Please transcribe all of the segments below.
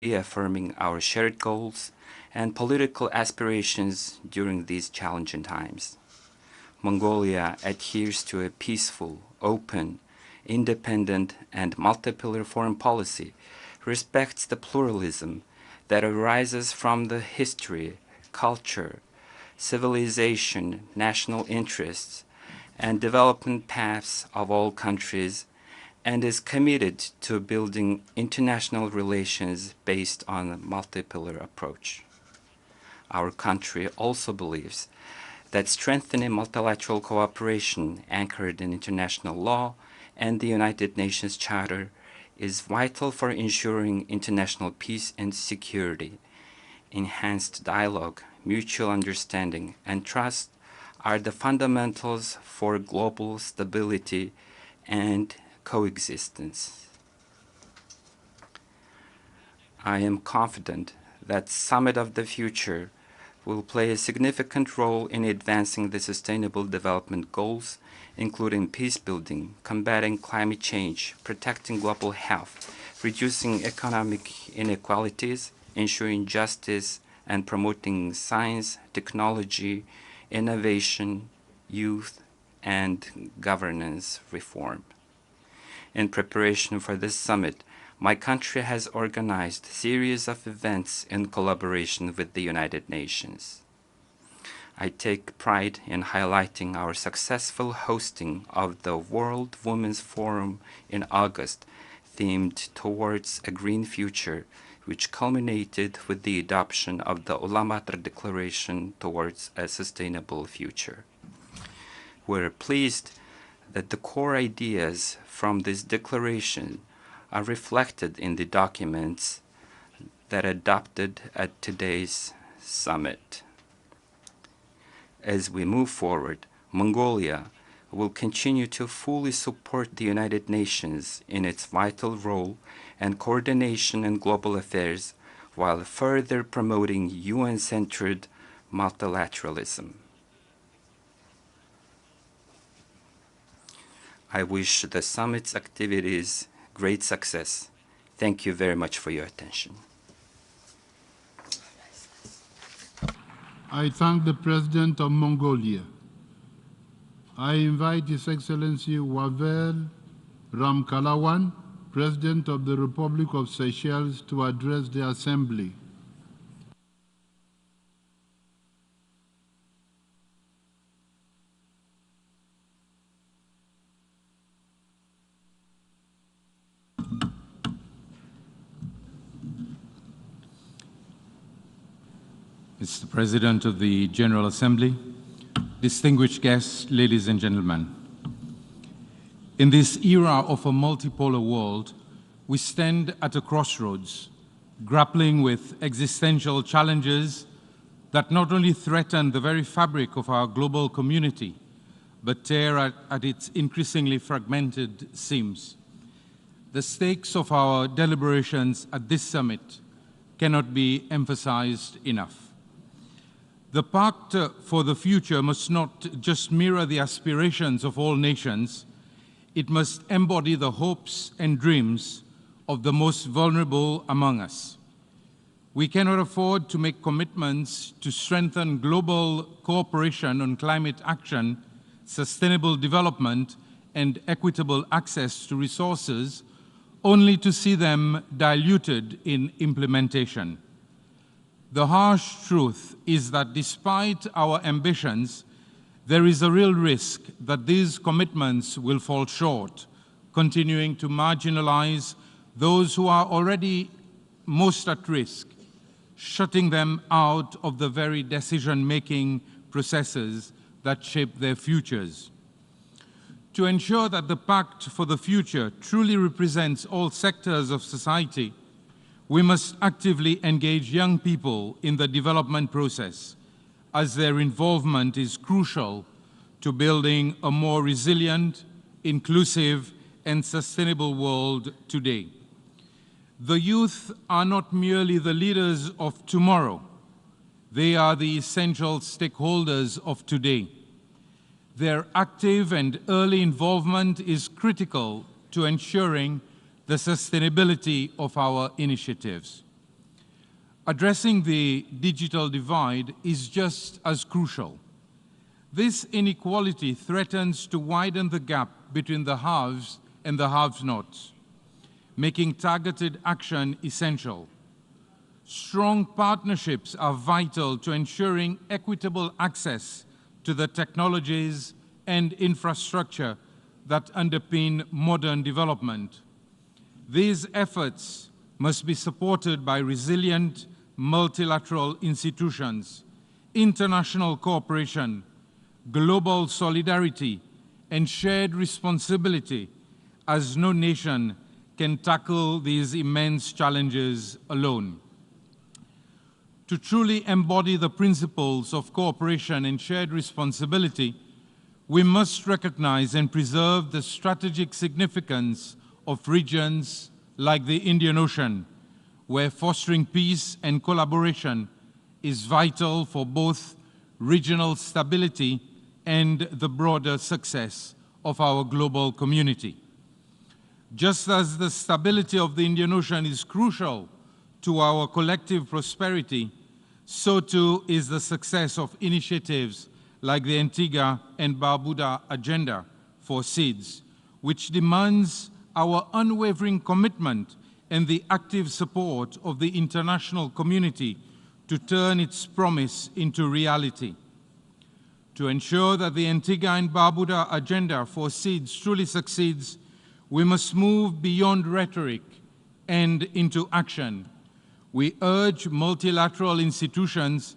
reaffirming our shared goals and political aspirations during these challenging times. Mongolia adheres to a peaceful, open, independent, and multi-pillar foreign policy, respects the pluralism that arises from the history, culture, civilization, national interests, and development paths of all countries, and is committed to building international relations based on a multi-pillar approach. Our country also believes that strengthening multilateral cooperation anchored in international law and the United Nations Charter is vital for ensuring international peace and security. Enhanced dialogue, mutual understanding, and trust are the fundamentals for global stability and coexistence. I am confident that Summit of the Future will play a significant role in advancing the Sustainable Development Goals, including peace building, combating climate change, protecting global health, reducing economic inequalities, ensuring justice, and promoting science, technology, innovation, youth, and governance reform. In preparation for this summit, my country has organized a series of events in collaboration with the United Nations. I take pride in highlighting our successful hosting of the World Women's Forum in August, themed towards a green future, which culminated with the adoption of the Ulaanbaatar Declaration towards a sustainable future. We're pleased that the core ideas from this declaration are reflected in the documents that are adopted at today's summit. As we move forward, Mongolia will continue to fully support the United Nations in its vital role and coordination in global affairs while further promoting UN-centered multilateralism. I wish the summit's activities great success. Thank you very much for your attention. I thank the President of Mongolia. I invite His Excellency Wavel Ramkalawan, President of the Republic of Seychelles, to address the Assembly. Mr. President of the General Assembly, distinguished guests, ladies and gentlemen. In this era of a multipolar world, we stand at a crossroads, grappling with existential challenges that not only threaten the very fabric of our global community, but tear at its increasingly fragmented seams. The stakes of our deliberations at this summit cannot be emphasized enough. The Pact for the Future must not just mirror the aspirations of all nations, it must embody the hopes and dreams of the most vulnerable among us. We cannot afford to make commitments to strengthen global cooperation on climate action, sustainable development, and equitable access to resources, only to see them diluted in implementation. The harsh truth is that despite our ambitions, there is a real risk that these commitments will fall short, continuing to marginalize those who are already most at risk, shutting them out of the very decision-making processes that shape their futures. To ensure that the Pact for the Future truly represents all sectors of society, we must actively engage young people in the development process, as their involvement is crucial to building a more resilient, inclusive, and sustainable world today. The youth are not merely the leaders of tomorrow, they are the essential stakeholders of today. Their active and early involvement is critical to ensuring the sustainability of our initiatives. addressing the digital divide is just as crucial. This inequality threatens to widen the gap between the haves and the have-nots, making targeted action essential. Strong partnerships are vital to ensuring equitable access to the technologies and infrastructure that underpin modern development. These efforts must be supported by resilient multilateral institutions, international cooperation, global solidarity, and shared responsibility, as no nation can tackle these immense challenges alone. To truly embody the principles of cooperation and shared responsibility, we must recognize and preserve the strategic significance of regions like the Indian Ocean, where fostering peace and collaboration is vital for both regional stability and the broader success of our global community. Just as the stability of the Indian Ocean is crucial to our collective prosperity, so too is the success of initiatives like the Antigua and Barbuda Agenda for Seeds, which demands our unwavering commitment and the active support of the international community to turn its promise into reality. To ensure that the Antigua and Barbuda Agenda for Seeds truly succeeds, we must move beyond rhetoric and into action. We urge multilateral institutions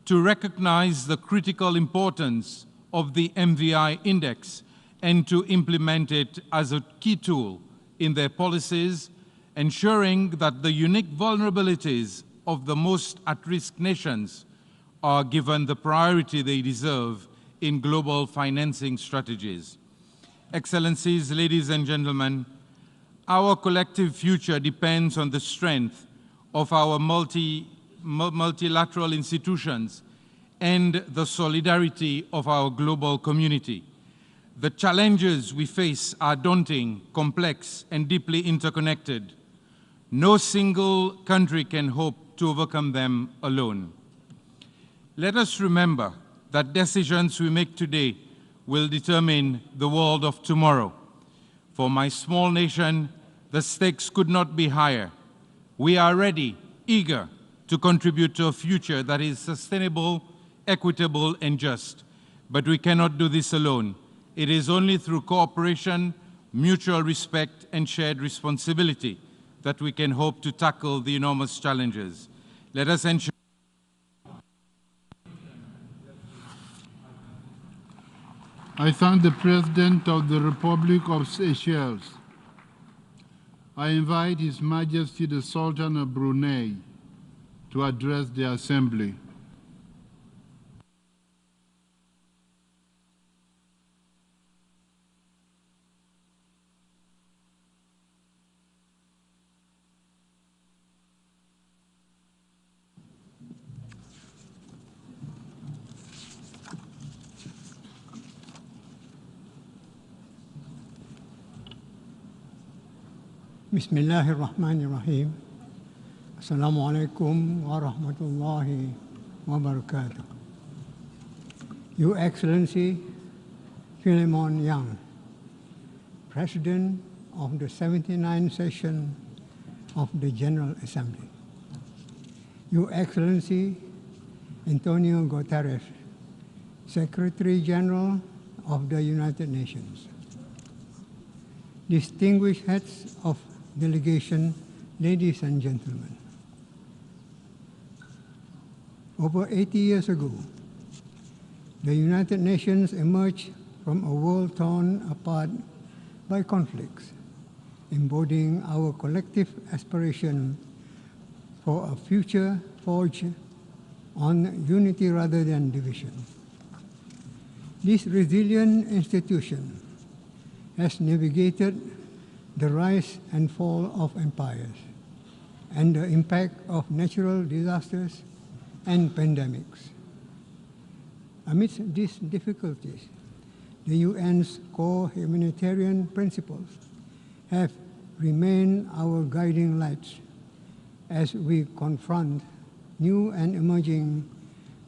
to recognize the critical importance of the MVI Index and to implement it as a key tool in their policies, ensuring that the unique vulnerabilities of the most at-risk nations are given the priority they deserve in global financing strategies. Excellencies, ladies and gentlemen, our collective future depends on the strength of our multilateral institutions and the solidarity of our global community. The challenges we face are daunting, complex, and deeply interconnected. No single country can hope to overcome them alone. Let us remember that decisions we make today will determine the world of tomorrow. For my small nation, the stakes could not be higher. We are ready, eager to contribute to a future that is sustainable, equitable, and just. But we cannot do this alone. It is only through cooperation, mutual respect, and shared responsibility that we can hope to tackle the enormous challenges. Let us ensure. I thank the President of the Republic of Seychelles. I invite His Majesty the Sultan of Brunei to address the Assembly. Bismillahirrahmanirrahim. Assalamu alaikum wa rahmatullahi wa barakatuh. Your Excellency Philemon Yang, President of the 79th session of the General Assembly. Your Excellency Antonio Guterres, Secretary General of the United Nations. Distinguished heads of delegation, ladies and gentlemen. Over 80 years ago, the United Nations emerged from a world torn apart by conflicts, embodying our collective aspiration for a future forged on unity rather than division. This resilient institution has navigated the rise and fall of empires and the impact of natural disasters and pandemics. Amidst these difficulties, the UN's core humanitarian principles have remained our guiding lights as we confront new and emerging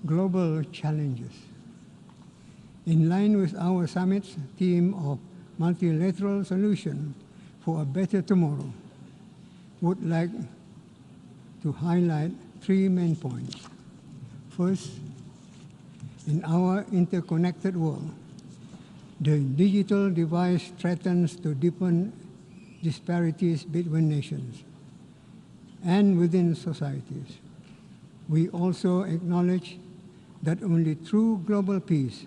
global challenges. In line with our summit's theme of multilateral solution for a better tomorrow, would like to highlight three main points. First, in our interconnected world, the digital divide threatens to deepen disparities between nations and within societies. We also acknowledge that only through global peace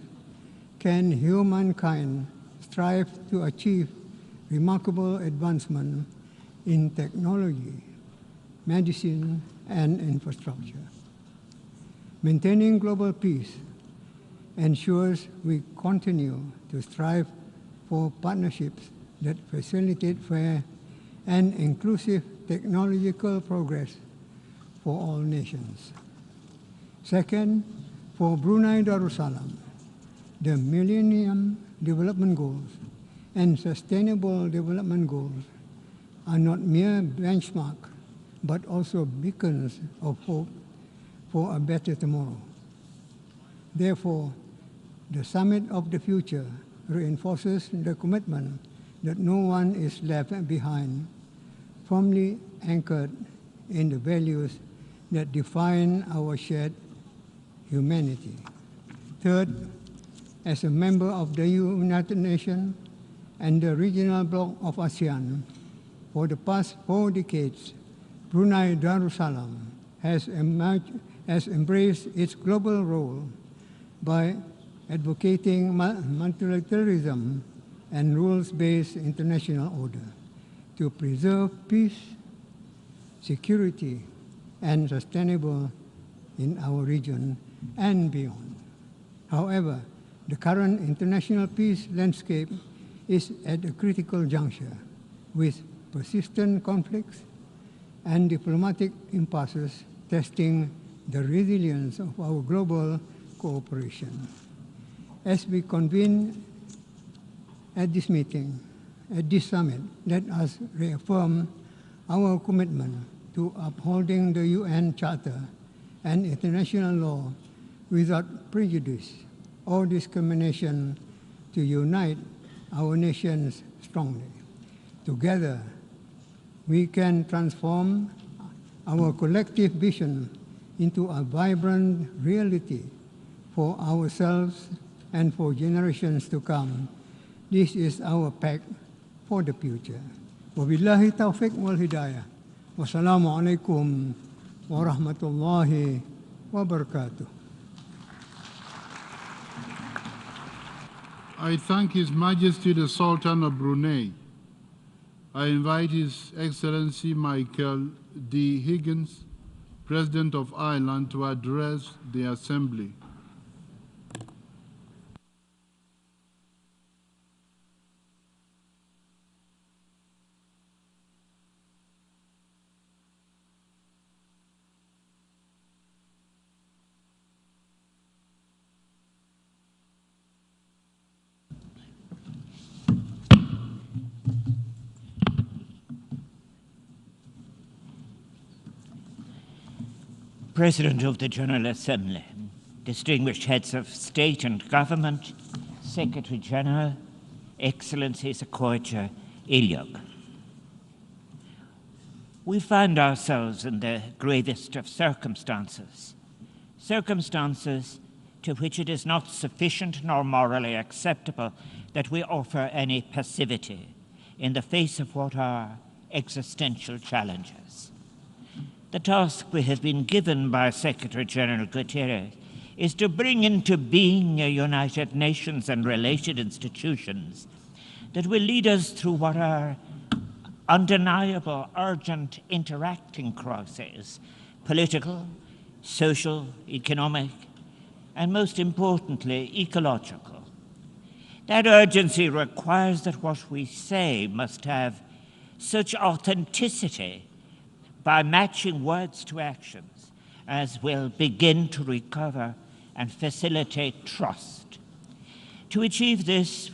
can humankind strive to achieve remarkable advancement in technology, medicine, and infrastructure. Maintaining global peace ensures we continue to strive for partnerships that facilitate fair and inclusive technological progress for all nations. Second, for Brunei Darussalam, the Millennium Development Goals and Sustainable Development Goals are not mere benchmarks, but also beacons of hope for a better tomorrow. Therefore, the Summit of the Future reinforces the commitment that no one is left behind, firmly anchored in the values that define our shared humanity. Third, as a member of the United Nations and the regional bloc of ASEAN, for the past 4 decades, Brunei Darussalam has embraced its global role by advocating multilateralism and rules-based international order to preserve peace, security, and sustainable in our region and beyond. However, the current international peace landscape is at a critical juncture with persistent conflicts and diplomatic impasses testing the resilience of our global cooperation. As we convene at this summit, let us reaffirm our commitment to upholding the UN Charter and international law without prejudice or discrimination, to unite our nations strongly. Together, we can transform our collective vision into a vibrant reality for ourselves and for generations to come. This is our pact for the future. Wabillahi taufiq wal hidayah. Wassalamu alaikum warahmatullahi wabarakatuh. I thank His Majesty the Sultan of Brunei. I invite His Excellency Michael D. Higgins, President of Ireland, to address the Assembly. President of the General Assembly, distinguished heads of state and government, Secretary General, Excellencies Akoija Ilyog. We find ourselves in the gravest of circumstances to which it is not sufficient nor morally acceptable that we offer any passivity in the face of what are existential challenges. The task we have been given by Secretary General Guterres is to bring into being a United Nations and related institutions that will lead us through what are undeniable, urgent, interacting crises, political, social, economic, and most importantly, ecological. That urgency requires that what we say must have such authenticity by matching words to actions as will begin to recover and facilitate trust. To achieve this,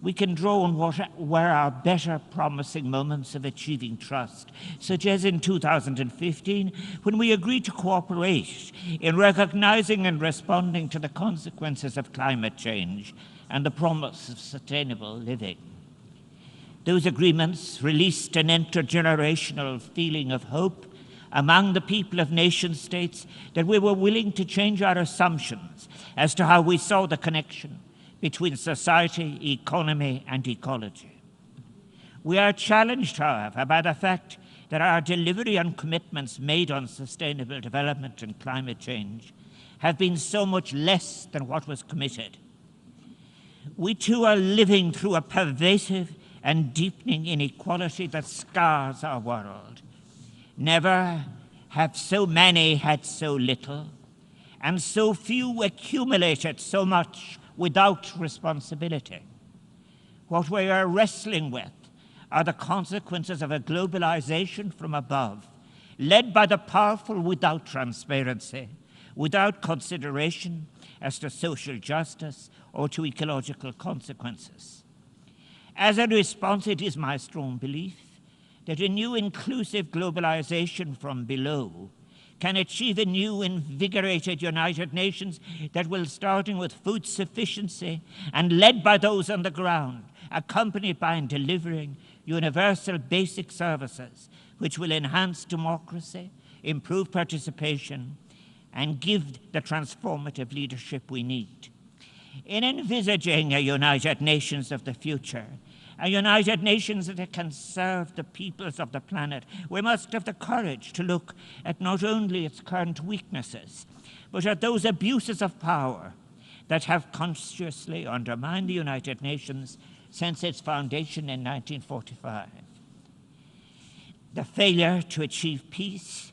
we can draw on what were our better promising moments of achieving trust, such as in 2015, when we agreed to cooperate in recognizing and responding to the consequences of climate change and the promise of sustainable living. Those agreements released an intergenerational feeling of hope among the people of nation-states that we were willing to change our assumptions as to how we saw the connection between society, economy, and ecology. We are challenged, however, by the fact that our delivery on commitments made on sustainable development and climate change have been so much less than what was committed. We too are living through a pervasive and deepening inequality that scars our world. Never have so many had so little, and so few accumulated so much without responsibility. What we are wrestling with are the consequences of a globalization from above, led by the powerful without transparency, without consideration as to social justice or to ecological consequences. As a response, it is my strong belief that a new inclusive globalization from below can achieve a new invigorated United Nations that will, starting with food sufficiency and led by those on the ground, accompanied by and delivering universal basic services, which will enhance democracy, improve participation, and give the transformative leadership we need. In envisaging a United Nations of the future, a United Nations that can serve the peoples of the planet, we must have the courage to look at not only its current weaknesses, but at those abuses of power that have consciously undermined the United Nations since its foundation in 1945. The failure to achieve peace,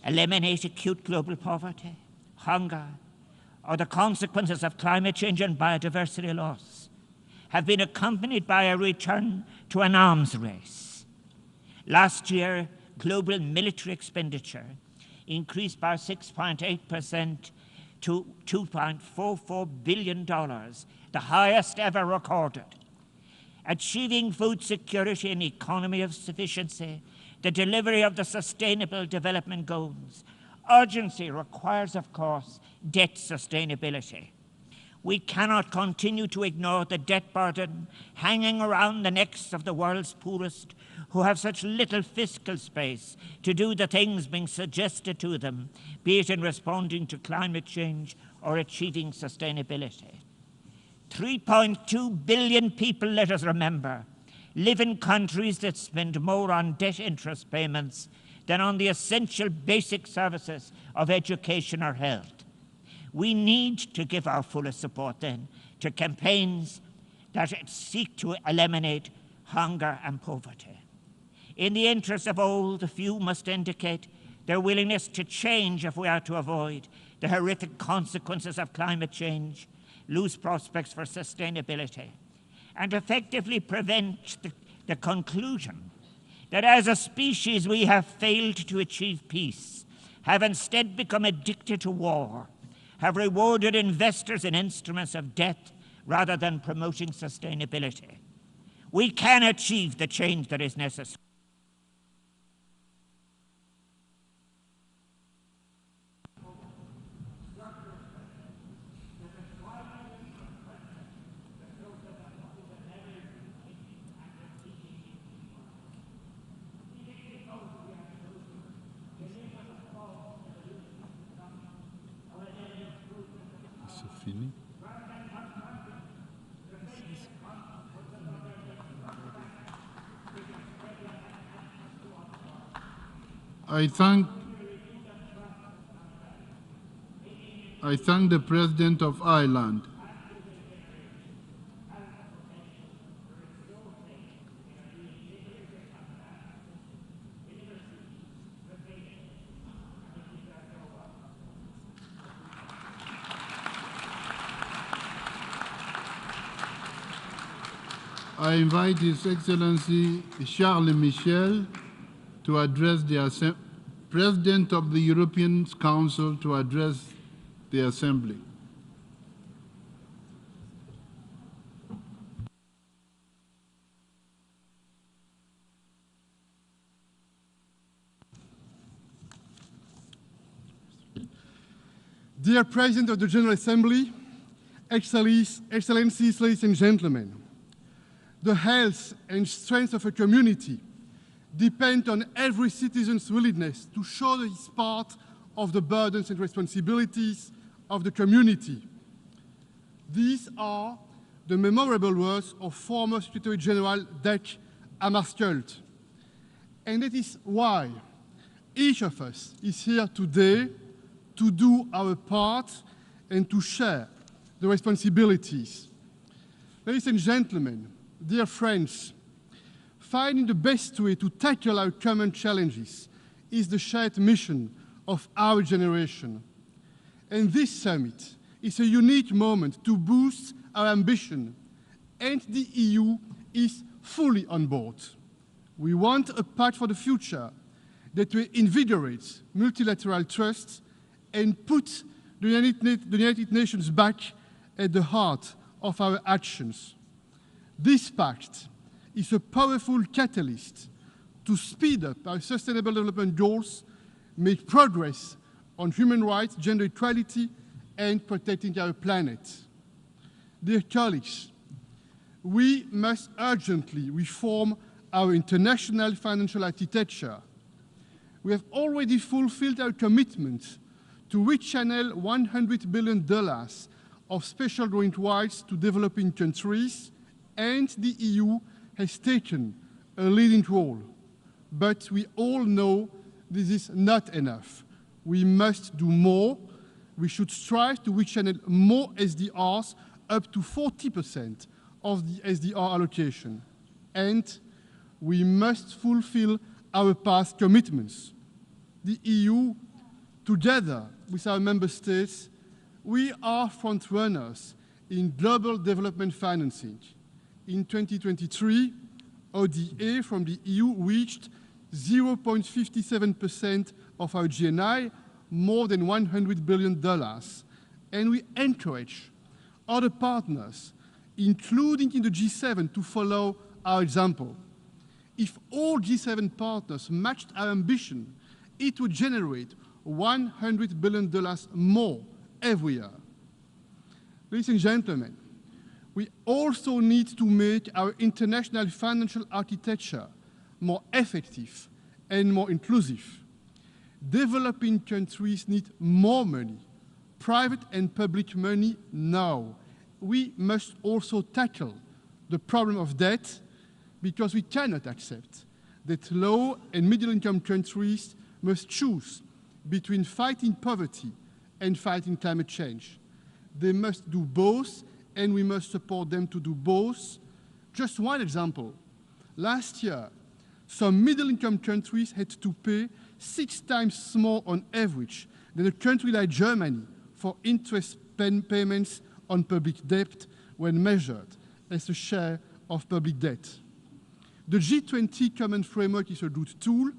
eliminate acute global poverty, hunger, or the consequences of climate change and biodiversity loss have been accompanied by a return to an arms race. Last year, global military expenditure increased by 6.8% to $2.44 billion, the highest ever recorded. Achieving food security and economy of sufficiency, the delivery of the Sustainable Development Goals, urgency requires, of course, debt sustainability. We cannot continue to ignore the debt burden hanging around the necks of the world's poorest, who have such little fiscal space to do the things being suggested to them, be it in responding to climate change or achieving sustainability. 3.2 billion people, let us remember, live in countries that spend more on debt interest payments than on the essential basic services of education or health. We need to give our fullest support then to campaigns that seek to eliminate hunger and poverty. In the interest of all, the few must indicate their willingness to change if we are to avoid the horrific consequences of climate change, lose prospects for sustainability, and effectively prevent the conclusion that as a species we have failed to achieve peace, have instead become addicted to war, have rewarded investors in instruments of debt rather than promoting sustainability. We can achieve the change that is necessary. I thank the President of Ireland. I invite His Excellency Charles Michel to address the President of the European Council to address the Assembly. Dear President of the General Assembly, Excellencies, ladies and gentlemen, the health and strength of a community depend on every citizen's willingness to shoulder his part of the burdens and responsibilities of the community. These are the memorable words of former Secretary General Dag Hammarskjöld. And that is why each of us is here today to do our part and to share the responsibilities. Ladies and gentlemen, dear friends, finding the best way to tackle our common challenges is the shared mission of our generation. And this summit is a unique moment to boost our ambition, and the EU is fully on board. We want a pact for the future that will invigorate multilateral trust and put the United Nations back at the heart of our actions. This pact is a powerful catalyst to speed up our sustainable development goals, make progress on human rights, gender equality, and protecting our planet. Dear colleagues, we must urgently reform our international financial architecture. We have already fulfilled our commitment to rechannel $100 billion of special grant rights to developing countries, and the EU has taken a leading role. But we all know this is not enough. We must do more. We should strive to rechannel more SDRs, up to 40% of the SDR allocation. And we must fulfill our past commitments. The EU, together with our member states, we are front runners in global development financing. In 2023, ODA from the EU reached 0.57% of our GNI, more than $100 billion. And we encourage other partners, including in the G7, to follow our example. If all G7 partners matched our ambition, it would generate $100 billion more every year. Ladies and gentlemen, we also need to make our international financial architecture more effective and more inclusive. Developing countries need more money, private and public money now. We must also tackle the problem of debt, because we cannot accept that low and middle-income countries must choose between fighting poverty and fighting climate change. They must do both, and we must support them to do both. Just one example. Last year, some middle-income countries had to pay 6 times more on average than a country like Germany for interest payments on public debt when measured as a share of public debt. The G20 Common Framework is a good tool,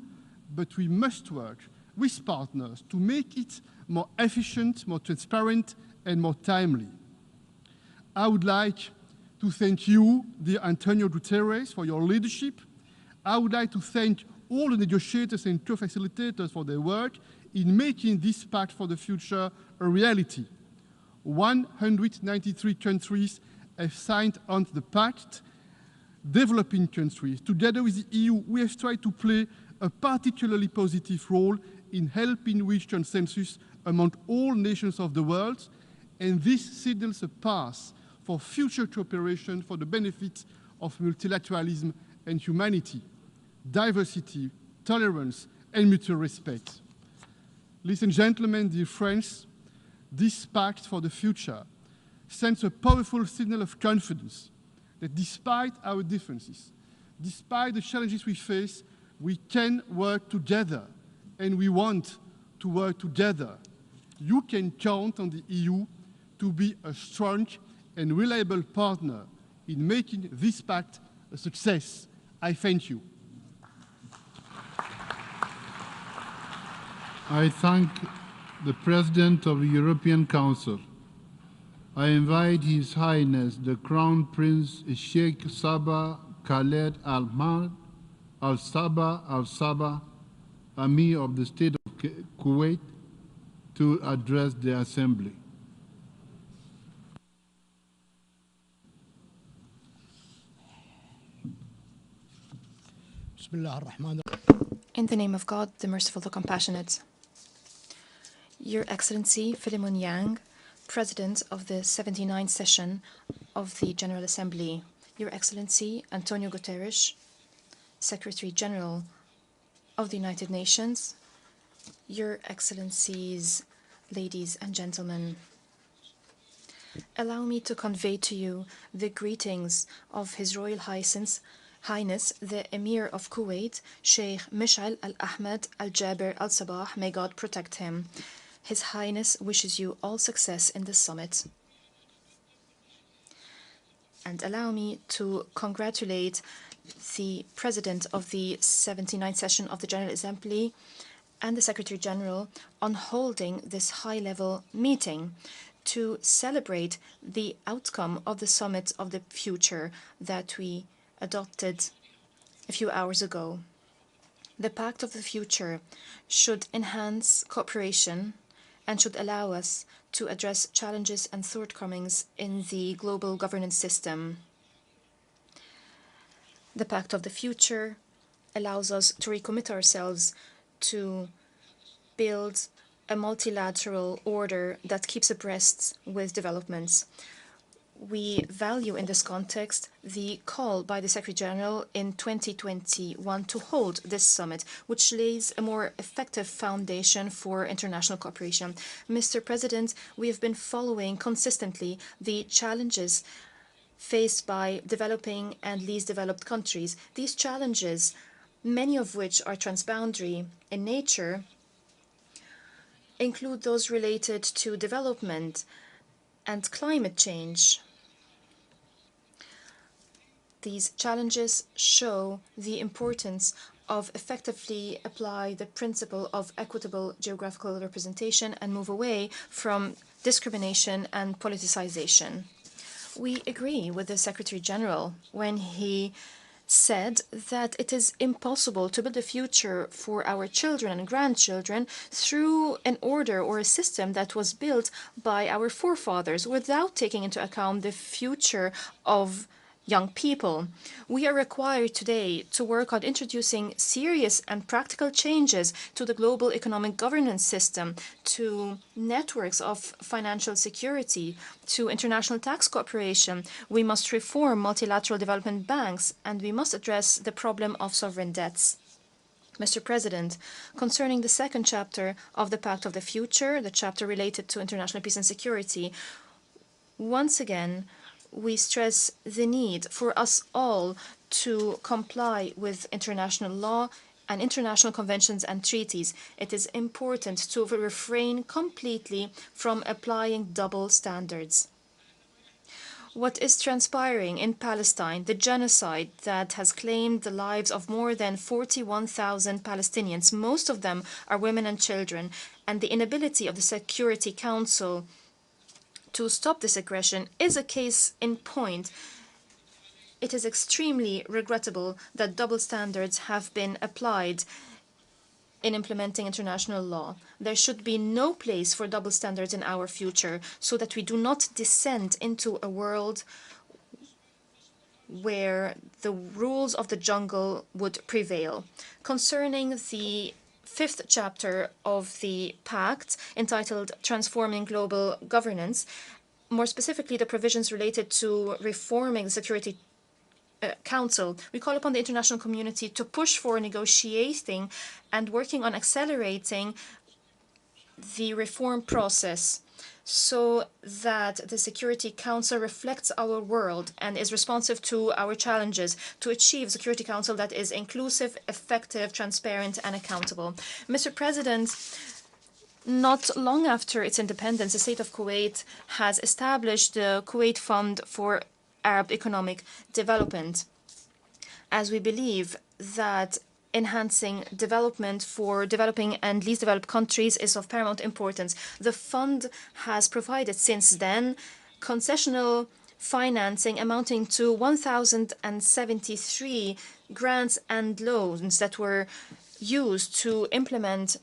but we must work with partners to make it more efficient, more transparent, and more timely. I would like to thank you, dear Antonio Guterres, for your leadership. I would like to thank all the negotiators and co-facilitators for their work in making this pact for the future a reality. 193 countries have signed on to the pact. Developing countries, together with the EU, we have tried to play a particularly positive role in helping reach consensus among all nations of the world, and this signals a path for future cooperation for the benefit of multilateralism and humanity, diversity, tolerance, and mutual respect. Ladies and gentlemen, dear friends, this pact for the future sends a powerful signal of confidence that despite our differences, despite the challenges we face, we can work together, and we want to work together. You can count on the EU to be a strong and reliable partner in making this pact a success. I thank you. I thank the President of the European Council. I invite His Highness the Crown Prince Sheikh Sabah Khaled Al-Mahd Al-Sabah Al-Sabah, Amir of the State of Kuwait, to address the Assembly. In the name of God, the merciful, the compassionate. Your Excellency Philemon Yang, President of the 79th session of the General Assembly. Your Excellency Antonio Guterres, Secretary General of the United Nations. Your Excellencies, ladies and gentlemen. Allow me to convey to you the greetings of His Royal Highness, the Emir of Kuwait, Sheikh Mish'al Al-Ahmed Al-Jaber Al-Sabah. May God protect him. His Highness wishes you all success in this summit. And allow me to congratulate the President of the 79th session of the General Assembly and the Secretary General on holding this high-level meeting to celebrate the outcome of the Summit of the Future that we adopted a few hours ago. The Pact of the Future should enhance cooperation and should allow us to address challenges and shortcomings in the global governance system. The Pact of the Future allows us to recommit ourselves to build a multilateral order that keeps abreast with developments. We value in this context the call by the Secretary General in 2021 to hold this summit, which lays a more effective foundation for international cooperation. Mr. President, we have been following consistently the challenges faced by developing and least developed countries. These challenges, many of which are transboundary in nature, include those related to development and climate change. These challenges show the importance of effectively apply the principle of equitable geographical representation and move away from discrimination and politicization. We agree with the Secretary General when he said that it is impossible to build a future for our children and grandchildren through an order or a system that was built by our forefathers without taking into account the future of young people. We are required today to work on introducing serious and practical changes to the global economic governance system, to networks of financial security, to international tax cooperation. We must reform multilateral development banks, and we must address the problem of sovereign debts. Mr. President, concerning the second chapter of the Pact of the Future, the chapter related to international peace and security, once again, we stress the need for us all to comply with international law and international conventions and treaties. It is important to refrain completely from applying double standards. What is transpiring in Palestine, the genocide that has claimed the lives of more than 41,000 Palestinians, most of them are women and children, and the inability of the Security Council to stop this aggression is a case in point. It is extremely regrettable that double standards have been applied in implementing international law. There should be no place for double standards in our future so that we do not descend into a world where the rules of the jungle would prevail. Concerning the fifth chapter of the Pact, entitled Transforming Global Governance, more specifically the provisions related to reforming the Security Council, we call upon the international community to push for negotiating and working on accelerating the reform process so that the Security Council reflects our world and is responsive to our challenges to achieve a Security Council that is inclusive, effective, transparent, and accountable. Mr. President, not long after its independence, the state of Kuwait has established the Kuwait Fund for Arab Economic Development, as we believe that enhancing development for developing and least developed countries is of paramount importance. The fund has provided since then concessional financing amounting to 1,073 grants and loans that were used to implement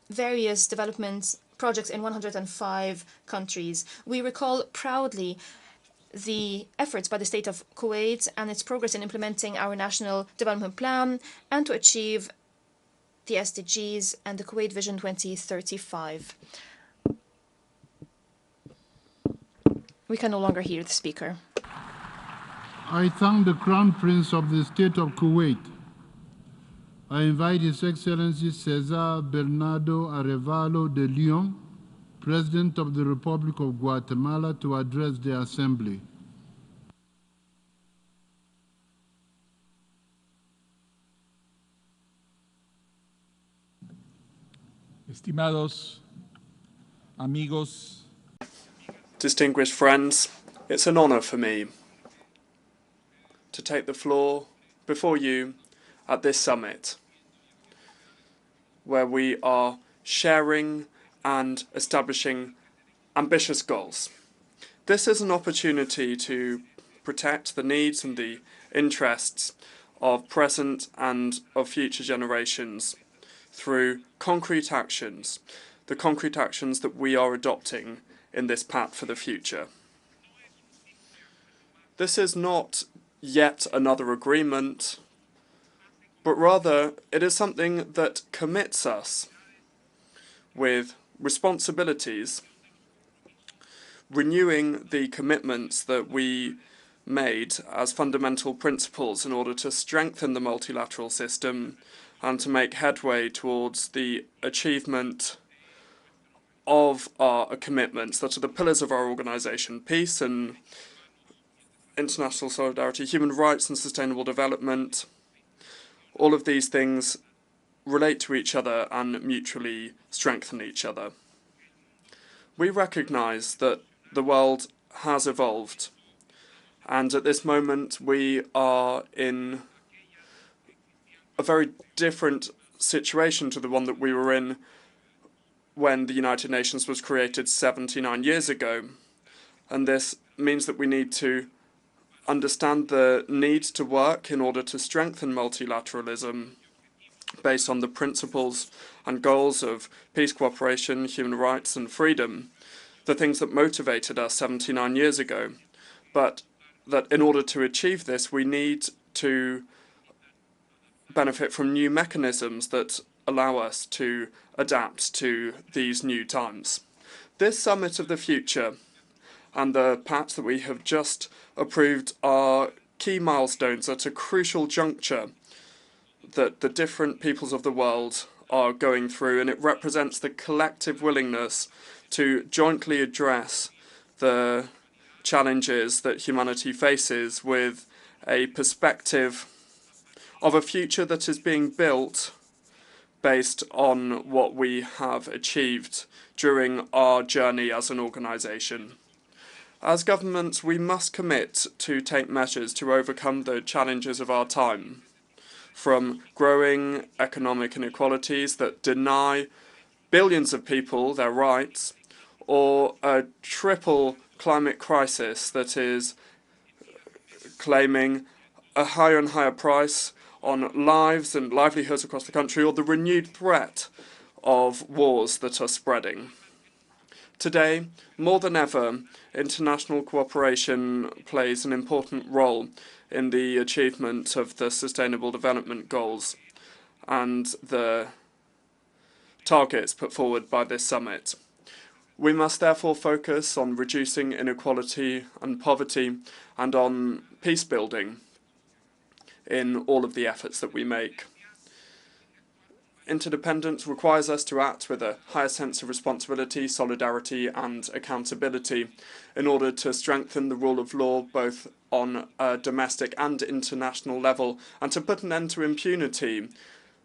various development projects in 105 countries. We recall proudly the efforts by the state of Kuwait and its progress in implementing our national development plan and to achieve the SDGs and the Kuwait Vision 2035. We can no longer hear the speaker. I thank the Crown Prince of the State of Kuwait. I invite His Excellency Cesar Bernardo Arevalo de Leon, President of the Republic of Guatemala, to address the Assembly. Estimados amigos, distinguished friends, it's an honor for me to take the floor before you at this summit, where we are sharing and establishing ambitious goals. This is an opportunity to protect the needs and the interests of present and of future generations through concrete actions, the concrete actions that we are adopting in this pact for the future. This is not yet another agreement, but rather it is something that commits us with responsibilities, renewing the commitments that we made as fundamental principles in order to strengthen the multilateral system and to make headway towards the achievement of our commitments that are the pillars of our organisation: peace and international solidarity, human rights and sustainable development. All of these things relate to each other and mutually strengthen each other. We recognise that the world has evolved, and at this moment we are in a very different situation to the one that we were in when the United Nations was created 79 years ago. And this means that we need to understand the need to work in order to strengthen multilateralism based on the principles and goals of peace, cooperation, human rights and freedom, the things that motivated us 79 years ago. But that in order to achieve this, we need to benefit from new mechanisms that allow us to adapt to these new times. This Summit of the Future and the pact that we have just approved are key milestones at a crucial juncture that the different peoples of the world are going through, and it represents the collective willingness to jointly address the challenges that humanity faces with a perspective of a future that is being built based on what we have achieved during our journey as an organisation. As governments, we must commit to take measures to overcome the challenges of our time, from growing economic inequalities that deny billions of people their rights, or a triple climate crisis that is claiming a higher and higher price on lives and livelihoods across the country, or the renewed threat of wars that are spreading. Today, more than ever, international cooperation plays an important role in the achievement of the Sustainable Development Goals and the targets put forward by this summit. We must therefore focus on reducing inequality and poverty and on peace building in all of the efforts that we make. Interdependence requires us to act with a higher sense of responsibility, solidarity and accountability in order to strengthen the rule of law both on a domestic and international level, and to put an end to impunity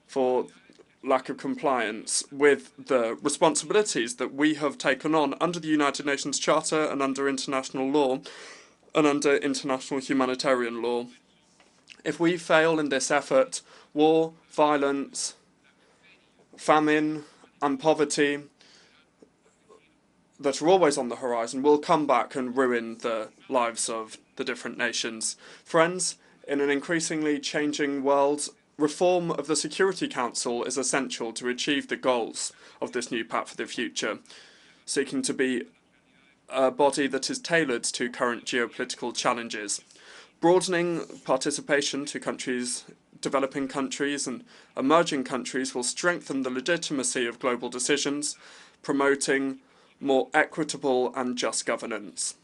for lack of compliance with the responsibilities that we have taken on under the United Nations Charter and under international law and under international humanitarian law. If we fail in this effort, war, violence, famine and poverty that are always on the horizon will come back and ruin the lives of the different nations. Friends, in an increasingly changing world, Reform of the Security Council is essential to achieve the goals of this new pact for the future, seeking to be a body that is tailored to current geopolitical challenges. Broadening participation to countries, developing countries and emerging countries will strengthen the legitimacy of global decisions, promoting more equitable and just governance.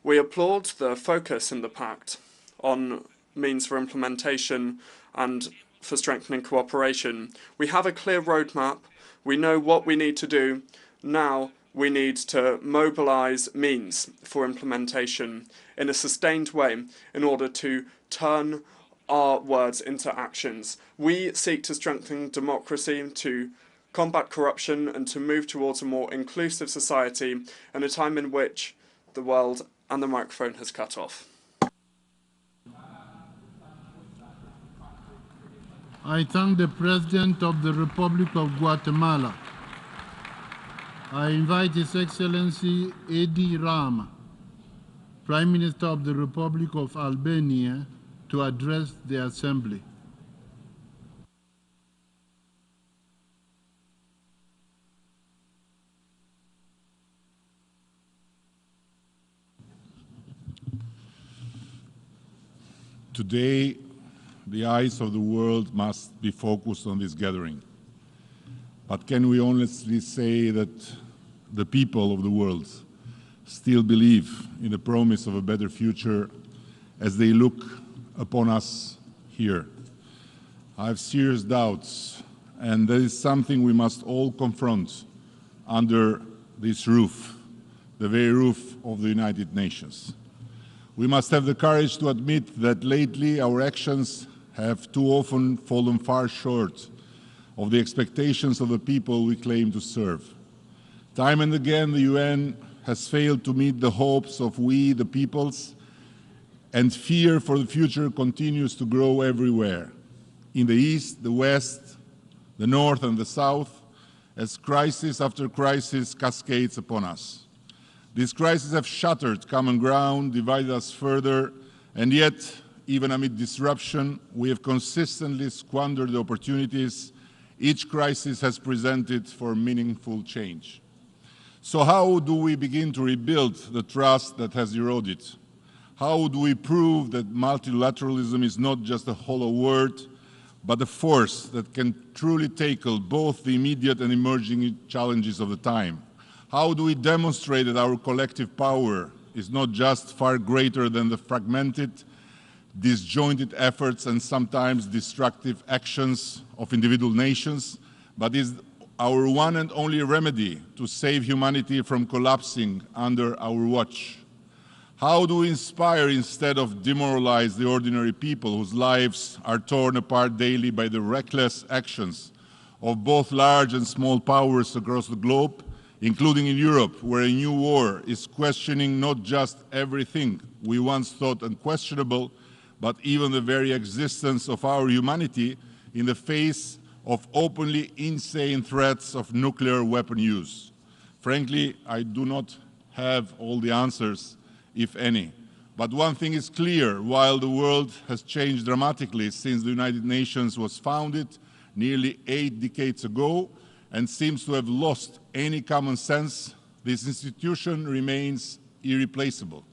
We applaud the focus in the pact on means for implementation and for strengthening cooperation. We have a clear roadmap. We know what we need to do. Now we need to mobilize means for implementation in a sustained way in order to turn our words into actions. We seek to strengthen democracy, to combat corruption, and to move towards a more inclusive society in a time in which the world and the microphone has cut off. I thank the President of the Republic of Guatemala. I invite His Excellency Edi Rama, Prime Minister of the Republic of Albania, to address the Assembly. Today, the eyes of the world must be focused on this gathering. But can we honestly say that the people of the world still believe in the promise of a better future as they look upon us here? I have serious doubts, and that is something we must all confront under this roof, the very roof of the United Nations. We must have the courage to admit that lately our actions have too often fallen far short of the expectations of the people we claim to serve. Time and again, the UN has failed to meet the hopes of we, the peoples, and fear for the future continues to grow everywhere, in the East, the West, the North and the South, as crisis after crisis cascades upon us. These crises have shattered common ground, divided us further, and yet, even amid disruption, we have consistently squandered the opportunities each crisis has presented for meaningful change. So how do we begin to rebuild the trust that has eroded? How do we prove that multilateralism is not just a hollow word, but a force that can truly tackle both the immediate and emerging challenges of the time? How do we demonstrate that our collective power is not just far greater than the fragmented, disjointed efforts and sometimes destructive actions of individual nations, but is our one and only remedy to save humanity from collapsing under our watch? How do we inspire instead of demoralize the ordinary people whose lives are torn apart daily by the reckless actions of both large and small powers across the globe, including in Europe, where a new war is questioning not just everything we once thought unquestionable, but even the very existence of our humanity in the face of openly insane threats of nuclear weapon use? Frankly, I do not have all the answers, if any. But one thing is clear: while the world has changed dramatically since the United Nations was founded nearly 8 decades ago and seems to have lost any common sense, this institution remains irreplaceable.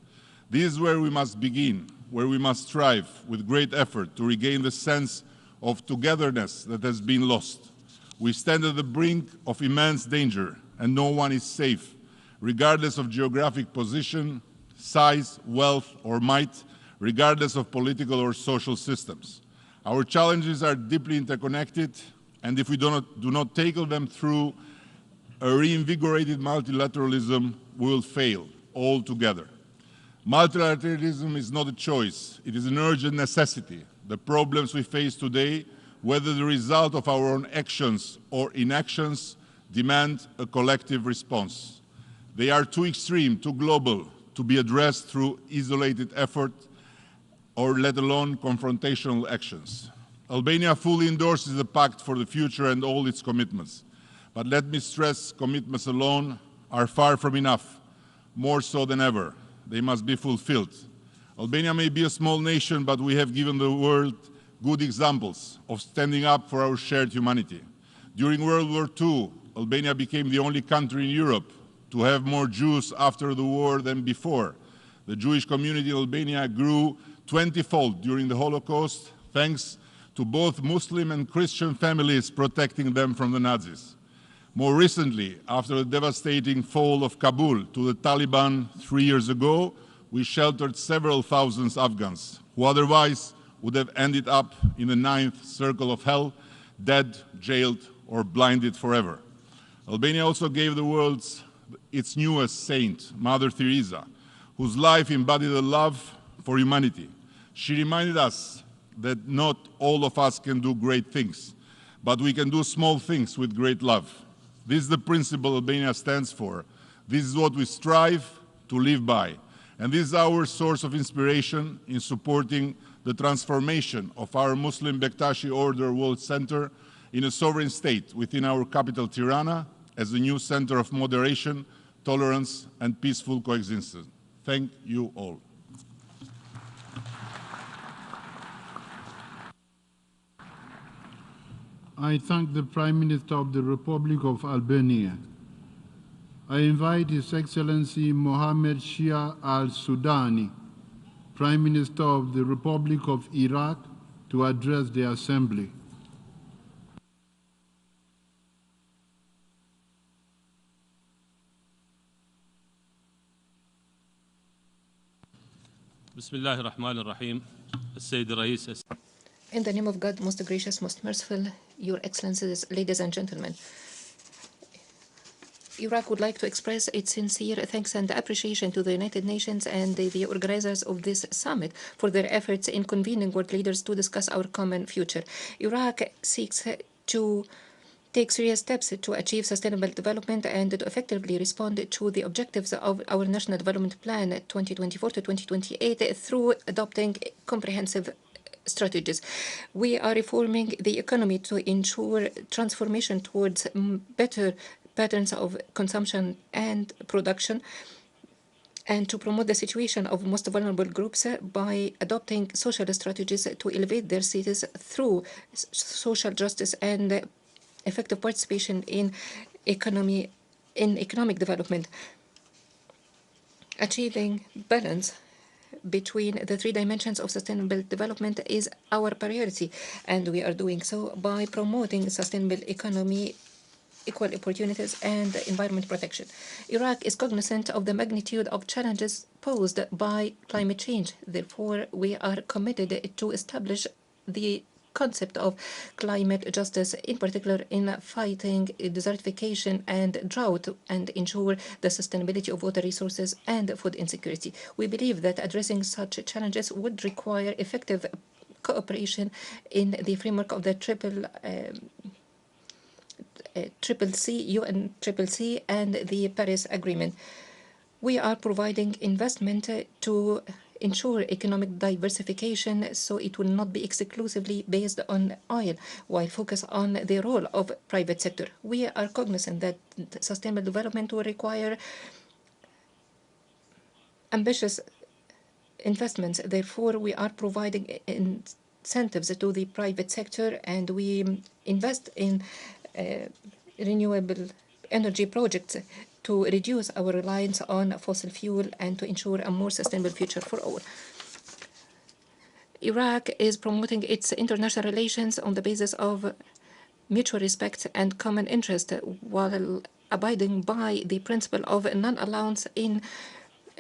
This is where we must begin, where we must strive with great effort to regain the sense of togetherness that has been lost. We stand at the brink of immense danger, and no one is safe, regardless of geographic position, size, wealth, or might, regardless of political or social systems. Our challenges are deeply interconnected, and if we do not tackle them through a reinvigorated multilateralism, we will fail altogether. Multilateralism is not a choice, it is an urgent necessity. The problems we face today, whether the result of our own actions or inactions, demand a collective response. They are too extreme, too global, to be addressed through isolated effort or let alone confrontational actions. Albania fully endorses the Pact for the Future and all its commitments. But let me stress, commitments alone are far from enough, more so than ever. They must be fulfilled. Albania may be a small nation, but we have given the world good examples of standing up for our shared humanity. During World War II, Albania became the only country in Europe to have more Jews after the war than before. The Jewish community in Albania grew 20-fold during the Holocaust, thanks to both Muslim and Christian families protecting them from the Nazis. More recently, after the devastating fall of Kabul to the Taliban 3 years ago, we sheltered several thousand Afghans who otherwise would have ended up in the 9th circle of hell, dead, jailed, or blinded forever. Albania also gave the world its newest saint, Mother Teresa, whose life embodied a love for humanity. She reminded us that not all of us can do great things, but we can do small things with great love. This is the principle Albania stands for. This is what we strive to live by. And this is our source of inspiration in supporting the transformation of our Muslim Bektashi Order World Center in a sovereign state within our capital, Tirana, as a new center of moderation, tolerance, and peaceful coexistence. Thank you all. I thank the Prime Minister of the Republic of Albania. I invite His Excellency Mohammed Shia al-Sudani, Prime Minister of the Republic of Iraq, to address the Assembly. Bismillah ar-Rahman ar-Rahim. Sayyid Rais. In the name of God, most gracious, most merciful, Your Excellencies, ladies and gentlemen, Iraq would like to express its sincere thanks and appreciation to the United Nations and the organizers of this summit for their efforts in convening world leaders to discuss our common future. Iraq seeks to take serious steps to achieve sustainable development and to effectively respond to the objectives of our National Development Plan 2024 to 2028 through adopting comprehensive strategies. We are reforming the economy to ensure transformation towards better patterns of consumption and production, and to promote the situation of most vulnerable groups by adopting social strategies to elevate their status through social justice and effective participation in economic development. Achieving balance between the three dimensions of sustainable development is our priority, and we are doing so by promoting sustainable economy, equal opportunities, and environment protection. Iraq is cognizant of the magnitude of challenges posed by climate change. Therefore, we are committed to establish the concept of climate justice, in particular in fighting desertification and drought, and ensure the sustainability of water resources and food insecurity. We believe that addressing such challenges would require effective cooperation in the framework of the UN CCC and the Paris Agreement. We are providing investment to ensure economic diversification so it will not be exclusively based on oil, while focus on the role of private sector. We are cognizant that sustainable development will require ambitious investments. Therefore, we are providing incentives to the private sector, and we invest in renewable energy projects to reduce our reliance on fossil fuel and to ensure a more sustainable future for all. Iraq is promoting its international relations on the basis of mutual respect and common interest, while abiding by the principle of non-allowance in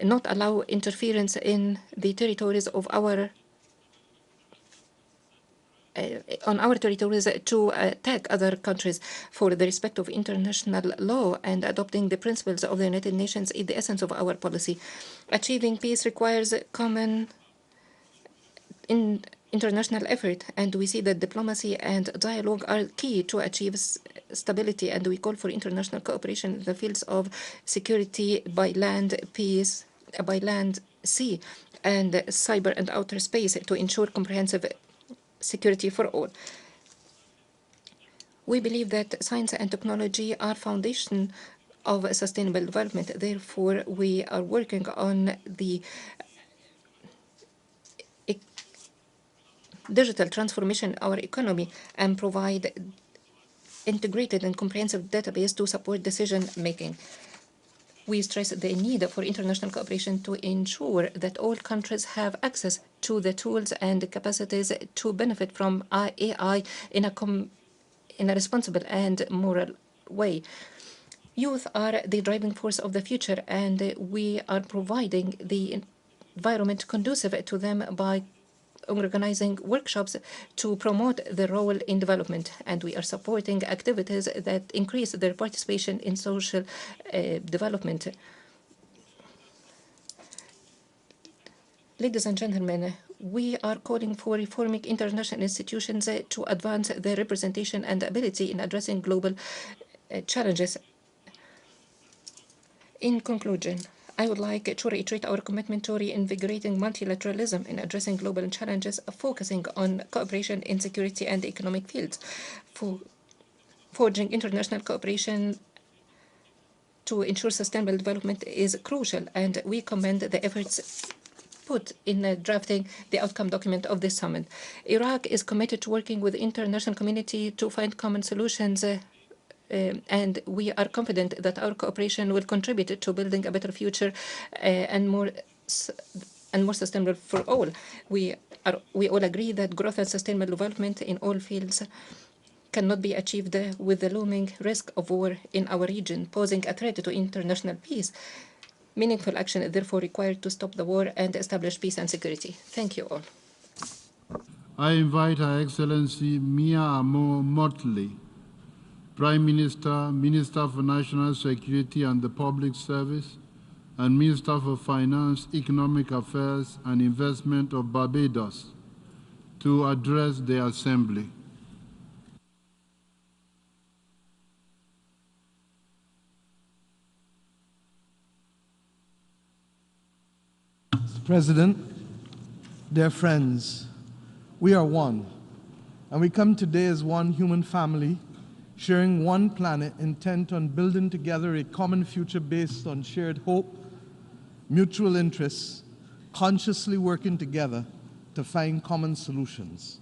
not allow interference in the territories of our on our territories to attack other countries. For the respect of international law and adopting the principles of the United Nations is the essence of our policy. Achieving peace requires common international effort, and we see that diplomacy and dialogue are key to achieve stability, and we call for international cooperation in the fields of security by land, peace by land, sea, and cyber and outer space to ensure comprehensive security for all. We believe that science and technology are foundation of sustainable development. Therefore, we are working on the digital transformation in our economy and provide integrated and comprehensive database to support decision-making. We stress the need for international cooperation to ensure that all countries have access to the tools and capacities to benefit from AI in a responsible and moral way. Youth are the driving force of the future, and we are providing the environment conducive to them by organizing workshops to promote their role in development, and we are supporting activities that increase their participation in social development. Ladies and gentlemen, we are calling for reforming international institutions to advance their representation and ability in addressing global challenges. In conclusion, I would like to reiterate our commitment to reinvigorating multilateralism in addressing global challenges, focusing on cooperation in security and economic fields. Forging international cooperation to ensure sustainable development is crucial, and we commend the efforts put in drafting the outcome document of this summit. Iraq is committed to working with the international community to find common solutions, and we are confident that our cooperation will contribute to building a better future and more sustainable for all. We all agree that growth and sustainable development in all fields cannot be achieved with the looming risk of war in our region, posing a threat to international peace. Meaningful action is therefore required to stop the war and establish peace and security. Thank you all. I invite Her Excellency Mia Amo Motley, Prime Minister, Minister for National Security and the Public Service, and Minister for Finance, Economic Affairs and Investment of Barbados, to address the Assembly. Mr. President, dear friends, we are one, and we come today as one human family, sharing one planet, intent on building together a common future based on shared hope, mutual interests, consciously working together to find common solutions.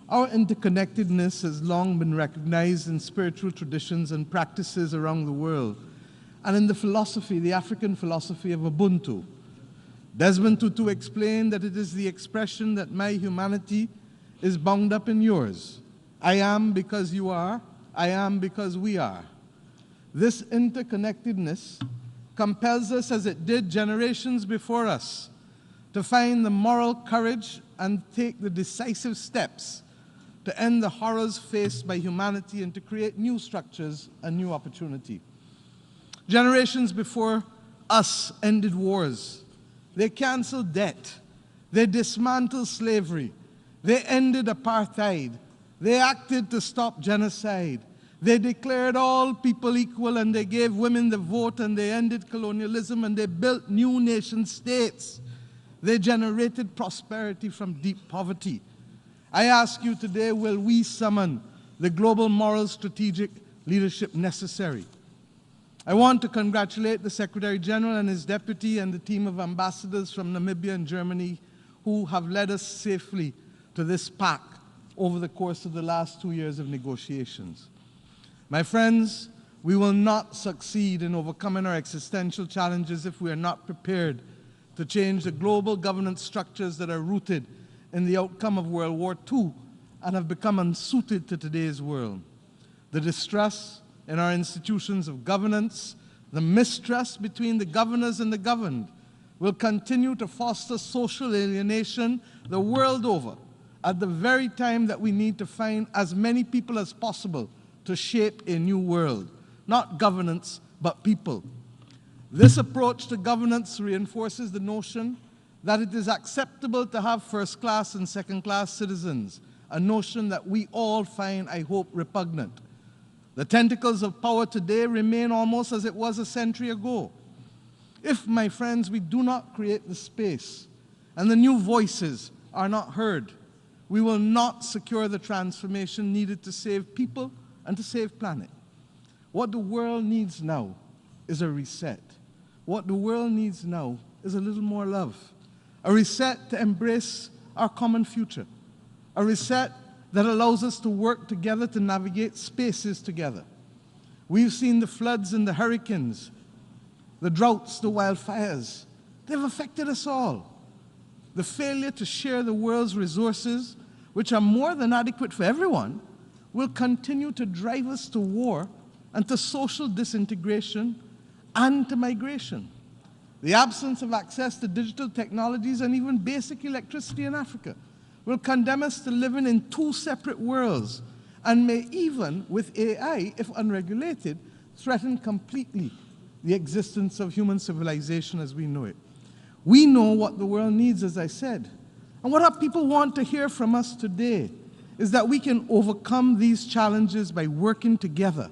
Our interconnectedness has long been recognized in spiritual traditions and practices around the world, and in the philosophy, the African philosophy of Ubuntu. Desmond Tutu explained that it is the expression that my humanity is bound up in yours. I am because you are. I am because we are. This interconnectedness compels us, as it did generations before us, to find the moral courage and take the decisive steps to end the horrors faced by humanity and to create new structures and new opportunity. Generations before us ended wars. They canceled debt. They dismantled slavery. They ended apartheid. They acted to stop genocide. They declared all people equal, and they gave women the vote, and they ended colonialism, and they built new nation states. They generated prosperity from deep poverty. I ask you today, will we summon the global moral strategic leadership necessary? I want to congratulate the Secretary General and his deputy and the team of ambassadors from Namibia and Germany who have led us safely to this pact over the course of the last 2 years of negotiations. My friends, we will not succeed in overcoming our existential challenges if we are not prepared to change the global governance structures that are rooted in the outcome of World War II and have become unsuited to today's world. The distrust in our institutions of governance, the mistrust between the governors and the governed, will continue to foster social alienation the world over, at the very time that we need to find as many people as possible to shape a new world, not governance, but people. This approach to governance reinforces the notion that it is acceptable to have first-class and second-class citizens, a notion that we all find, I hope, repugnant. The tentacles of power today remain almost as it was a century ago. If, my friends, we do not create the space and the new voices are not heard, we will not secure the transformation needed to save people and to save planet. What the world needs now is a reset. What the world needs now is a little more love. A reset to embrace our common future. a reset that allows us to work together to navigate spaces together. We've seen the floods and the hurricanes, the droughts, the wildfires. They've affected us all. The failure to share the world's resources, which are more than adequate for everyone, will continue to drive us to war and to social disintegration and to migration. The absence of access to digital technologies and even basic electricity in Africa will condemn us to living in two separate worlds and may even, with AI, if unregulated, threaten completely the existence of human civilization as we know it. We know what the world needs, as I said. And what our people want to hear from us today is that we can overcome these challenges by working together,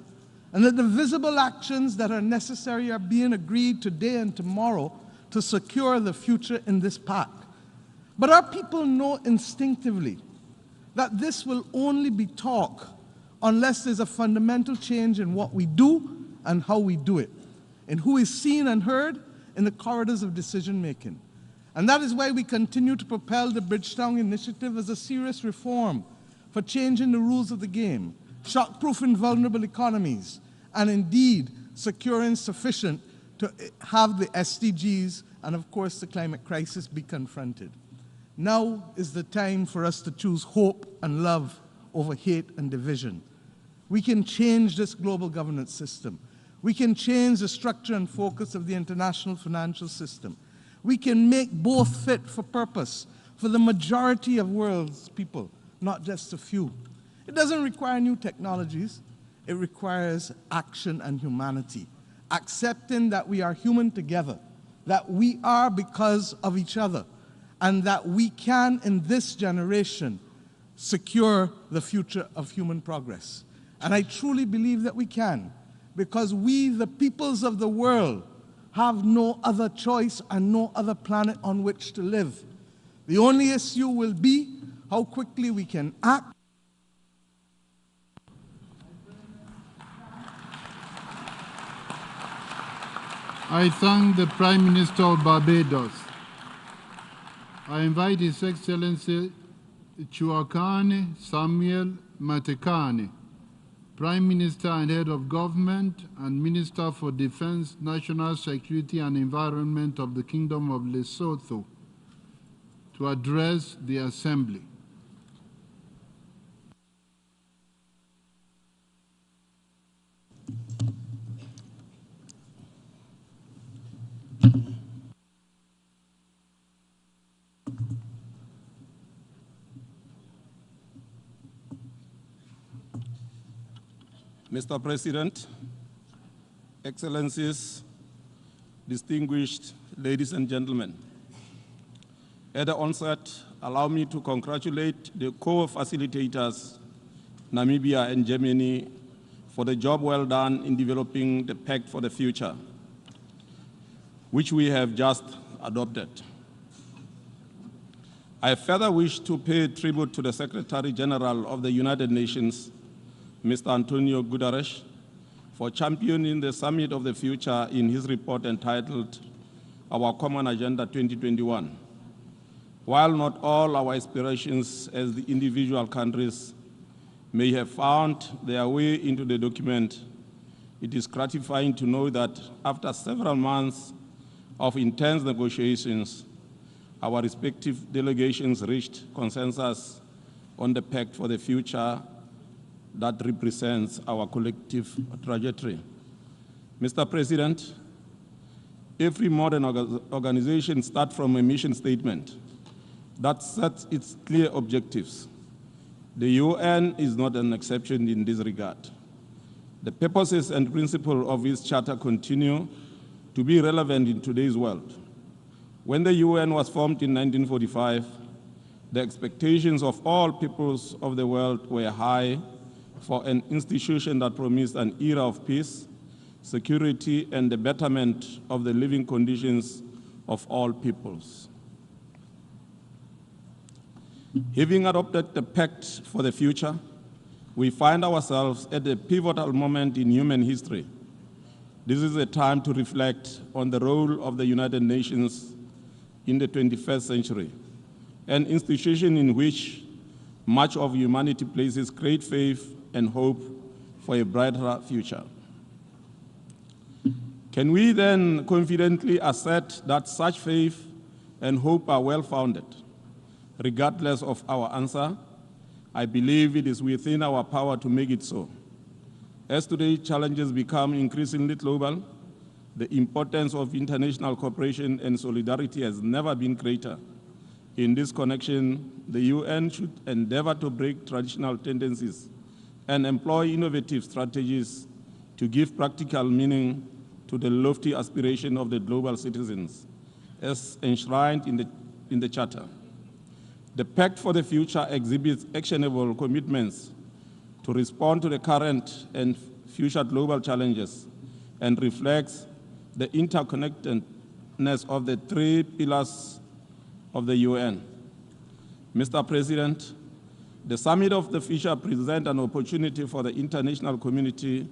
and that the visible actions that are necessary are being agreed today and tomorrow to secure the future in this pact. But our people know instinctively that this will only be talk unless there's a fundamental change in what we do and how we do it, in who is seen and heard in the corridors of decision-making. And that is why we continue to propel the Bridgetown Initiative as a serious reform for changing the rules of the game, shock-proofing vulnerable economies, and indeed securing sufficient to have the SDGs and, of course, the climate crisis be confronted. Now is the time for us to choose hope and love over hate and division. We can change this global governance system. We can change the structure and focus of the international financial system. We can make both fit for purpose for the majority of world's people, not just a few. It doesn't require new technologies. It requires action and humanity, accepting that we are human together, that we are because of each other, and that we can, in this generation, secure the future of human progress. And I truly believe that we can, because we, the peoples of the world, have no other choice and no other planet on which to live. The only issue will be how quickly we can act. I thank the Prime Minister of Barbados. I invite His Excellency Chuakane Samuel Matekane, Prime Minister and Head of Government and Minister for Defense, National Security and Environment of the Kingdom of Lesotho, to address the Assembly. Mr. President, Excellencies, distinguished ladies and gentlemen, at the onset, allow me to congratulate the co-facilitators, Namibia and Germany, for the job well done in developing the Pact for the Future, which we have just adopted. I further wish to pay tribute to the Secretary General of the United Nations, Mr. Antonio Guterres, for championing the Summit of the Future in his report entitled Our Common Agenda 2021. While not all our aspirations as the individual countries may have found their way into the document, it is gratifying to know that after several months of intense negotiations, our respective delegations reached consensus on the Pact for the Future that represents our collective trajectory. Mr. President, every modern organization starts from a mission statement that sets its clear objectives. The UN is not an exception in this regard. The purposes and principles of its charter continue to be relevant in today's world. When the UN was formed in 1945, the expectations of all peoples of the world were high for an institution that promised an era of peace, security, and the betterment of the living conditions of all peoples. Having adopted the Pact for the Future, we find ourselves at a pivotal moment in human history. This is a time to reflect on the role of the United Nations in the 21st century, an institution in which much of humanity places great faith and hope for a brighter future. Can we then confidently assert that such faith and hope are well-founded? Regardless of our answer, I believe it is within our power to make it so. As today's challenges become increasingly global, the importance of international cooperation and solidarity has never been greater. In this connection, the UN should endeavor to break traditional tendencies and employ innovative strategies to give practical meaning to the lofty aspiration of the global citizens, as enshrined in the Charter. The Pact for the Future exhibits actionable commitments to respond to the current and future global challenges and reflects the interconnectedness of the three pillars of the UN. Mr. President, the Summit of the Future presents an opportunity for the international community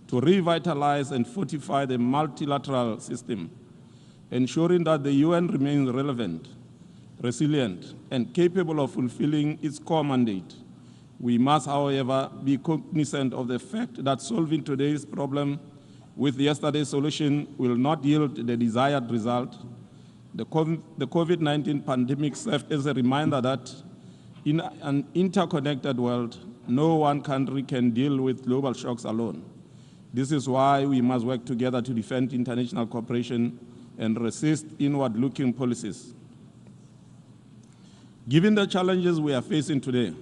to revitalize and fortify the multilateral system, ensuring that the UN remains relevant, resilient, and capable of fulfilling its core mandate. We must, however, be cognizant of the fact that solving today's problem with yesterday's solution will not yield the desired result. The COVID-19 pandemic served as a reminder that in an interconnected world, no one country can deal with global shocks alone. This is why we must work together to defend international cooperation and resist inward-looking policies. Given the challenges we are facing today,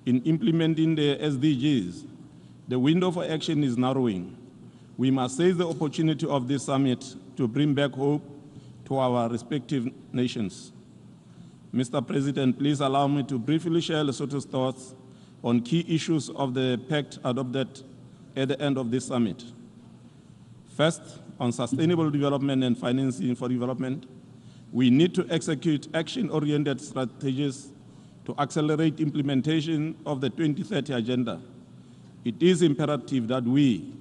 in implementing the SDGs, the window for action is narrowing. We must seize the opportunity of this summit to bring back hope to our respective nations. Mr. President, please allow me to briefly share Lesotho's thoughts on key issues of the pact adopted at the end of this summit. First, on sustainable development and financing for development, we need to execute action-oriented strategies to accelerate implementation of the 2030 Agenda. It is imperative that we,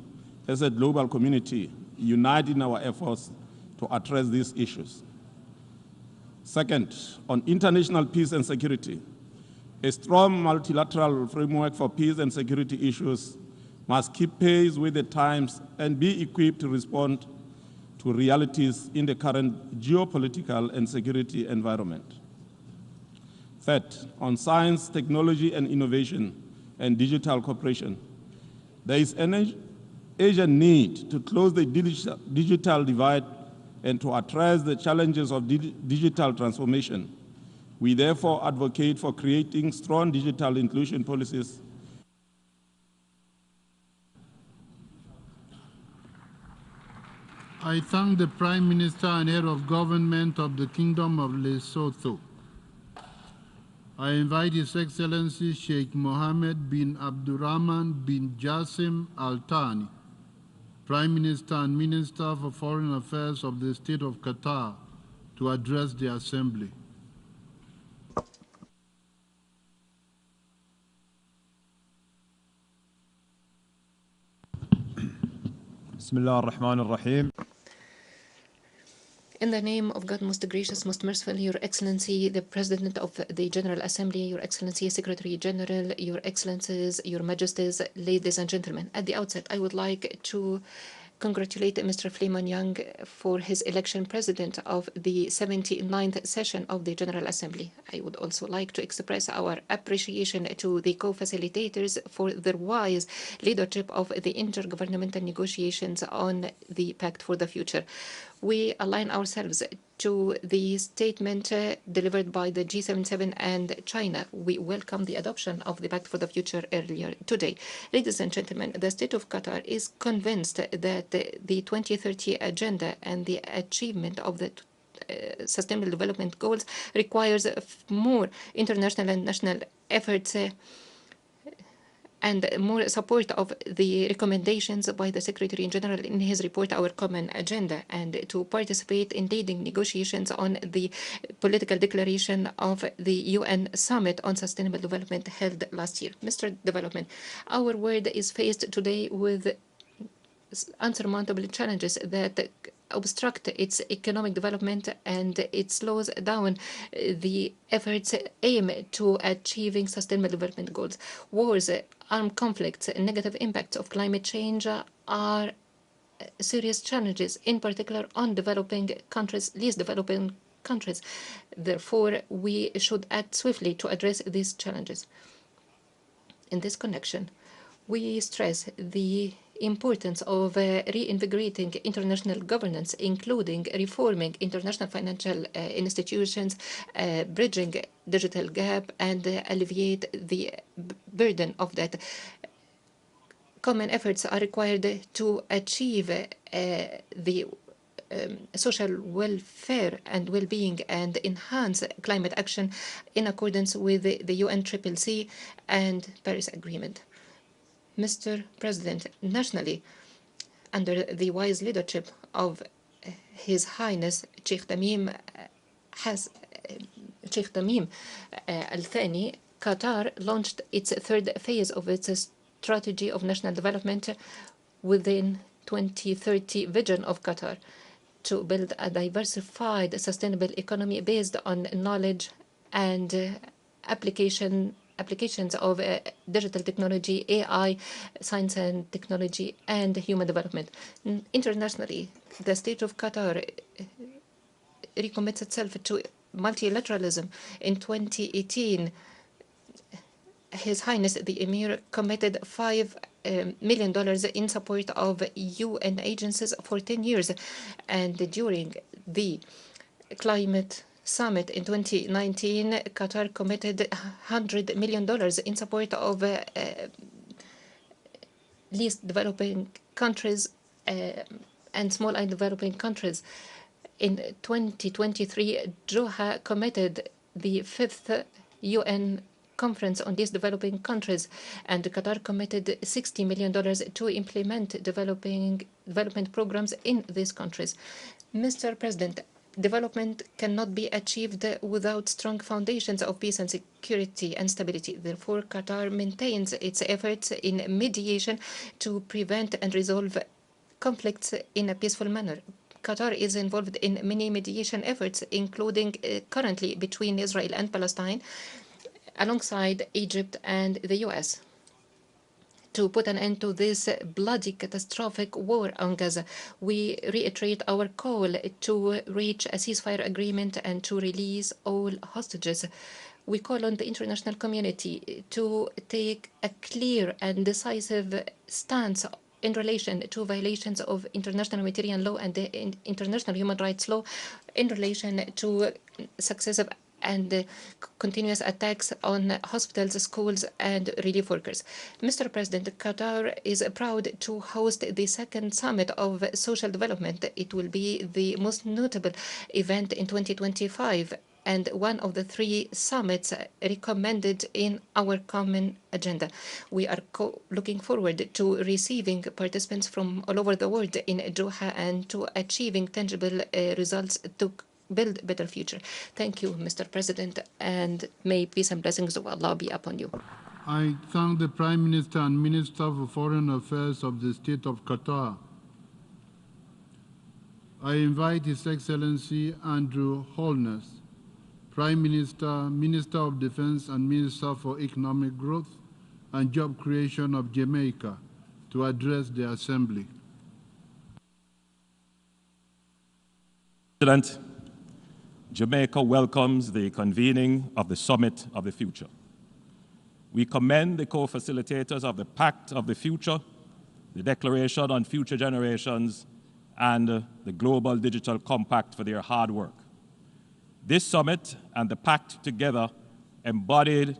as a global community, unite in our efforts to address these issues. Second, on international peace and security, a strong multilateral framework for peace and security issues must keep pace with the times and be equipped to respond to realities in the current geopolitical and security environment. Third, on science, technology, and innovation and digital cooperation, there is an urgent need to close the digital divide and to address the challenges of digital transformation. We therefore advocate for creating strong digital inclusion policies. I thank the Prime Minister and Head of Government of the Kingdom of Lesotho. I invite His Excellency Sheikh Mohammed bin Abdurrahman bin Jassim Al Thani, Prime Minister and Minister for Foreign Affairs of the State of Qatar, to address the Assembly. Bismillah ar-Rahman ar-Rahim. In the name of God, most gracious, most merciful, Your Excellency, the President of the General Assembly, Your Excellency, Secretary General, Your Excellencies, Your Majesties, ladies and gentlemen. At the outset, I would like to congratulate Mr. Fleeman Young for his election President of the 79th session of the General Assembly. I would also like to express our appreciation to the co-facilitators for their wise leadership of the intergovernmental negotiations on the Pact for the Future. We align ourselves to the statement delivered by the G77 and China. We welcome the adoption of the Pact for the Future earlier today. Ladies and gentlemen, the State of Qatar is convinced that the 2030 Agenda and the achievement of the Sustainable Development Goals requires more international and national efforts and more support of the recommendations by the Secretary General in his report, Our Common Agenda, and to participate in leading negotiations on the political declaration of the UN Summit on Sustainable Development held last year. Mr. Development, our world is faced today with unsurmountable challenges that obstruct its economic development, and it slows down the efforts aimed to achieving sustainable development goals. Wars, armed conflicts, negative impacts of climate change are serious challenges, in particular on developing countries, least developing countries. Therefore, we should act swiftly to address these challenges. In this connection, we stress the importance of reinvigorating international governance, including reforming international financial institutions, bridging digital gap, and alleviate the burden of that. Common efforts are required to achieve the social welfare and well-being and enhance climate action in accordance with the UNCCC and Paris Agreement. Mr. President, nationally, under the wise leadership of His Highness Sheikh Tamim Al Thani, Qatar launched its third phase of its strategy of national development within 2030 vision of Qatar to build a diversified, sustainable economy based on knowledge and applications of digital technology, AI, science and technology, and human development. Internationally, the state of Qatar recommits itself to multilateralism. In 2018, His Highness the Emir committed $5 million in support of UN agencies for 10 years. And during the climate summit in 2019, Qatar committed $100 million in support of least developing countries and small and developing countries. In 2023, Doha committed the 5th UN Conference on these developing countries, and Qatar committed $60 million to implement development programs in these countries. Mr. President, development cannot be achieved without strong foundations of peace and security and stability. Therefore, Qatar maintains its efforts in mediation to prevent and resolve conflicts in a peaceful manner. Qatar is involved in many mediation efforts, including currently between Israel and Palestine, alongside Egypt and the US. To put an end to this bloody, catastrophic war on Gaza, we reiterate our call to reach a ceasefire agreement and to release all hostages. We call on the international community to take a clear and decisive stance in relation to violations of international humanitarian law and the international human rights law in relation to successive and continuous attacks on hospitals, schools, and relief workers. Mr. President, Qatar is proud to host the second summit of social development. It will be the most notable event in 2025 and one of the 3 summits recommended in our common agenda. We are looking forward to receiving participants from all over the world in Doha and to achieving tangible results to build a better future. Thank you, Mr. President, and may peace and blessings of Allah be upon you. I thank the Prime Minister and Minister for Foreign Affairs of the State of Qatar. I invite His Excellency Andrew Holness, Prime Minister, Minister of Defense and Minister for Economic Growth and Job Creation of Jamaica, to address the Assembly. President, Jamaica welcomes the convening of the Summit of the Future. We commend the co-facilitators of the Pact of the Future, the Declaration on Future Generations, and the Global Digital Compact for their hard work. This summit and the Pact together embodied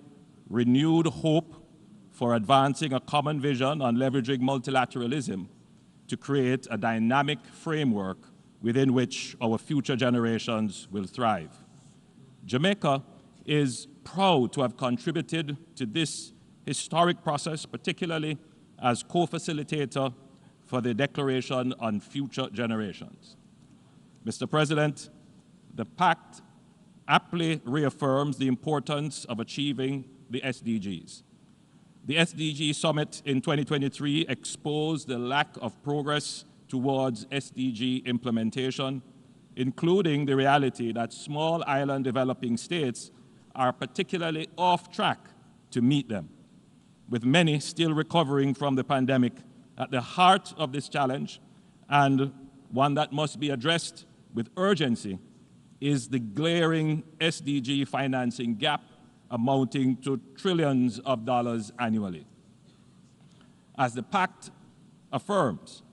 renewed hope for advancing a common vision on leveraging multilateralism to create a dynamic framework within which our future generations will thrive. Jamaica is proud to have contributed to this historic process, particularly as co-facilitator for the Declaration on Future Generations. Mr. President, the Pact aptly reaffirms the importance of achieving the SDGs. The SDG Summit in 2023 exposed the lack of progress towards SDG implementation, including the reality that small island developing states are particularly off track to meet them, with many still recovering from the pandemic. At the heart of this challenge, and one that must be addressed with urgency, is the glaring SDG financing gap amounting to trillions of dollars annually. As the pact affirms,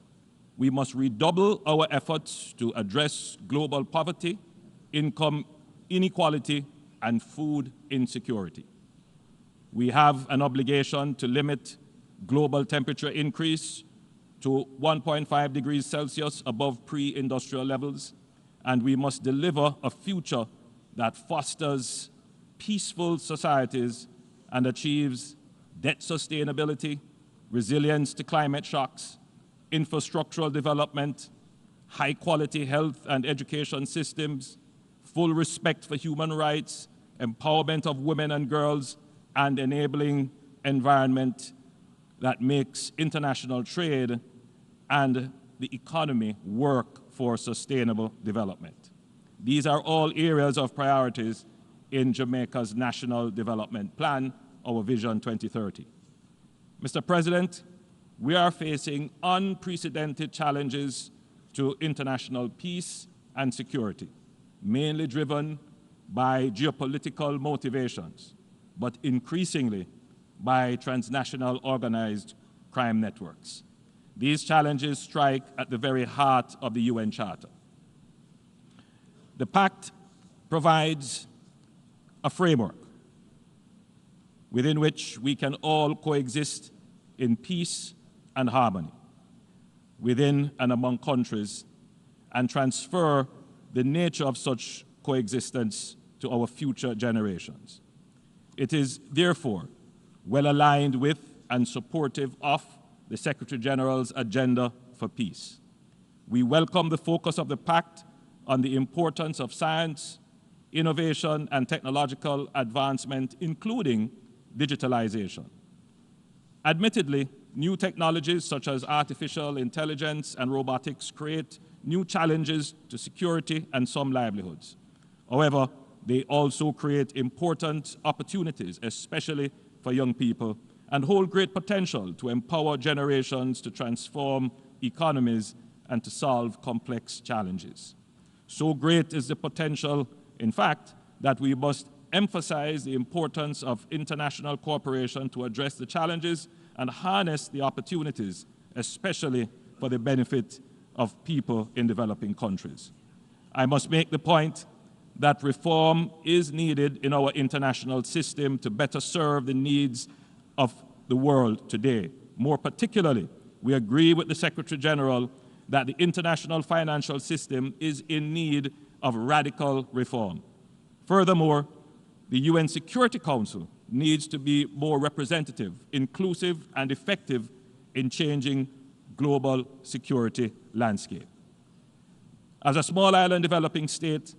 we must redouble our efforts to address global poverty, income inequality, and food insecurity. We have an obligation to limit global temperature increase to 1.5 degrees Celsius above pre-industrial levels, and we must deliver a future that fosters peaceful societies and achieves debt sustainability, resilience to climate shocks, infrastructural development, high-quality health and education systems, full respect for human rights, empowerment of women and girls, and enabling environment that makes international trade and the economy work for sustainable development. These are all areas of priorities in Jamaica's National Development Plan, our Vision 2030. Mr. President, we are facing unprecedented challenges to international peace and security, mainly driven by geopolitical motivations, but increasingly by transnational organized crime networks. These challenges strike at the very heart of the UN Charter. The pact provides a framework within which we can all coexist in peace and harmony within and among countries and transfer the nature of such coexistence to our future generations. It is therefore well aligned with and supportive of the Secretary General's agenda for peace. We welcome the focus of the pact on the importance of science, innovation, and technological advancement, including digitalization. Admittedly, new technologies such as artificial intelligence and robotics create new challenges to security and some livelihoods. However, they also create important opportunities, especially for young people, and hold great potential to empower generations to transform economies and to solve complex challenges. So great is the potential, in fact, that we must emphasize the importance of international cooperation to address the challenges and harness the opportunities, especially for the benefit of people in developing countries. I must make the point that reform is needed in our international system to better serve the needs of the world today. More particularly, we agree with the Secretary General that the international financial system is in need of radical reform. Furthermore, the UN Security Council needs to be more representative, inclusive, and effective in changing global security landscape. As a small island developing state,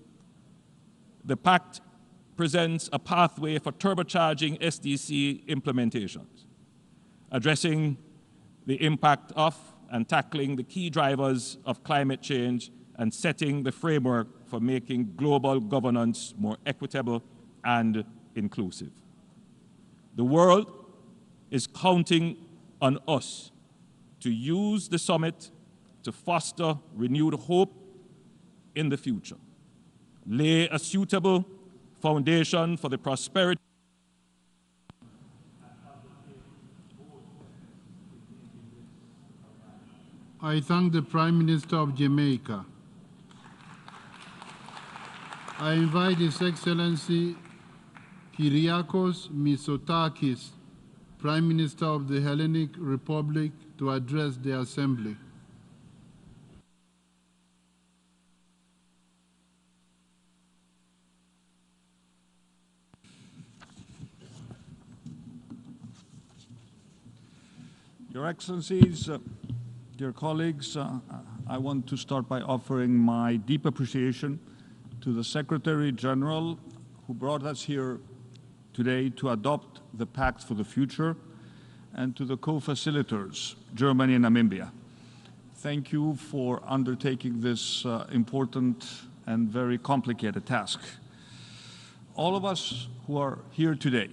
the pact presents a pathway for turbocharging SDC implementations, addressing the impact of and tackling the key drivers of climate change and setting the framework for making global governance more equitable and inclusive. The world is counting on us to use the summit to foster renewed hope in the future, lay a suitable foundation for the prosperity I thank the Prime Minister of Jamaica. I invite His Excellency Kyriakos Mitsotakis, Prime Minister of the Hellenic Republic, to address the Assembly. Your Excellencies, dear colleagues, I want to start by offering my deep appreciation to the Secretary General who brought us here today to adopt the Pact for the Future and to the co-facilitators, Germany and Namibia. Thank you for undertaking this important and very complicated task. All of us who are here today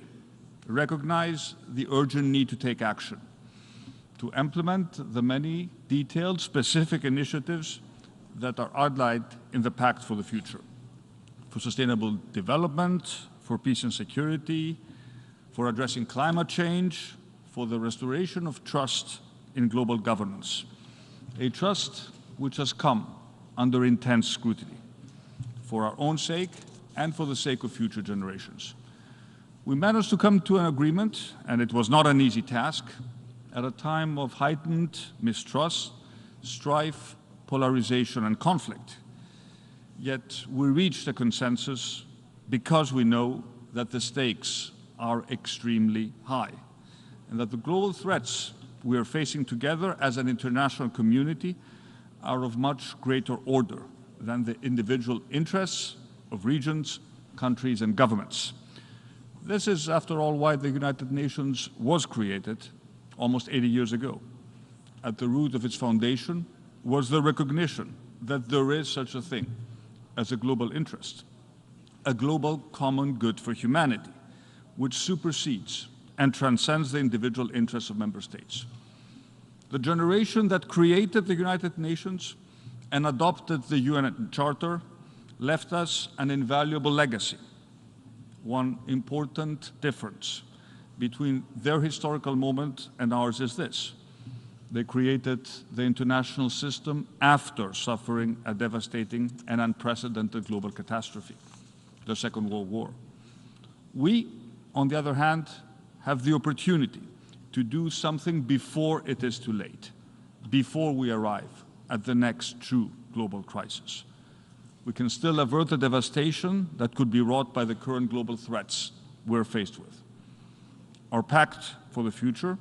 recognize the urgent need to take action, to implement the many detailed, specific initiatives that are outlined in the Pact for the Future, for sustainable development, for peace and security, for addressing climate change, for the restoration of trust in global governance, a trust which has come under intense scrutiny, for our own sake and for the sake of future generations. We managed to come to an agreement, and it was not an easy task, at a time of heightened mistrust, strife, polarization, and conflict. Yet we reached a consensus because we know that the stakes are extremely high, and that the global threats we are facing together as an international community are of much greater order than the individual interests of regions, countries, and governments. This is, after all, why the United Nations was created almost 80 years ago. At the root of its foundation was the recognition that there is such a thing as a global interest, a global common good for humanity, which supersedes and transcends the individual interests of member states. The generation that created the United Nations and adopted the UN Charter left us an invaluable legacy. One important difference between their historical moment and ours is this: they created the international system after suffering a devastating and unprecedented global catastrophe, the Second World War. We, on the other hand, have the opportunity to do something before it is too late, before we arrive at the next true global crisis. We can still avert the devastation that could be wrought by the current global threats we're faced with. Our Pact for the Future,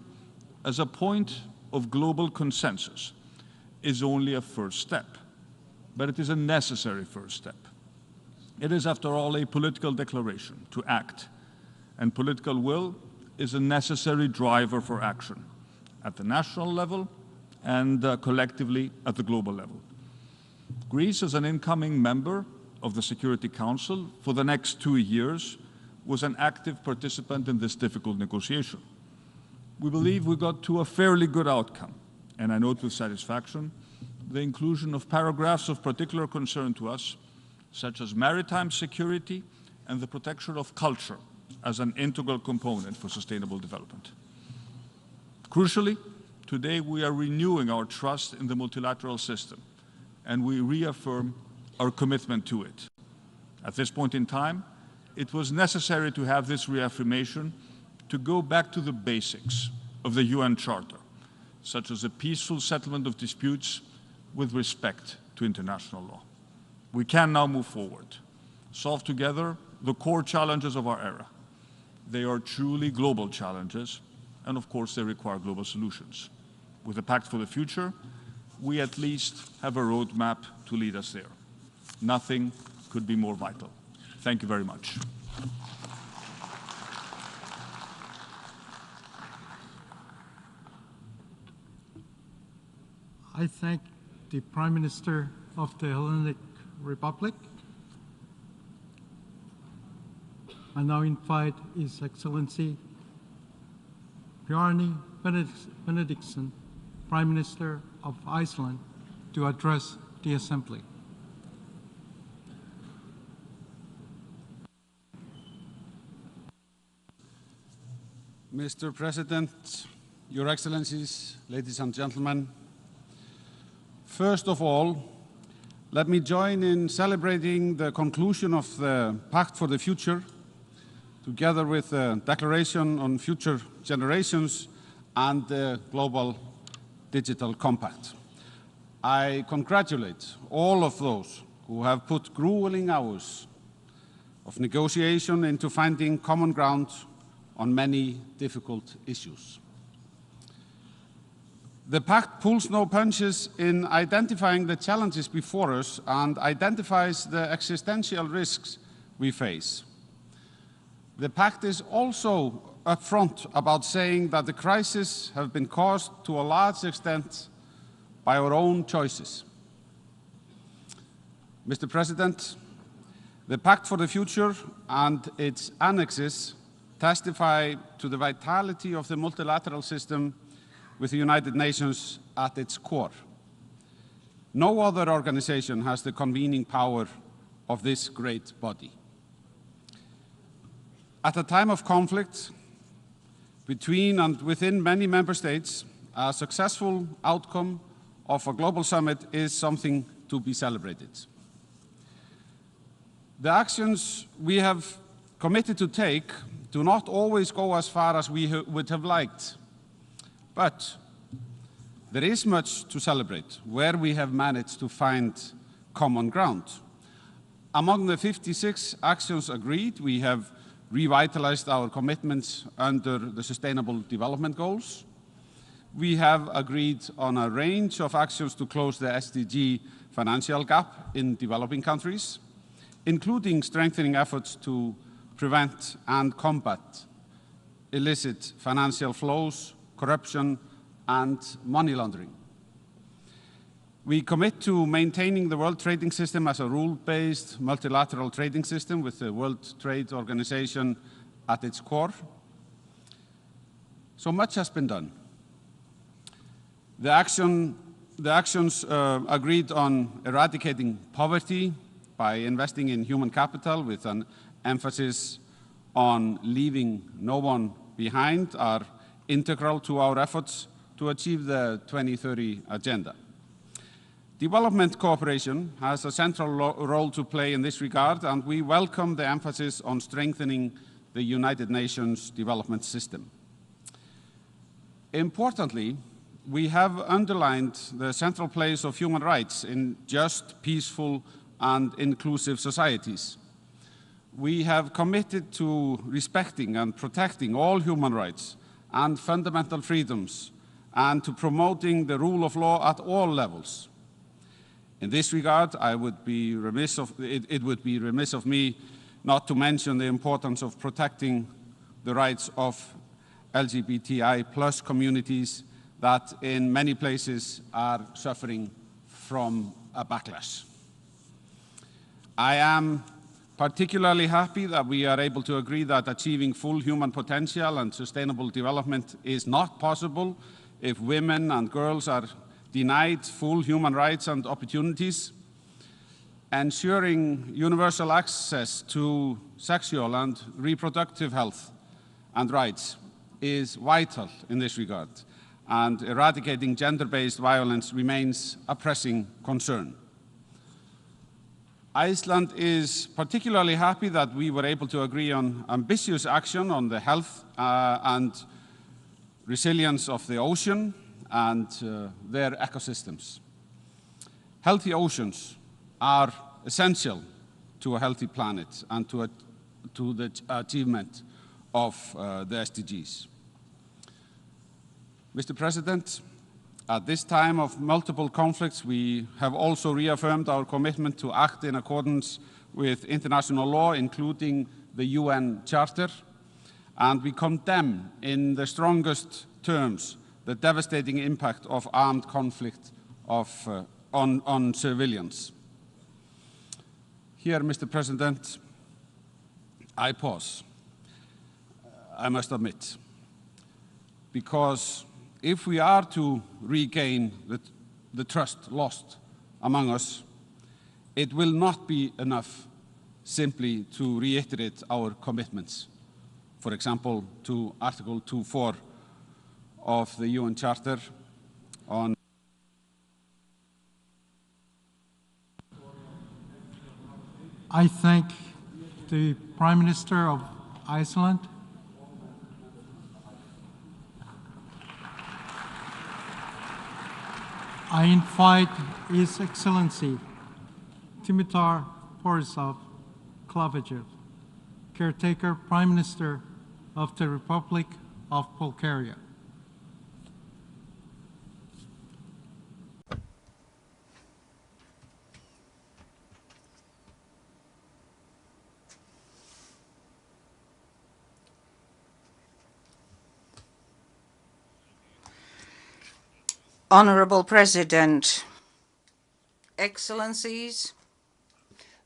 as a point of global consensus, is only a first step, but it is a necessary first step. It is, after all, a political declaration to act, and political will is a necessary driver for action at the national level and collectively at the global level. Greece, as an incoming member of the Security Council for the next 2 years, was an active participant in this difficult negotiation. We believe we got to a fairly good outcome, and I note with satisfaction the inclusion of paragraphs of particular concern to us, such as maritime security and the protection of culture as an integral component for sustainable development. Crucially, today we are renewing our trust in the multilateral system, and we reaffirm our commitment to it. At this point in time, it was necessary to have this reaffirmation to go back to the basics of the UN Charter, such as a peaceful settlement of disputes with respect to international law. We can now move forward, solve together the core challenges of our era. They are truly global challenges, and of course they require global solutions. With the Pact for the Future, we at least have a roadmap to lead us there. Nothing could be more vital. Thank you very much. I thank the Prime Minister of the Hellenic Republic. I now invite His Excellency Bjarni Benediktsson, Prime Minister of Iceland, to address the Assembly. Mr. President, Your Excellencies, ladies and gentlemen, first of all, let me join in celebrating the conclusion of the Pact for the Future, together with the Declaration on Future Generations and the Global Digital Compact. I congratulate all of those who have put grueling hours of negotiation into finding common ground on many difficult issues. The Pact pulls no punches in identifying the challenges before us and identifies the existential risks we face. The Pact is also upfront about saying that the crisis has been caused to a large extent by our own choices. Mr. President, the Pact for the Future and its annexes testify to the vitality of the multilateral system with the United Nations at its core. No other organization has the convening power of this great body. At a time of conflict between and within many member states, a successful outcome of a global summit is something to be celebrated. The actions we have committed to take do not always go as far as we would have liked, but there is much to celebrate where we have managed to find common ground. Among the 56 actions agreed, we have revitalized our commitments under the Sustainable Development Goals. We have agreed on a range of actions to close the SDG financial gap in developing countries, including strengthening efforts to prevent and combat illicit financial flows, corruption, and money laundering. We commit to maintaining the World Trading System as a rule-based multilateral trading system with the World Trade Organization at its core. So much has been done. The actions agreed on eradicating poverty by investing in human capital with an emphasis on leaving no one behind are integral to our efforts to achieve the 2030 agenda. Development cooperation has a central role to play in this regard, and we welcome the emphasis on strengthening the United Nations development system. Importantly, we have underlined the central place of human rights in just, peaceful, and inclusive societies. We have committed to respecting and protecting all human rights and fundamental freedoms, and to promoting the rule of law at all levels. In this regard, it would be remiss of me not to mention the importance of protecting the rights of LGBTI+ communities that in many places are suffering from a backlash. I am particularly happy that we are able to agree that achieving full human potential and sustainable development is not possible if women and girls are denied full human rights and opportunities. Ensuring universal access to sexual and reproductive health and rights is vital in this regard, and eradicating gender-based violence remains a pressing concern. Iceland is particularly happy that we were able to agree on ambitious action on the health and resilience of the ocean and their ecosystems. Healthy oceans are essential to a healthy planet and to the achievement of the SDGs. Mr. President, at this time of multiple conflicts, we have also reaffirmed our commitment to act in accordance with international law, including the UN Charter, and we condemn in the strongest terms the devastating impact of armed conflict on civilians. Here, Mr. President, I pause, I must admit, because if we are to regain the trust lost among us, it will not be enough simply to reiterate our commitments, for example, to Article 2.4 of the UN Charter on I thank the Prime Minister of Iceland. I invite His Excellency Dimitar Borisov Klavijev, Caretaker Prime Minister of the Republic of Bulgaria. Honorable President, Excellencies,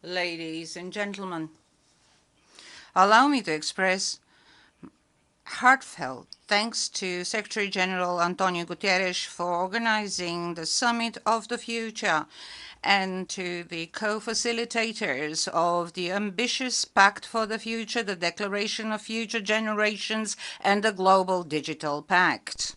ladies and gentlemen, allow me to express heartfelt thanks to Secretary General Antonio Guterres for organizing the Summit of the Future and to the co-facilitators of the ambitious Pact for the Future, the Declaration of Future Generations, and the Global Digital Pact.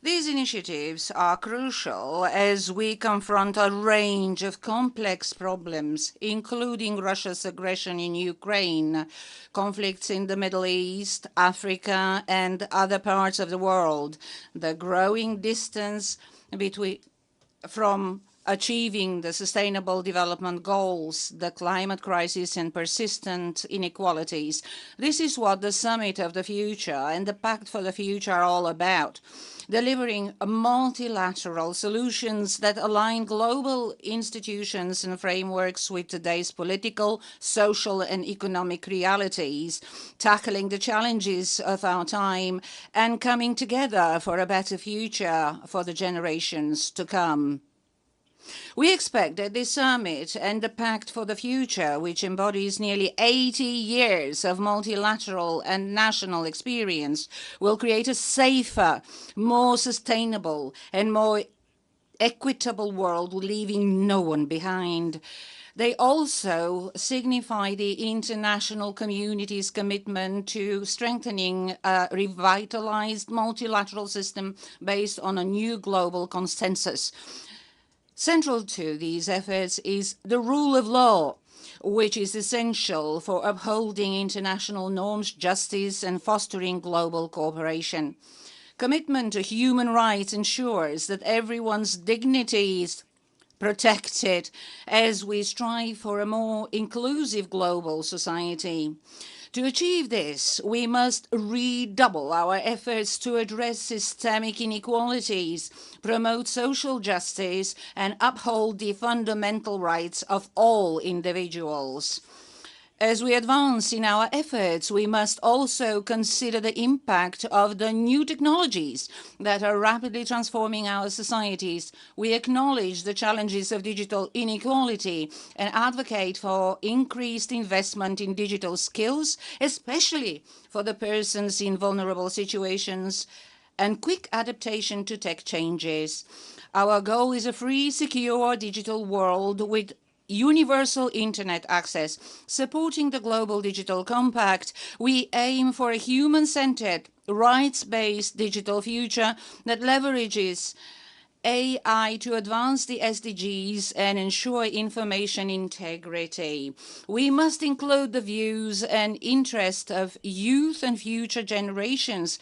These initiatives are crucial as we confront a range of complex problems, including Russia's aggression in Ukraine, conflicts in the Middle East, Africa, and other parts of the world, the growing distance from achieving the Sustainable Development Goals, the climate crisis, and persistent inequalities. This is what the Summit of the Future and the Pact for the Future are all about. Delivering multilateral solutions that align global institutions and frameworks with today's political, social, and economic realities, tackling the challenges of our time, and coming together for a better future for the generations to come. We expect that this summit and the Pact for the Future, which embodies nearly 80 years of multilateral and national experience, will create a safer, more sustainable, and more equitable world, leaving no one behind. They also signify the international community's commitment to strengthening a revitalized multilateral system based on a new global consensus. Central to these efforts is the rule of law, which is essential for upholding international norms, justice, and fostering global cooperation. Commitment to human rights ensures that everyone's dignity is protected as we strive for a more inclusive global society. To achieve this, we must redouble our efforts to address systemic inequalities, promote social justice, and uphold the fundamental rights of all individuals. As we advance in our efforts, we must also consider the impact of the new technologies that are rapidly transforming our societies. We acknowledge the challenges of digital inequality and advocate for increased investment in digital skills, especially for the persons in vulnerable situations, and quick adaptation to tech changes. Our goal is a free, secure digital world with universal internet access. Supporting the Global Digital Compact, we aim for a human-centered, rights-based digital future that leverages AI to advance the SDGs and ensure information integrity. We must include the views and interests of youth and future generations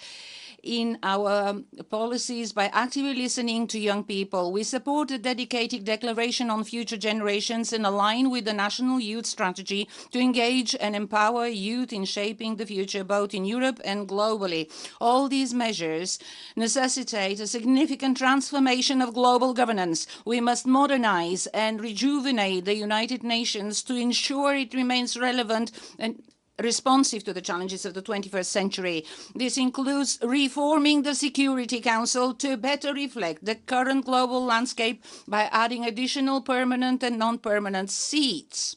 in our policies by actively listening to young people. We support a dedicated declaration on future generations and align with the National Youth Strategy to engage and empower youth in shaping the future, both in Europe and globally. All these measures necessitate a significant transformation of global governance. We must modernize and rejuvenate the United Nations to ensure it remains relevant and responsive to the challenges of the 21st century. This includes reforming the Security Council to better reflect the current global landscape by adding additional permanent and non-permanent seats.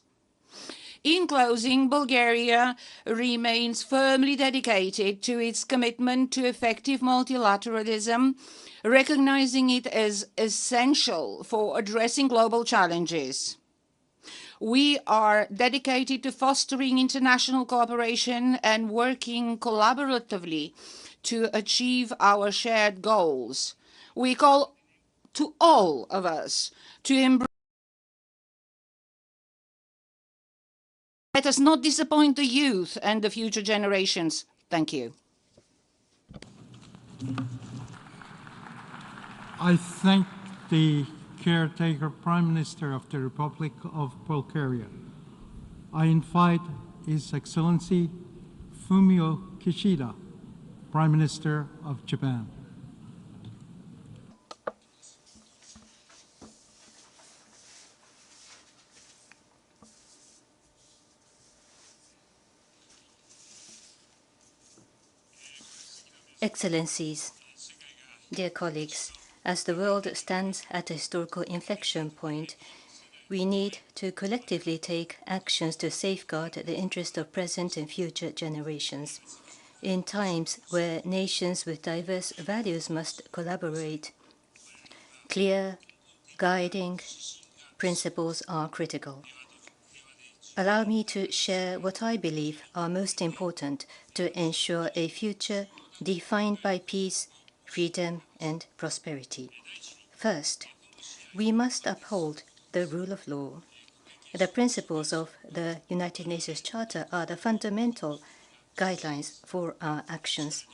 In closing, Bulgaria remains firmly dedicated to its commitment to effective multilateralism, recognizing it as essential for addressing global challenges. We are dedicated to fostering international cooperation and working collaboratively to achieve our shared goals. We call to all of us to embrace. Let us not disappoint the youth and the future generations. Thank you. I thank the Caretaker Prime Minister of the Republic of Bulgaria. I invite His Excellency Fumio Kishida, Prime Minister of Japan. Excellencies, dear colleagues, As the world stands at a historical inflection point, we need to collectively take actions to safeguard the interest of present and future generations. In times where nations with diverse values must collaborate, clear, guiding principles are critical. Allow me to share what I believe are most important to ensure a future defined by peace, freedom, and prosperity. First, we must uphold the rule of law. The principles of the United Nations Charter are the fundamental guidelines for our actions.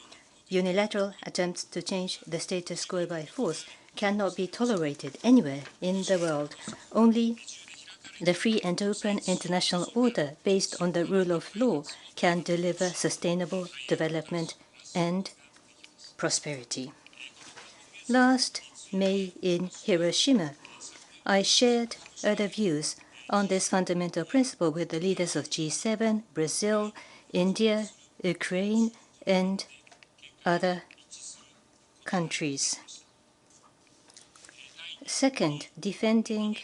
Unilateral attempts to change the status quo by force cannot be tolerated anywhere in the world. Only the free and open international order based on the rule of law can deliver sustainable development and prosperity. Last May in Hiroshima, I shared the views on this fundamental principle with the leaders of G7, Brazil, India, Ukraine, and other countries. Second, defending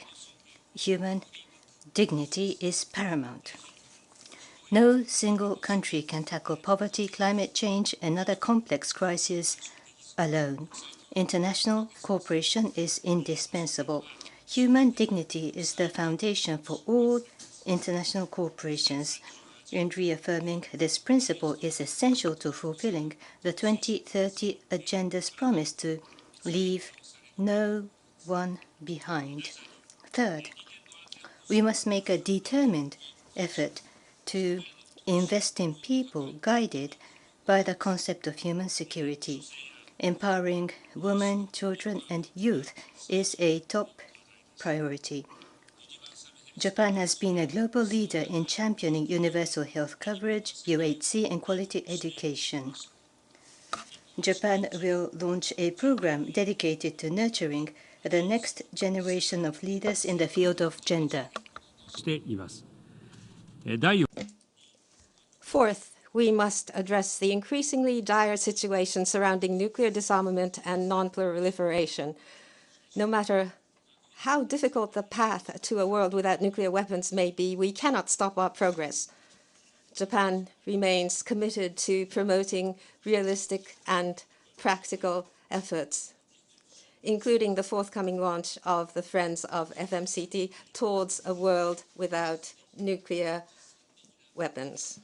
human dignity is paramount. No single country can tackle poverty, climate change, and other complex crises alone. International cooperation is indispensable. Human dignity is the foundation for all international corporations, and reaffirming this principle is essential to fulfilling the 2030 Agenda's promise to leave no one behind. Third, we must make a determined effort to invest in people guided by the concept of human security. Empowering women, children, and youth is a top priority. Japan has been a global leader in championing universal health coverage, UHC, and quality education. Japan will launch a program dedicated to nurturing the next generation of leaders in the field of gender. Fourth, we must address the increasingly dire situation surrounding nuclear disarmament and non-proliferation. No matter how difficult the path to a world without nuclear weapons may be, we cannot stop our progress. Japan remains committed to promoting realistic and practical efforts, including the forthcoming launch of the Friends of FMCT towards a world without nuclear weapons.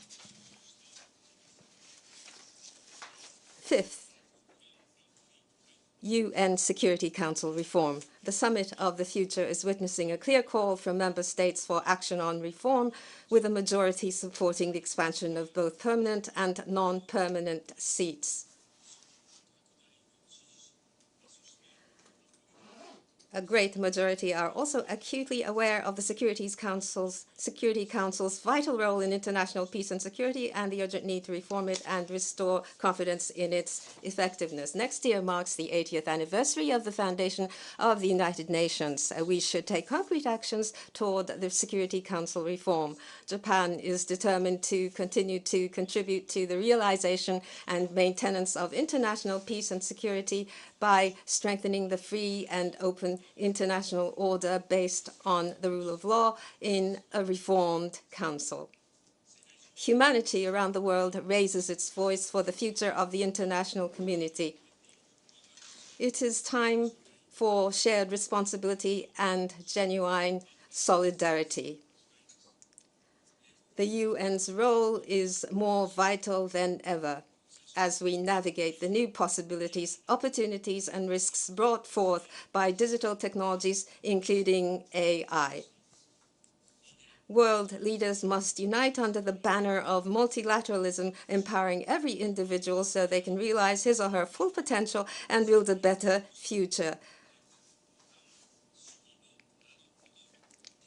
Fifth, UN Security Council reform. The Summit of the Future is witnessing a clear call from member states for action on reform, with a majority supporting the expansion of both permanent and non-permanent seats. A great majority are also acutely aware of the Security Council's vital role in international peace and security and the urgent need to reform it and restore confidence in its effectiveness. Next year marks the 80th anniversary of the foundation of the United Nations. We should take concrete actions toward the Security Council reform. Japan is determined to continue to contribute to the realization and maintenance of international peace and security by strengthening the free and open international order based on the rule of law in a reformed council. Humanity around the world raises its voice for the future of the international community. It is time for shared responsibility and genuine solidarity. The UN's role is more vital than ever as we navigate the new possibilities, opportunities, and risks brought forth by digital technologies, including AI. World leaders must unite under the banner of multilateralism, empowering every individual so they can realize his or her full potential and build a better future.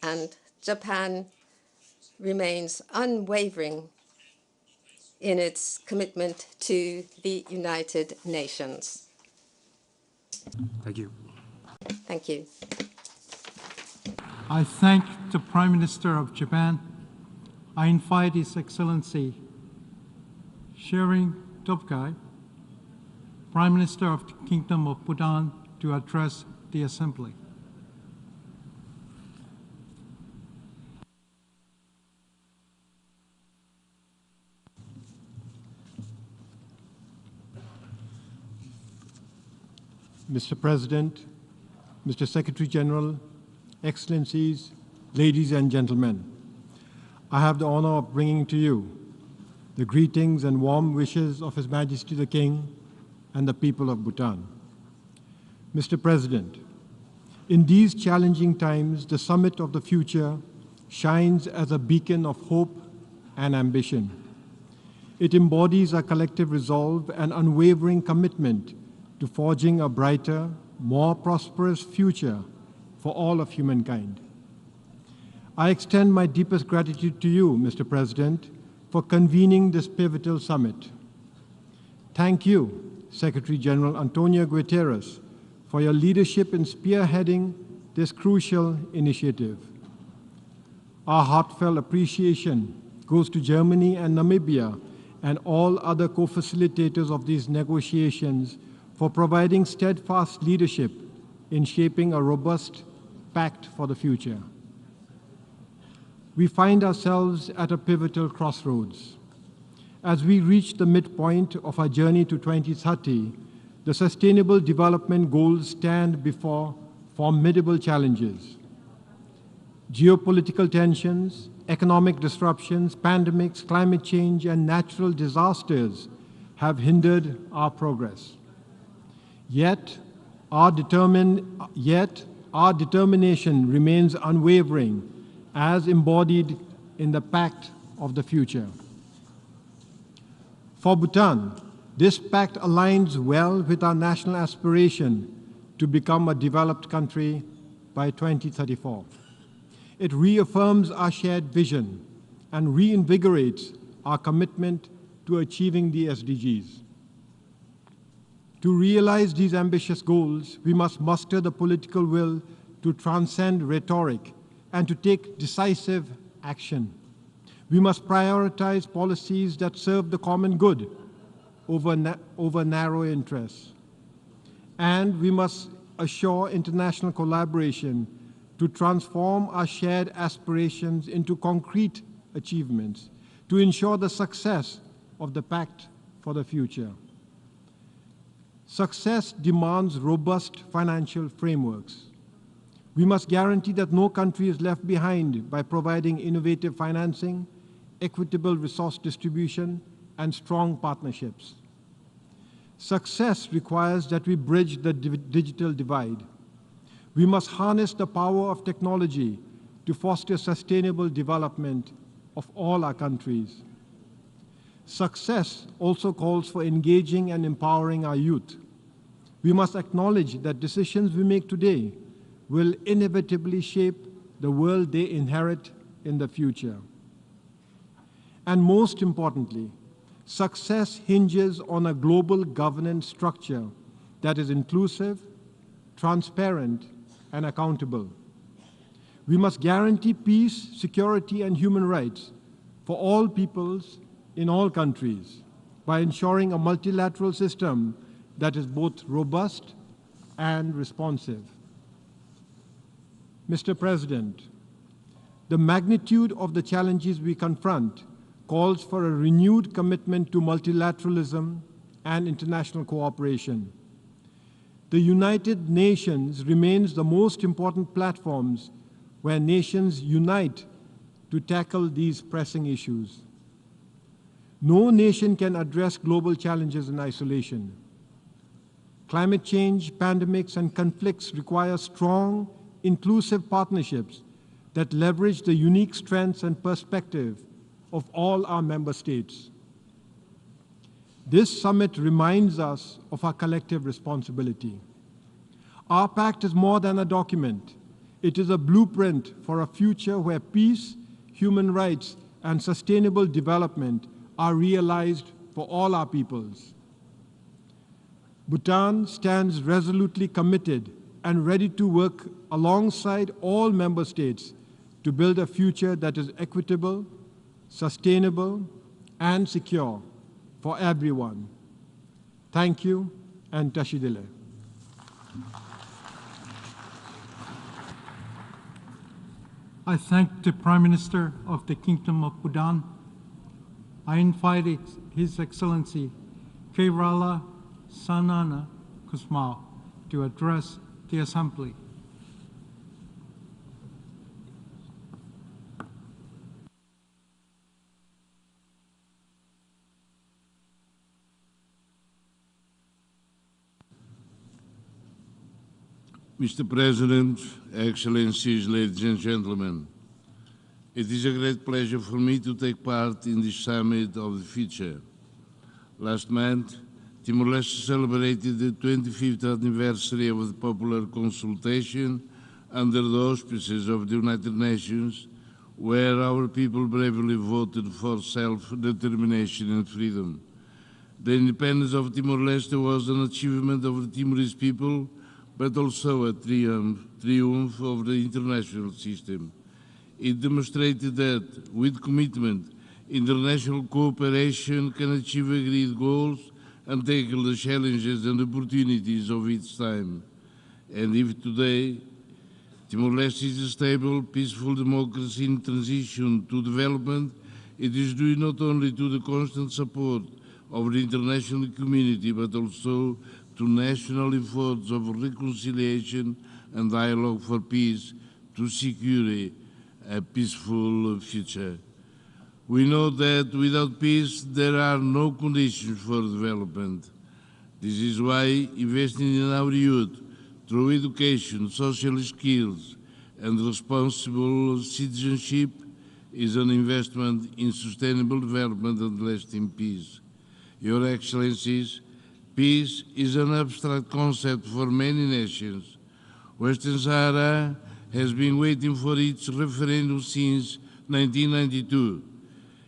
And Japan remains unwavering in its commitment to the United Nations. Thank you. Thank you. I thank the Prime Minister of Japan. I invite His Excellency Tshering Tobgay, Prime Minister of the Kingdom of Bhutan, to address the Assembly. Mr. President, Mr. Secretary General, Excellencies, ladies and gentlemen, I have the honor of bringing to you the greetings and warm wishes of His Majesty the King and the people of Bhutan. Mr. President, in these challenging times, the Summit of the Future shines as a beacon of hope and ambition. It embodies our collective resolve and unwavering commitment to forging a brighter, more prosperous future for all of humankind. I extend my deepest gratitude to you, Mr. President, for convening this pivotal summit. Thank you, Secretary General Antonio Guterres, for your leadership in spearheading this crucial initiative. Our heartfelt appreciation goes to Germany and Namibia and all other co-facilitators of these negotiations for providing steadfast leadership in shaping a robust pact for the future. We find ourselves at a pivotal crossroads. As we reach the midpoint of our journey to 2030, the Sustainable Development Goals stand before formidable challenges. Geopolitical tensions, economic disruptions, pandemics, climate change, and natural disasters have hindered our progress. Yet our determination remains unwavering, as embodied in the Pact of the Future. For Bhutan, this pact aligns well with our national aspiration to become a developed country by 2034. It reaffirms our shared vision and reinvigorates our commitment to achieving the SDGs. To realize these ambitious goals, we must muster the political will to transcend rhetoric and to take decisive action. We must prioritize policies that serve the common good over narrow interests. And we must assure international collaboration to transform our shared aspirations into concrete achievements to ensure the success of the Pact for the Future. Success demands robust financial frameworks. We must guarantee that no country is left behind by providing innovative financing, equitable resource distribution, and strong partnerships. Success requires that we bridge the digital divide. We must harness the power of technology to foster sustainable development of all our countries. Success also calls for engaging and empowering our youth. We must acknowledge that decisions we make today will inevitably shape the world they inherit in the future. And most importantly, success hinges on a global governance structure that is inclusive, transparent, and accountable. We must guarantee peace, security, and human rights for all peoples in all countries by ensuring a multilateral system that is both robust and responsive. Mr. President, the magnitude of the challenges we confront calls for a renewed commitment to multilateralism and international cooperation. The United Nations remains the most important platforms where nations unite to tackle these pressing issues. No nation can address global challenges in isolation. Climate change, pandemics, and conflicts require strong, inclusive partnerships that leverage the unique strengths and perspective of all our member states. This summit reminds us of our collective responsibility. Our pact is more than a document. It is a blueprint for a future where peace, human rights, and sustainable development are realized for all our peoples. Bhutan stands resolutely committed and ready to work alongside all member states to build a future that is equitable, sustainable, and secure for everyone. Thank you, and Tashidele. I thank the Prime Minister of the Kingdom of Bhutan. I invite His Excellency Kerala Sanana Kusma to address the Assembly. Mr. President, Excellencies, ladies and gentlemen, it is a great pleasure for me to take part in this summit of the future. Last month, Timor-Leste celebrated the 25th anniversary of the popular consultation under the auspices of the United Nations, where our people bravely voted for self-determination and freedom. The independence of Timor-Leste was an achievement of the Timorese people, but also a triumph of the international system. It demonstrated that, with commitment, international cooperation can achieve agreed goals and tackle the challenges and opportunities of its time. And if today Timor-Leste is a stable, peaceful democracy in transition to development, it is due not only to the constant support of the international community, but also to national efforts of reconciliation and dialogue for peace to secure a peaceful future. We know that without peace, there are no conditions for development. This is why investing in our youth through education, social skills, and responsible citizenship is an investment in sustainable development and lasting peace. Your Excellencies, peace is an abstract concept for many nations. Western Sahara has been waiting for its referendum since 1992.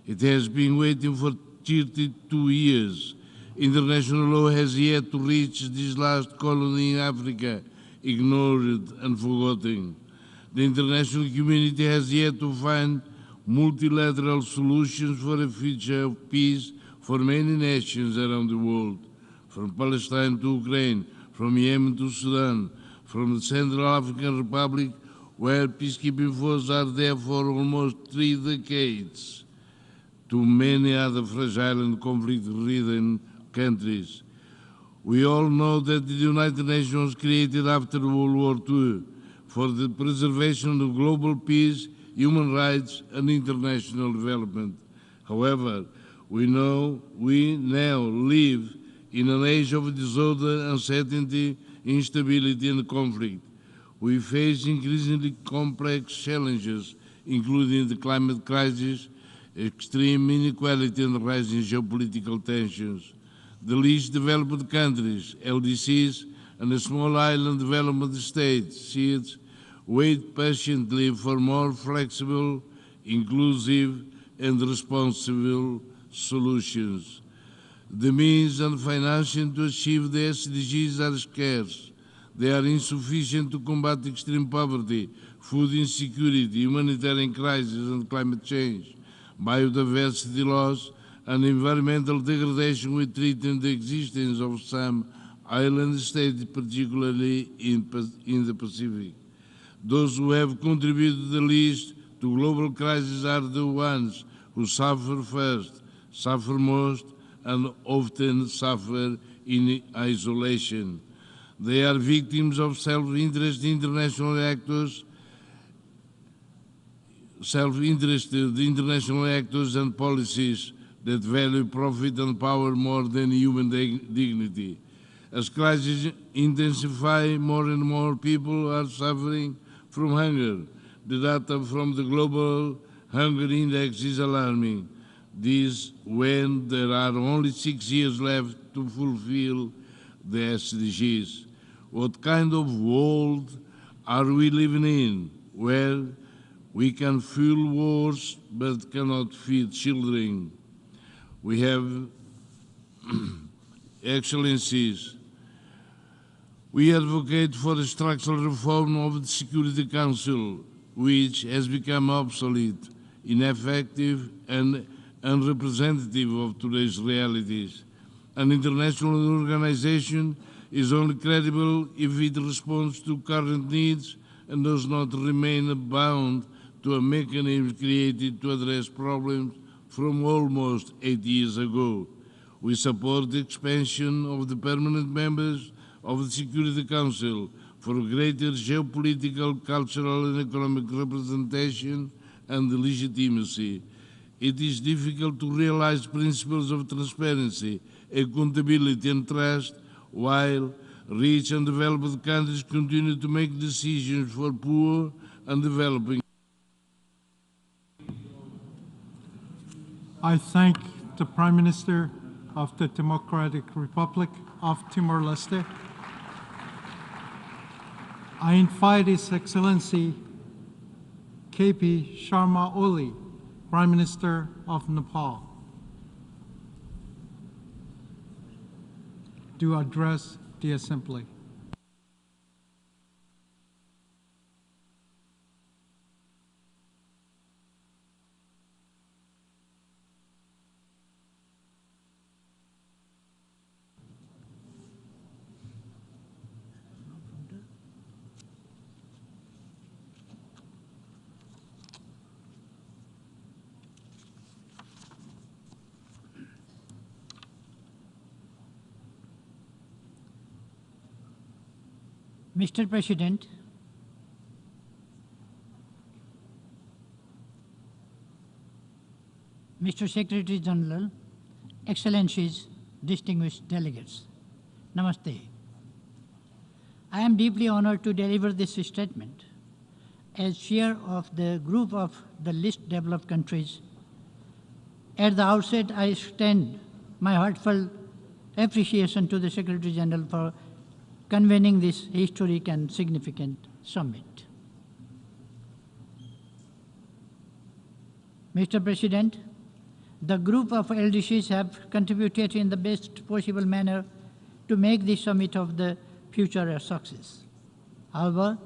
It has been waiting for 32 years. International law has yet to reach this last colony in Africa, ignored and forgotten. The international community has yet to find multilateral solutions for a future of peace for many nations around the world, from Palestine to Ukraine, from Yemen to Sudan, from the Central African Republic, where peacekeeping forces are there for almost 3 decades, to many other fragile and conflict-ridden countries. We all know that the United Nations was created after World War II for the preservation of global peace, human rights, and international development. However, we now live in an age of disorder, uncertainty, instability, and conflict. We face increasingly complex challenges, including the climate crisis, extreme inequality, and rising geopolitical tensions. The least developed countries, LDCs, and the small island development states, SEADs, wait patiently for more flexible, inclusive, and responsible solutions. The means and financing to achieve the SDGs are scarce. They are insufficient to combat extreme poverty, food insecurity, humanitarian crisis and climate change, biodiversity loss, and environmental degradation, which threaten the existence of some island states, particularly in the Pacific. Those who have contributed the least to global crises are the ones who suffer first, suffer most, and often suffer in isolation. They are victims of self-interested international actors, and policies that value profit and power more than human dignity. As crises intensify, more and more people are suffering from hunger. The data from the Global Hunger Index is alarming. This when there are only 6 years left to fulfill the SDGs. What kind of world are we living in, where we can fuel wars but cannot feed children? We have, Excellencies, we advocate for a structural reform of the Security Council, which has become obsolete, ineffective, and unrepresentative of today's realities. An international organization is only credible if it responds to current needs and does not remain bound to a mechanism created to address problems from almost 8 years ago. We support the expansion of the permanent members of the Security Council for greater geopolitical, cultural and economic representation and legitimacy. It is difficult to realize principles of transparency, accountability and trust while rich and developed countries continue to make decisions for poor and developing. I thank the Prime Minister of the Democratic Republic of Timor-Leste. I invite His Excellency KP Sharma Oli, Prime Minister of Nepal, to address the Assembly. Mr. President, Mr. Secretary General, Excellencies, distinguished delegates, Namaste. I am deeply honored to deliver this statement. As chair of the group of the least developed countries, at the outset I extend my heartfelt appreciation to the Secretary General for convening this historic and significant summit. Mr. President, the group of LDCs have contributed in the best possible manner to make this summit of the future a success. However,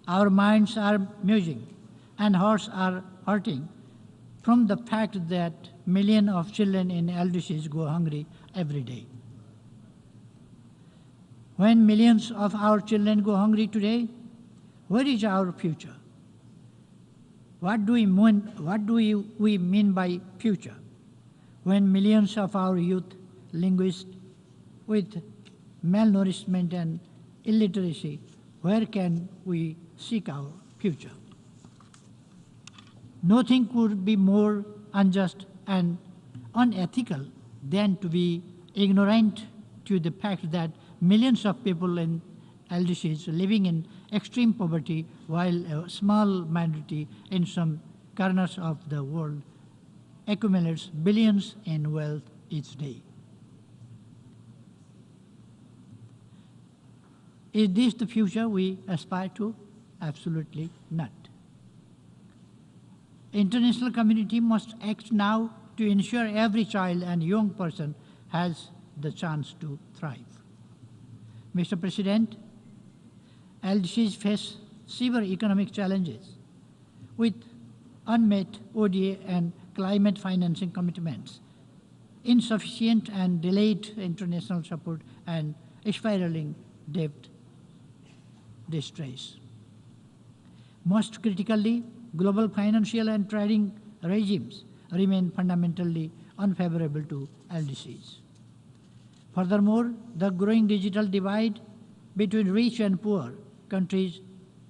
our minds are musing and hearts are hurting from the fact that millions of children in LDCs go hungry every day. When millions of our children go hungry today, where is our future? What do we mean by future? When millions of our youth languish with malnourishment and illiteracy, where can we seek our future? Nothing could be more unjust and unethical than to be ignorant to the fact that millions of people in LDCs living in extreme poverty while a small minority in some corners of the world accumulates billions in wealth each day. Is this the future we aspire to? Absolutely not. International community must act now to ensure every child and young person has the chance to thrive. Mr. President, LDCs face severe economic challenges with unmet ODA and climate financing commitments, insufficient and delayed international support, and spiraling debt distress. Most critically, global financial and trading regimes remain fundamentally unfavorable to LDCs. Furthermore, the growing digital divide between rich and poor countries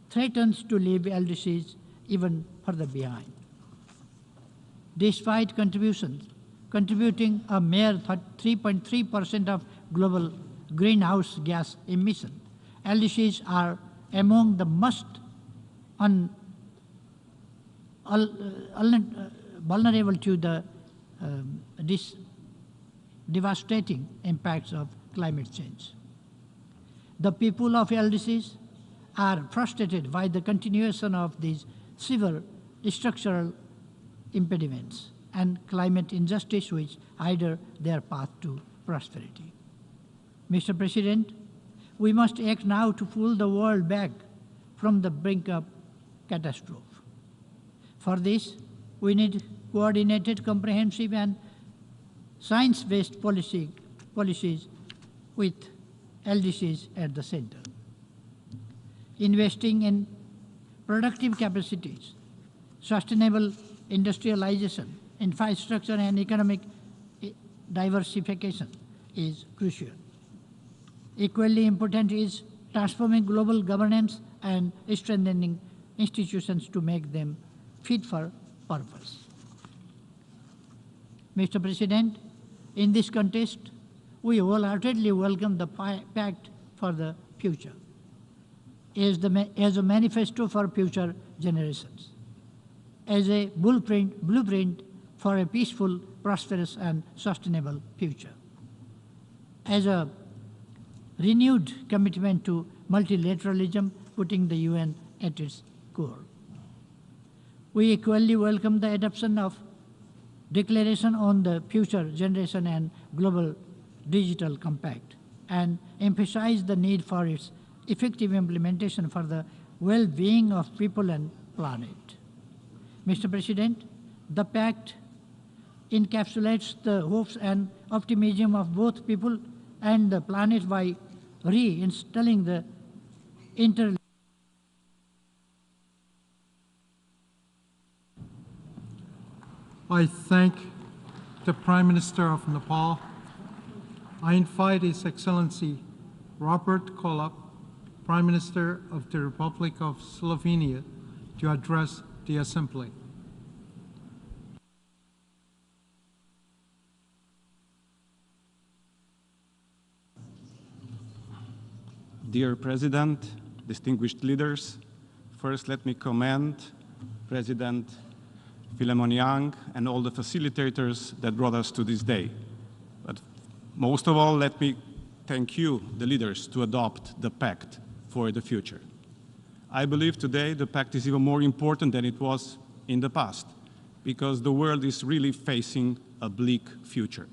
threatens to leave LDCs even further behind. Despite contributing a mere 3.3% of global greenhouse gas emission, LDCs are among the most vulnerable to the devastating impacts of climate change. The people of LDCs are frustrated by the continuation of these severe structural impediments and climate injustice which hinder their path to prosperity. Mr. President, we must act now to pull the world back from the brink of catastrophe. For this, we need coordinated, comprehensive, and science-based policies with LDCs at the center. Investing in productive capacities, sustainable industrialization, infrastructure, and economic diversification is crucial. Equally important is transforming global governance and strengthening institutions to make them fit for purpose. Mr. President, in this context, we wholeheartedly welcome the Pact for the Future as a manifesto for future generations, as a blueprint for a peaceful, prosperous, and sustainable future, as a renewed commitment to multilateralism, putting the UN at its core. We equally welcome the adoption of Declaration on the Future Generation and Global Digital Compact, and emphasize the need for its effective implementation for the well-being of people and planet. Mr. President, the Pact encapsulates the hopes and optimism of both people and the planet by reinstilling the I thank the Prime Minister of Nepal. I invite His Excellency Robert Golob, Prime Minister of the Republic of Slovenia, to address the Assembly. Dear President, distinguished leaders, first let me commend President Philemon Yang and all the facilitators that brought us to this day. But most of all, let me thank you, the leaders, to adopt the Pact for the Future. I believe today the Pact is even more important than it was in the past, because the world is really facing a bleak future,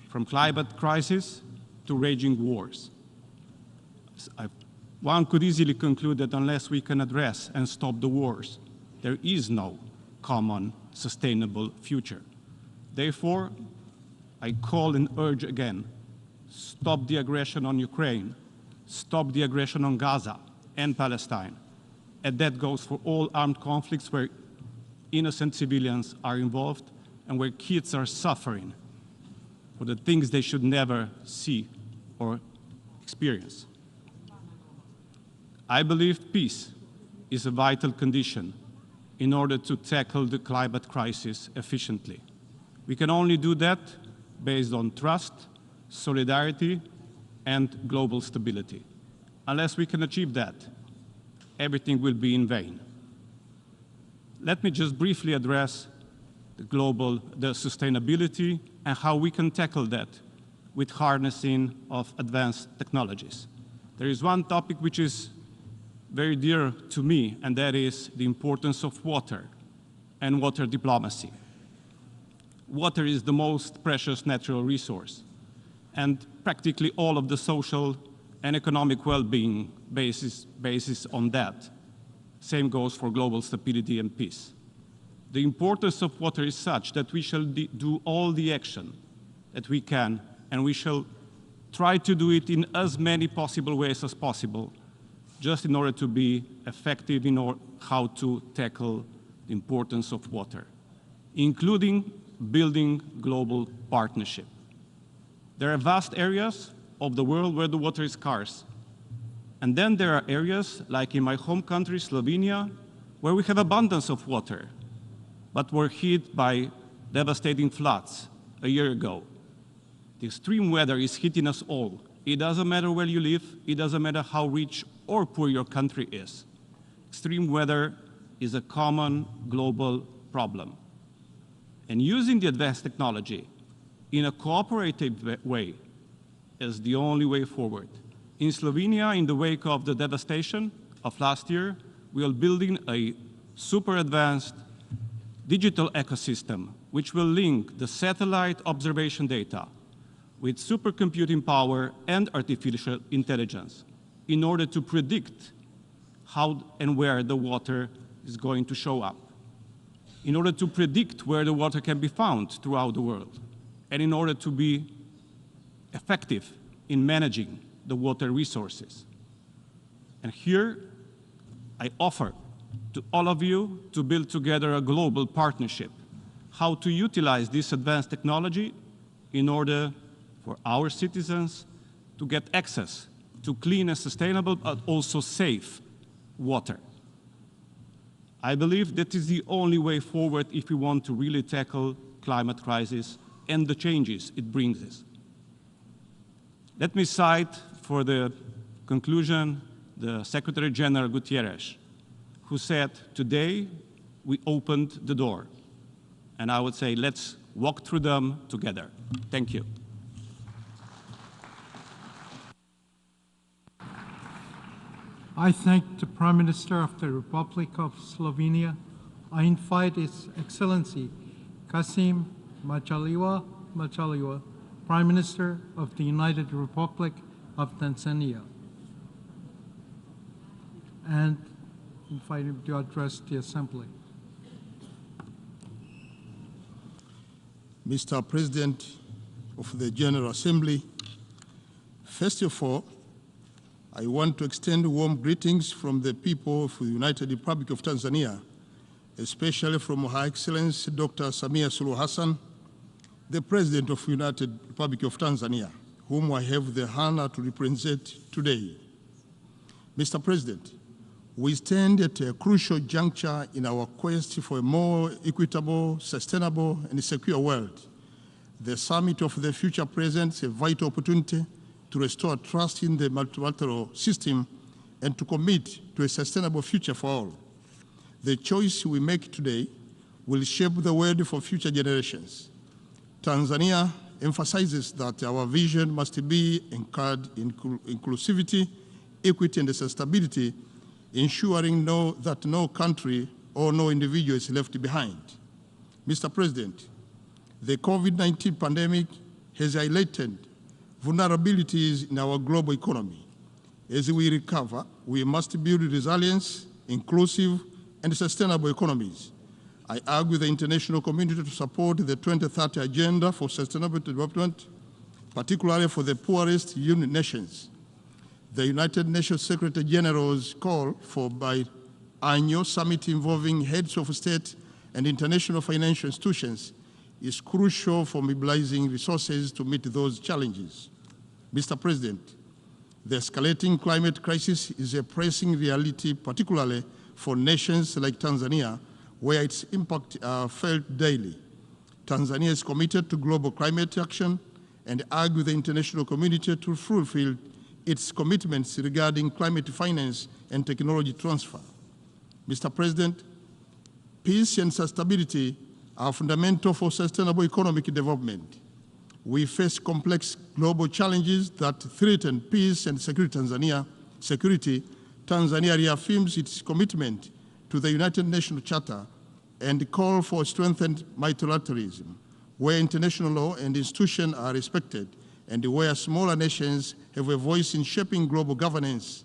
from climate crisis to raging wars. One could easily conclude that unless we can address and stop the wars, there is no common sustainable future. Therefore, I call and urge again, stop the aggression on Ukraine, stop the aggression on Gaza and Palestine. And that goes for all armed conflicts where innocent civilians are involved and where kids are suffering for the things they should never see or experience. I believe peace is a vital condition in order to tackle the climate crisis efficiently. We can only do that based on trust, solidarity, and global stability. Unless we can achieve that, everything will be in vain. Let me just briefly address the sustainability and how we can tackle that with harnessing of advanced technologies. There is one topic which is very dear to me, and that is the importance of water and water diplomacy. Water is the most precious natural resource, and practically all of the social and economic well-being basis on that. Same goes for global stability and peace. The importance of water is such that we shall do all the action that we can, and we shall try to do it in as many possible ways as possible, just in order to be effective in how to tackle the importance of water, including building global partnership. There are vast areas of the world where the water is scarce. And then there are areas, like in my home country, Slovenia, where we have abundance of water, but were hit by devastating floods a year ago. The extreme weather is hitting us all. It doesn't matter where you live, it doesn't matter how rich or poor your country is. Extreme weather is a common global problem. And using the advanced technology in a cooperative way is the only way forward. In Slovenia, in the wake of the devastation of last year, we are building a super advanced digital ecosystem which will link the satellite observation data with supercomputing power and artificial intelligence in order to predict how and where the water is going to show up, in order to predict where the water can be found throughout the world, and in order to be effective in managing the water resources. And here I offer to all of you to build together a global partnership, how to utilize this advanced technology in order for our citizens to get access to clean and sustainable, but also safe water. I believe that is the only way forward if we want to really tackle climate crisis and the changes it brings us. Let me cite for the conclusion the Secretary General Guterres, who said, today we opened the door. And I would say, let's walk through them together. Thank you. I thank the Prime Minister of the Republic of Slovenia. I invite His Excellency Kasim Majaliwa, Prime Minister of the United Republic of Tanzania, and invite him to address the Assembly. Mr. President of the General Assembly, first of all, I want to extend warm greetings from the people of the United Republic of Tanzania, especially from Her Excellency Dr. Samia Suluhu Hassan, the President of the United Republic of Tanzania, whom I have the honor to represent today. Mr. President, we stand at a crucial juncture in our quest for a more equitable, sustainable, and secure world. The Summit of the Future presents a vital opportunity to restore trust in the multilateral system and to commit to a sustainable future for all. The choice we make today will shape the world for future generations. Tanzania emphasizes that our vision must be anchored in inclusivity, equity, and sustainability, ensuring that no country or no individual is left behind. Mr. President, the COVID-19 pandemic has highlighted vulnerabilities in our global economy. As we recover, we must build resilience, inclusive, and sustainable economies. I urge the international community to support the 2030 Agenda for Sustainable Development, particularly for the poorest nations. The United Nations Secretary General's call for biannual summit involving heads of state and international financial institutions is crucial for mobilizing resources to meet those challenges. Mr. President, the escalating climate crisis is a pressing reality, particularly for nations like Tanzania, where its impact are felt daily. Tanzania is committed to global climate action and urge the international community to fulfill its commitments regarding climate finance and technology transfer. Mr. President, peace and stability are fundamental for sustainable economic development. We face complex global challenges that threaten peace and security. Tanzania reaffirms its commitment to the United Nations Charter and call for strengthened multilateralism, where international law and institutions are respected and where smaller nations have a voice in shaping global governance.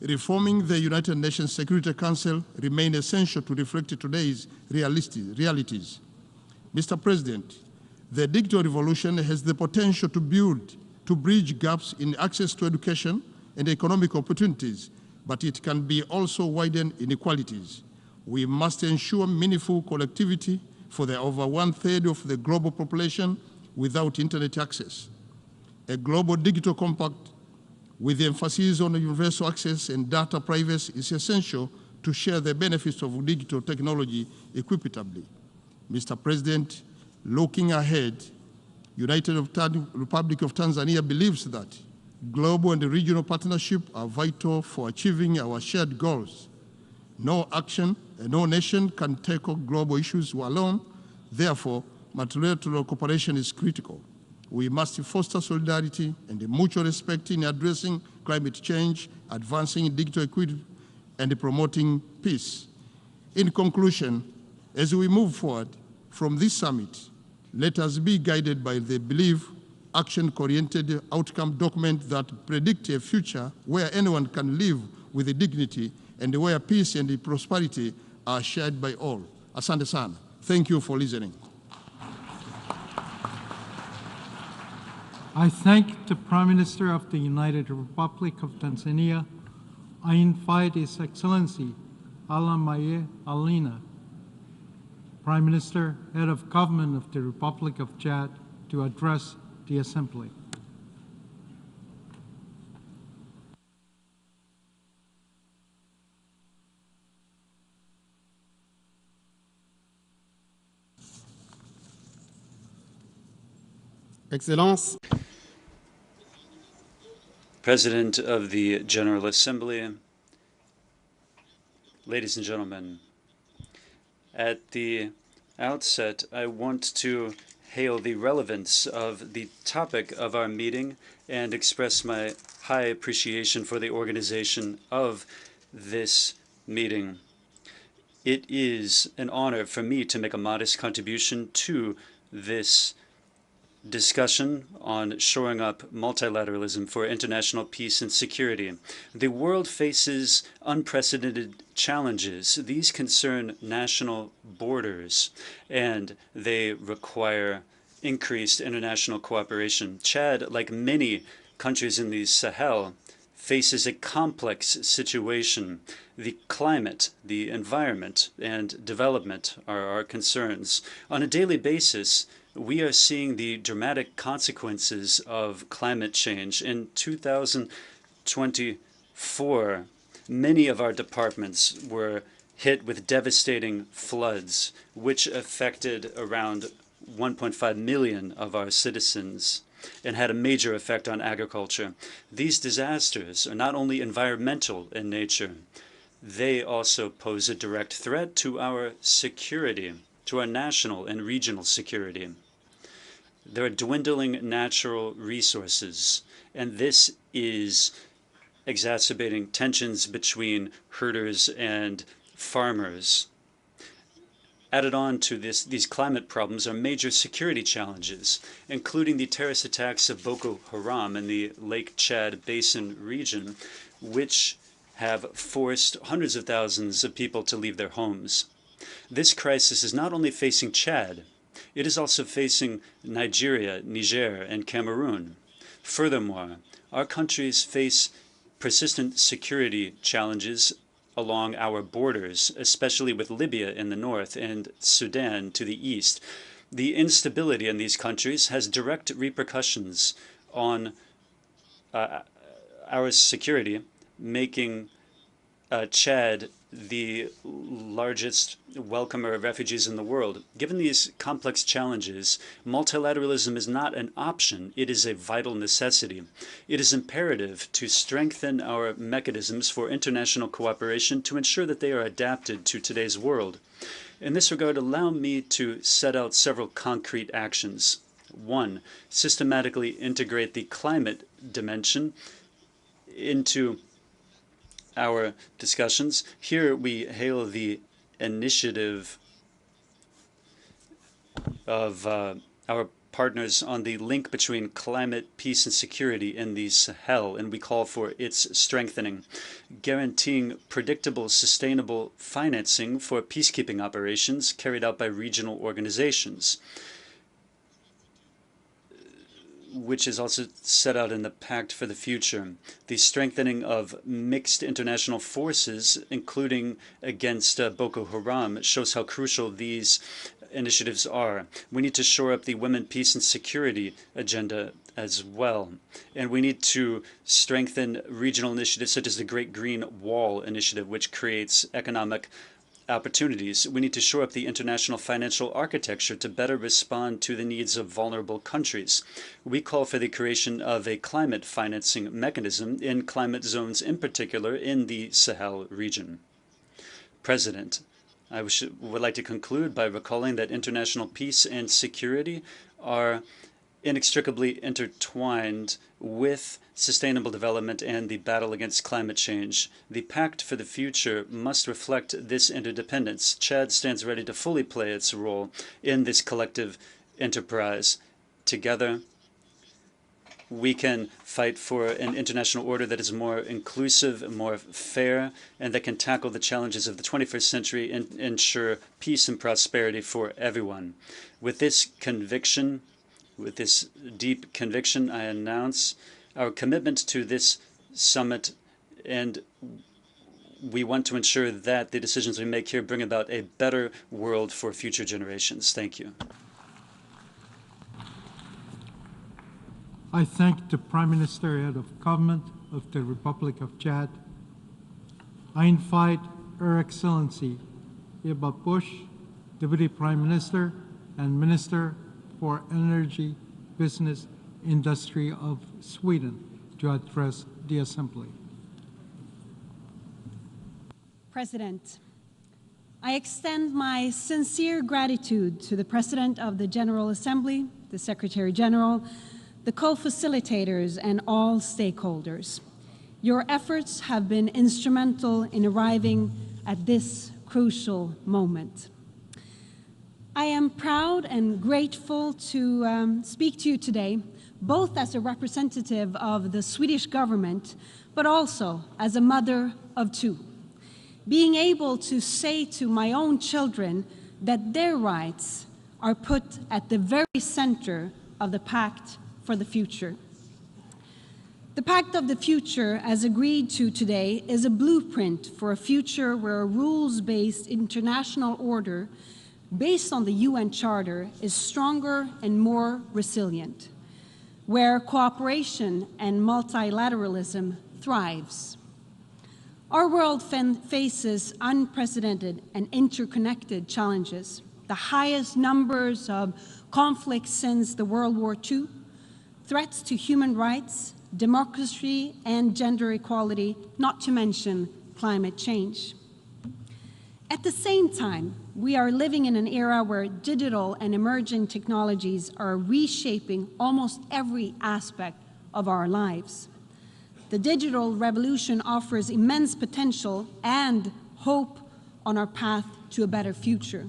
Reforming the United Nations Security Council remains essential to reflect today's realities. Mr. President, the digital revolution has the potential to bridge gaps in access to education and economic opportunities, but it can be also widen inequalities. We must ensure meaningful connectivity for the over 1/3 of the global population without internet access. A global digital compact with emphasis on universal access and data privacy is essential to share the benefits of digital technology equitably. Mr. President, looking ahead, United Republic of Tanzania believes that global and regional partnerships are vital for achieving our shared goals. No nation can tackle global issues alone. Therefore, multilateral cooperation is critical. We must foster solidarity and mutual respect in addressing climate change, advancing digital equity, and promoting peace. In conclusion, as we move forward from this summit, let us be guided by the belief, action-oriented outcome document that predict a future where anyone can live with dignity and where peace and prosperity are shared by all. Asante sana. Thank you for listening. I thank the Prime Minister of the United Republic of Tanzania. I invite His Excellency Alamaye Alina, Prime Minister, Head of Government of the Republic of Chad, to address the Assembly. Excellences, President of the General Assembly, ladies and gentlemen, at the outset, I want to hail the relevance of the topic of our meeting and express my high appreciation for the organization of this meeting. It is an honor for me to make a modest contribution to this discussion on shoring up multilateralism for international peace and security. The world faces unprecedented challenges. These concern national borders, and they require increased international cooperation. Chad, like many countries in the Sahel, faces a complex situation. The climate, the environment, and development are our concerns. On a daily basis, we are seeing the dramatic consequences of climate change. In 2024, many of our departments were hit with devastating floods, which affected around 1.5 million of our citizens and had a major effect on agriculture. These disasters are not only environmental in nature, they also pose a direct threat to our security, to our national and regional security. There are dwindling natural resources, and this is exacerbating tensions between herders and farmers. Added on to these climate problems are major security challenges, including the terrorist attacks of Boko Haram in the Lake Chad Basin region, which have forced hundreds of thousands of people to leave their homes. This crisis is not only facing Chad, it is also facing Nigeria, Niger, and Cameroon. Furthermore, our countries face persistent security challenges along our borders, especially with Libya in the north and Sudan to the east. The instability in these countries has direct repercussions on our security, making Chad the largest welcomer of refugees in the world. Given these complex challenges, multilateralism is not an option, it is a vital necessity. It is imperative to strengthen our mechanisms for international cooperation to ensure that they are adapted to today's world. In this regard, allow me to set out several concrete actions. 1. Systematically integrate the climate dimension into our discussions. Here we hail the initiative of our partners on the link between climate, peace, and security in the Sahel, and we call for its strengthening, guaranteeing predictable, sustainable financing for peacekeeping operations carried out by regional organizations, which is also set out in the Pact for the Future. The strengthening of mixed international forces, including against Boko Haram, shows how crucial these initiatives are. We need to shore up the women, peace, and security agenda as well. And we need to strengthen regional initiatives such as the Great Green Wall Initiative, which creates economic opportunities. We need to shore up the international financial architecture to better respond to the needs of vulnerable countries. We call for the creation of a climate financing mechanism in climate zones, in particular in the Sahel region. President, I would like to conclude by recalling that international peace and security are inextricably intertwined with sustainable development and the battle against climate change. The Pact for the Future must reflect this interdependence. Chad stands ready to fully play its role in this collective enterprise. Together, we can fight for an international order that is more inclusive, more fair, and that can tackle the challenges of the 21st century and ensure peace and prosperity for everyone. With this conviction, with this deep conviction, I announce our commitment to this summit, and we want to ensure that the decisions we make here bring about a better world for future generations. Thank you. I thank the Prime Minister, Head of Government of the Republic of Chad. I invite Her Excellency Eva Bush, Deputy Prime Minister and Minister for Energy, Business, Industry of Sweden to address the Assembly. President, I extend my sincere gratitude to the President of the General Assembly, the Secretary General, the co-facilitators, and all stakeholders. Your efforts have been instrumental in arriving at this crucial moment. I am proud and grateful to speak to you today, both as a representative of the Swedish government, but also as a mother of two. Being able to say to my own children that their rights are put at the very center of the Pact for the Future. The Pact of the Future, as agreed to today, is a blueprint for a future where a rules-based international order based on the UN Charter is stronger and more resilient, where cooperation and multilateralism thrives. Our world faces unprecedented and interconnected challenges, the highest numbers of conflicts since the World War II, threats to human rights, democracy, and gender equality, not to mention climate change. At the same time, we are living in an era where digital and emerging technologies are reshaping almost every aspect of our lives. The digital revolution offers immense potential and hope on our path to a better future.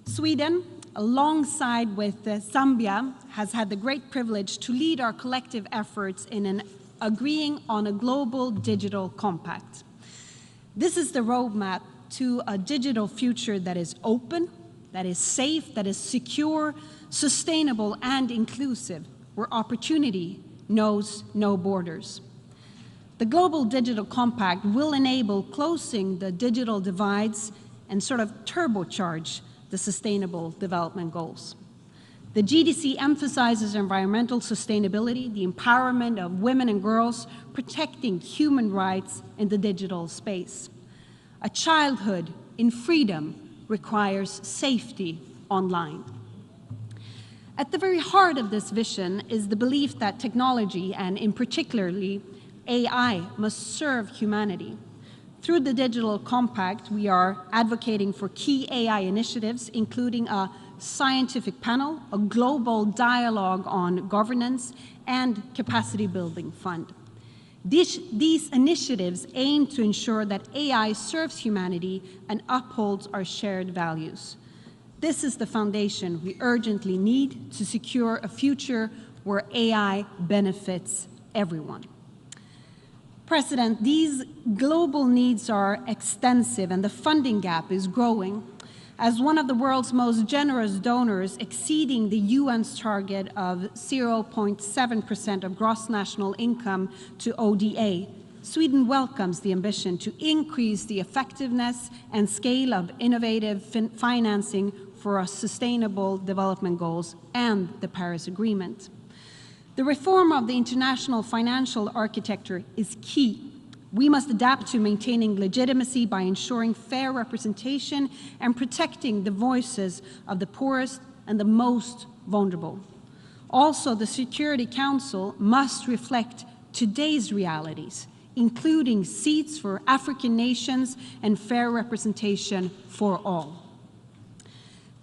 Sweden, alongside with Zambia, has had the great privilege to lead our collective efforts in agreeing on a global digital compact. This is the roadmap to a digital future that is open, that is safe, that is secure, sustainable, and inclusive, where opportunity knows no borders. The Global Digital Compact will enable closing the digital divides and sort of turbocharge the Sustainable Development Goals. The GDC emphasizes environmental sustainability, the empowerment of women and girls, protecting human rights in the digital space. A childhood in freedom requires safety online. At the very heart of this vision is the belief that technology, and in particularly AI, must serve humanity. Through the Digital Compact, we are advocating for key AI initiatives, including a scientific panel, a global dialogue on governance, and capacity building fund. These initiatives aim to ensure that AI serves humanity and upholds our shared values. This is the foundation we urgently need to secure a future where AI benefits everyone. President, these global needs are extensive and the funding gap is growing. As one of the world's most generous donors, exceeding the UN's target of 0.7% of gross national income to ODA, Sweden welcomes the ambition to increase the effectiveness and scale of innovative financing for our Sustainable Development Goals and the Paris Agreement. The reform of the international financial architecture is key. We must adapt to maintaining legitimacy by ensuring fair representation and protecting the voices of the poorest and the most vulnerable. Also, the Security Council must reflect today's realities, including seats for African nations and fair representation for all.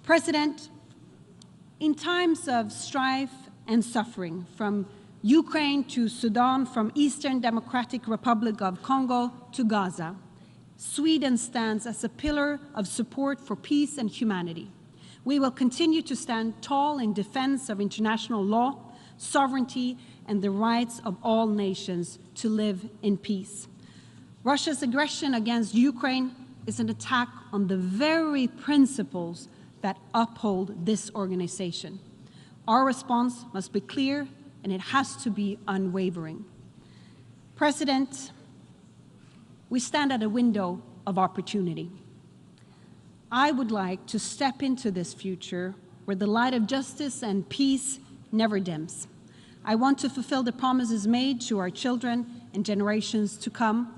President, in times of strife and suffering, from Ukraine to Sudan, from Eastern Democratic Republic of Congo to Gaza, Sweden stands as a pillar of support for peace and humanity. We will continue to stand tall in defense of international law, sovereignty, and the rights of all nations to live in peace. Russia's aggression against Ukraine is an attack on the very principles that uphold this organization. Our response must be clear, and it has to be unwavering. President, we stand at a window of opportunity. I would like to step into this future where the light of justice and peace never dims. I want to fulfill the promises made to our children and generations to come.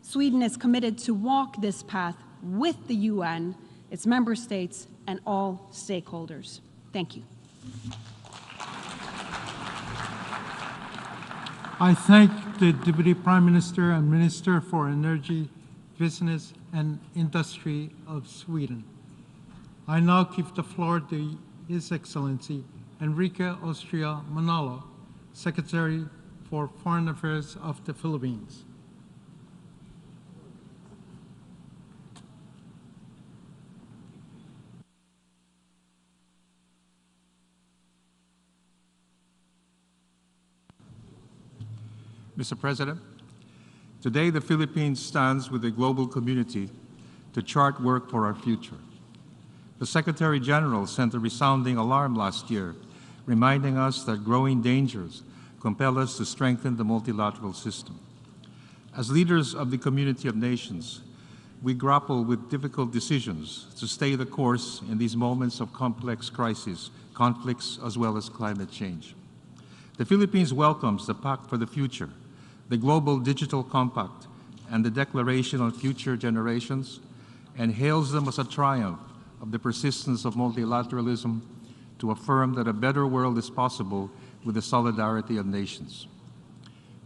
Sweden is committed to walk this path with the UN, its member states, and all stakeholders. Thank you. I thank the Deputy Prime Minister and Minister for Energy, Business and Industry of Sweden. I now give the floor to His Excellency Enrique Austria Manalo, Secretary for Foreign Affairs of the Philippines. Mr. President, today the Philippines stands with the global community to chart work for our future. The Secretary General sent a resounding alarm last year, reminding us that growing dangers compel us to strengthen the multilateral system. As leaders of the community of nations, we grapple with difficult decisions to stay the course in these moments of complex crises, conflicts, as well as climate change. The Philippines welcomes the Pact for the Future, the Global Digital Compact, and the Declaration on Future Generations, and hails them as a triumph of the persistence of multilateralism to affirm that a better world is possible with the solidarity of nations.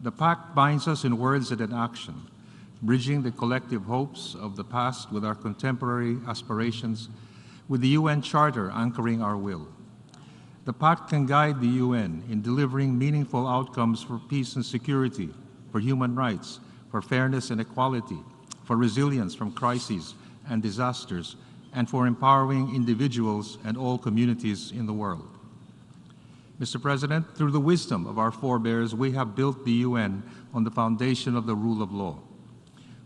The Pact binds us in words and in action, bridging the collective hopes of the past with our contemporary aspirations, with the UN Charter anchoring our will. The Pact can guide the UN in delivering meaningful outcomes for peace and security, for human rights, for fairness and equality, for resilience from crises and disasters, and for empowering individuals and all communities in the world. Mr. President, through the wisdom of our forebears, we have built the UN on the foundation of the rule of law.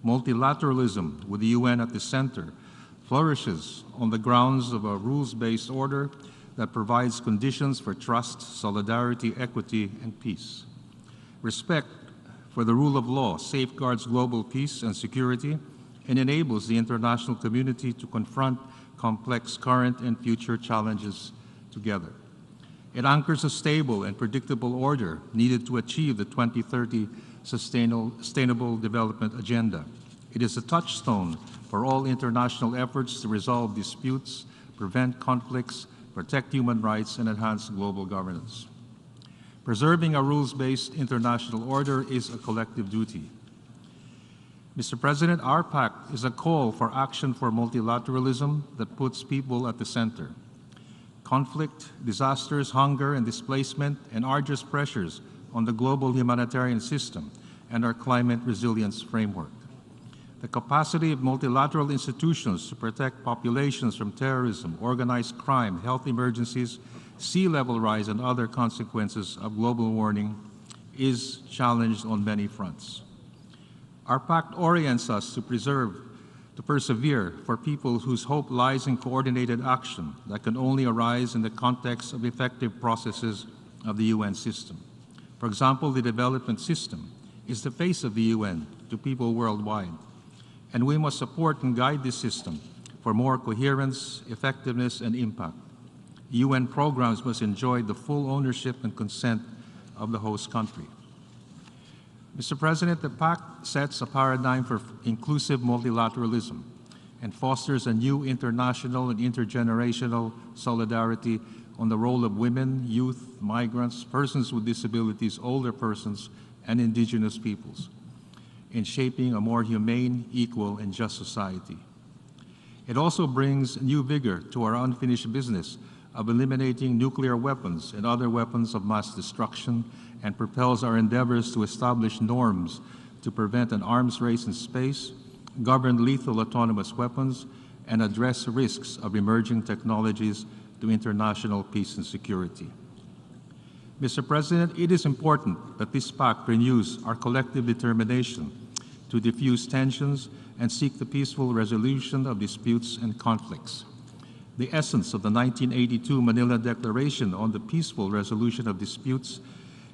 Multilateralism, with the UN at the center, flourishes on the grounds of a rules-based order that provides conditions for trust, solidarity, equity, and peace. Respect for the rule of law safeguards global peace and security and enables the international community to confront complex current and future challenges together. It anchors a stable and predictable order needed to achieve the 2030 Sustainable Development Agenda. It is a touchstone for all international efforts to resolve disputes, prevent conflicts, protect human rights, and enhance global governance. Preserving a rules-based international order is a collective duty. Mr. President, our pact is a call for action for multilateralism that puts people at the center. Conflict, disasters, hunger, and displacement, and arduous pressures on the global humanitarian system and our climate resilience framework. The capacity of multilateral institutions to protect populations from terrorism, organized crime, health emergencies, sea level rise, and other consequences of global warming is challenged on many fronts. Our pact orients us to persevere for people whose hope lies in coordinated action that can only arise in the context of effective processes of the UN system. For example, the development system is the face of the UN to people worldwide, and we must support and guide this system for more coherence, effectiveness, and impact. UN programs must enjoy the full ownership and consent of the host country. Mr. President, the Pact sets a paradigm for inclusive multilateralism and fosters a new international and intergenerational solidarity on the role of women, youth, migrants, persons with disabilities, older persons, and indigenous peoples in shaping a more humane, equal, and just society. It also brings new vigor to our unfinished business of eliminating nuclear weapons and other weapons of mass destruction, and propels our endeavors to establish norms to prevent an arms race in space, govern lethal autonomous weapons, and address risks of emerging technologies to international peace and security. Mr. President, it is important that this pact renews our collective determination to diffuse tensions and seek the peaceful resolution of disputes and conflicts. The essence of the 1982 Manila Declaration on the peaceful resolution of disputes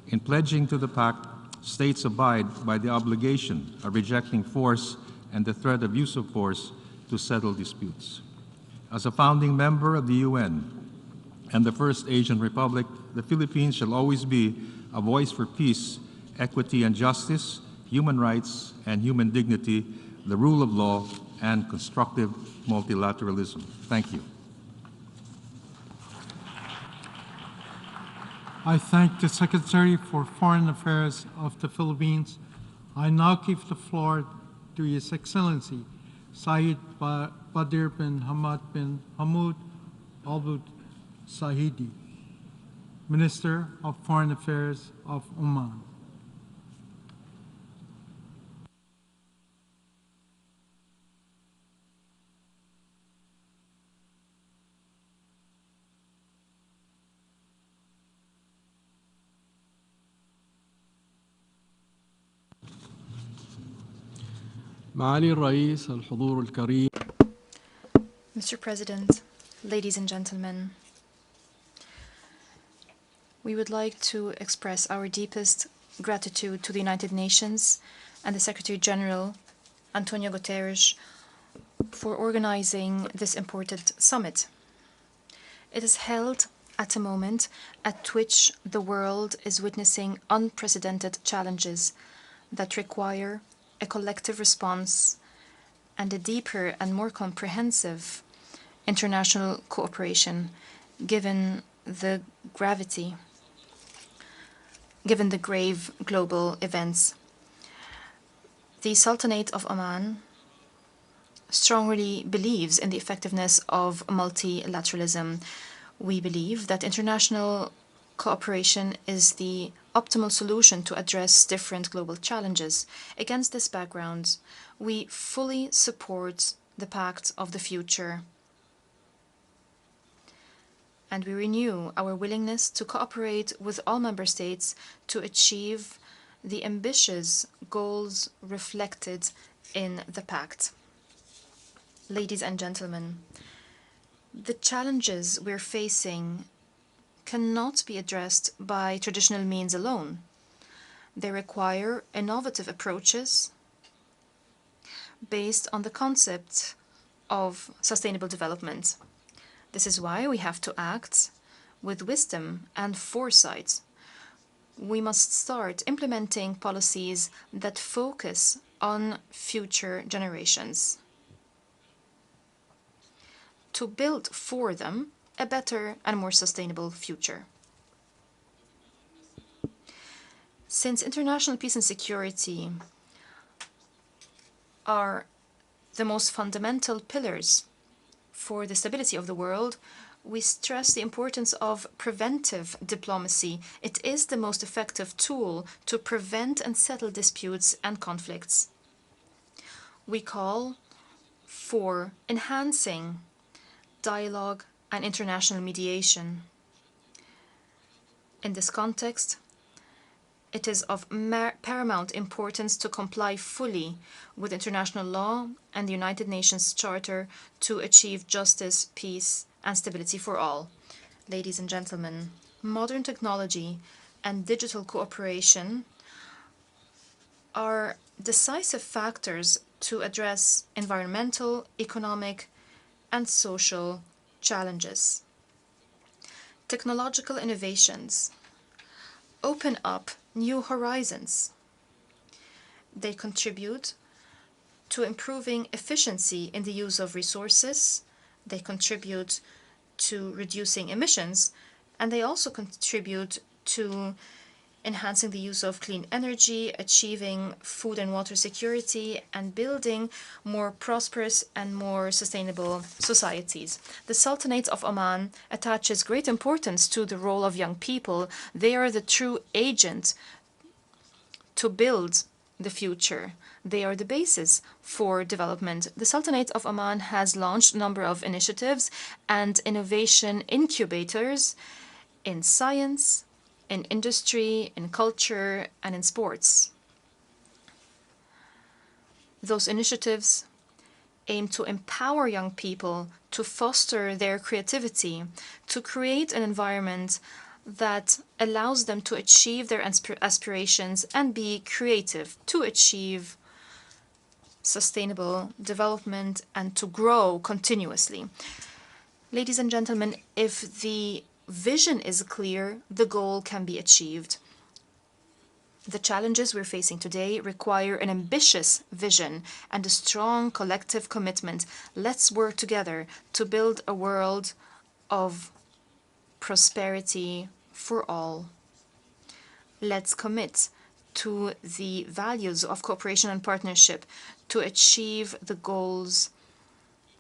in pledging to the pact states abide by the obligation of rejecting force and the threat of use of force to settle disputes. As a founding member of the UN and the first Asian republic, the Philippines shall always be a voice for peace, equity and justice, human rights and human dignity, the rule of law, and constructive multilateralism. Thank you. I thank the Secretary for Foreign Affairs of the Philippines. I now give the floor to His Excellency Syed Badr bin Hamad bin Hamoud Al Sahidi, Minister of Foreign Affairs of Oman. معالي الرئيس الحضور الكريم. Mr. President, ladies and gentlemen, we would like to express our deepest gratitude to the United Nations and the Secretary General, Antonio Guterres, for organizing this important summit. It is held at a moment at which the world is witnessing unprecedented challenges that require a collective response and a deeper and more comprehensive international cooperation, given the grave global events. The Sultanate of Oman strongly believes in the effectiveness of multilateralism. We believe that international cooperation is the optimal solution to address different global challenges. Against this background, we fully support the Pact of the Future, and we renew our willingness to cooperate with all member states to achieve the ambitious goals reflected in the Pact. Ladies and gentlemen, the challenges we're facing cannot be addressed by traditional means alone. They require innovative approaches based on the concept of sustainable development. This is why we have to act with wisdom and foresight. We must start implementing policies that focus on future generations, to build for them a better and more sustainable future. Since international peace and security are the most fundamental pillars for the stability of the world, we stress the importance of preventive diplomacy. It is the most effective tool to prevent and settle disputes and conflicts. We call for enhancing dialogue and international mediation. In this context, it is of paramount importance to comply fully with international law and the United Nations Charter to achieve justice, peace, and stability for all. Ladies and gentlemen, modern technology and digital cooperation are decisive factors to address environmental, economic, and social challenges. Technological innovations open up new horizons. They contribute to improving efficiency in the use of resources, they contribute to reducing emissions, and they also contribute to enhancing the use of clean energy, achieving food and water security, and building more prosperous and more sustainable societies. The Sultanate of Oman attaches great importance to the role of young people. They are the true agent to build the future. They are the basis for development. The Sultanate of Oman has launched a number of initiatives and innovation incubators in science, in industry, in culture, and in sports. Those initiatives aim to empower young people, to foster their creativity, to create an environment that allows them to achieve their aspirations and be creative to achieve sustainable development and to grow continuously. Ladies and gentlemen, if the vision is clear, the goal can be achieved. The challenges we're facing today require an ambitious vision and a strong collective commitment. Let's work together to build a world of prosperity for all. Let's commit to the values of cooperation and partnership to achieve the goals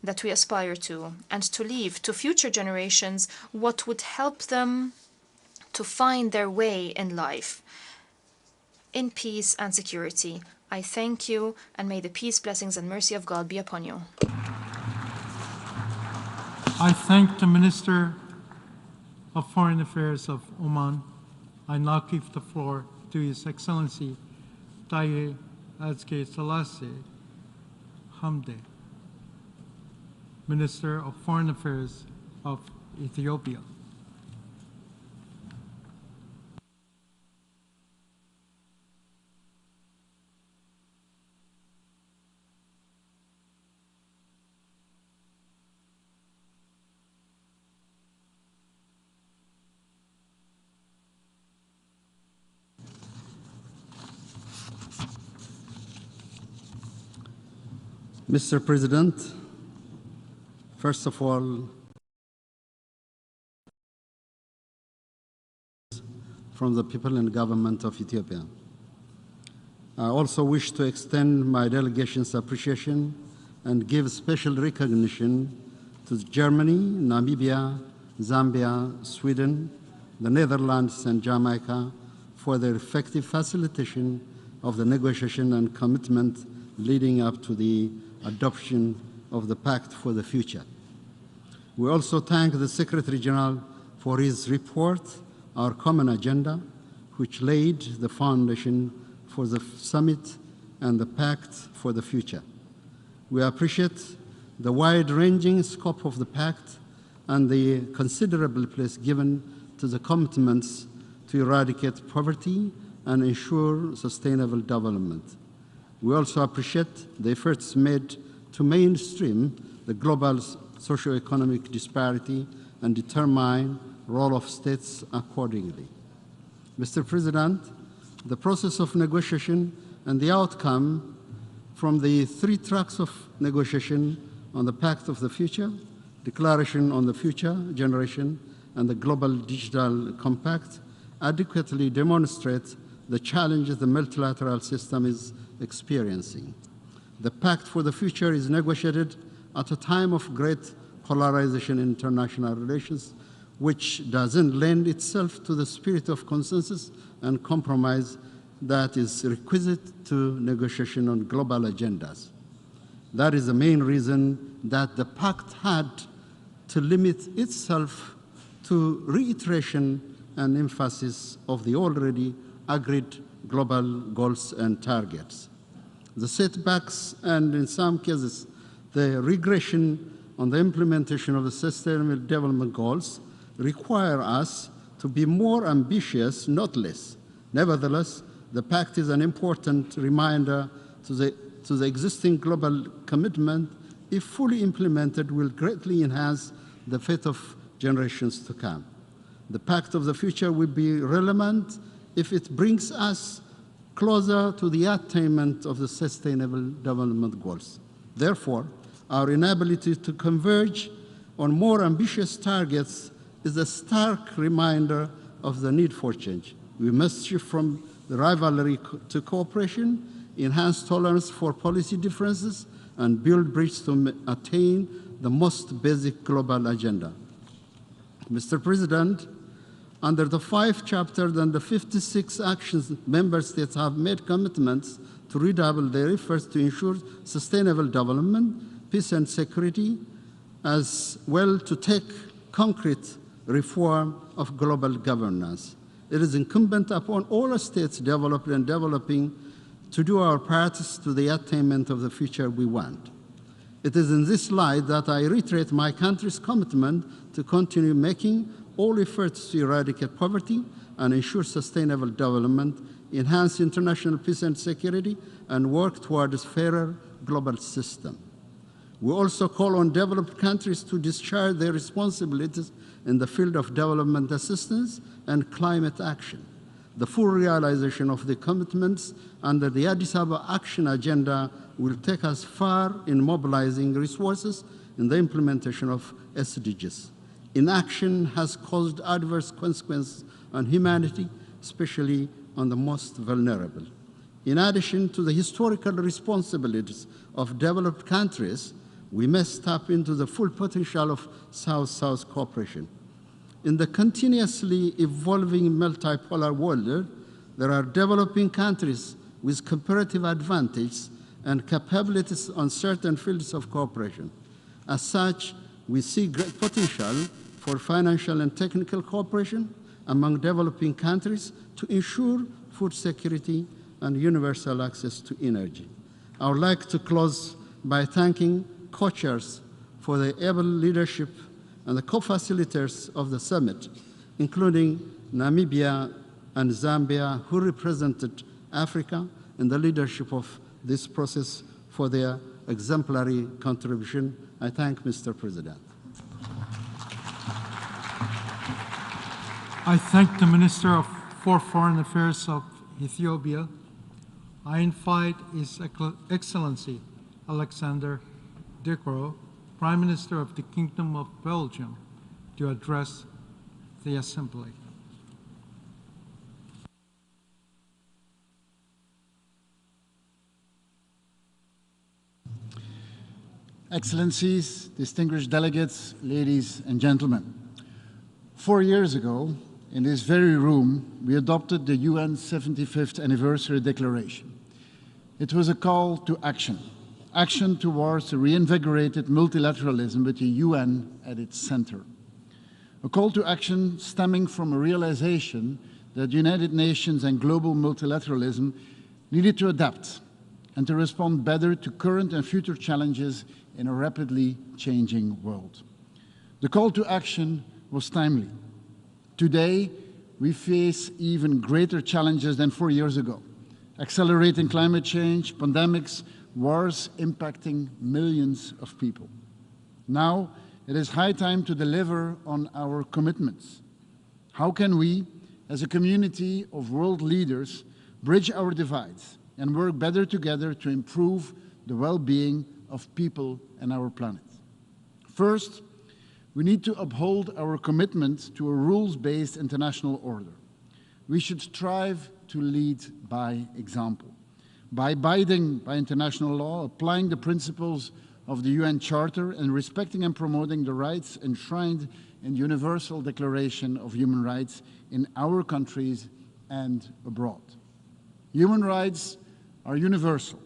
that we aspire to, and to leave to future generations what would help them to find their way in life, in peace and security. I thank you, and may the peace, blessings, and mercy of God be upon you. I thank the Minister of Foreign Affairs of Oman. I now give the floor to His Excellency Taye Atske Selassie Hamde, Minister of Foreign Affairs of Ethiopia. Mr. President, first of all, from the people and government of Ethiopia. I also wish to extend my delegation's appreciation and give special recognition to Germany, Namibia, Zambia, Sweden, the Netherlands, and Jamaica for their effective facilitation of the negotiation and commitment leading up to the adoption of the Pact for the Future. We also thank the Secretary General for his report, Our Common Agenda, which laid the foundation for the summit and the Pact for the Future. We appreciate the wide-ranging scope of the Pact and the considerable place given to the commitments to eradicate poverty and ensure sustainable development. We also appreciate the efforts made to mainstream the global socio-economic disparity and determine the role of states accordingly. Mr. President, the process of negotiation and the outcome from the 3 tracks of negotiation on the Pact of the Future, Declaration on the Future Generation, and the Global Digital Compact adequately demonstrate the challenges the multilateral system is experiencing. The Pact for the Future is negotiated at a time of great polarization in international relations, which doesn't lend itself to the spirit of consensus and compromise that is requisite to negotiation on global agendas. That is the main reason that the Pact had to limit itself to reiteration and emphasis of the already agreed global goals and targets. The setbacks and, in some cases, the regression on the implementation of the Sustainable Development Goals require us to be more ambitious, not less. Nevertheless, the Pact is an important reminder to the existing global commitment, if fully implemented, will greatly enhance the fate of generations to come. The Pact of the Future will be relevant if it brings us closer to the attainment of the Sustainable Development Goals. Therefore, our inability to converge on more ambitious targets is a stark reminder of the need for change. We must shift from the rivalry to cooperation, enhance tolerance for policy differences, and build bridges to attain the most basic global agenda. Mr. President, under the 5 chapters and the 56 actions, member states have made commitments to redouble their efforts to ensure sustainable development, peace and security, as well to take concrete reform of global governance. It is incumbent upon all states developed and developing to do our parts to the attainment of the future we want. It is in this light that I reiterate my country's commitment to continue making all efforts to eradicate poverty and ensure sustainable development, enhance international peace and security, and work towards a fairer global system. We also call on developed countries to discharge their responsibilities in the field of development assistance and climate action. The full realization of the commitments under the Addis Ababa Action Agenda will take us far in mobilizing resources in the implementation of SDGs. Inaction has caused adverse consequences on humanity, especially on the most vulnerable. In addition to the historical responsibilities of developed countries, we must tap into the full potential of South-South cooperation. In the continuously evolving multipolar world, there are developing countries with comparative advantages and capabilities on certain fields of cooperation. As such, we see great potential for financial and technical cooperation among developing countries to ensure food security and universal access to energy. I would like to close by thanking co-chairs for their able leadership and the co-facilitators of the summit, including Namibia and Zambia, who represented Africa in the leadership of this process for their exemplary contribution. I thank Mr. President. I thank the Minister for Foreign Affairs of Ethiopia. I invite His Excellency Alexander De Croo, Prime Minister of the Kingdom of Belgium, to address the Assembly. Excellencies, distinguished delegates, ladies and gentlemen. 4 years ago, in this very room, we adopted the UN 75th Anniversary Declaration. It was a call to action, action towards a reinvigorated multilateralism with the UN at its center. A call to action stemming from a realization that the United Nations and global multilateralism needed to adapt and to respond better to current and future challenges in a rapidly changing world. The call to action was timely. Today, we face even greater challenges than 4 years ago. Accelerating climate change, pandemics, wars impacting millions of people. Now, it is high time to deliver on our commitments. How can we, as a community of world leaders, bridge our divides and work better together to improve the well-being of people and our planet? First, we need to uphold our commitment to a rules-based international order. We should strive to lead by example, by abiding by international law, applying the principles of the UN Charter, and respecting and promoting the rights enshrined in the Universal Declaration of Human Rights in our countries and abroad. Human rights are universal.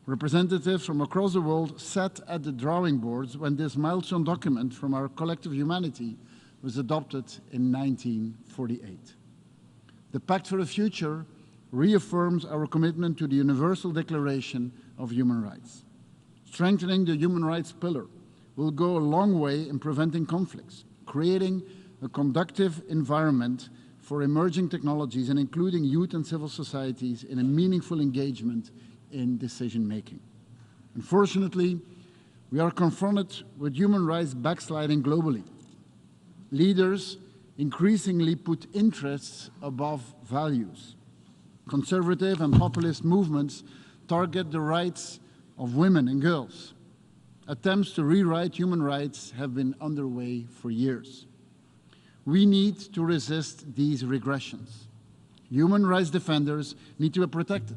Representatives from across the world sat at the drawing boards when this milestone document from our collective humanity was adopted in 1948. The Pact for the Future reaffirms our commitment to the Universal Declaration of Human Rights. Strengthening the human rights pillar will go a long way in preventing conflicts, creating a conducive environment for emerging technologies and including youth and civil societies in a meaningful engagement in decision-making. Unfortunately, we are confronted with human rights backsliding globally. Leaders increasingly put interests above values. Conservative and populist movements target the rights of women and girls. Attempts to rewrite human rights have been underway for years. We need to resist these regressions. Human rights defenders need to be protected.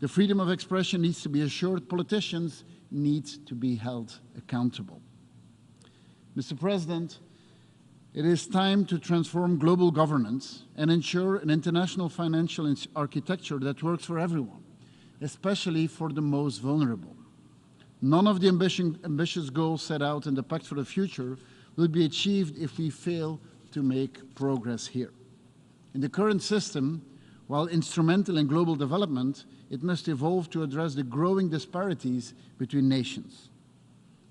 The freedom of expression needs to be assured. Politicians need to be held accountable. Mr. President, it is time to transform global governance and ensure an international financial architecture that works for everyone, especially for the most vulnerable. None of the ambitious goals set out in the Pact for the Future will be achieved if we fail to make progress here. In the current system, while instrumental in global development, it must evolve to address the growing disparities between nations.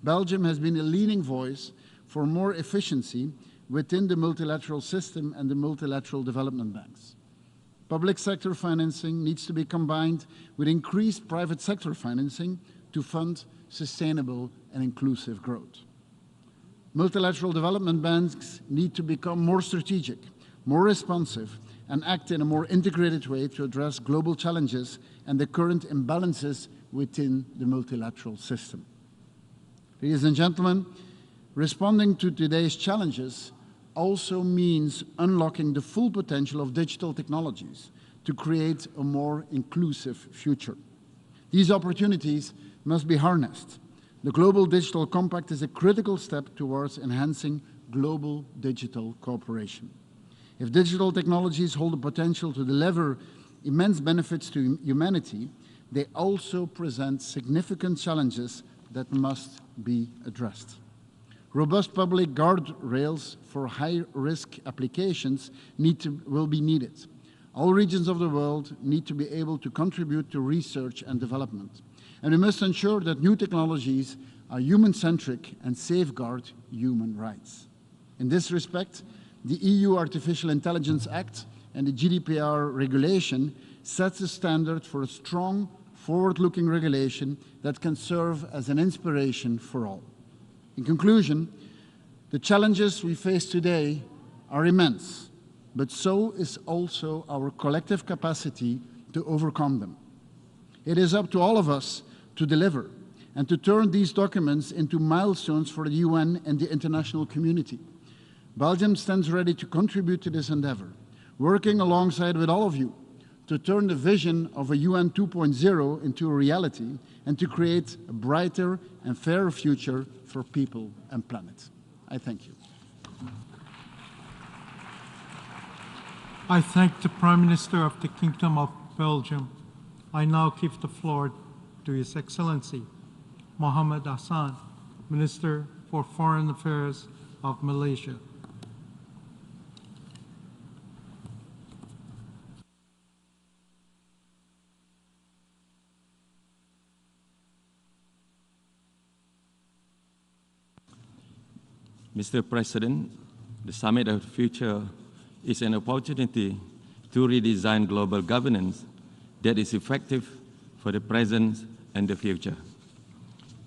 Belgium has been a leading voice for more efficiency within the multilateral system and the multilateral development banks. Public sector financing needs to be combined with increased private sector financing to fund sustainable and inclusive growth. Multilateral development banks need to become more strategic, more responsive, and act in a more integrated way to address global challenges and the current imbalances within the multilateral system. Ladies and gentlemen, responding to today's challenges also means unlocking the full potential of digital technologies to create a more inclusive future. These opportunities must be harnessed. The Global Digital Compact is a critical step towards enhancing global digital cooperation. If digital technologies hold the potential to deliver immense benefits to humanity, they also present significant challenges that must be addressed. Robust public guardrails for high-risk applications will be needed. All regions of the world need to be able to contribute to research and development. And we must ensure that new technologies are human-centric and safeguard human rights. In this respect, the EU Artificial Intelligence Act and the GDPR regulation sets a standard for a strong, forward-looking regulation that can serve as an inspiration for all. In conclusion, the challenges we face today are immense, but so is also our collective capacity to overcome them. It is up to all of us to deliver and to turn these documents into milestones for the UN and the international community. Belgium stands ready to contribute to this endeavor, working alongside with all of you to turn the vision of a UN 2.0 into a reality and to create a brighter and fairer future for people and planet. I thank you. I thank the Prime Minister of the Kingdom of Belgium. I now give the floor to His Excellency Mohammed Hassan, Minister for Foreign Affairs of Malaysia. Mr. President, the Summit of the Future is an opportunity to redesign global governance that is effective for the present and the future.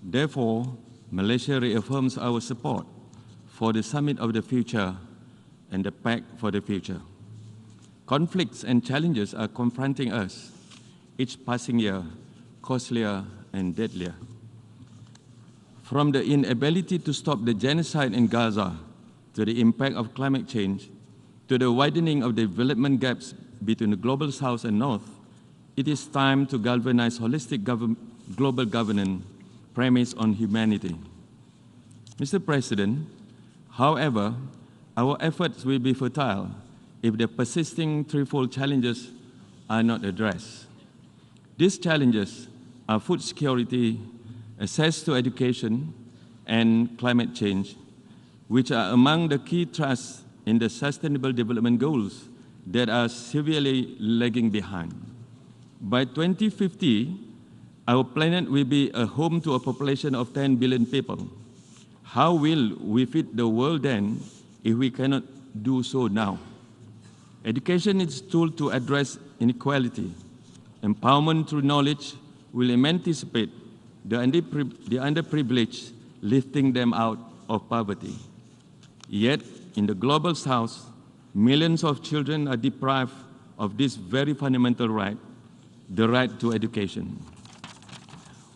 Therefore, Malaysia reaffirms our support for the Summit of the Future and the Pact for the Future. Conflicts and challenges are confronting us, each passing year costlier and deadlier. From the inability to stop the genocide in Gaza, to the impact of climate change, to the widening of development gaps between the global South and North, it is time to galvanize holistic global governance premised on humanity. Mr. President, however, our efforts will be futile if the persisting threefold challenges are not addressed. These challenges are food security, access to education, and climate change, which are among the key thrusts in the Sustainable Development Goals that are severely lagging behind. By 2050, our planet will be a home to a population of 10 billion people. How will we feed the world then if we cannot do so now? Education is a tool to address inequality. Empowerment through knowledge will emancipate the underprivileged, lifting them out of poverty. Yet, in the global South, millions of children are deprived of this very fundamental right, the right to education.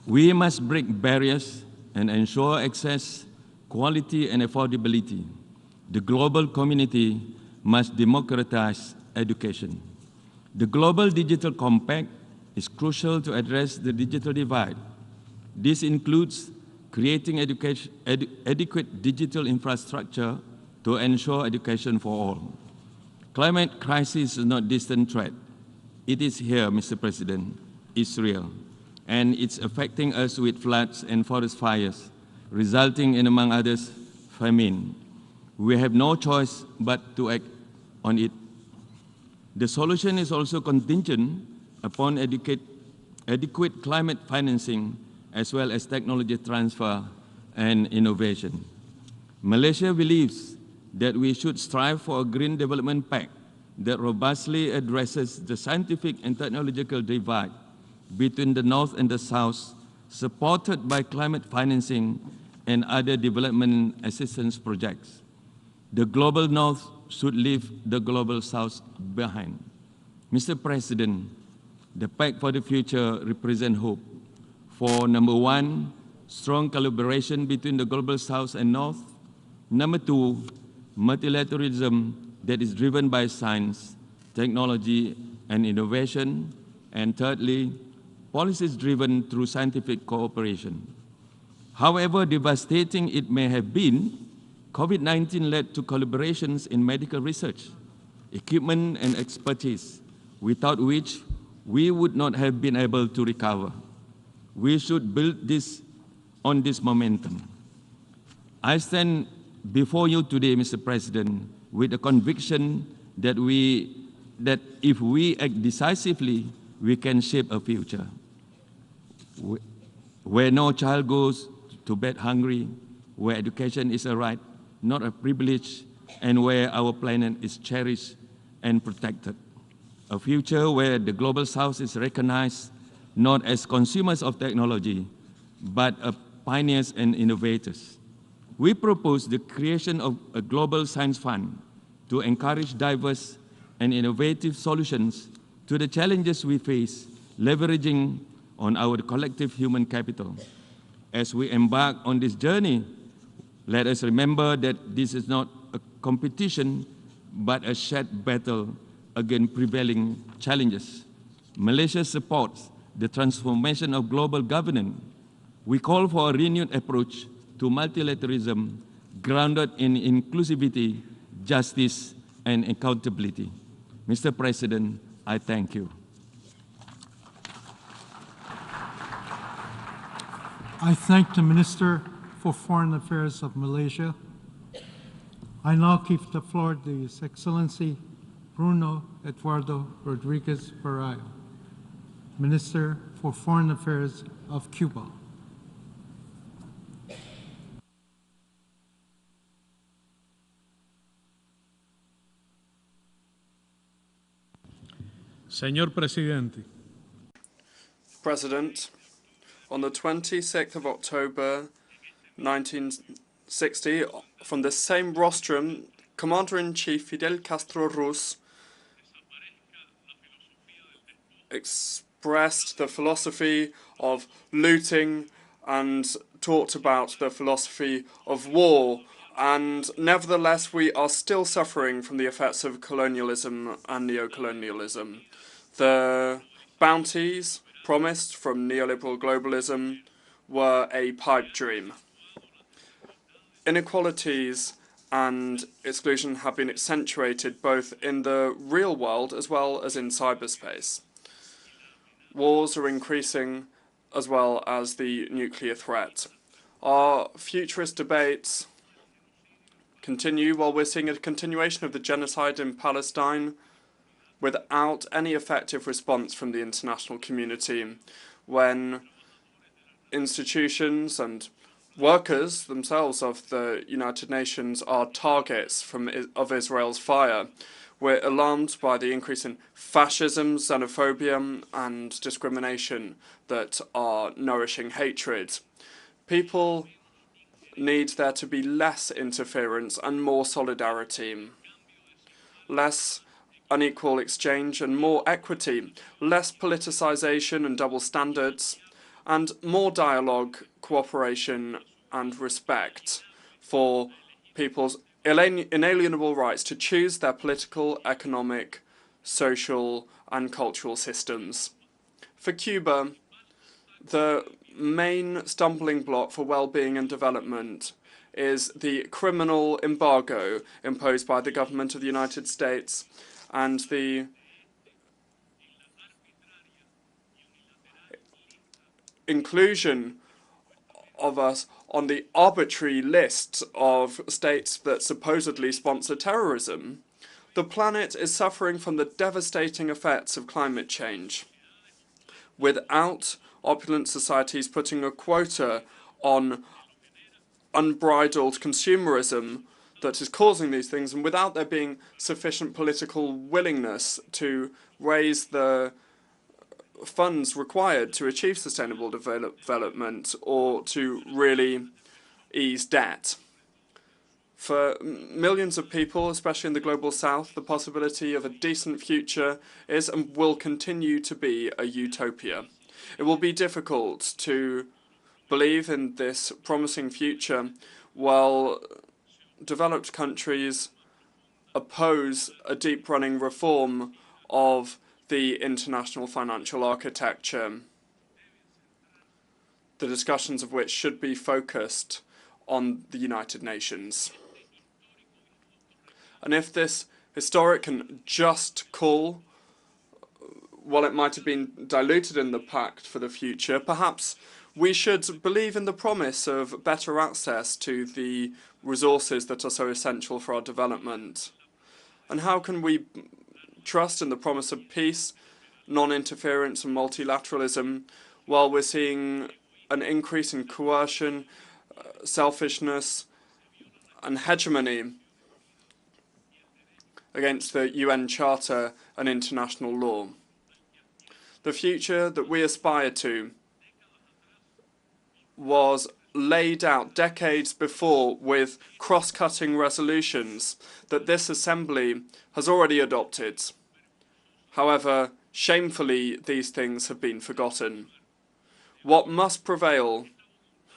We must break barriers and ensure access, quality, and affordability. The global community must democratize education. The Global Digital Compact is crucial to address the digital divide. This includes creating adequate digital infrastructure to ensure education for all. Climate crisis is not a distant threat. It is here, Mr. President. It's real. And it's affecting us with floods and forest fires, resulting in, among others, famine. We have no choice but to act on it. The solution is also contingent upon adequate climate financing as well as technology transfer and innovation. Malaysia believes that we should strive for a green development pact that robustly addresses the scientific and technological divide between the North and the South, supported by climate financing and other development assistance projects. The global North should leave the global South behind. Mr. President, the Pact for the Future represents hope for, number one, strong collaboration between the global South and North. Number two, multilateralism that is driven by science, technology, and innovation. And thirdly, policies driven through scientific cooperation. However devastating it may have been, COVID-19 led to collaborations in medical research, equipment, and expertise, without which we would not have been able to recover. We should build on this momentum. I stand before you today, Mr. President, with the conviction that if we act decisively, we can shape a future where no child goes to bed hungry, where education is a right, not a privilege, and where our planet is cherished and protected. A future where the global South is recognized not as consumers of technology, but as pioneers and innovators. We propose the creation of a global science fund to encourage diverse and innovative solutions to the challenges we face, leveraging on our collective human capital. As we embark on this journey, let us remember that this is not a competition, but a shared battle against prevailing challenges. Malaysia supports the transformation of global governance. We call for a renewed approach to multilateralism grounded in inclusivity, justice, and accountability. Mr. President, I thank you. I thank the Minister for Foreign Affairs of Malaysia. I now give the floor to His Excellency Bruno Eduardo Rodriguez Barrio, Minister for Foreign Affairs of Cuba. Señor Presidente. President, on the 26th of October 1960, from the same rostrum, Commander-in-Chief Fidel Castro Ruz expressed the philosophy of looting and talked about the philosophy of war. And nevertheless, we are still suffering from the effects of colonialism and neocolonialism. The bounties promised from neoliberal globalism were a pipe dream. Inequalities and exclusion have been accentuated both in the real world as well as in cyberspace. Wars are increasing as well as the nuclear threat. Our futurist debates continue while we're seeing a continuation of the genocide in Palestine without any effective response from the international community, when institutions and workers themselves of the United Nations are targets of Israel's fire. We're alarmed by the increase in fascism, xenophobia, and discrimination that are nourishing hatred. People need there to be less interference and more solidarity, less unequal exchange and more equity, less politicization and double standards, and more dialogue, cooperation, and respect for people's inalienable rights to choose their political, economic, social, and cultural systems. For Cuba, the main stumbling block for well-being and development is the criminal embargo imposed by the government of the United States and the inclusion of us on the arbitrary list of states that supposedly sponsor terrorism. The planet is suffering from the devastating effects of climate change. Without opulent societies putting a quota on unbridled consumerism, that is causing these things, and without there being sufficient political willingness to raise the funds required to achieve sustainable development or to really ease debt. For millions of people, especially in the global south, the possibility of a decent future is and will continue to be a utopia. It will be difficult to believe in this promising future while developed countries oppose a deep-running reform of the international financial architecture, the discussions of which should be focused on the United Nations. And if this historic and just call, while it might have been diluted in the Pact for the Future, perhaps we should believe in the promise of better access to the resources that are so essential for our development. And how can we trust in the promise of peace, non-interference and multilateralism while we're seeing an increase in coercion, selfishness and hegemony against the UN Charter and international law? The future that we aspire to was laid out decades before with cross-cutting resolutions that this Assembly has already adopted. However, shamefully, these things have been forgotten. What must prevail,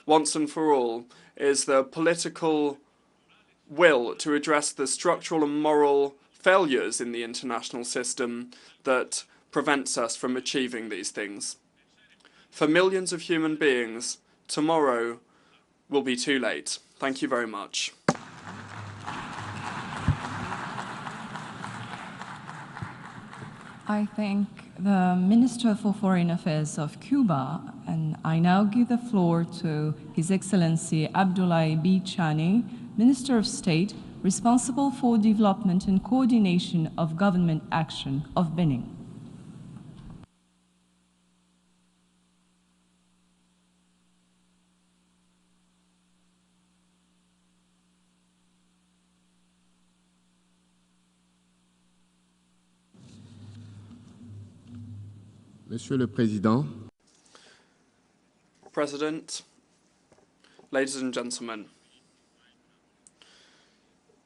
once and for all, is the political will to address the structural and moral failures in the international system that prevents us from achieving these things. For millions of human beings, tomorrow will be too late. Thank you very much. I thank the Minister for Foreign Affairs of Cuba, and I now give the floor to His Excellency Abdoulaye B. Chane, Minister of State, responsible for development and coordination of government action of Benin. Monsieur le Président, President, ladies and gentlemen,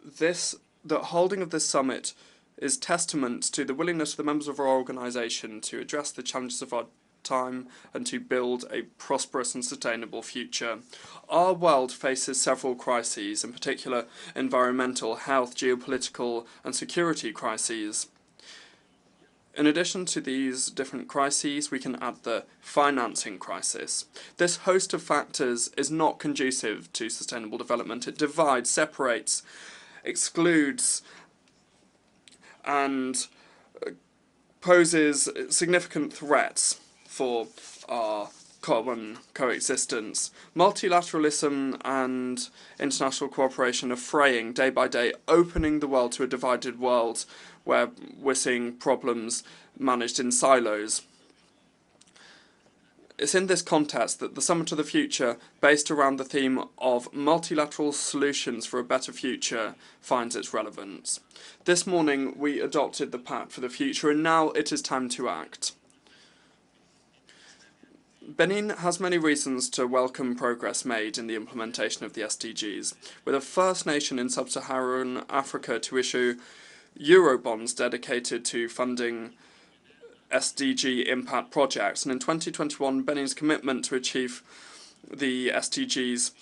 the holding of this summit is testament to the willingness of the members of our organisation to address the challenges of our time and to build a prosperous and sustainable future. Our world faces several crises, in particular environmental, health, geopolitical and security crises. In addition to these different crises, we can add the financing crisis. This host of factors is not conducive to sustainable development. It divides, separates, excludes, and poses significant threats for our common coexistence. Multilateralism and international cooperation are fraying day by day, opening the world to a divided world where we're seeing problems managed in silos. It's in this context that the Summit of the Future, based around the theme of multilateral solutions for a better future, finds its relevance. This morning we adopted the Pact for the Future, and now it is time to act. Benin has many reasons to welcome progress made in the implementation of the SDGs. We're the first nation in sub-Saharan Africa to issue Eurobonds dedicated to funding SDG impact projects, and in 2021 Benin's commitment to achieve the SDGs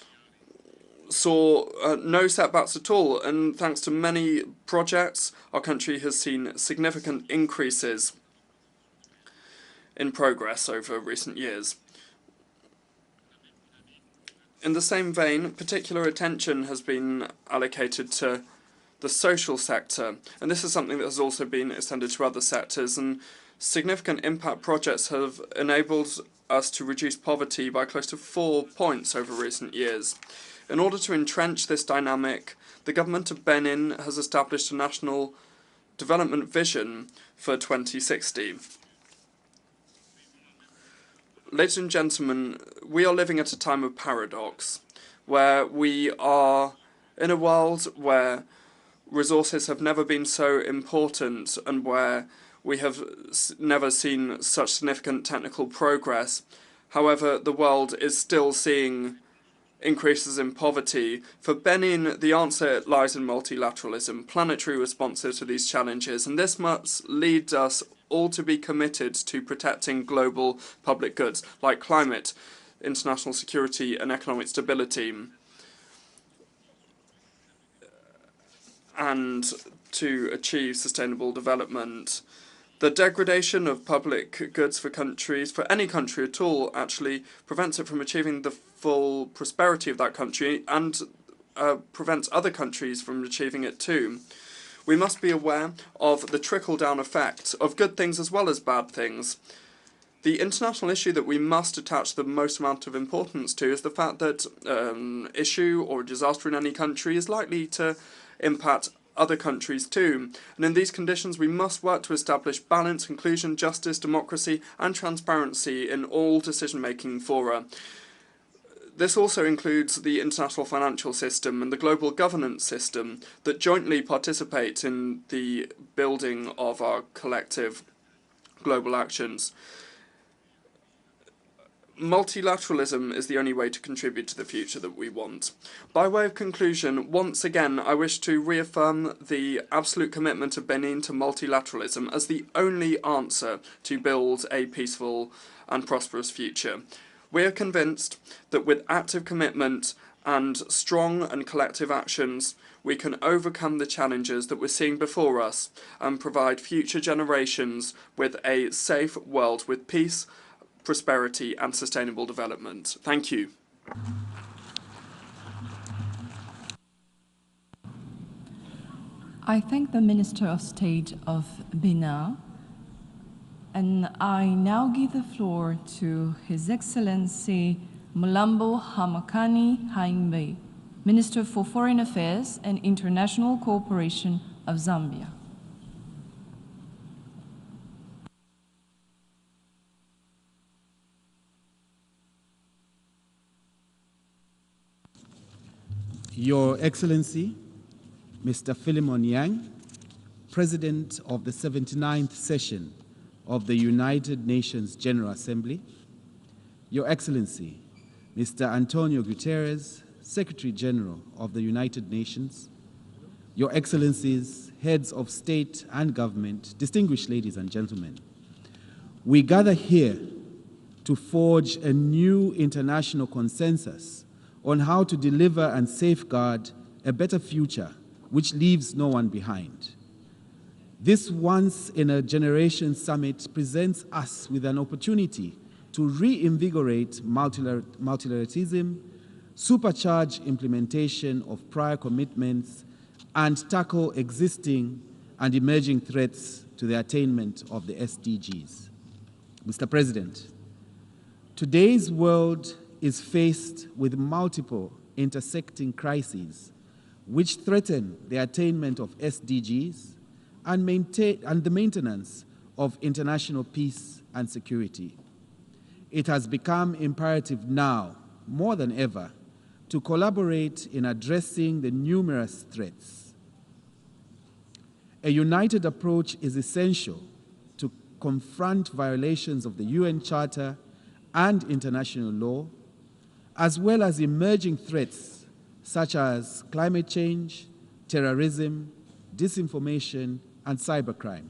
saw no setbacks at all, and thanks to many projects our country has seen significant increases in progress over recent years. In the same vein, particular attention has been allocated to the social sector, and this is something that has also been extended to other sectors, and significant impact projects have enabled us to reduce poverty by close to 4 points over recent years. In order to entrench this dynamic, the government of Benin has established a national development vision for 2060. Ladies and gentlemen, we are living at a time of paradox, where we are In a world where resources have never been so important and where we have never seen such significant technical progress, however, the world is still seeing increases in poverty. For Benin, the answer lies in multilateralism, planetary responses to these challenges, and this must lead us all to be committed to protecting global public goods like climate, international security and economic stability, and to achieve sustainable development. The degradation of public goods for countries, for any country at all, actually prevents it from achieving the full prosperity of that country and prevents other countries from achieving it too. We must be aware of the trickle-down effect of good things as well as bad things. The international issue that we must attach the most amount of importance to is the fact that an issue or a disaster in any country is likely to impact other countries too. And in these conditions, we must work to establish balance, inclusion, justice, democracy, and transparency in all decision-making fora. This also includes the international financial system and the global governance system that jointly participate in the building of our collective global actions. Multilateralism is the only way to contribute to the future that we want. By way of conclusion, once again, I wish to reaffirm the absolute commitment of Benin to multilateralism as the only answer to build a peaceful and prosperous future. We are convinced that with active commitment and strong and collective actions, we can overcome the challenges that we're seeing before us and provide future generations with a safe world with peace, prosperity and sustainable development. Thank you. I thank the Minister of State of Benin, and I now give the floor to His Excellency Mulambo Hamakani Haimbe, Minister for Foreign Affairs and International Cooperation of Zambia. Your Excellency, Mr. Philemon Yang, President of the 79th session of the United Nations General Assembly, Your Excellency, Mr. Antonio Guterres, Secretary General of the United Nations, Your Excellencies, Heads of State and Government, distinguished ladies and gentlemen, we gather here to forge a new international consensus on how to deliver and safeguard a better future which leaves no one behind. This once-in-a-generation summit presents us with an opportunity to reinvigorate multilateralism, supercharge implementation of prior commitments, and tackle existing and emerging threats to the attainment of the SDGs. Mr. President, today's world is faced with multiple intersecting crises which threaten the attainment of SDGs and the maintenance of international peace and security. It has become imperative now, more than ever, to collaborate in addressing the numerous threats. A united approach is essential to confront violations of the UN Charter and international law, as well as emerging threats such as climate change, terrorism, disinformation, and cybercrime.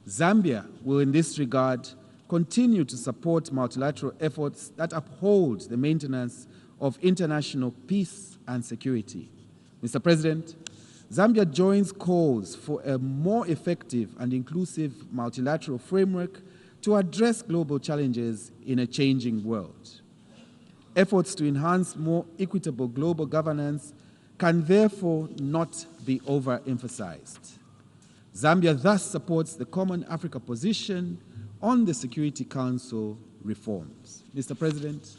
Zambia will, in this regard, continue to support multilateral efforts that uphold the maintenance of international peace and security. Mr. President, Zambia joins calls for a more effective and inclusive multilateral framework to address global challenges in a changing world. Efforts to enhance more equitable global governance can therefore not be overemphasized. Zambia thus supports the Common Africa position on the Security Council reforms. Mr. President,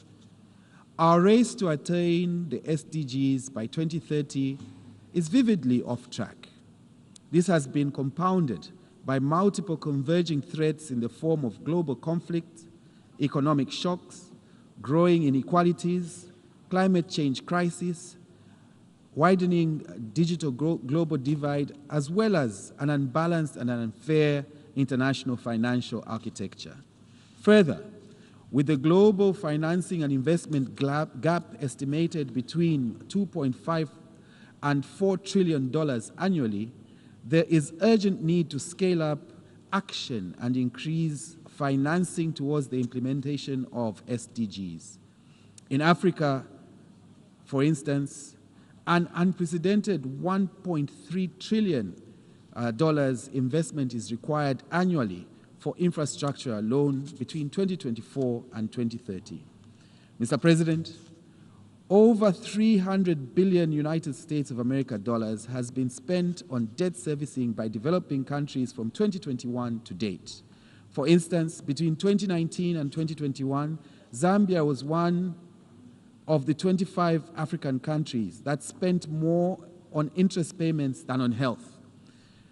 our race to attain the SDGs by 2030 is vividly off track. This has been compounded by multiple converging threats in the form of global conflict, economic shocks, growing inequalities, climate change crisis, widening digital global divide, as well as an unbalanced and an unfair international financial architecture. Further, with the global financing and investment gap estimated between $2.5 and $4 trillion annually, there is urgent need to scale up action and increase financing towards the implementation of SDGs. In Africa, for instance, an unprecedented $1.3 trillion investment is required annually for infrastructure alone between 2024 and 2030. Mr. President, over 300 billion United States of America dollars has been spent on debt servicing by developing countries from 2021 to date. For instance, between 2019 and 2021, Zambia was one of the 25 African countries that spent more on interest payments than on health.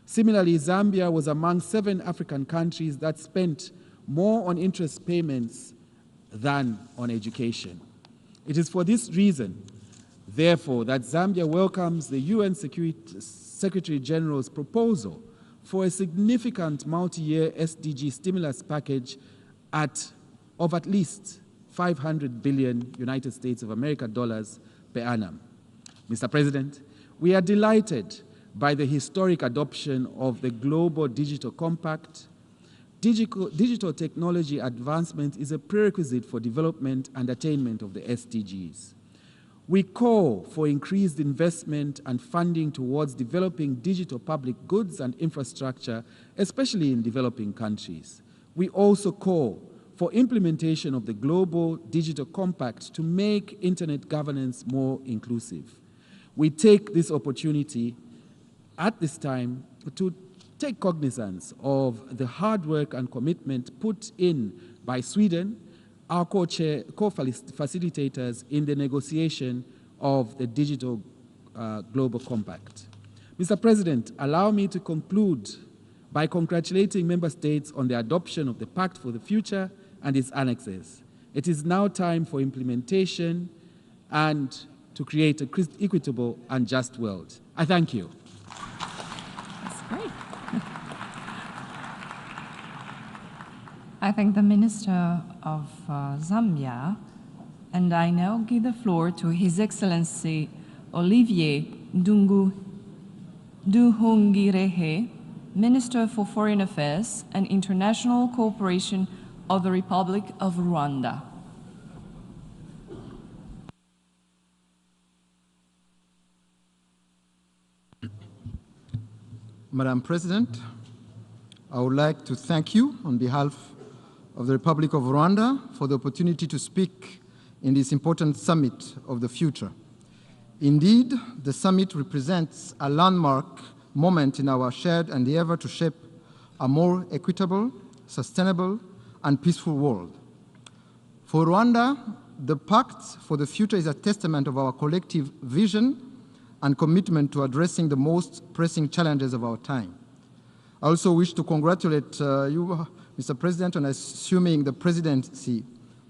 Similarly, Zambia was among 7 African countries that spent more on interest payments than on education. It is for this reason, therefore, that Zambia welcomes the UN Secretary General's proposal for a significant multi-year SDG stimulus package of at least 500 billion United States of America dollars per annum. Mr. President, we are delighted by the historic adoption of the Global Digital Compact. Digital technology advancement is a prerequisite for development and attainment of the SDGs. We call for increased investment and funding towards developing digital public goods and infrastructure, especially in developing countries. We also call for implementation of the Global Digital Compact to make internet governance more inclusive. We take this opportunity at this time to take cognizance of the hard work and commitment put in by Sweden, our co-facilitators in the negotiation of the Digital Global Compact. Mr. President, allow me to conclude by congratulating member states on the adoption of the Pact for the Future and its annexes. It is now time for implementation and to create an equitable and just world. I thank you. That's great. I thank the Minister of Zambia, and I now give the floor to His Excellency Olivier Nduhungirehe, Minister for Foreign Affairs and International Cooperation of the Republic of Rwanda. Madam President, I would like to thank you on behalf of the Republic of Rwanda for the opportunity to speak in this important summit of the future. Indeed, the summit represents a landmark moment in our shared endeavor to shape a more equitable, sustainable, and peaceful world. For Rwanda, the Pact for the Future is a testament of our collective vision and commitment to addressing the most pressing challenges of our time. I also wish to congratulate you, Mr. President, on assuming the presidency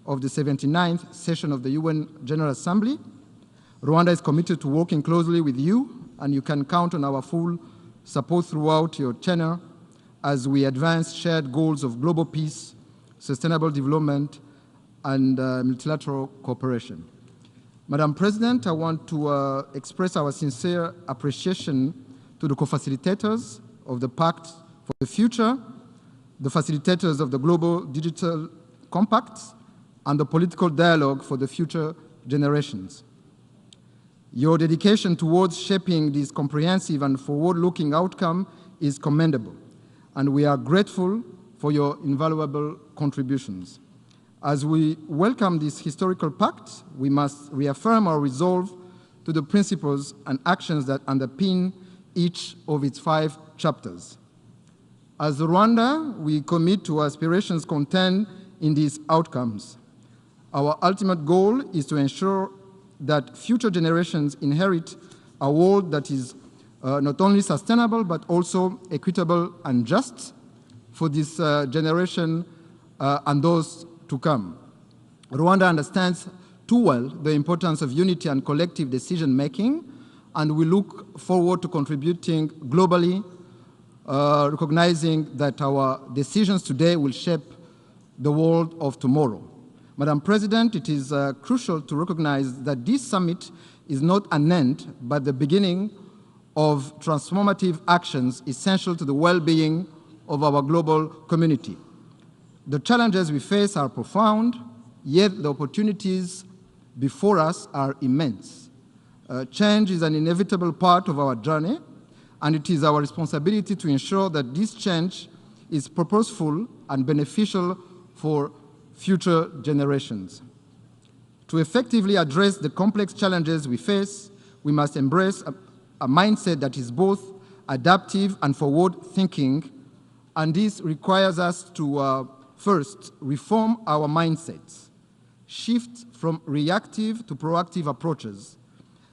of the 79th session of the UN General Assembly. Rwanda is committed to working closely with you, and you can count on our full support throughout your tenure as we advance shared goals of global peace, sustainable development, and multilateral cooperation. Madam President, I want to express our sincere appreciation to the co-facilitators of the Pact for the Future, the facilitators of the Global Digital Compact, and the political dialogue for the future generations. Your dedication towards shaping this comprehensive and forward-looking outcome is commendable, and we are grateful for your invaluable contributions. As we welcome this historical pact, we must reaffirm our resolve to the principles and actions that underpin each of its 5 chapters. As Rwanda, we commit to aspirations contained in these outcomes. Our ultimate goal is to ensure that future generations inherit a world that is not only sustainable, but also equitable and just for this generation and those to come. Rwanda understands too well the importance of unity and collective decision-making, and we look forward to contributing globally, recognizing that our decisions today will shape the world of tomorrow. Madam President, it is crucial to recognize that this summit is not an end, but the beginning of transformative actions essential to the well-being of our global community. The challenges we face are profound, yet the opportunities before us are immense. Change is an inevitable part of our journey, and it is our responsibility to ensure that this change is purposeful and beneficial for future generations. To effectively address the complex challenges we face, we must embrace a mindset that is both adaptive and forward-thinking, and this requires us to first reform our mindsets, shift from reactive to proactive approaches,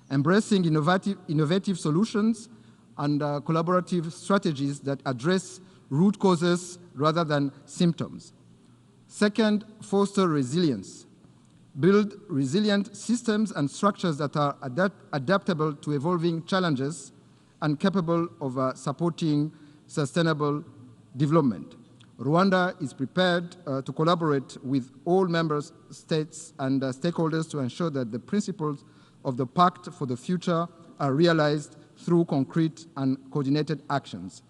embracing innovative solutions and collaborative strategies that address root causes rather than symptoms. Second, foster resilience. Build resilient systems and structures that are adaptable to evolving challenges and capable of supporting sustainable development. Rwanda is prepared to collaborate with all member states and stakeholders to ensure that the principles of the Pact for the Future are realized through concrete and coordinated actions.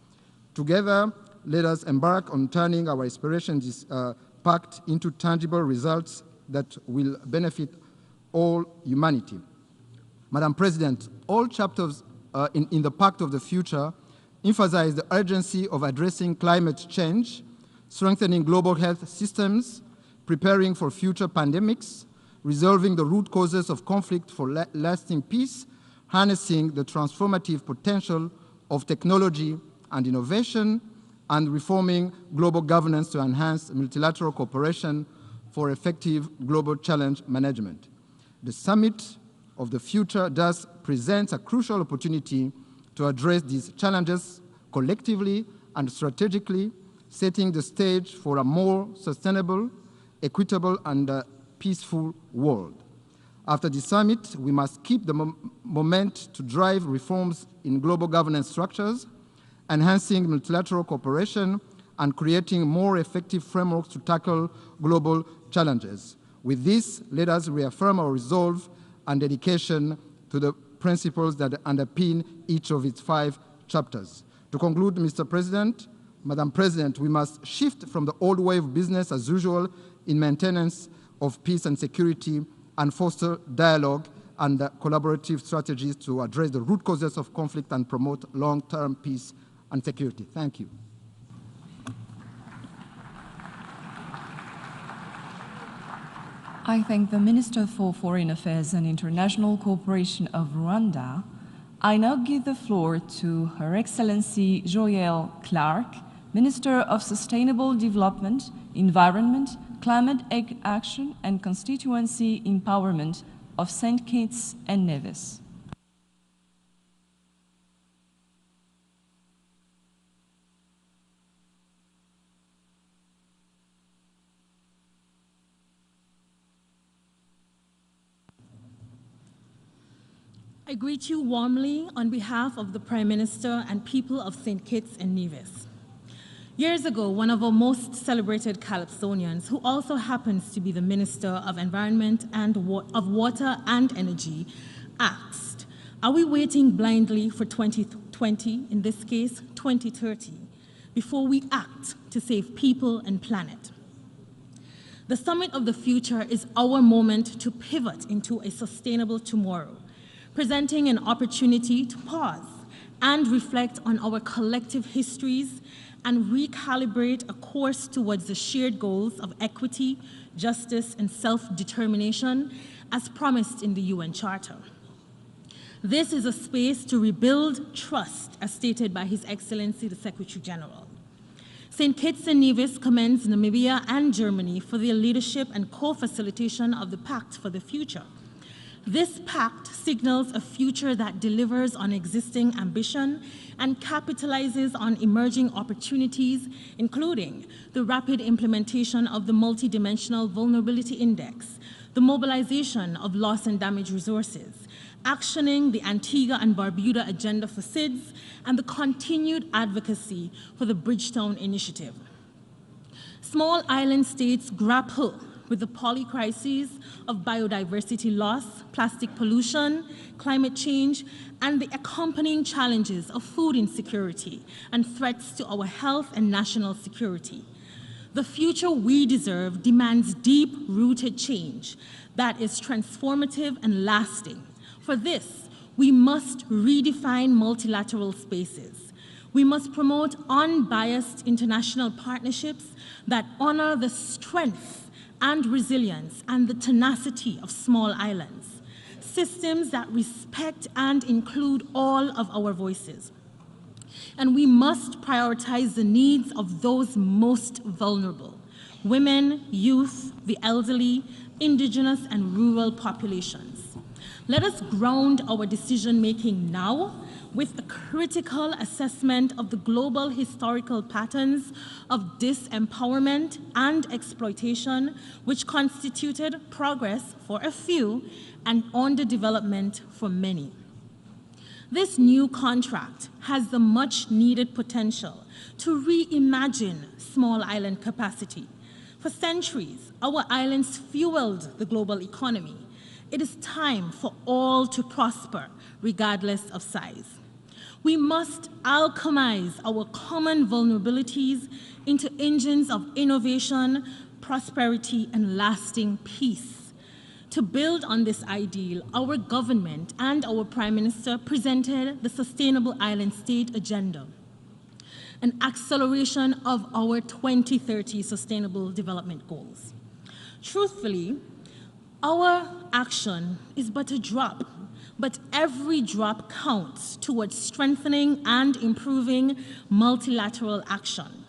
Together, let us embark on turning our aspirations Pact into tangible results that will benefit all humanity. Madam President, all chapters in the Pact of the Future emphasize the urgency of addressing climate change, strengthening global health systems, preparing for future pandemics, resolving the root causes of conflict for lasting peace, harnessing the transformative potential of technology and innovation, and reforming global governance to enhance multilateral cooperation for effective global challenge management. The Summit of the Future thus presents a crucial opportunity to address these challenges collectively and strategically, setting the stage for a more sustainable, equitable, and peaceful world. After the summit, we must keep the moment to drive reforms in global governance structures, enhancing multilateral cooperation, and creating more effective frameworks to tackle global challenges. With this, let us reaffirm our resolve and dedication to the principles that underpin each of its 5 chapters. To conclude, Mr. President, Madam President, we must shift from the old way of business as usual in maintenance of peace and security and foster dialogue and collaborative strategies to address the root causes of conflict and promote long-term peace and security. Thank you. I thank the Minister for Foreign Affairs and International Cooperation of Rwanda. I now give the floor to Her Excellency Joëlle Clark, Minister of Sustainable Development, Environment, Climate Action and Constituency Empowerment of St. Kitts and Nevis. I greet you warmly on behalf of the Prime Minister and people of St. Kitts and Nevis. Years ago, one of our most celebrated Calypsonians, who also happens to be the Minister of Environment and of Water and Energy, asked, are we waiting blindly for 2020, in this case 2030, before we act to save people and planet? The Summit of the Future is our moment to pivot into a sustainable tomorrow, presenting an opportunity to pause and reflect on our collective histories and recalibrate a course towards the shared goals of equity, justice, and self-determination as promised in the UN Charter. This is a space to rebuild trust, as stated by His Excellency the Secretary General. St. Kitts and Nevis commends Namibia and Germany for their leadership and co-facilitation of the Pact for the Future. This pact signals a future that delivers on existing ambition and capitalizes on emerging opportunities, including the rapid implementation of the Multidimensional Vulnerability Index, the mobilization of loss and damage resources, actioning the Antigua and Barbuda agenda for SIDS, and the continued advocacy for the Bridgetown Initiative. Small island states grapple with the polycrises of biodiversity loss, plastic pollution, climate change, and the accompanying challenges of food insecurity and threats to our health and national security. The future we deserve demands deep-rooted change that is transformative and lasting. For this, we must redefine multilateral spaces. We must promote unbiased international partnerships that honor the strength and resilience and the tenacity of small islands, systems that respect and include all of our voices. And we must prioritize the needs of those most vulnerable: women, youth, the elderly, indigenous and rural populations. Let us ground our decision-making now with a critical assessment of the global historical patterns of disempowerment and exploitation, which constituted progress for a few and underdevelopment for many. This new contract has the much-needed potential to reimagine small island capacity. For centuries, our islands fueled the global economy. It is time for all to prosper, regardless of size. We must alchemize our common vulnerabilities into engines of innovation, prosperity, and lasting peace. To build on this ideal, our government and our Prime Minister presented the Sustainable Island State Agenda, an acceleration of our 2030 Sustainable Development Goals. Truthfully, our action is but a drop, but every drop counts towards strengthening and improving multilateral action.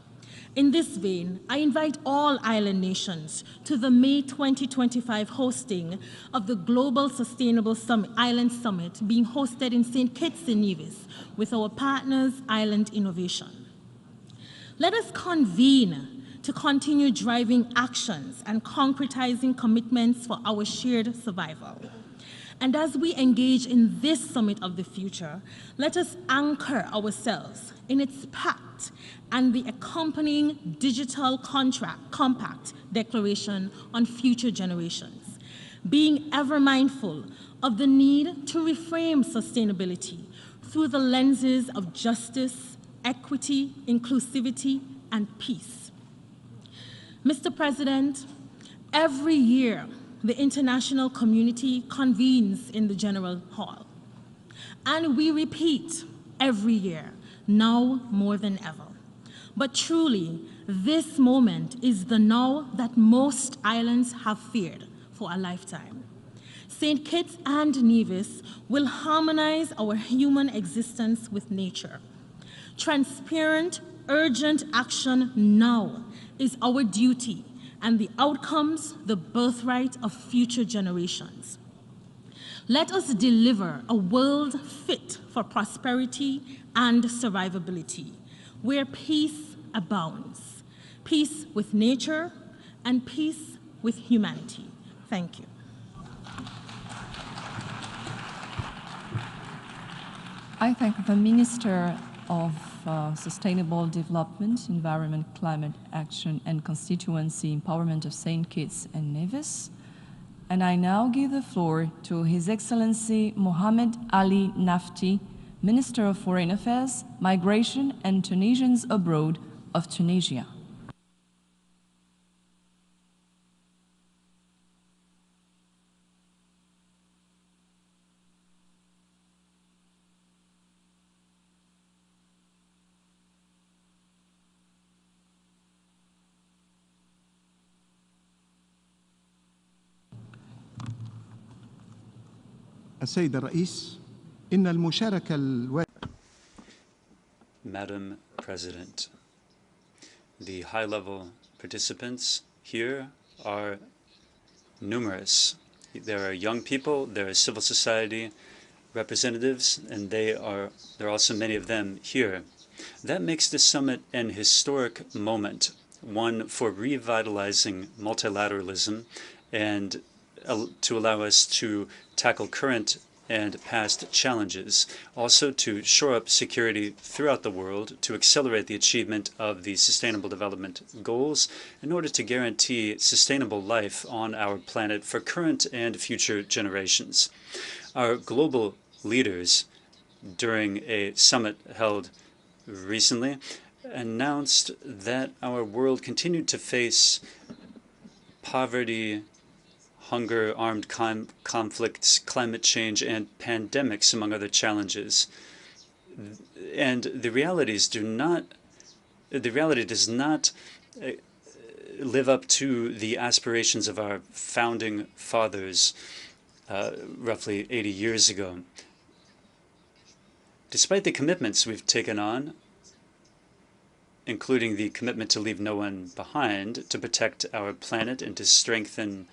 In this vein, I invite all island nations to the May 2025 hosting of the Global Sustainable Island Summit being hosted in St. Kitts and Nevis with our partners, Island Innovation. Let us convene to continue driving actions and concretizing commitments for our shared survival. And as we engage in this summit of the future, let us anchor ourselves in its pact and the accompanying digital compact declaration on future generations, being ever mindful of the need to reframe sustainability through the lenses of justice, equity, inclusivity, and peace. Mr. President, every year, the international community convenes in the General Hall. And we repeat every year, now more than ever. But truly, this moment is the now that most islands have feared for a lifetime. St. Kitts and Nevis will harmonize our human existence with nature. Transparent, urgent action now is our duty, and the outcomes, the birthright of future generations. Let us deliver a world fit for prosperity and survivability, where peace abounds, peace with nature and peace with humanity. Thank you. I thank the Minister of Sustainable Development, Environment, Climate Action and Constituency Empowerment of St. Kitts and Nevis. And I now give the floor to His Excellency Mohamed Ali Nafti, Minister of Foreign Affairs, Migration and Tunisians Abroad of Tunisia. السيد الرئيس إن المشاركة Madam President, the high-level participants here are numerous. There are young people, there are civil society representatives, and there are also many of them here. That makes this summit an historic moment, one for revitalizing multilateralism and to allow us to tackle current and past challenges, also to shore up security throughout the world, to accelerate the achievement of the Sustainable Development Goals in order to guarantee sustainable life on our planet for current and future generations. Our global leaders, during a summit held recently, announced that our world continued to face poverty, hunger, armed conflicts, climate change, and pandemics, among other challenges. And the reality does not live up to the aspirations of our founding fathers roughly 80 years ago. Despite the commitments we've taken on, including the commitment to leave no one behind, to protect our planet, and to strengthen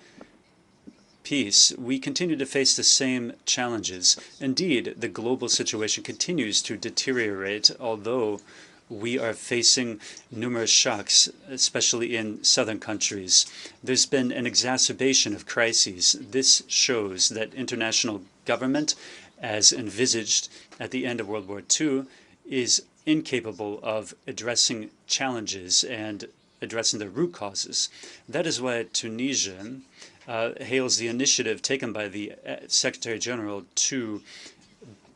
peace, we continue to face the same challenges. Indeed, the global situation continues to deteriorate, although we are facing numerous shocks, especially in southern countries. There's been an exacerbation of crises. This shows that international government, as envisaged at the end of World War II, is incapable of addressing challenges and addressing the root causes. That is why Tunisia hails the initiative taken by the Secretary General to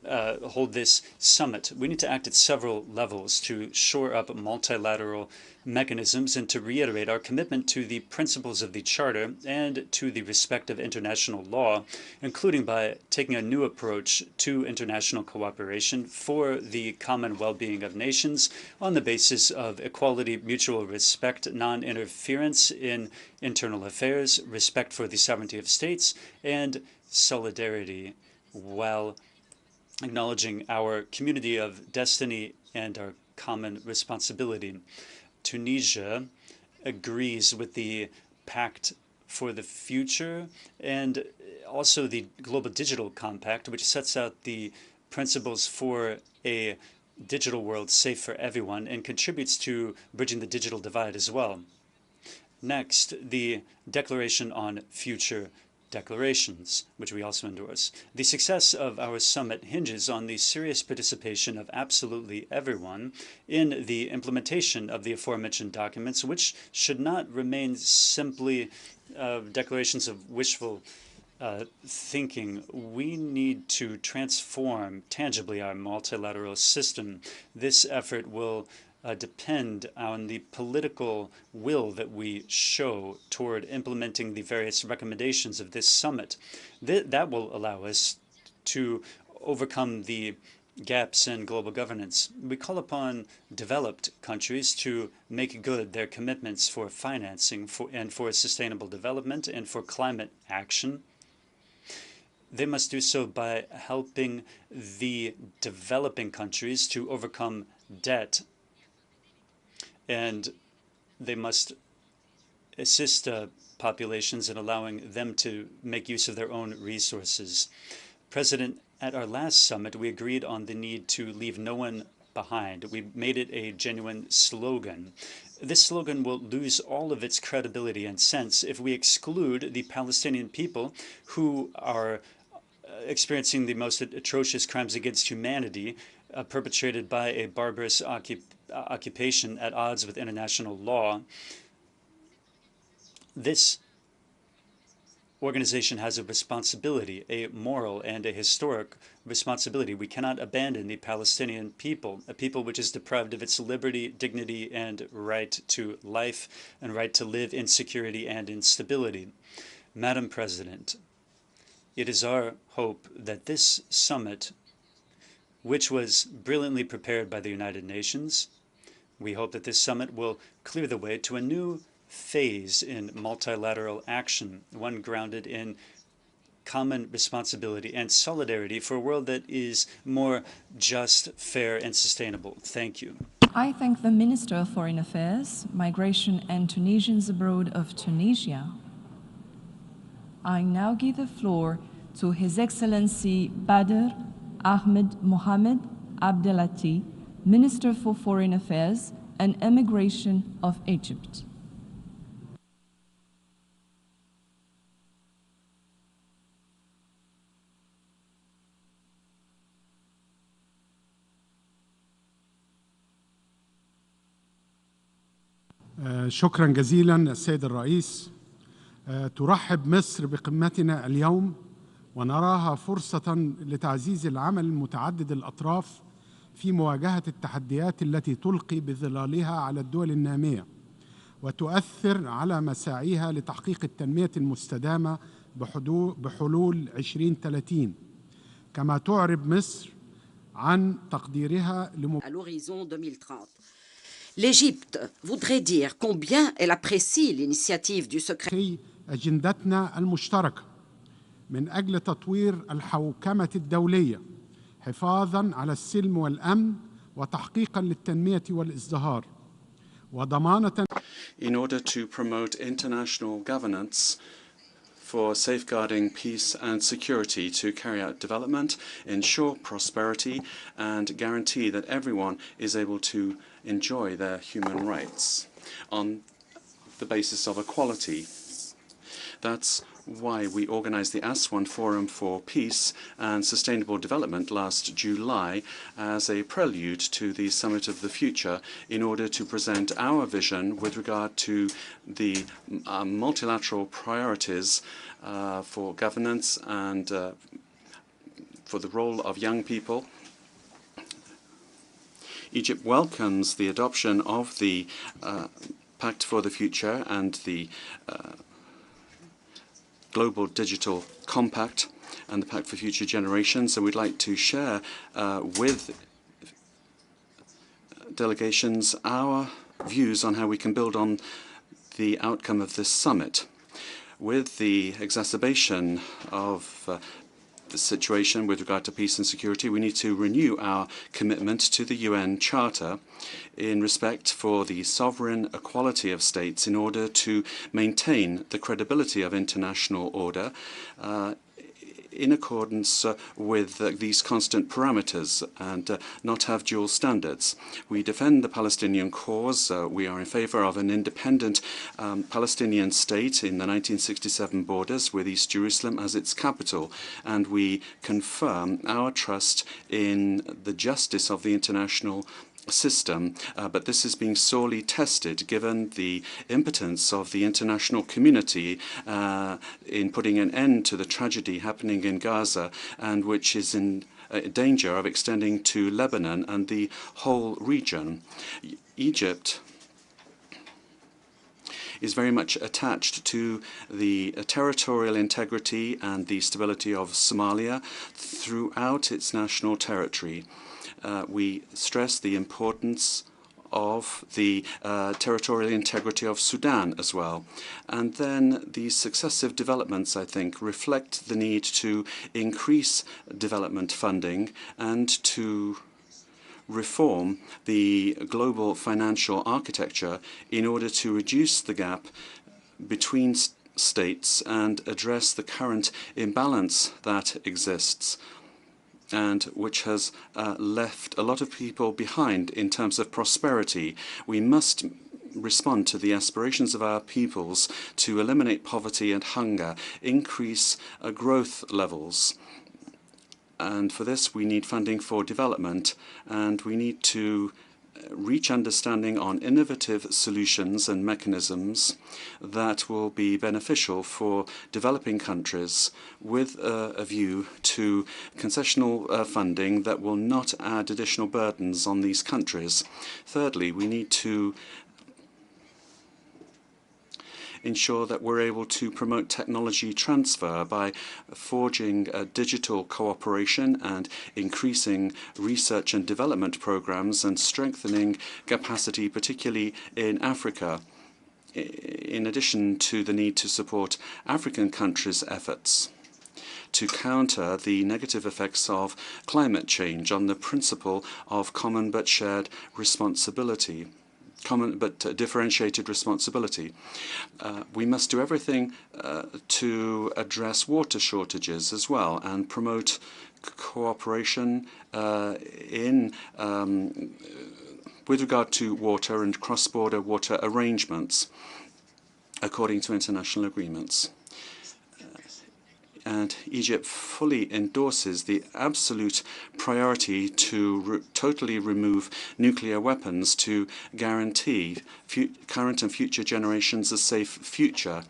hold this summit. We need to act at several levels to shore up multilateral mechanisms and to reiterate our commitment to the principles of the Charter and to the respect of international law, including by taking a new approach to international cooperation for the common well-being of nations on the basis of equality, mutual respect, non-interference in internal affairs, respect for the sovereignty of states, and solidarity, while acknowledging our community of destiny and our common responsibility. Tunisia agrees with the Pact for the Future and also the Global Digital Compact, which sets out the principles for a digital world safe for everyone and contributes to bridging the digital divide as well. Next, the Declaration on Future Declarations, which we also endorse. The success of our summit hinges on the serious participation of absolutely everyone in the implementation of the aforementioned documents, which should not remain simply declarations of wishful thinking. We need to transform tangibly our multilateral system. This effort will depend on the political will that we show toward implementing the various recommendations of this summit. That will allow us to overcome the gaps in global governance. We call upon developed countries to make good their commitments for financing and for sustainable development and for climate action. They must do so by helping the developing countries to overcome debt, and they must assist populations in allowing them to make use of their own resources. President, at our last summit, we agreed on the need to leave no one behind. We made it a genuine slogan. This slogan will lose all of its credibility and sense if we exclude the Palestinian people who are experiencing the most atrocious crimes against humanity perpetrated by a barbarous occupation at odds with international law. This organization has a responsibility, a moral and a historic responsibility. We cannot abandon the Palestinian people, a people which is deprived of its liberty, dignity, and right to life, and right to live in security and in stability. Madam President, it is our hope that this summit, which was brilliantly prepared by the United Nations, we hope that this summit will clear the way to a new phase in multilateral action, one grounded in common responsibility and solidarity for a world that is more just, fair, and sustainable. Thank you. I thank the Minister of Foreign Affairs, Migration and Tunisians Abroad of Tunisia. I now give the floor to His Excellency Badr Ahmed Mohamed Abdelati, Minister for Foreign Affairs and Immigration of Egypt. شكرا جزيلا السيد الرئيس. ترحب مصر بقمتنا اليوم ونراها فرصة لتعزيز العمل المتعدد الأطراف في مواجهة التحديات التي تلقي بظلالها على الدول النامية وتؤثر على مساعيها لتحقيق التنمية المستدامة بحلول 2030. كما تعرب مصر عن تقديرها à l'horizon 2030. L'Égypte voudrait dire combien elle apprécie l'initiative du secrétaire. أجندتنا المشتركة من أجل تطوير الحوكمة الدولية حفاظاً على السلم والأمن وتحقيقاً للتنمية والازدهار وضمانة. In order to promote international governance for safeguarding peace and security, to carry out development, ensure prosperity, and guarantee that everyone is able to enjoy their human rights on the basis of equality. That's why we organized the ASWAN Forum for Peace and Sustainable Development last July as a prelude to the Summit of the Future in order to present our vision with regard to the multilateral priorities for governance and for the role of young people. Egypt welcomes the adoption of the Pact for the Future and the Global Digital Compact and the Pact for Future Generations, and we'd like to share with delegations our views on how we can build on the outcome of this summit. With the exacerbation of the situation with regard to peace and security, we need to renew our commitment to the UN Charter in respect for the sovereign equality of states in order to maintain the credibility of international order in accordance with these constant parameters and not have dual standards. We defend the Palestinian cause. We are in favor of an independent Palestinian state in the 1967 borders with East Jerusalem as its capital, and we confirm our trust in the justice of the international system, but this is being sorely tested given the impotence of the international community in putting an end to the tragedy happening in Gaza, and which is in danger of extending to Lebanon and the whole region. Egypt is very much attached to the territorial integrity and the stability of Somalia throughout its national territory. We stress the importance of the territorial integrity of Sudan as well. And then these successive developments, I think, reflect the need to increase development funding and to reform the global financial architecture in order to reduce the gap between states and address the current imbalance that exists, and which has left a lot of people behind in terms of prosperity. We must respond to the aspirations of our peoples to eliminate poverty and hunger, increase growth levels. And for this, we need funding for development, and we need to reach understanding on innovative solutions and mechanisms that will be beneficial for developing countries with a view to concessional funding that will not add additional burdens on these countries. Thirdly, we need to ensure that we're able to promote technology transfer by forging digital cooperation and increasing research and development programs and strengthening capacity, particularly in Africa, in addition to the need to support African countries' efforts to counter the negative effects of climate change on the principle of common but shared responsibility. Common but differentiated responsibility. We must do everything to address water shortages as well and promote cooperation with regard to water and cross-border water arrangements according to international agreements. And Egypt fully endorses the absolute priority to totally remove nuclear weapons to guarantee current and future generations a safe future,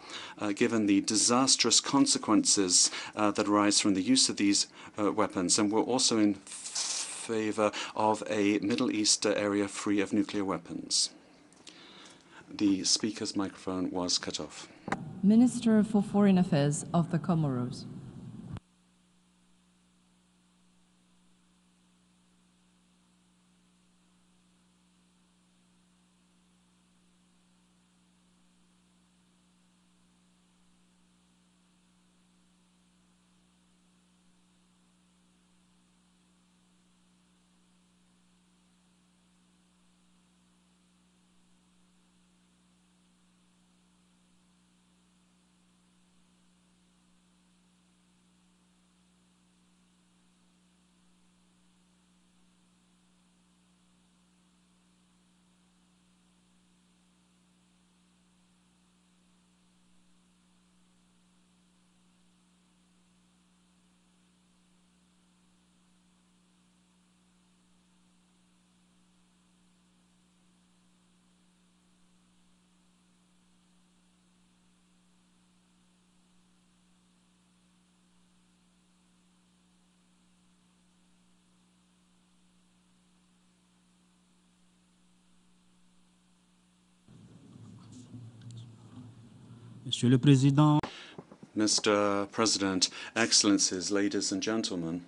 given the disastrous consequences that arise from the use of these weapons. And we're also in favor of a Middle East area free of nuclear weapons. The speaker's microphone was cut off. Minister for Foreign Affairs of the Comoros. Monsieur le Président. Mr. President, Excellencies, ladies and gentlemen,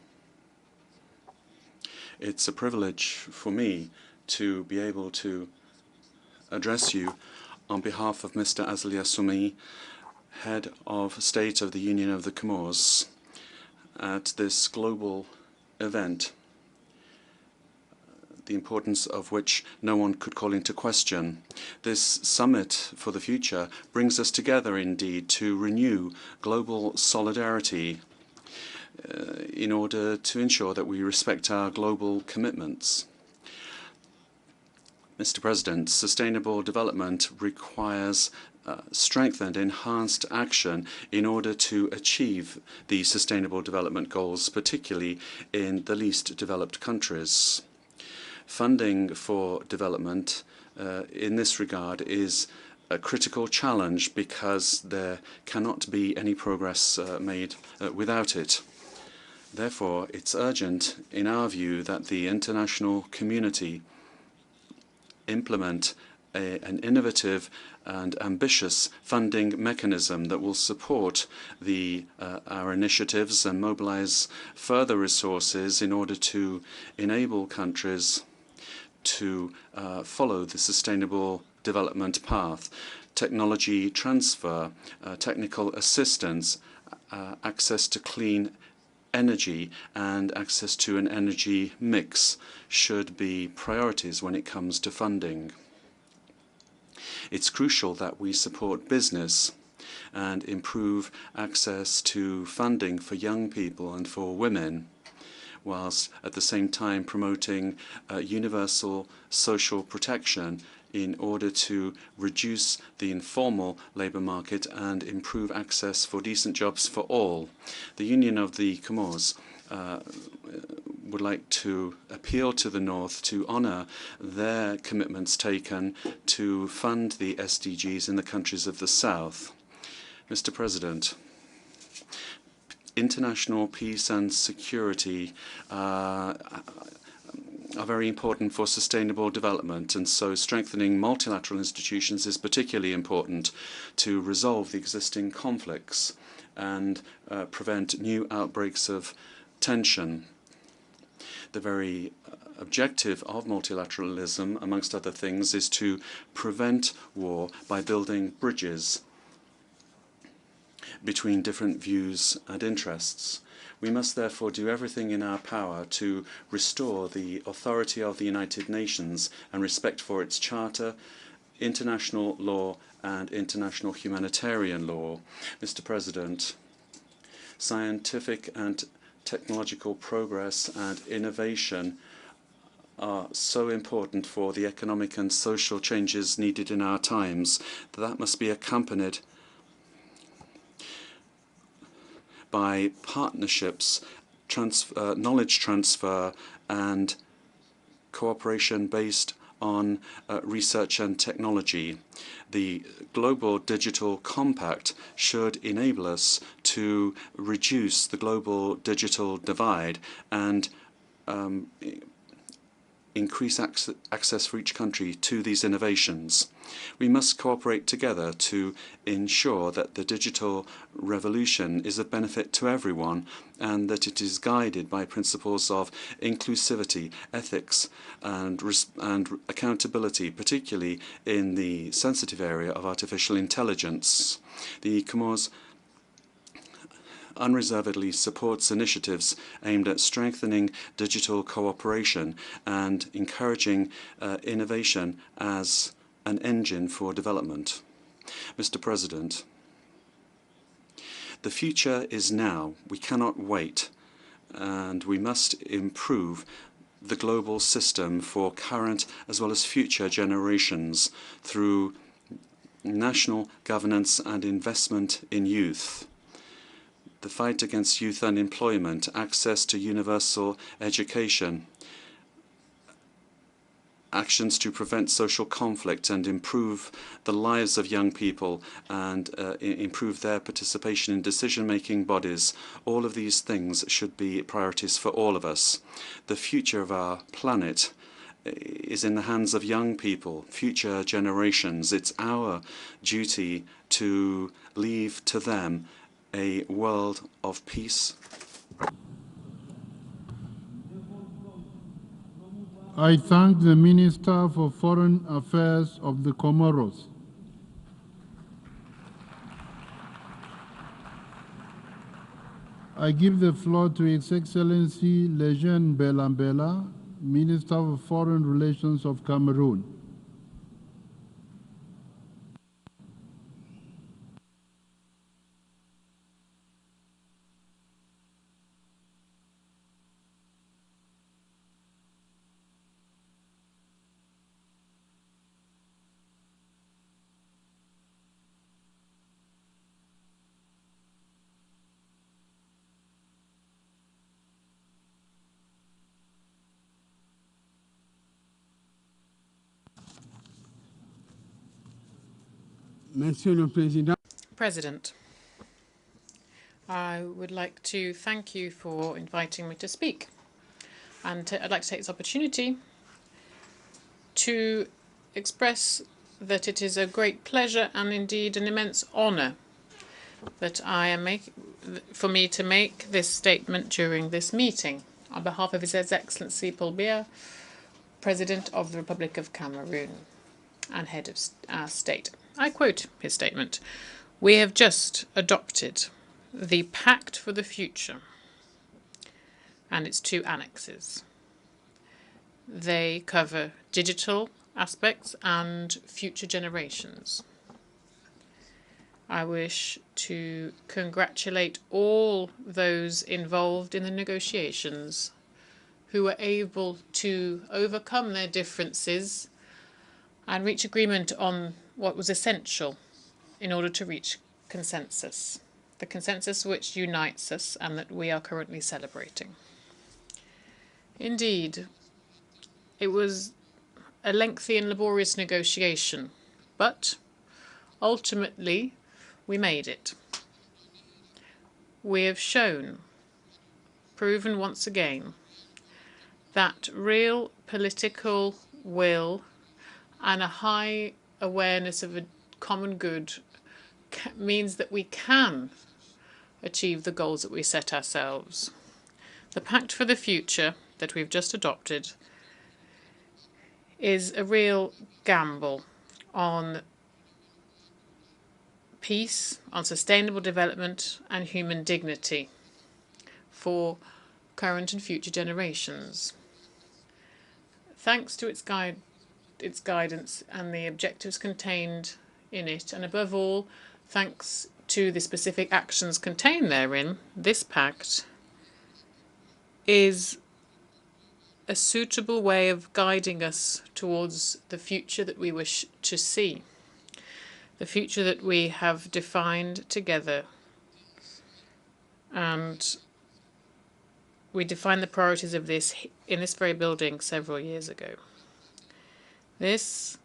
it's a privilege for me to be able to address you on behalf of Mr. Azali Assoumi, Head of State of the Union of the Comores, at this global event, the importance of which no one could call into question. This summit for the future brings us together indeed to renew global solidarity in order to ensure that we respect our global commitments. Mr. President, sustainable development requires strengthened, enhanced action in order to achieve the Sustainable Development Goals, particularly in the least developed countries. Funding for development in this regard is a critical challenge because there cannot be any progress made without it. Therefore, it's urgent, in our view, that the international community implement an innovative and ambitious funding mechanism that will support our initiatives and mobilize further resources in order to enable countries to follow the sustainable development path. Technology transfer, technical assistance, access to clean energy and access to an energy mix should be priorities when it comes to funding. It's crucial that we support business and improve access to funding for young people and for women, whilst at the same time promoting universal social protection in order to reduce the informal labour market and improve access for decent jobs for all. The Union of the Comores would like to appeal to the North to honour their commitments taken to fund the SDGs in the countries of the South. Mr. President, international peace and security are very important for sustainable development, and so strengthening multilateral institutions is particularly important to resolve the existing conflicts and prevent new outbreaks of tension. The very objective of multilateralism, amongst other things, is to prevent war by building bridges between different views and interests. We must therefore do everything in our power to restore the authority of the United Nations and respect for its charter, international law and international humanitarian law. Mr. President, scientific and technological progress and innovation are so important for the economic and social changes needed in our times that must be accompanied by partnerships, knowledge transfer, and cooperation based on research and technology. The Global Digital Compact should enable us to reduce the global digital divide and increase access for each country to these innovations. We must cooperate together to ensure that the digital revolution is of benefit to everyone and that it is guided by principles of inclusivity, ethics, and accountability, particularly in the sensitive area of artificial intelligence. The Comores unreservedly supports initiatives aimed at strengthening digital cooperation and encouraging innovation as an engine for development. Mr. President, the future is now. We cannot wait, and we must improve the global system for current as well as future generations through national governance and investment in youth. The fight against youth unemployment, access to universal education, actions to prevent social conflict and improve the lives of young people and improve their participation in decision-making bodies. All of these things should be priorities for all of us. The future of our planet is in the hands of young people, future generations. It's our duty to leave to them a world of peace. I thank the Minister for Foreign Affairs of the Comoros. I give the floor to His Excellency Lejeune Belambela, Minister of Foreign Relations of Cameroon. President, I would like to thank you for inviting me to speak. And I'd like to take this opportunity to express that it is a great pleasure and indeed an immense honor that for me to make this statement during this meeting on behalf of His Excellency Paul Biya, President of the Republic of Cameroon and head of our state. I quote his statement: "We have just adopted the Pact for the Future and its 2 annexes. They cover digital aspects and future generations. I wish to congratulate all those involved in the negotiations who were able to overcome their differences and reach agreement on what was essential in order to reach consensus, the consensus which unites us and that we are currently celebrating. Indeed, it was a lengthy and laborious negotiation, but ultimately we made it. We have proven once again, that real political will and a high awareness of a common good means that we can achieve the goals that we set ourselves. The Pact for the Future that we've just adopted is a real gamble on peace, on sustainable development and human dignity for current and future generations. Thanks to its guidance and the objectives contained in it, and above all, thanks to the specific actions contained therein, this pact is a suitable way of guiding us towards the future that we wish to see, the future that we have defined together And we defined the priorities of this in this very building several years ago. This,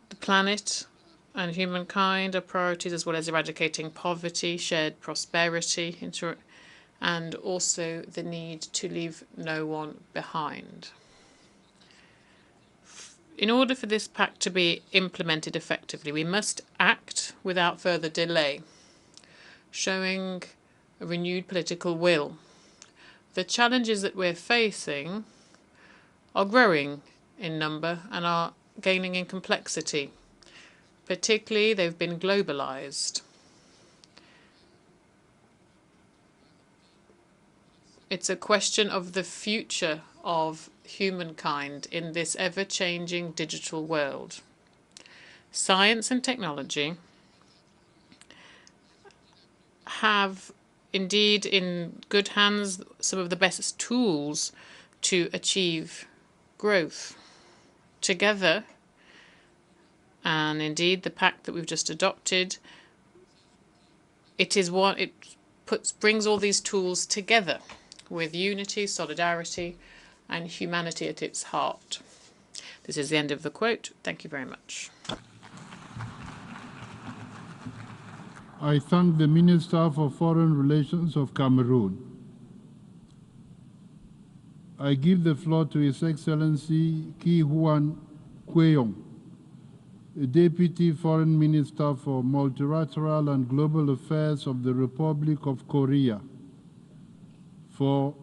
the planet and humankind are priorities, as well as eradicating poverty, shared prosperity, and also the need to leave no one behind. In order for this pact to be implemented effectively, we must act without further delay, showing a renewed political will. The challenges that we're facing are growing in number and are gaining in complexity. Particularly, they've been globalized. It's a question of the future of humankind in this ever-changing digital world. Science and technology have indeed in good hands some of the best tools to achieve growth. Together, and indeed the pact that we've just adopted, brings all these tools together with unity, solidarity, and humanity at its heart. This is the end of the quote. Thank you very much. I thank the Minister for Foreign Relations of Cameroon. I give the floor to His Excellency Ki Huan Kweyong, Deputy Foreign Minister for Multilateral and Global Affairs of the Republic of Korea, for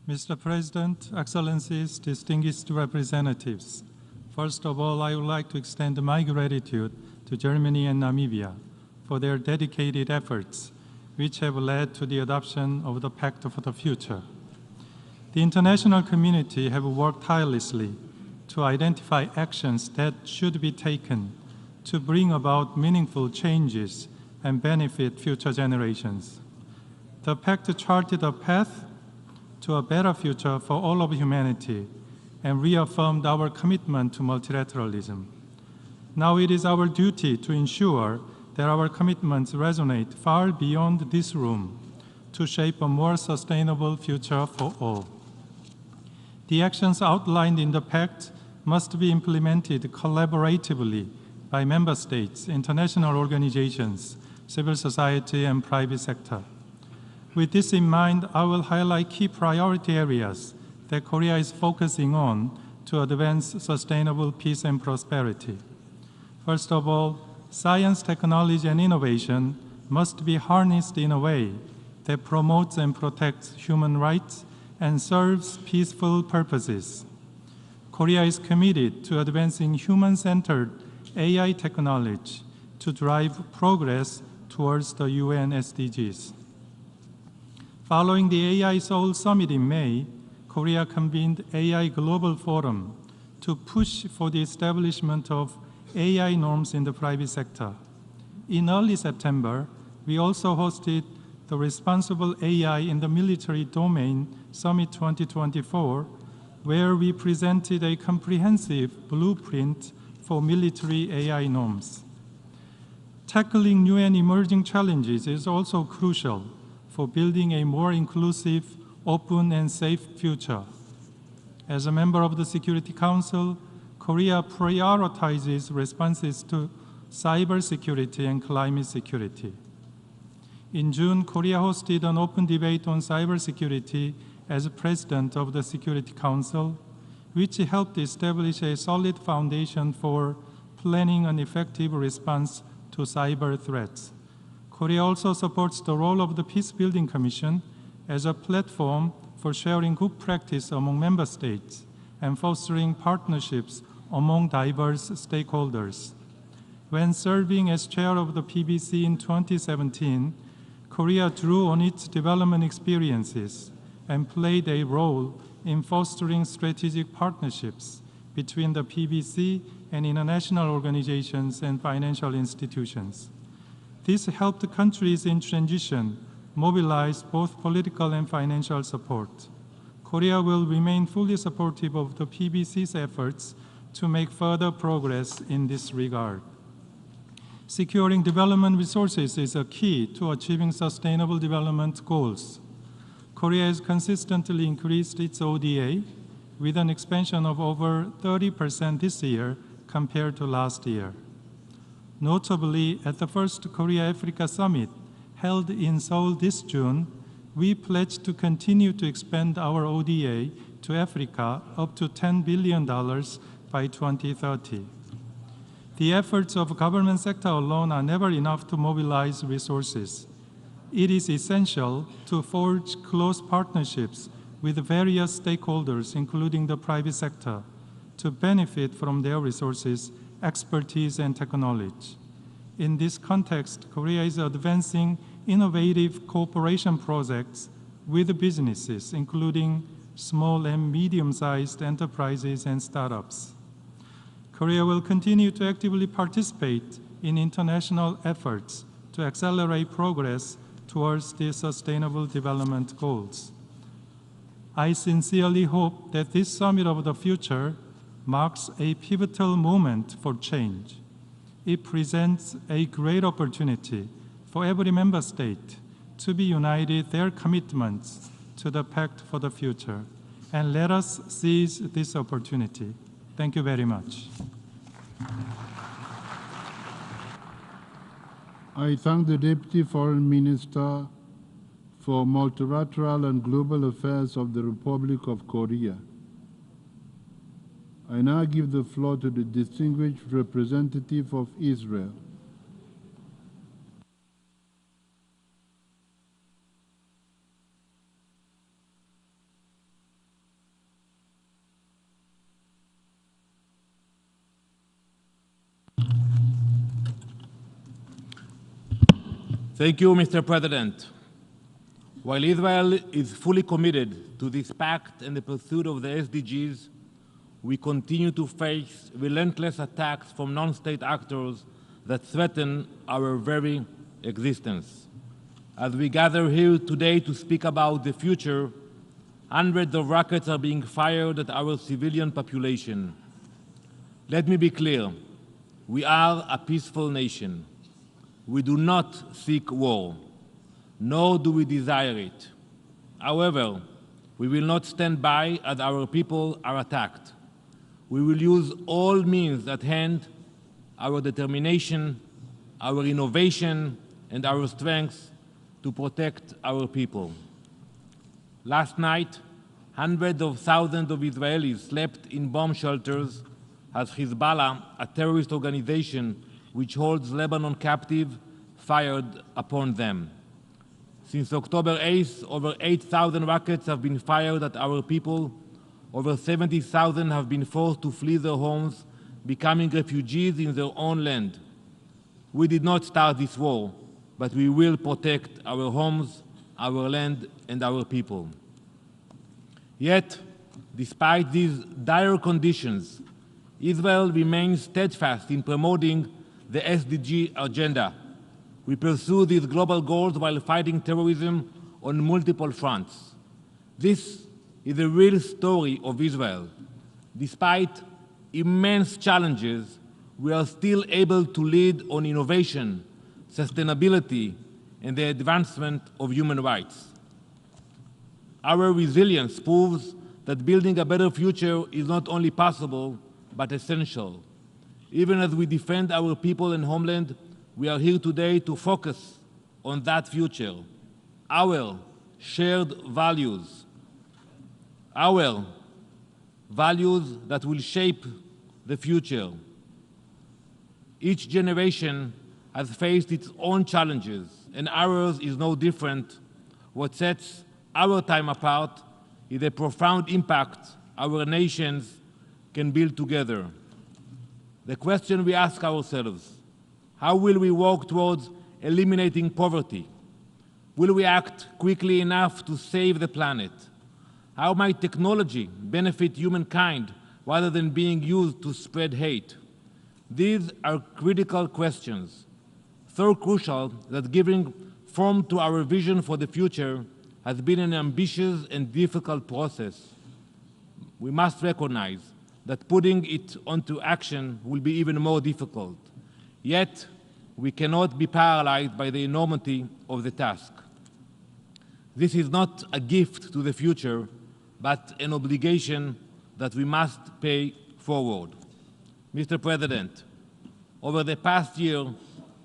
Mr. President, Excellencies, distinguished representatives, first of all, I would like to extend my gratitude to Germany and Namibia for their dedicated efforts, which have led to the adoption of the Pact for the Future. The international community have worked tirelessly to identify actions that should be taken to bring about meaningful changes and benefit future generations. The Pact charted a path to a better future for all of humanity and reaffirmed our commitment to multilateralism. Now it is our duty to ensure that our commitments resonate far beyond this room to shape a more sustainable future for all. The actions outlined in the Pact must be implemented collaboratively by member states, international organizations, civil society, and private sector. With this in mind, I will highlight key priority areas that Korea is focusing on to advance sustainable peace and prosperity. First of all, science, technology, and innovation must be harnessed in a way that promotes and protects human rights and serves peaceful purposes. Korea is committed to advancing human-centered AI technology to drive progress towards the UN SDGs. Following the AI Seoul Summit in May, Korea convened AI Global Forum to push for the establishment of AI norms in the private sector. In early September, we also hosted the Responsible AI in the Military Domain Summit 2024, where we presented a comprehensive blueprint for military AI norms. Tackling new and emerging challenges is also crucial for building a more inclusive, open, and safe future. As a member of the Security Council, Korea prioritizes responses to cybersecurity and climate security. In June, Korea hosted an open debate on cybersecurity as president of the Security Council, which helped establish a solid foundation for planning an effective response to cyber threats. Korea also supports the role of the Peacebuilding Commission as a platform for sharing good practice among member states and fostering partnerships among diverse stakeholders. When serving as chair of the PBC in 2017, Korea drew on its development experiences and played a role in fostering strategic partnerships between the PBC and international organizations and financial institutions. This helped countries in transition mobilize both political and financial support. Korea will remain fully supportive of the PBC's efforts to make further progress in this regard. Securing development resources is a key to achieving sustainable development goals. Korea has consistently increased its ODA with an expansion of over 30% this year compared to last year. Notably, at the first Korea-Africa Summit held in Seoul this June, we pledged to continue to expand our ODA to Africa up to $10 billion by 2030. The efforts of the government sector alone are never enough to mobilize resources. It is essential to forge close partnerships with various stakeholders, including the private sector, to benefit from their resources, expertise, and technology. In this context, Korea is advancing innovative cooperation projects with businesses, including small and medium-sized enterprises and startups. Korea will continue to actively participate in international efforts to accelerate progress towards the Sustainable Development Goals. I sincerely hope that this Summit of the Future marks a pivotal moment for change. It presents a great opportunity for every member state to be united their commitments to the Pact for the Future. And let us seize this opportunity. Thank you very much. I thank the Deputy Foreign Minister for Multilateral and Global Affairs of the Republic of Korea. I now give the floor to the distinguished representative of Israel. Thank you, Mr. President. While Israel is fully committed to this pact and the pursuit of the SDGs, we continue to face relentless attacks from non-state actors that threaten our very existence. As we gather here today to speak about the future, hundreds of rockets are being fired at our civilian population. Let me be clear, we are a peaceful nation. We do not seek war, nor do we desire it. However, we will not stand by as our people are attacked. We will use all means at hand, our determination, our innovation, and our strength to protect our people. Last night, hundreds of thousands of Israelis slept in bomb shelters as Hezbollah, a terrorist organization which holds Lebanon captive, fired upon them. Since October 8th, over 8,000 rockets have been fired at our people. Over 70,000 have been forced to flee their homes, becoming refugees in their own land. We did not start this war, but we will protect our homes, our land, and our people. Yet, despite these dire conditions, Israel remains steadfast in promoting the SDG agenda. We pursue these global goals while fighting terrorism on multiple fronts. This is the real story of Israel. Despite immense challenges, we are still able to lead on innovation, sustainability, and the advancement of human rights. Our resilience proves that building a better future is not only possible, but essential. Even as we defend our people and homeland, we are here today to focus on that future, our shared values, our values that will shape the future. Each generation has faced its own challenges, and ours is no different. What sets our time apart is the profound impact our nations can build together. The question we ask ourselves: how will we work towards eliminating poverty? Will we act quickly enough to save the planet? How might technology benefit humankind rather than being used to spread hate? These are critical questions, so crucial that giving form to our vision for the future has been an ambitious and difficult process. We must recognize that putting it onto action will be even more difficult. Yet, we cannot be paralyzed by the enormity of the task. This is not a gift to the future, but an obligation that we must pay forward. Mr. President, over the past year,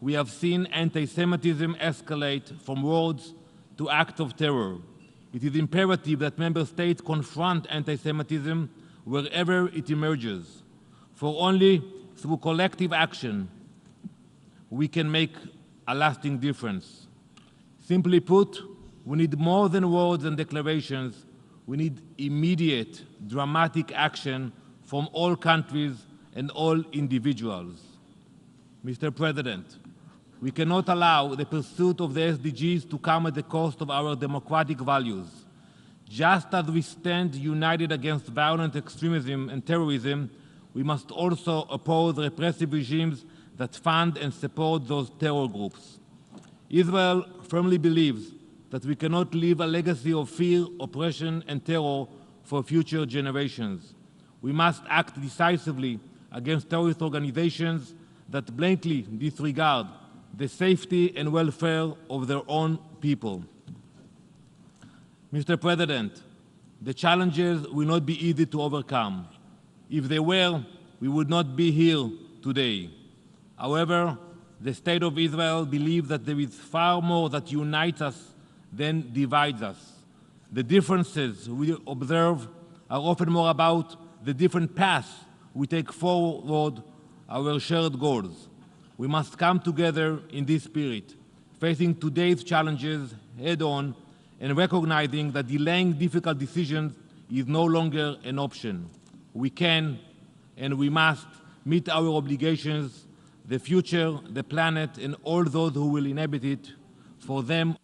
we have seen anti-Semitism escalate from words to acts of terror. It is imperative that member states confront anti-Semitism wherever it emerges, for only through collective action we can make a lasting difference. Simply put, we need more than words and declarations. We need immediate, dramatic action from all countries and all individuals. Mr. President, we cannot allow the pursuit of the SDGs to come at the cost of our democratic values. Just as we stand united against violent extremism and terrorism, we must also oppose repressive regimes that fund and support those terror groups. Israel firmly believes that we cannot leave a legacy of fear, oppression, and terror for future generations. We must act decisively against terrorist organizations that blatantly disregard the safety and welfare of their own people. Mr. President, the challenges will not be easy to overcome. If they were, we would not be here today. However, the State of Israel believes that there is far more that unites us than divides us. The differences we observe are often more about the different paths we take forward our shared goals. We must come together in this spirit, facing today's challenges head-on and recognizing that delaying difficult decisions is no longer an option. We can and we must meet our obligations, the future, the planet, and all those who will inhabit it. For them,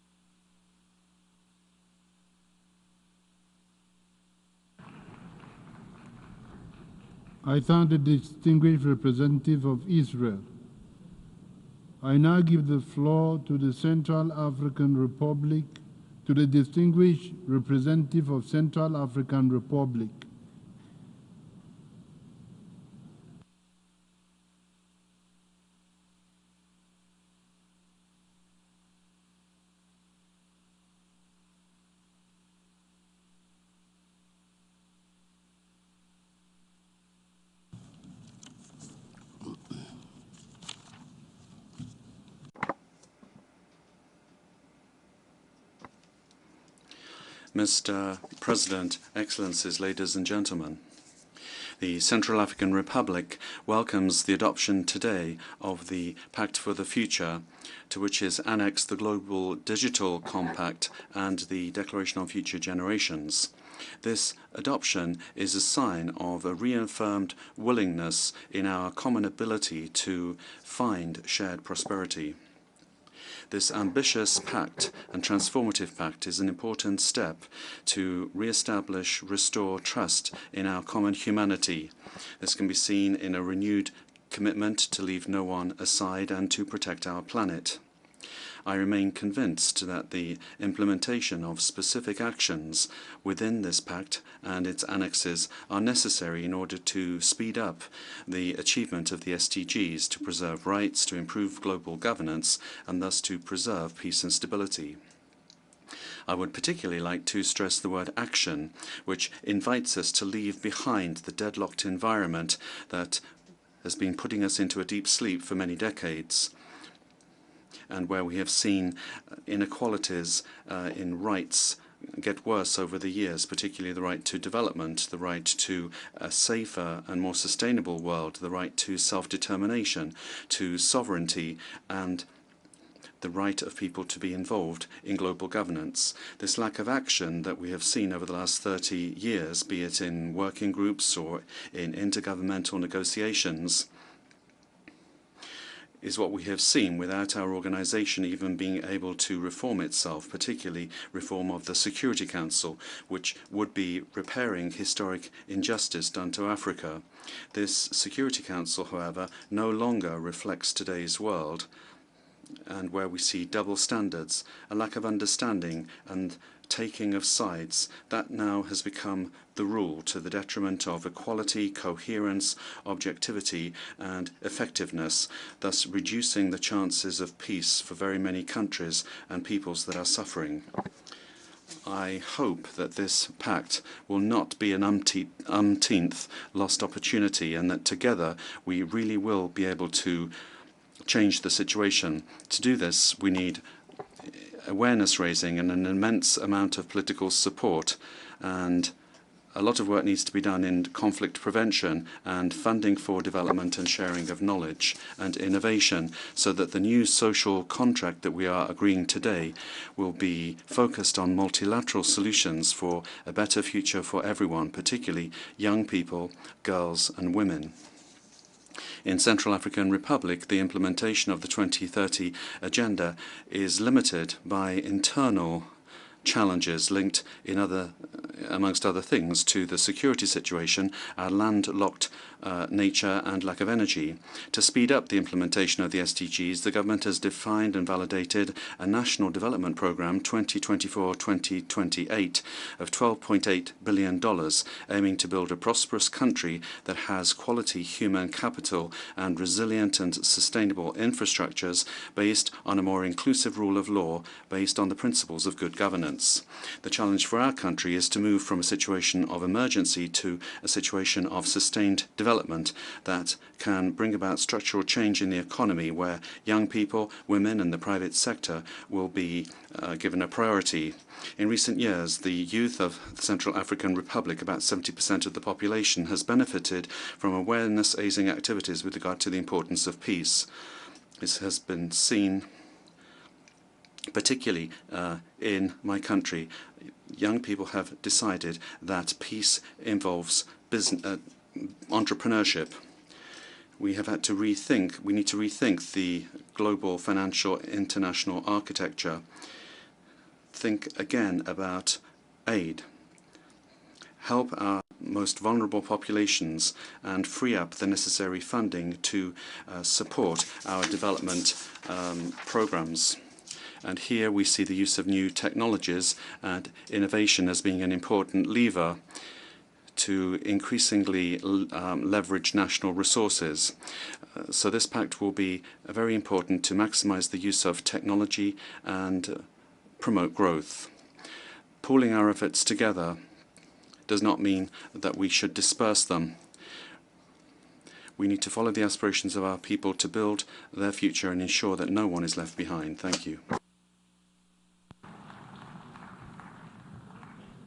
I thank the distinguished representative of Israel. I now give the floor to the Central African Republic, to the distinguished representative of Central African Republic. Mr. President, Excellencies, ladies and gentlemen, the Central African Republic welcomes the adoption today of the Pact for the Future, to which is annexed the Global Digital Compact and the Declaration on Future Generations. This adoption is a sign of a reaffirmed willingness in our common ability to find shared prosperity. This ambitious pact and transformative pact is an important step to re-establish, restore trust in our common humanity. This can be seen in a renewed commitment to leave no one aside and to protect our planet. I remain convinced that the implementation of specific actions within this pact and its annexes are necessary in order to speed up the achievement of the SDGs, to preserve rights, to improve global governance, and thus to preserve peace and stability. I would particularly like to stress the word action, which invites us to leave behind the deadlocked environment that has been putting us into a deep sleep for many decades, and where we have seen inequalities in rights get worse over the years, particularly the right to development, the right to a safer and more sustainable world, the right to self-determination, to sovereignty, and the right of people to be involved in global governance. This lack of action that we have seen over the last 30 years, be it in working groups or in intergovernmental negotiations, is what we have seen without our organization even being able to reform itself, particularly reform of the Security Council, which would be repairing historic injustice done to Africa. This Security Council, however, no longer reflects today's world, and where we see double standards, a lack of understanding and taking of sides, that now has become the rule to the detriment of equality, coherence, objectivity and effectiveness, thus reducing the chances of peace for very many countries and peoples that are suffering. I hope that this pact will not be an umpteenth lost opportunity, and that together we really will be able to change the situation. To do this, we need awareness raising and an immense amount of political support, and a lot of work needs to be done in conflict prevention and funding for development and sharing of knowledge and innovation, so that the new social contract that we are agreeing today will be focused on multilateral solutions for a better future for everyone, particularly young people, girls and women. In Central African Republic, the implementation of the 2030 agenda is limited by internal challenges linked, amongst other things, to the security situation, our landlocked nature and lack of energy. To speed up the implementation of the SDGs, the government has defined and validated a national development program 2024-2028 of $12.8 billion, aiming to build a prosperous country that has quality human capital and resilient and sustainable infrastructures based on a more inclusive rule of law based on the principles of good governance. The challenge for our country is to move from a situation of emergency to a situation of sustained development that can bring about structural change in the economy, where young people, women and the private sector will be given a priority. In recent years, the youth of the Central African Republic, about 70% of the population, has benefited from awareness-raising activities with regard to the importance of peace. This has been seen particularly in my country. Young people have decided that peace involves entrepreneurship. We need to rethink the global financial international architecture. Think again about aid. Help our most vulnerable populations and free up the necessary funding to support our development programs. And here we see the use of new technologies and innovation as being an important lever to increasingly leverage national resources. So this pact will be very important to maximize the use of technology and promote growth. Pooling our efforts together does not mean that we should disperse them. We need to follow the aspirations of our people to build their future and ensure that no one is left behind. Thank you.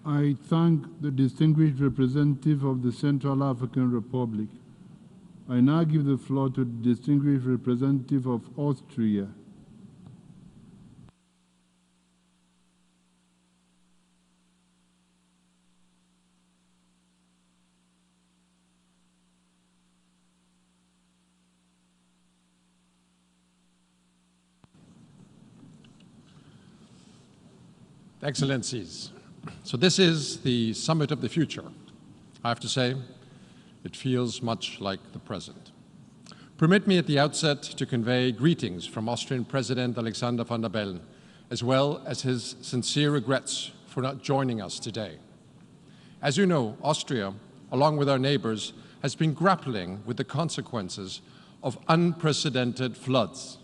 I thank the distinguished representative of the Central African Republic. I now give the floor to the distinguished representative of Austria. Excellencies, so this is the summit of the future. I have to say, it feels much like the present. Permit me at the outset to convey greetings from Austrian President Alexander van der Bellen, as well as his sincere regrets for not joining us today. As you know, Austria, along with our neighbors, has been grappling with the consequences of unprecedented floods.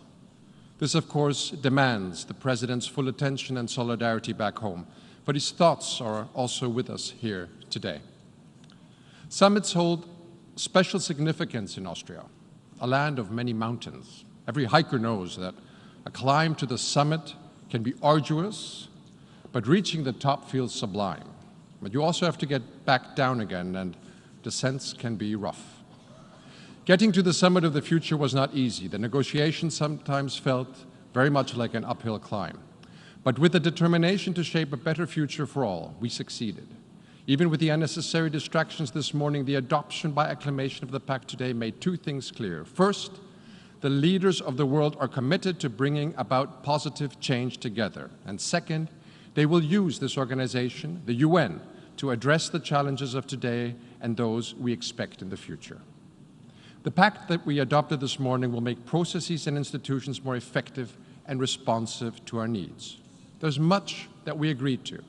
This, of course, demands the President's full attention and solidarity back home, but his thoughts are also with us here today. Summits hold special significance in Austria, a land of many mountains. Every hiker knows that a climb to the summit can be arduous, but reaching the top feels sublime. But you also have to get back down again, and descents can be rough. Getting to the summit of the future was not easy. The negotiations sometimes felt very much like an uphill climb. But with the determination to shape a better future for all, we succeeded. Even with the unnecessary distractions this morning, the adoption by acclamation of the pact today made two things clear. First, the leaders of the world are committed to bringing about positive change together. And second, they will use this organization, the UN, to address the challenges of today and those we expect in the future. The pact that we adopted this morning will make processes and institutions more effective and responsive to our needs. There's much that we agreed to.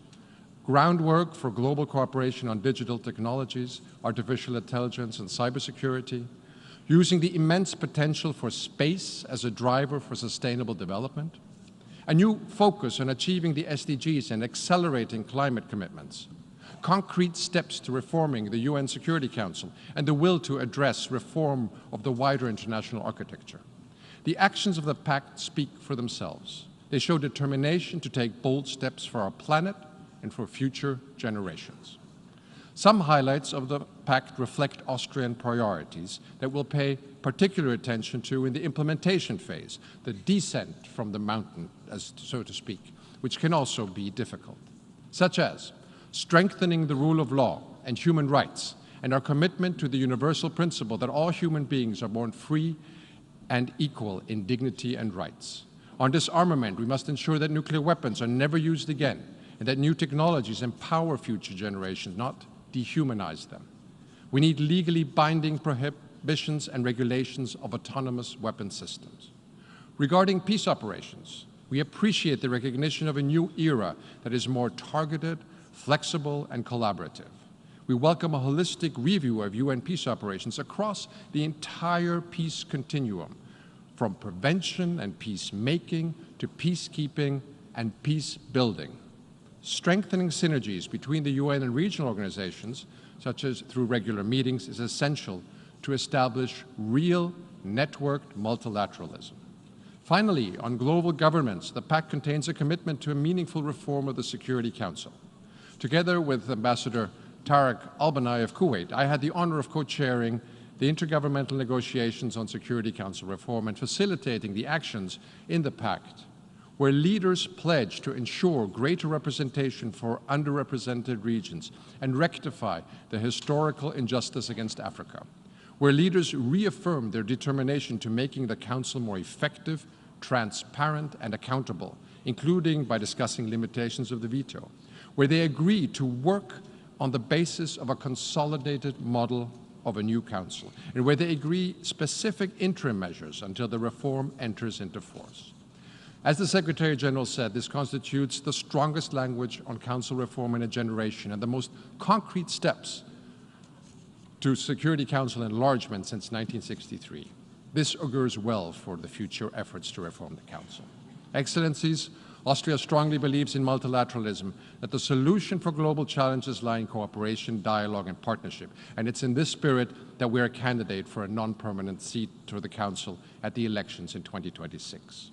Groundwork for global cooperation on digital technologies, artificial intelligence, and cybersecurity, using the immense potential for space as a driver for sustainable development, a new focus on achieving the SDGs and accelerating climate commitments, concrete steps to reforming the UN Security Council, and the will to address reform of the wider international architecture. The actions of the pact speak for themselves. They show determination to take bold steps for our planet and for future generations. Some highlights of the pact reflect Austrian priorities that we'll pay particular attention to in the implementation phase, the descent from the mountain, so to speak, which can also be difficult, such as strengthening the rule of law and human rights, and our commitment to the universal principle that all human beings are born free and equal in dignity and rights. On disarmament, we must ensure that nuclear weapons are never used again, and that new technologies empower future generations, not dehumanize them. We need legally binding prohibitions and regulations of autonomous weapon systems. Regarding peace operations, we appreciate the recognition of a new era that is more targeted, flexible, and collaborative. We welcome a holistic review of UN peace operations across the entire peace continuum, from prevention and peacemaking to peacekeeping and peace building. Strengthening synergies between the UN and regional organizations, such as through regular meetings, is essential to establish real networked multilateralism. Finally, on global governance, the pact contains a commitment to a meaningful reform of the Security Council. Together with Ambassador Tarek Al-Banai of Kuwait, I had the honor of co-chairing the intergovernmental negotiations on Security Council reform and facilitating the actions in the pact, where leaders pledge to ensure greater representation for underrepresented regions and rectify the historical injustice against Africa, where leaders reaffirm their determination to making the Council more effective, transparent, and accountable, including by discussing limitations of the veto, where they agree to work on the basis of a consolidated model of a new Council, and where they agree specific interim measures until the reform enters into force. As the Secretary General said, this constitutes the strongest language on Council reform in a generation and the most concrete steps to Security Council enlargement since 1963. This augurs well for the future efforts to reform the Council. Excellencies, Austria strongly believes in multilateralism, that the solution for global challenges lie in cooperation, dialogue, and partnership. And it's in this spirit that we are a candidate for a non-permanent seat to the Council at the elections in 2026.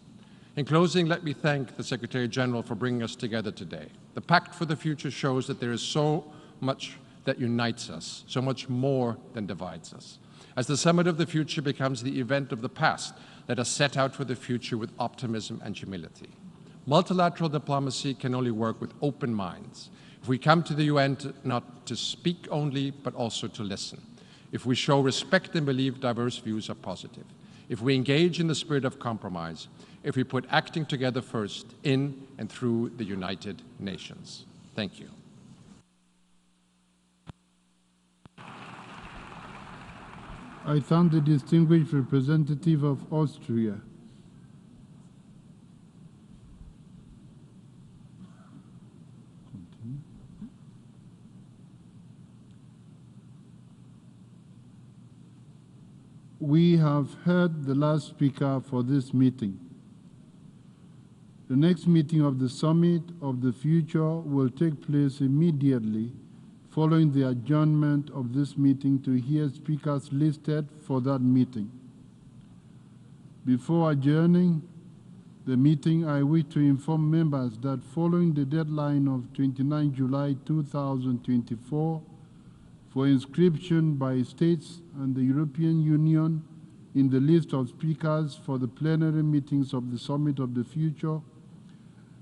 In closing, let me thank the Secretary General for bringing us together today. The Pact for the Future shows that there is so much that unites us, so much more than divides us. As the Summit of the Future becomes the event of the past, let us set out for the future with optimism and humility. Multilateral diplomacy can only work with open minds. If we come to the UN not to speak only, but also to listen. If we show respect and believe diverse views are positive. If we engage in the spirit of compromise. If we put acting together first in and through the United Nations. Thank you. I thank the distinguished representative of Austria. We have heard the last speaker for this meeting. The next meeting of the Summit of the Future will take place immediately following the adjournment of this meeting to hear speakers listed for that meeting. Before adjourning the meeting, I wish to inform members that following the deadline of 29 July 2024 for inscription by states and the European Union in the list of speakers for the plenary meetings of the Summit of the Future,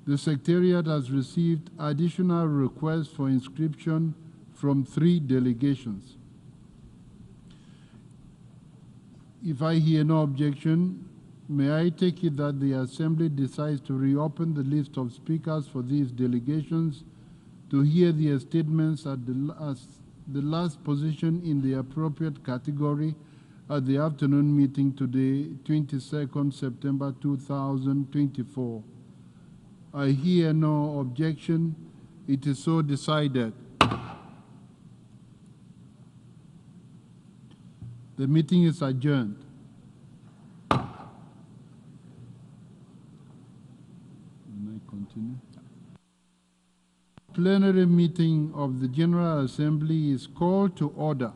the Secretariat has received additional requests for inscription from 3 delegations. If I hear no objection, may I take it that the Assembly decides to reopen the list of speakers for these delegations to hear their statements at the last position in the appropriate category at the afternoon meeting today, 22nd September 2024. I hear no objection. It is so decided. The meeting is adjourned. Continue. Plenary meeting of the General Assembly is called to order.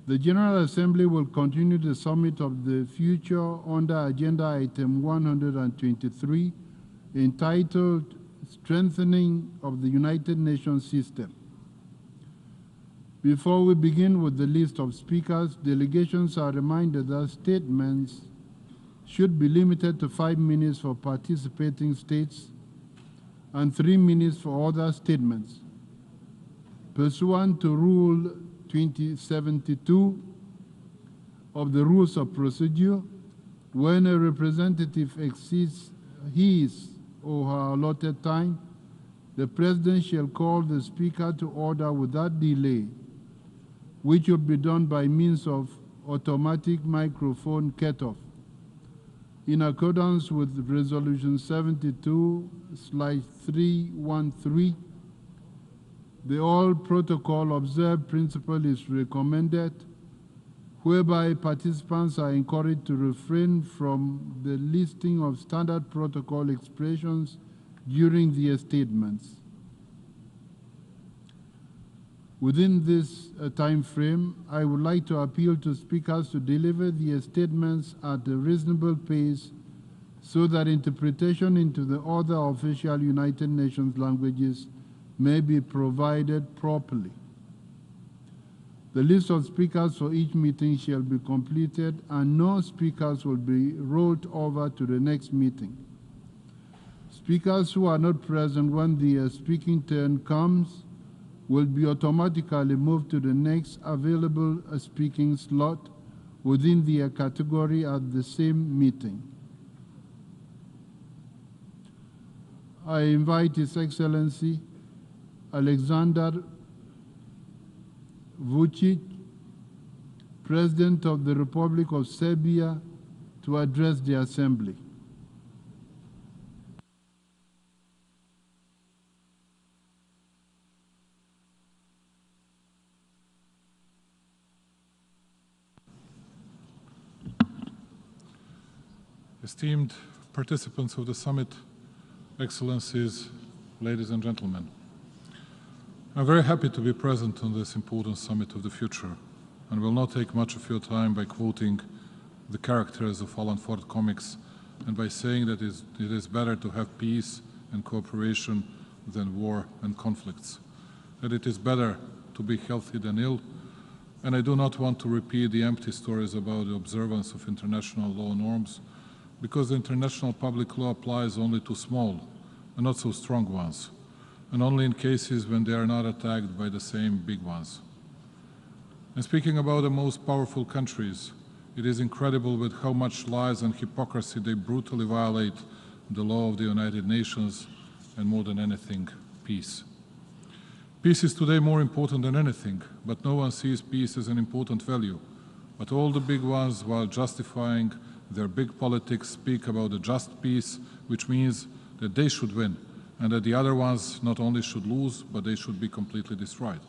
The General Assembly will continue the Summit of the Future under Agenda Item 123, entitled Strengthening of the United Nations System. Before we begin with the list of speakers, delegations are reminded that statements should be limited to 5 minutes for participating states and 3 minutes for other statements. Pursuant to Rule 2072 of the Rules of Procedure, when a representative exceeds his or her allotted time, the President shall call the Speaker to order without delay, which will be done by means of automatic microphone cutoff. In accordance with Resolution 72/313, the All Protocol Observed principle is recommended, whereby participants are encouraged to refrain from the listing of standard protocol expressions during their statements. Within this time frame, I would like to appeal to speakers to deliver their statements at a reasonable pace so that interpretation into the other official United Nations languages may be provided properly. The list of speakers for each meeting shall be completed and no speakers will be rolled over to the next meeting. Speakers who are not present when their speaking turn comes will be automatically moved to the next available speaking slot within their category at the same meeting. I invite His Excellency Alexander Vučić, President of the Republic of Serbia, to address the Assembly. Esteemed participants of the summit, Excellencies, ladies and gentlemen, I'm very happy to be present on this important summit of the future and will not take much of your time by quoting the characters of Alan Ford comics and by saying that it is better to have peace and cooperation than war and conflicts, that it is better to be healthy than ill, and I do not want to repeat the empty stories about the observance of international law norms, because the international public law applies only to small and not so strong ones, and only in cases when they are not attacked by the same big ones. And speaking about the most powerful countries, it is incredible with how much lies and hypocrisy they brutally violate the law of the United Nations and, more than anything, peace. Peace is today more important than anything, but no one sees peace as an important value. But all the big ones, while justifying their big politics, speak about a just peace, which means that they should win, and that the other ones not only should lose, but they should be completely destroyed.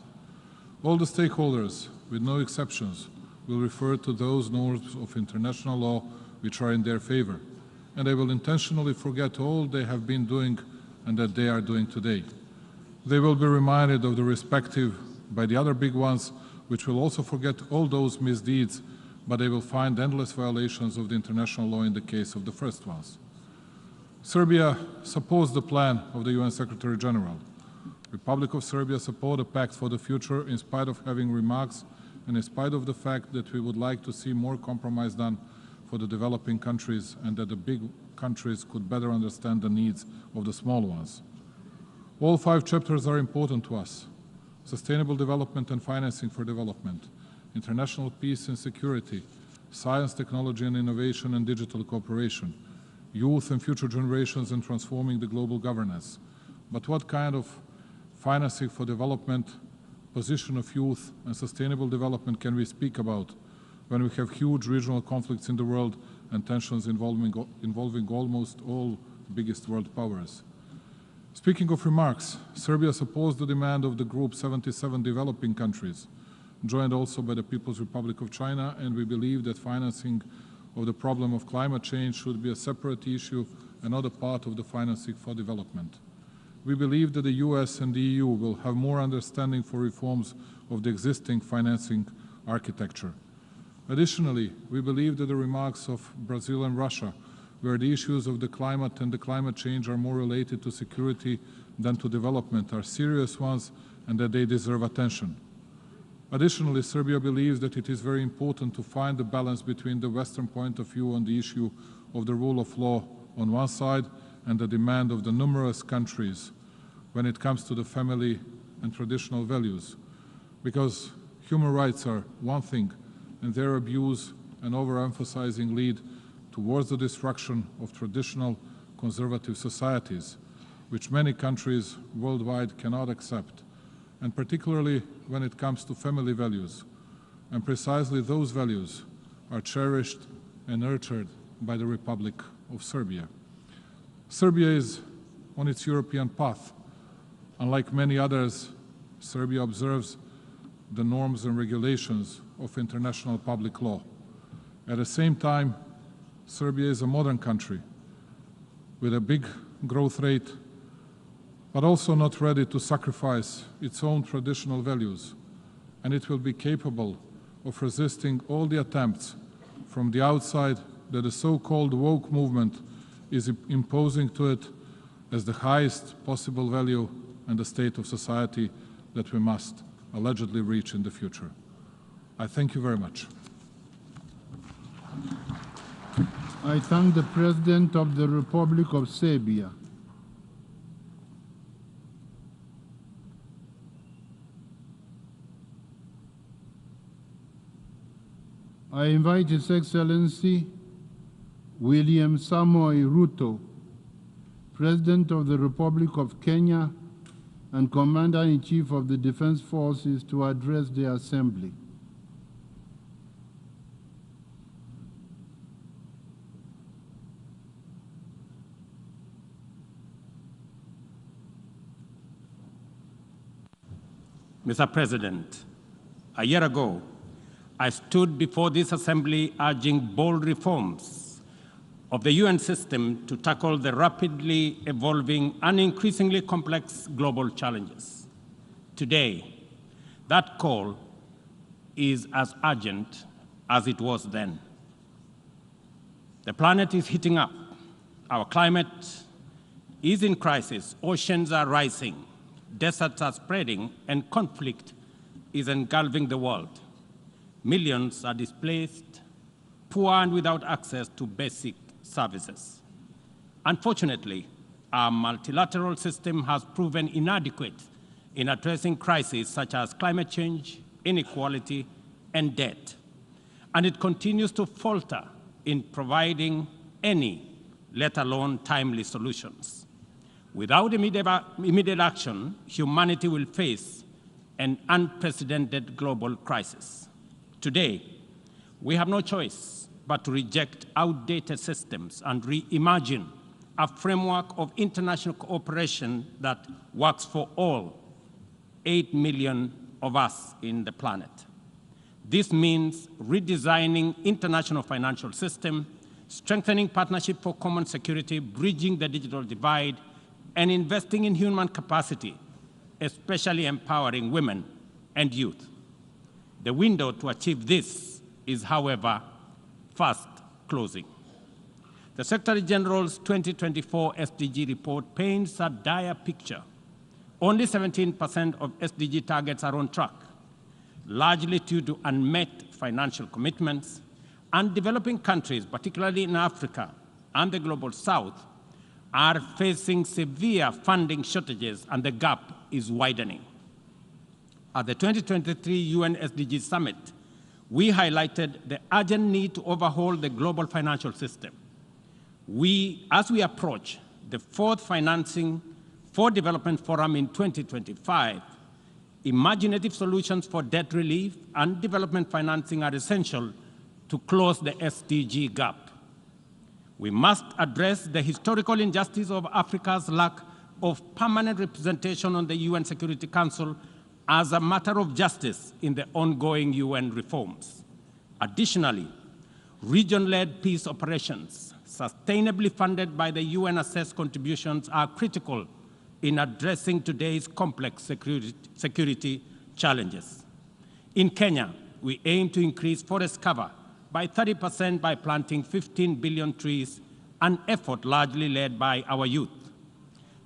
All the stakeholders, with no exceptions, will refer to those norms of international law which are in their favor, and they will intentionally forget all they have been doing and that they are doing today. They will be reminded of the respective by the other big ones, which will also forget all those misdeeds, but they will find endless violations of the international law in the case of the first ones. Serbia supports the plan of the UN Secretary General. Republic of Serbia support a pact for the future in spite of having remarks and in spite of the fact that we would like to see more compromise done for the developing countries and that the big countries could better understand the needs of the small ones. All 5 chapters are important to us: sustainable development and financing for development, international peace and security, science, technology and innovation and digital cooperation, youth and future generations and transforming the global governance. But what kind of financing for development position of youth and sustainable development can we speak about when we have huge regional conflicts in the world and tensions involving almost all the biggest world powers? Speaking of remarks, Serbia supports the demand of the Group 77 developing countries, joined also by the People's Republic of China, and we believe that financing of the problem of climate change should be a separate issue and not a part of the financing for development. We believe that the US and the EU will have more understanding for reforms of the existing financing architecture. Additionally, we believe that the remarks of Brazil and Russia, where the issues of the climate and the climate change are more related to security than to development, are serious ones and that they deserve attention. Additionally, Serbia believes that it is very important to find the balance between the Western point of view on the issue of the rule of law on one side and the demand of the numerous countries when it comes to the family and traditional values. Because human rights are one thing, and their abuse and overemphasizing lead towards the destruction of traditional conservative societies, which many countries worldwide cannot accept, and particularly when it comes to family values. And precisely those values are cherished and nurtured by the Republic of Serbia. Serbia is on its European path. Unlike many others, Serbia observes the norms and regulations of international public law. At the same time, Serbia is a modern country with a big growth rate, but also not ready to sacrifice its own traditional values, and it will be capable of resisting all the attempts from the outside that the so-called woke movement is imposing to it as the highest possible value and the state of society that we must allegedly reach in the future. I thank you very much. I thank the President of the Republic of Serbia. I invite His Excellency William Samoei Ruto, President of the Republic of Kenya and Commander-in-Chief of the Defense Forces, to address the Assembly. Mr. President, a year ago, I stood before this Assembly urging bold reforms of the UN system to tackle the rapidly evolving and increasingly complex global challenges. Today, that call is as urgent as it was then. The planet is heating up. Our climate is in crisis. Oceans are rising. Deserts are spreading, and conflict is engulfing the world. Millions are displaced, poor and without access to basic services. Unfortunately, our multilateral system has proven inadequate in addressing crises such as climate change, inequality, and debt. And it continues to falter in providing any, let alone timely solutions. Without immediate action, humanity will face an unprecedented global crisis. Today, we have no choice but to reject outdated systems and reimagine a framework of international cooperation that works for all 8 million of us in the planet. This means redesigning international financial system, strengthening partnership for common security, bridging the digital divide, and investing in human capacity, especially empowering women and youth. The window to achieve this is, however, fast closing. The Secretary General's 2024 SDG report paints a dire picture. Only 17% of SDG targets are on track, largely due to unmet financial commitments, and developing countries, particularly in Africa and the Global South, are facing severe funding shortages, and the gap is widening. At the 2023 UN SDG Summit, we highlighted the urgent need to overhaul the global financial system. As we approach the fourth Financing for Development Forum in 2025, Imaginative solutions for debt relief and development financing are essential to close the SDG gap. We must address the historical injustice of Africa's lack of permanent representation on the UN Security Council as a matter of justice in the ongoing UN reforms. Additionally, region-led peace operations, sustainably funded by the UN-assessed contributions, are critical in addressing today's complex security challenges. In Kenya, we aim to increase forest cover by 30% by planting 15 billion trees, an effort largely led by our youth.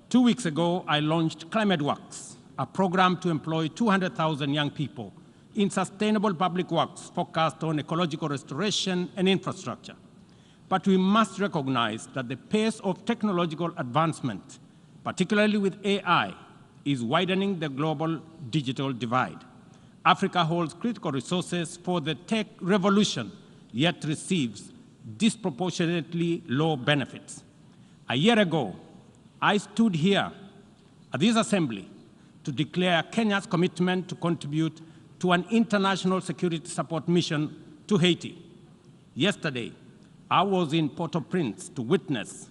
2 weeks ago, I launched Climate Works, a program to employ 200,000 young people in sustainable public works focused on ecological restoration and infrastructure. But we must recognize that the pace of technological advancement, particularly with AI, is widening the global digital divide. Africa holds critical resources for the tech revolution, yet receives disproportionately low benefits. A year ago, I stood here at this assembly to declare Kenya's commitment to contribute to an international security support mission to Haiti. Yesterday, I was in Port-au-Prince to witness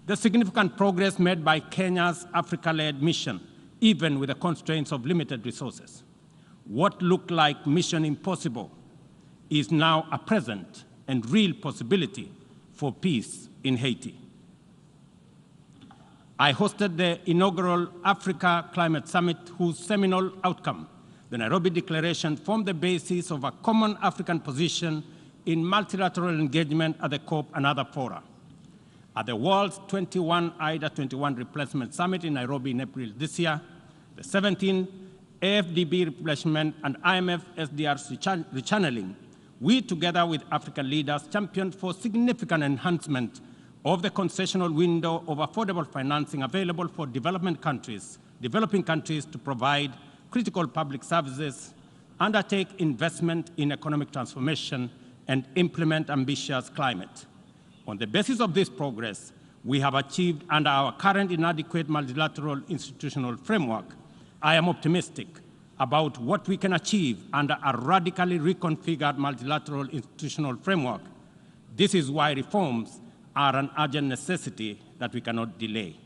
the significant progress made by Kenya's Africa-led mission, even with the constraints of limited resources. What looked like mission impossible is now a present and real possibility for peace in Haiti. I hosted the inaugural Africa Climate Summit, whose seminal outcome, the Nairobi Declaration, formed the basis of a common African position in multilateral engagement at the COP and other fora. At the world's 21 IDA 21 Replacement Summit in Nairobi in April this year, the 17th AFDB replacement and IMF SDR rechanneling, we, together with African leaders, championed for significant enhancement of the concessional window of affordable financing available for developing countries to provide critical public services, undertake investment in economic transformation, and implement ambitious climate. On the basis of this progress, we have achieved under our current inadequate multilateral institutional framework, I am optimistic about what we can achieve under a radically reconfigured multilateral institutional framework. This is why reforms are an urgent necessity that we cannot delay.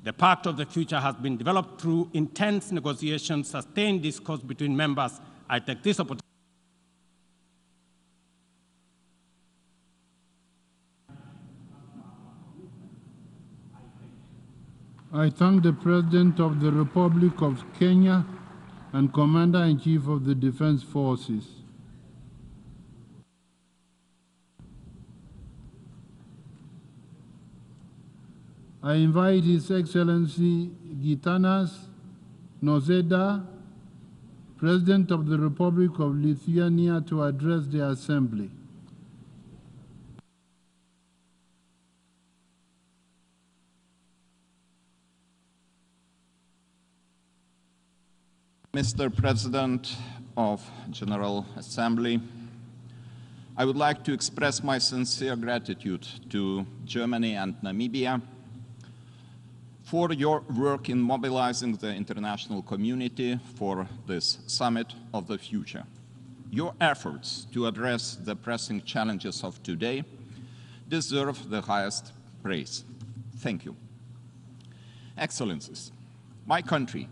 The Pact of the Future has been developed through intense negotiations, sustained discourse between members. I take this opportunity. I thank the President of the Republic of Kenya and Commander-in-Chief of the Defense Forces. I invite His Excellency Gitanas Nausėda, President of the Republic of Lithuania, to address the Assembly. Mr. President of General Assembly, I would like to express my sincere gratitude to Germany and Namibia for your work in mobilizing the international community for this Summit of the Future. Your efforts to address the pressing challenges of today deserve the highest praise. Thank you. Excellencies, my country,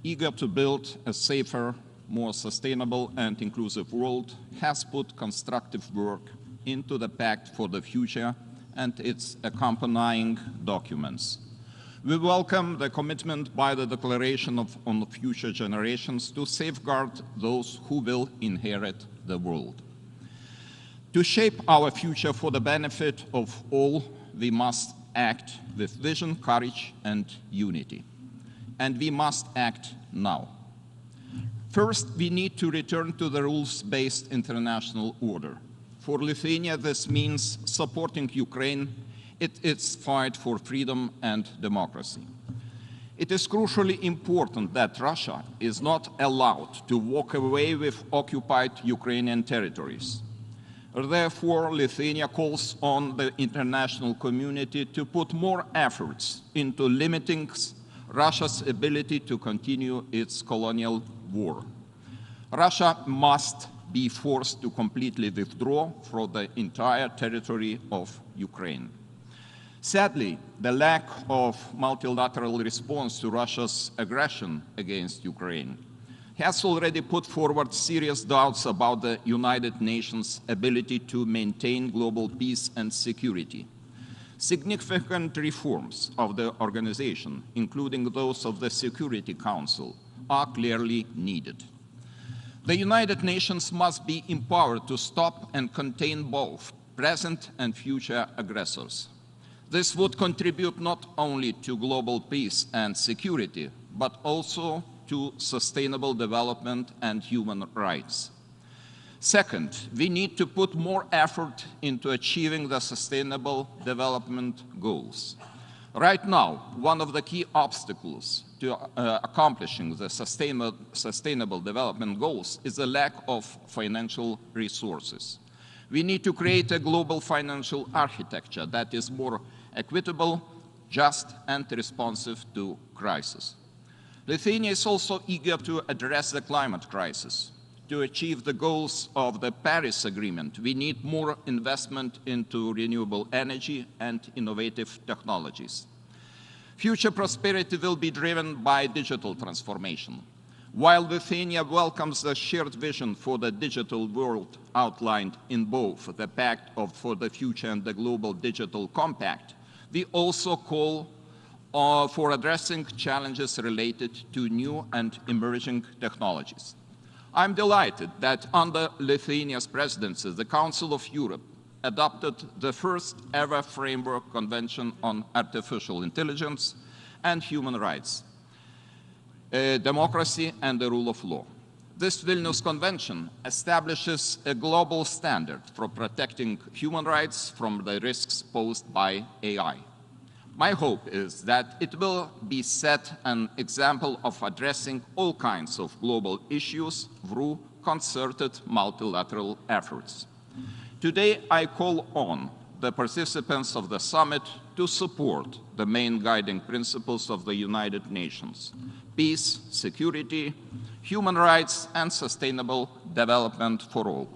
eager to build a safer, more sustainable and inclusive world, has put constructive work into the Pact for the Future and its accompanying documents. We welcome the commitment by the Declaration on the Future Generations to safeguard those who will inherit the world. To shape our future for the benefit of all, we must act with vision, courage, and unity. And we must act now. First, we need to return to the rules-based international order. For Lithuania, this means supporting Ukraine in its fight for freedom and democracy. It is crucially important that Russia is not allowed to walk away with occupied Ukrainian territories. Therefore, Lithuania calls on the international community to put more efforts into limiting Russia's ability to continue its colonial war. Russia must be forced to completely withdraw from the entire territory of Ukraine. Sadly, the lack of multilateral response to Russia's aggression against Ukraine has already put forward serious doubts about the United Nations' ability to maintain global peace and security. Significant reforms of the organization, including those of the Security Council, are clearly needed. The United Nations must be empowered to stop and contain both present and future aggressors. This would contribute not only to global peace and security, but also to sustainable development and human rights. Second, we need to put more effort into achieving the sustainable development goals. Right now, one of the key obstacles to accomplishing the sustainable development goals is the lack of financial resources. We need to create a global financial architecture that is more equitable, just, and responsive to crisis. Lithuania is also eager to address the climate crisis. To achieve the goals of the Paris Agreement, we need more investment into renewable energy and innovative technologies. Future prosperity will be driven by digital transformation. While Lithuania welcomes the shared vision for the digital world outlined in both the Pact for the Future and the Global Digital Compact, we also call for addressing challenges related to new and emerging technologies. I'm delighted that under Lithuania's presidency, the Council of Europe adopted the first ever framework convention on artificial intelligence and human rights, democracy and the rule of law. This Vilnius Convention establishes a global standard for protecting human rights from the risks posed by AI. My hope is that it will be set an example of addressing all kinds of global issues through concerted multilateral efforts. Today, I call on the participants of the summit to support the main guiding principles of the United Nations: peace, security, human rights, and sustainable development for all.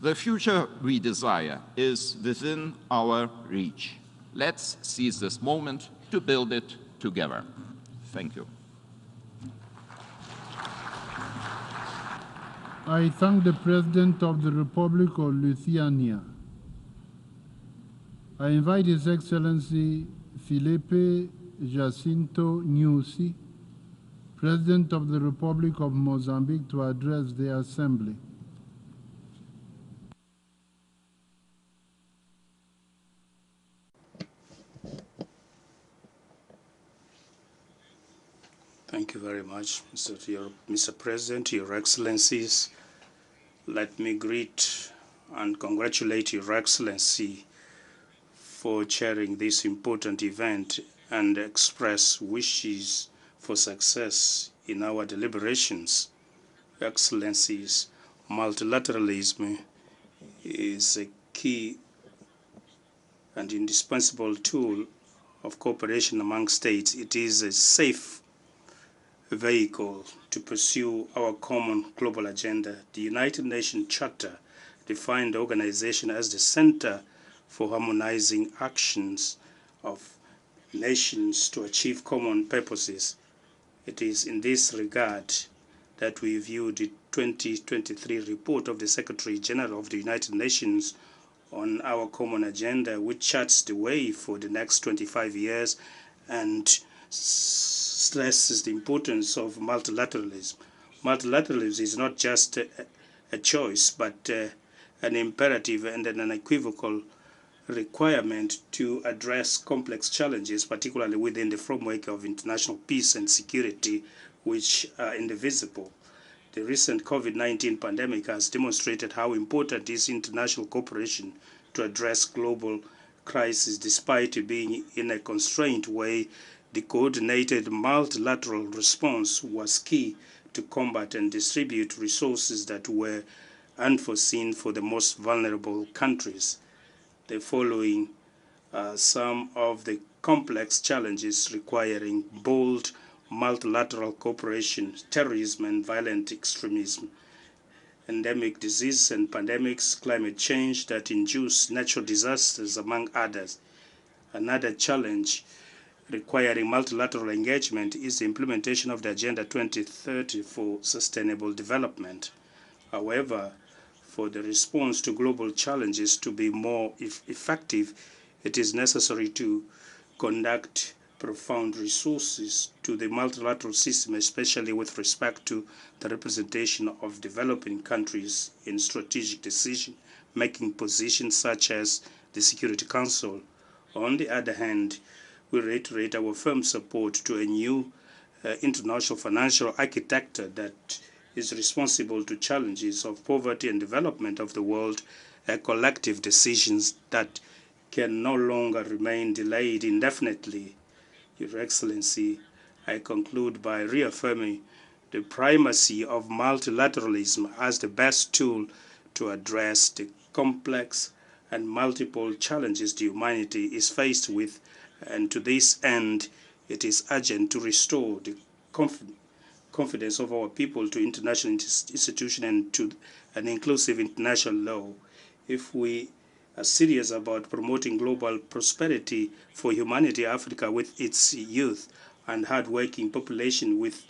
The future we desire is within our reach. Let's seize this moment to build it together. Thank you. I thank the President of the Republic of Lithuania. I invite His Excellency Filipe Jacinto Nyusi, President of the Republic of Mozambique, to address the Assembly. Thank you very much, Mr. President, Your Excellencies. Let me greet and congratulate Your Excellency for chairing this important event and express wishes for success in our deliberations. Excellencies, multilateralism is a key and indispensable tool of cooperation among states. It is a safe vehicle to pursue our common global agenda. The United Nations Charter defined the organization as the center for harmonizing actions of nations to achieve common purposes. It is in this regard that we view the 2023 report of the Secretary General of the United Nations on our common agenda, which charts the way for the next 25 years and stresses the importance of multilateralism. Multilateralism is not just a choice, but an imperative and an unequivocal requirement to address complex challenges, particularly within the framework of international peace and security, which are indivisible. The recent COVID-19 pandemic has demonstrated how important is international cooperation to address global crises. Despite being in a constrained way, the coordinated multilateral response was key to combat and distribute resources that were unforeseen for the most vulnerable countries. The following some of the complex challenges requiring bold multilateral cooperation, terrorism and violent extremism, endemic diseases and pandemics, climate change that induce natural disasters, among others. Another challenge requiring multilateral engagement is the implementation of the Agenda 2030 for Sustainable Development. However, for the response to global challenges to be more effective, it is necessary to conduct profound resources to the multilateral system, especially with respect to the representation of developing countries in strategic decision-making positions such as the Security Council. On the other hand, we reiterate our firm support to a new international financial architecture that is responsible to challenges of poverty and development of the world, collective decisions that can no longer remain delayed indefinitely. Your Excellency, I conclude by reaffirming the primacy of multilateralism as the best tool to address the complex and multiple challenges the humanity is faced with, and to this end, it is urgent to restore the confidence of our people to international institutions and to an inclusive international law. If we are serious about promoting global prosperity for humanity, Africa with its youth and hard-working population with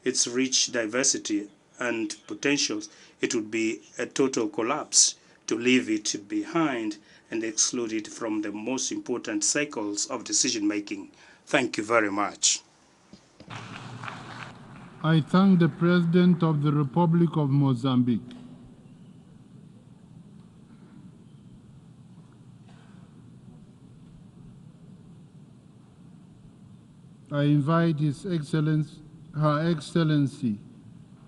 its rich diversity and potentials, it would be a total collapse to leave it behind and exclude it from the most important cycles of decision-making. Thank you very much. I thank the President of the Republic of Mozambique. I invite Her Excellency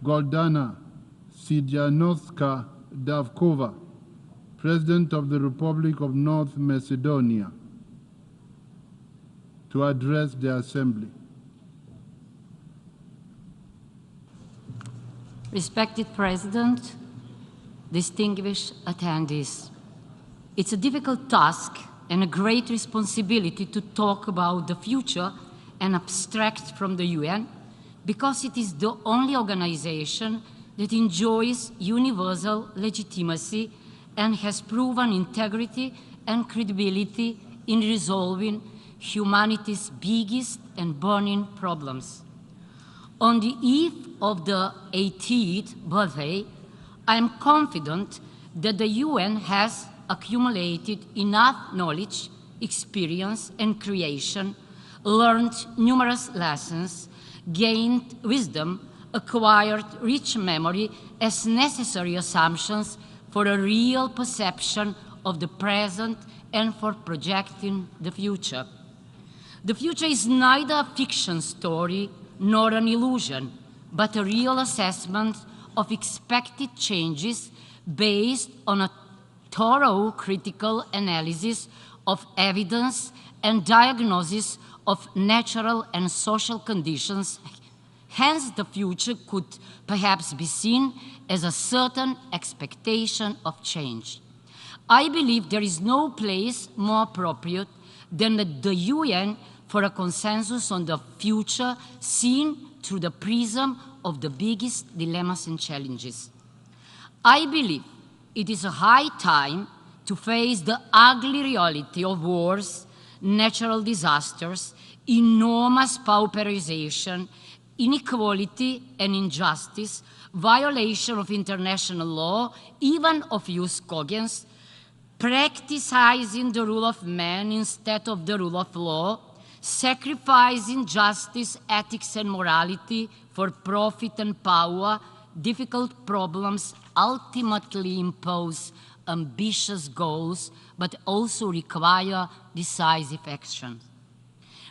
Gordana Sidianowska Davkova, President of the Republic of North Macedonia, to address the Assembly. Respected President, distinguished attendees, it's a difficult task and a great responsibility to talk about the future and abstract from the UN, because it is the only organization that enjoys universal legitimacy and has proven integrity and credibility in resolving humanity's biggest and burning problems. On the eve of the 80th birthday, I am confident that the UN has accumulated enough knowledge, experience, and creation, learned numerous lessons, gained wisdom, acquired rich memory as necessary assumptions for a real perception of the present and for projecting the future. The future is neither a fiction story nor an illusion, but a real assessment of expected changes based on a thorough critical analysis of evidence and diagnosis of natural and social conditions. Hence, the future could perhaps be seen as a certain expectation of change. I believe there is no place more appropriate than the UN for a consensus on the future seen through the prism of the biggest dilemmas and challenges. I believe it is a high time to face the ugly reality of wars, natural disasters, enormous pauperization, inequality and injustice, violation of international law, even of jus cogens, practicing the rule of man instead of the rule of law, sacrificing justice, ethics, and morality for profit and power. Difficult problems ultimately impose ambitious goals, but also require decisive action.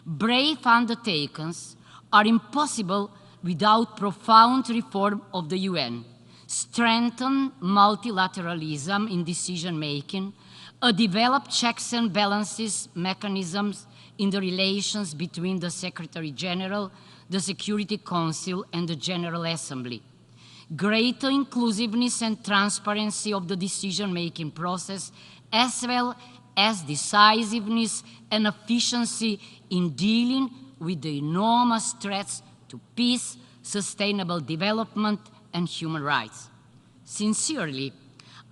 Brave undertakings are impossible without profound reform of the UN, strengthen multilateralism in decision-making, a developed checks and balances mechanisms in the relations between the Secretary General, the Security Council, and the General Assembly, greater inclusiveness and transparency of the decision-making process, as well has decisiveness and efficiency in dealing with the enormous threats to peace, sustainable development, and human rights. Sincerely,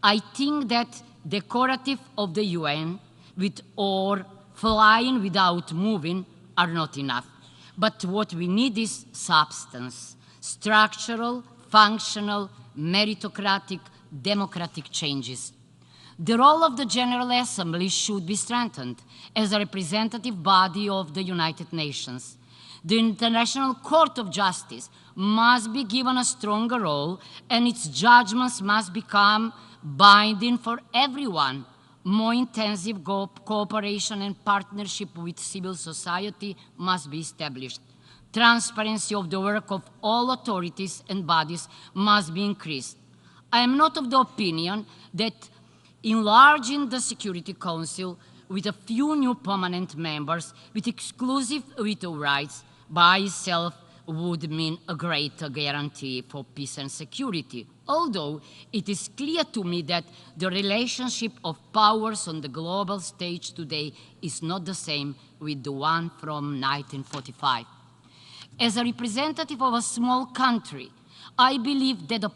I think that decorative of the UN with or flying without moving are not enough. But what we need is substance, structural, functional, meritocratic, democratic changes. The role of the General Assembly should be strengthened as a representative body of the United Nations. The International Court of Justice must be given a stronger role, and its judgments must become binding for everyone. More intensive cooperation and partnership with civil society must be established. Transparency of the work of all authorities and bodies must be increased. I am not of the opinion that enlarging the Security Council with a few new permanent members with exclusive veto rights by itself would mean a greater guarantee for peace and security, although it is clear to me that the relationship of powers on the global stage today is not the same with the one from 1945. As a representative of a small country, I believe that the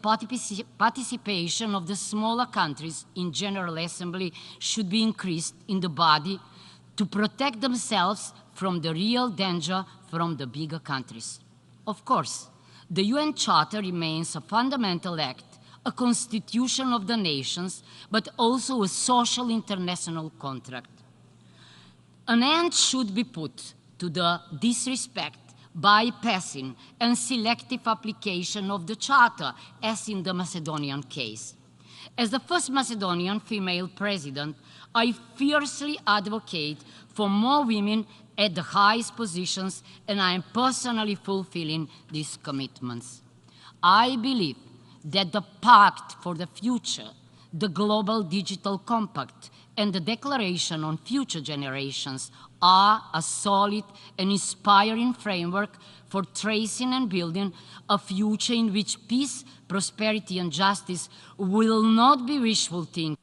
participation of the smaller countries in General Assembly should be increased in the body to protect themselves from the real danger from the bigger countries. Of course, the UN Charter remains a fundamental act, a constitution of the nations, but also a social international contract. An end should be put to the disrespect, bypassing, and selective application of the Charter, as in the Macedonian case. As the first Macedonian female president, I fiercely advocate for more women at the highest positions, and I am personally fulfilling these commitments. I believe that the Pact for the Future, the Global Digital Compact, and the Declaration on Future Generations are a solid and inspiring framework for tracing and building a future in which peace, prosperity, and justice will not be wishful thinking.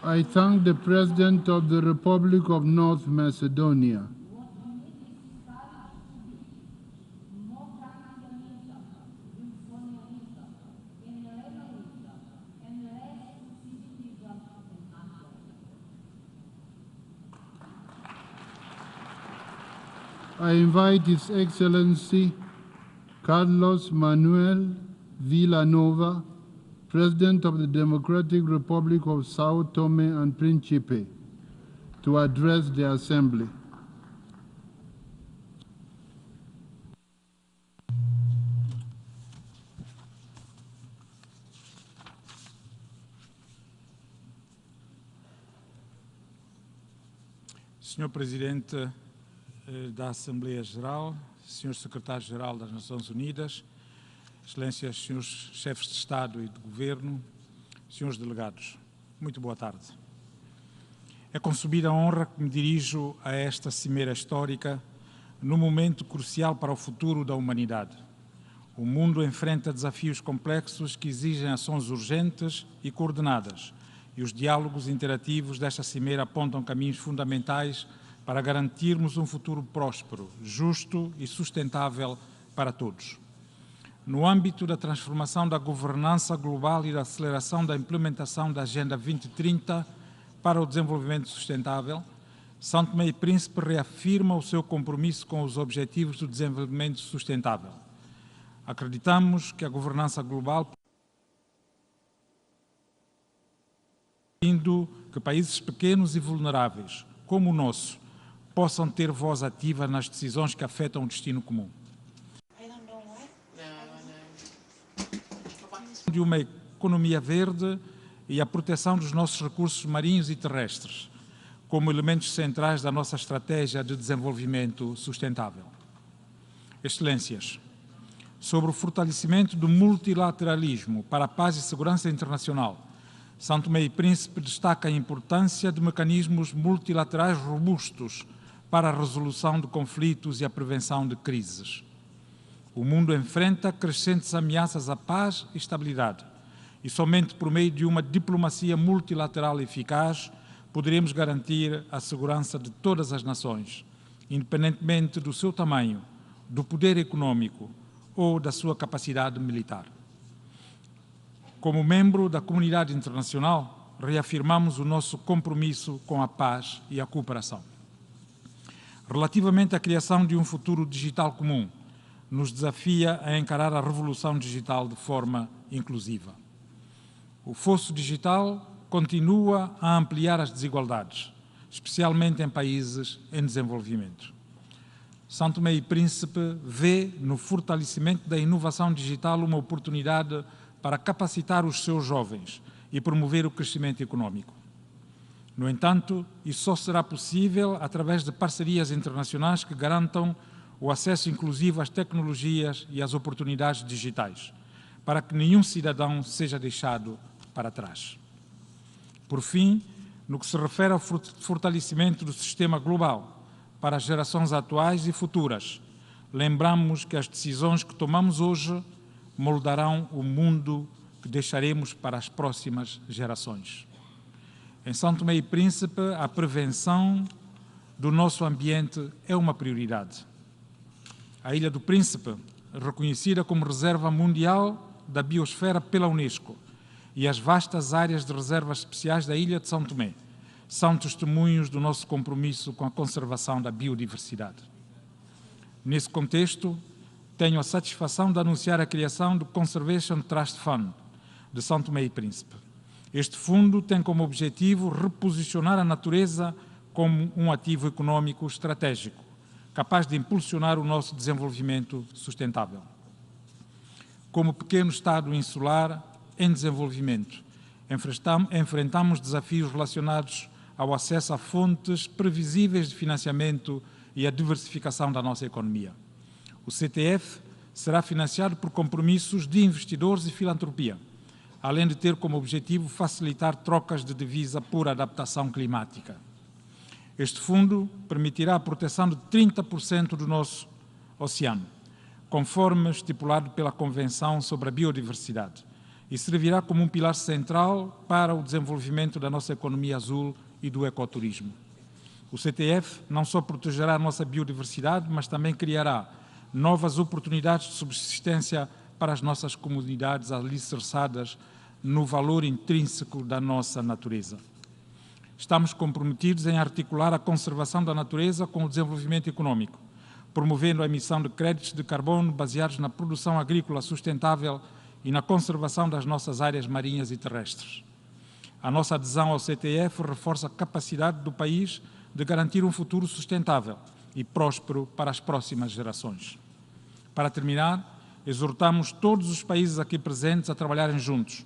I thank the President of the Republic of North Macedonia. I invite His Excellency Carlos Manuel Villanova, President of the Democratic Republic of Sao Tome and Principe, to address the Assembly. Senhor Presidente da Assembleia Geral, Senhor Secretário-Geral das Nações Unidas, Excelências, senhores chefes de Estado e de Governo, senhores delegados, muito boa tarde. É com subida honra que me dirijo a esta cimeira histórica num momento crucial para o futuro da humanidade. O mundo enfrenta desafios complexos que exigem ações urgentes e coordenadas, e os diálogos interativos desta cimeira apontam caminhos fundamentais para garantirmos um futuro próspero, justo e sustentável para todos. No âmbito da transformação da governança global e da aceleração da implementação da Agenda 2030 para o desenvolvimento sustentável, São Tomé e Príncipe reafirma o seu compromisso com os Objetivos do Desenvolvimento Sustentável. Acreditamos que a governança global permite que países pequenos e vulneráveis, como o nosso, possam ter voz ativa nas decisões que afetam o destino comum. De uma economia verde e a proteção dos nossos recursos marinhos e terrestres, como elementos centrais da nossa estratégia de desenvolvimento sustentável. Excelências, sobre o fortalecimento do multilateralismo para a paz e segurança internacional, São Tomé e Príncipe destaca a importância de mecanismos multilaterais robustos para a resolução de conflitos e a prevenção de crises. O mundo enfrenta crescentes ameaças à paz e estabilidade, e somente por meio de uma diplomacia multilateral eficaz poderemos garantir a segurança de todas as nações, independentemente do seu tamanho, do poder econômico ou da sua capacidade militar. Como membro da comunidade internacional, reafirmamos o nosso compromisso com a paz e a cooperação. Relativamente à criação de um futuro digital comum, nos desafia a encarar a revolução digital de forma inclusiva. O fosso digital continua a ampliar as desigualdades, especialmente em países em desenvolvimento. São Tomé e Príncipe vê no fortalecimento da inovação digital uma oportunidade para capacitar os seus jovens e promover o crescimento econômico. No entanto, isso só será possível através de parcerias internacionais que garantam o acesso inclusivo às tecnologias e às oportunidades digitais, para que nenhum cidadão seja deixado para trás. Por fim, no que se refere ao fortalecimento do sistema global para as gerações atuais e futuras, lembramos que as decisões que tomamos hoje moldarão o mundo que deixaremos para as próximas gerações. Em São Tomé e Príncipe, a prevenção do nosso ambiente é uma prioridade. A Ilha do Príncipe, reconhecida como Reserva Mundial da Biosfera pela Unesco, e as vastas áreas de reservas especiais da Ilha de São Tomé são testemunhos do nosso compromisso com a conservação da biodiversidade. Nesse contexto, tenho a satisfação de anunciar a criação do Conservation Trust Fund de São Tomé e Príncipe. Este fundo tem como objetivo reposicionar a natureza como um ativo econômico estratégico, capaz de impulsionar o nosso desenvolvimento sustentável. Como pequeno Estado insular em desenvolvimento, enfrentamos desafios relacionados ao acesso a fontes previsíveis de financiamento e à diversificação da nossa economia. O CTF será financiado por compromissos de investidores e filantropia, além de ter como objetivo facilitar trocas de divisa por adaptação climática. Este fundo permitirá a proteção de 30% do nosso oceano, conforme estipulado pela Convenção sobre a Biodiversidade, e servirá como um pilar central para o desenvolvimento da nossa economia azul e do ecoturismo. O CTF não só protegerá a nossa biodiversidade, mas também criará novas oportunidades de subsistência para as nossas comunidades alicerçadas no valor intrínseco da nossa natureza. Estamos comprometidos em articular a conservação da natureza com o desenvolvimento econômico, promovendo a emissão de créditos de carbono baseados na produção agrícola sustentável e na conservação das nossas áreas marinhas e terrestres. A nossa adesão ao CTF reforça a capacidade do país de garantir um futuro sustentável e próspero para as próximas gerações. Para terminar, exortamos todos os países aqui presentes a trabalharem juntos.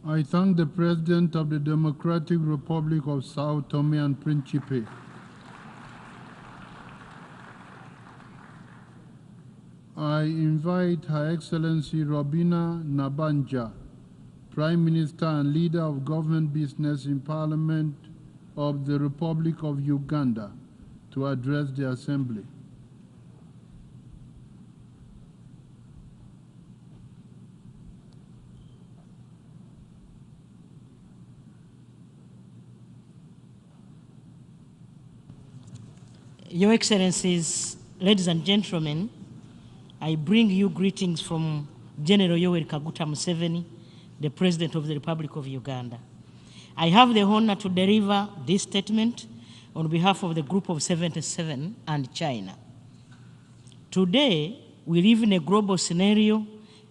I thank the President of the Democratic Republic of Sao Tome and Principe. I invite Her Excellency Robina Nabanja, Prime Minister and Leader of Government Business in Parliament of the Republic of Uganda, to address the Assembly. Your Excellencies, ladies and gentlemen, I bring you greetings from General Yoweri Kaguta Museveni, the President of the Republic of Uganda. I have the honor to deliver this statement on behalf of the Group of 77 and China. Today, we live in a global scenario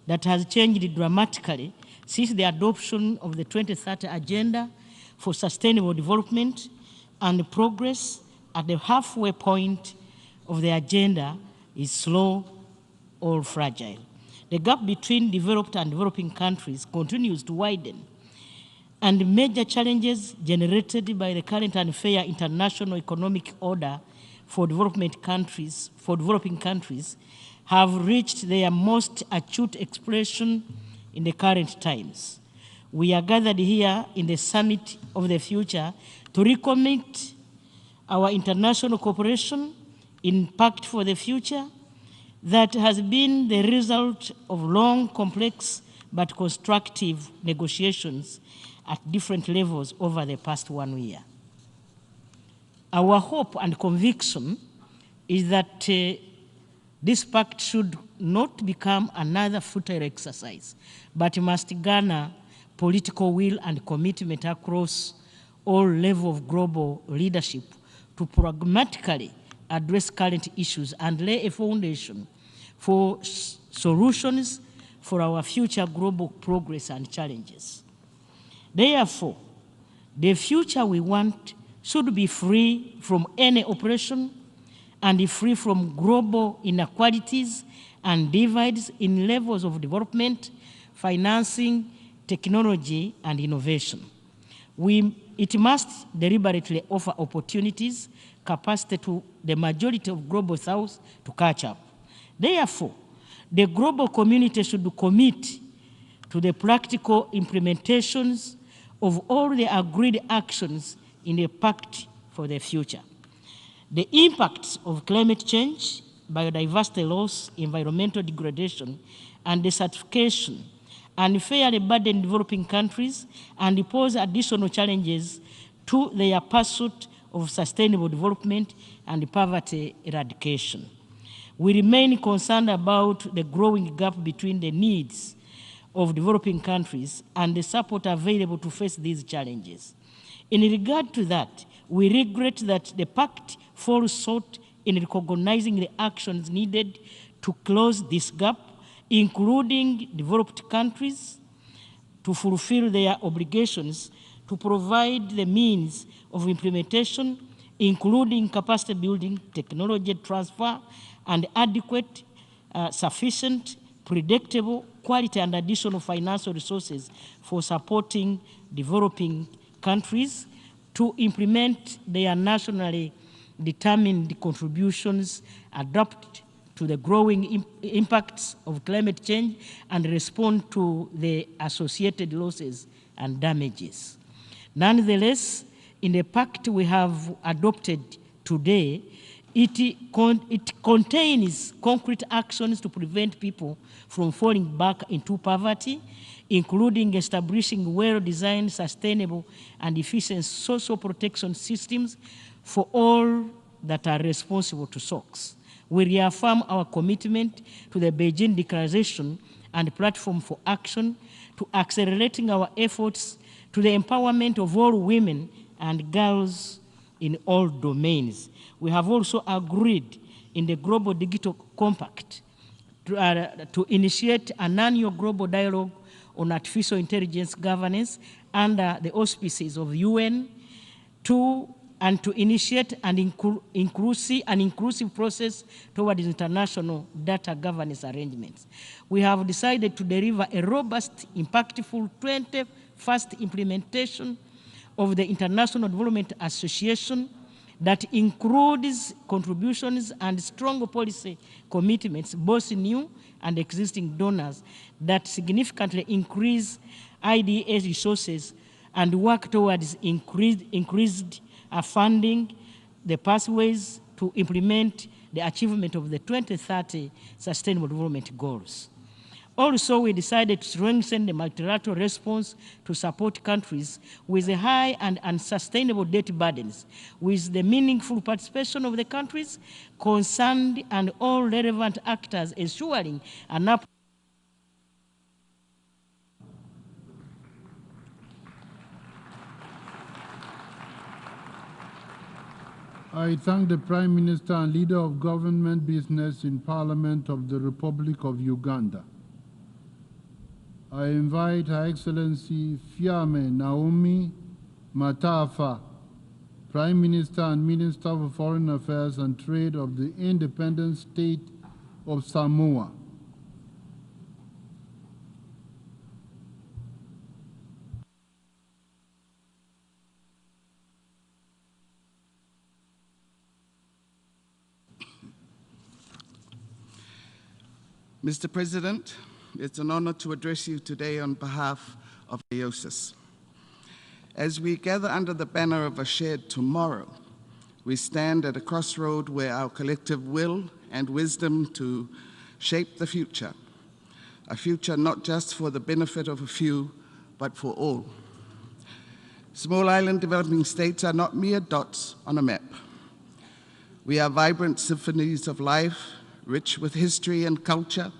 that has changed dramatically since the adoption of the 2030 Agenda for Sustainable Development and Progress. At the halfway point of the agenda is slow or fragile. The gap between developed and developing countries continues to widen, and major challenges generated by the current unfair international economic order for developing countries have reached their most acute expression in the current times. We are gathered here in the Summit of the Future to recommit our international cooperation in Pact for the Future that has been the result of long, complex, but constructive negotiations at different levels over the past 1 year. Our hope and conviction is that this pact should not become another futile exercise, but must garner political will and commitment across all levels of global leadership to pragmatically address current issues and lay a foundation for solutions for our future global progress and challenges. Therefore, the future we want should be free from any oppression and free from global inequalities and divides in levels of development, financing, technology, and innovation. It must deliberately offer opportunities, capacity to the majority of global South to catch up. Therefore, the global community should commit to the practical implementations of all the agreed actions in the Pact for the Future. The impacts of climate change, biodiversity loss, environmental degradation, and desertification unfairly burden developing countries and pose additional challenges to their pursuit of sustainable development and poverty eradication. We remain concerned about the growing gap between the needs of developing countries and the support available to face these challenges. In regard to that, we regret that the pact falls short in recognizing the actions needed to close this gap, including developed countries, to fulfill their obligations to provide the means of implementation, including capacity building, technology transfer, and adequate, sufficient, predictable, quality, and additional financial resources for supporting developing countries to implement their nationally determined contributions, adapt to the growing impacts of climate change, and respond to the associated losses and damages. Nonetheless, in the pact we have adopted today, it contains concrete actions to prevent people from falling back into poverty, including establishing well-designed, sustainable, and efficient social protection systems for all that are responsible to SOX. We reaffirm our commitment to the Beijing Declaration and Platform for Action to accelerating our efforts to the empowerment of all women and girls in all domains. We have also agreed in the Global Digital Compact to initiate an annual global dialogue on artificial intelligence governance under the auspices of UN to initiate an inclusive process towards international data governance arrangements. We have decided to deliver a robust, impactful 21st implementation of the International Development Association that includes contributions and strong policy commitments, both new and existing donors, that significantly increase IDA resources and work towards increased funding the pathways to implement the achievement of the 2030 Sustainable Development Goals. Also, we decided to strengthen the multilateral response to support countries with high and unsustainable debt burdens, with the meaningful participation of the countries concerned and all relevant actors ensuring an I thank the Prime Minister and Leader of Government Business in Parliament of the Republic of Uganda. I invite Her Excellency Fiame Naomi Matafa, Prime Minister and Minister for Foreign Affairs and Trade of the Independent State of Samoa, Mr. President, it's an honor to address you today on behalf of IOSIS. As we gather under the banner of a shared tomorrow, we stand at a crossroad where our collective will and wisdom to shape the future, a future not just for the benefit of a few, but for all. Small island developing states are not mere dots on a map. We are vibrant symphonies of life, rich with history and culture,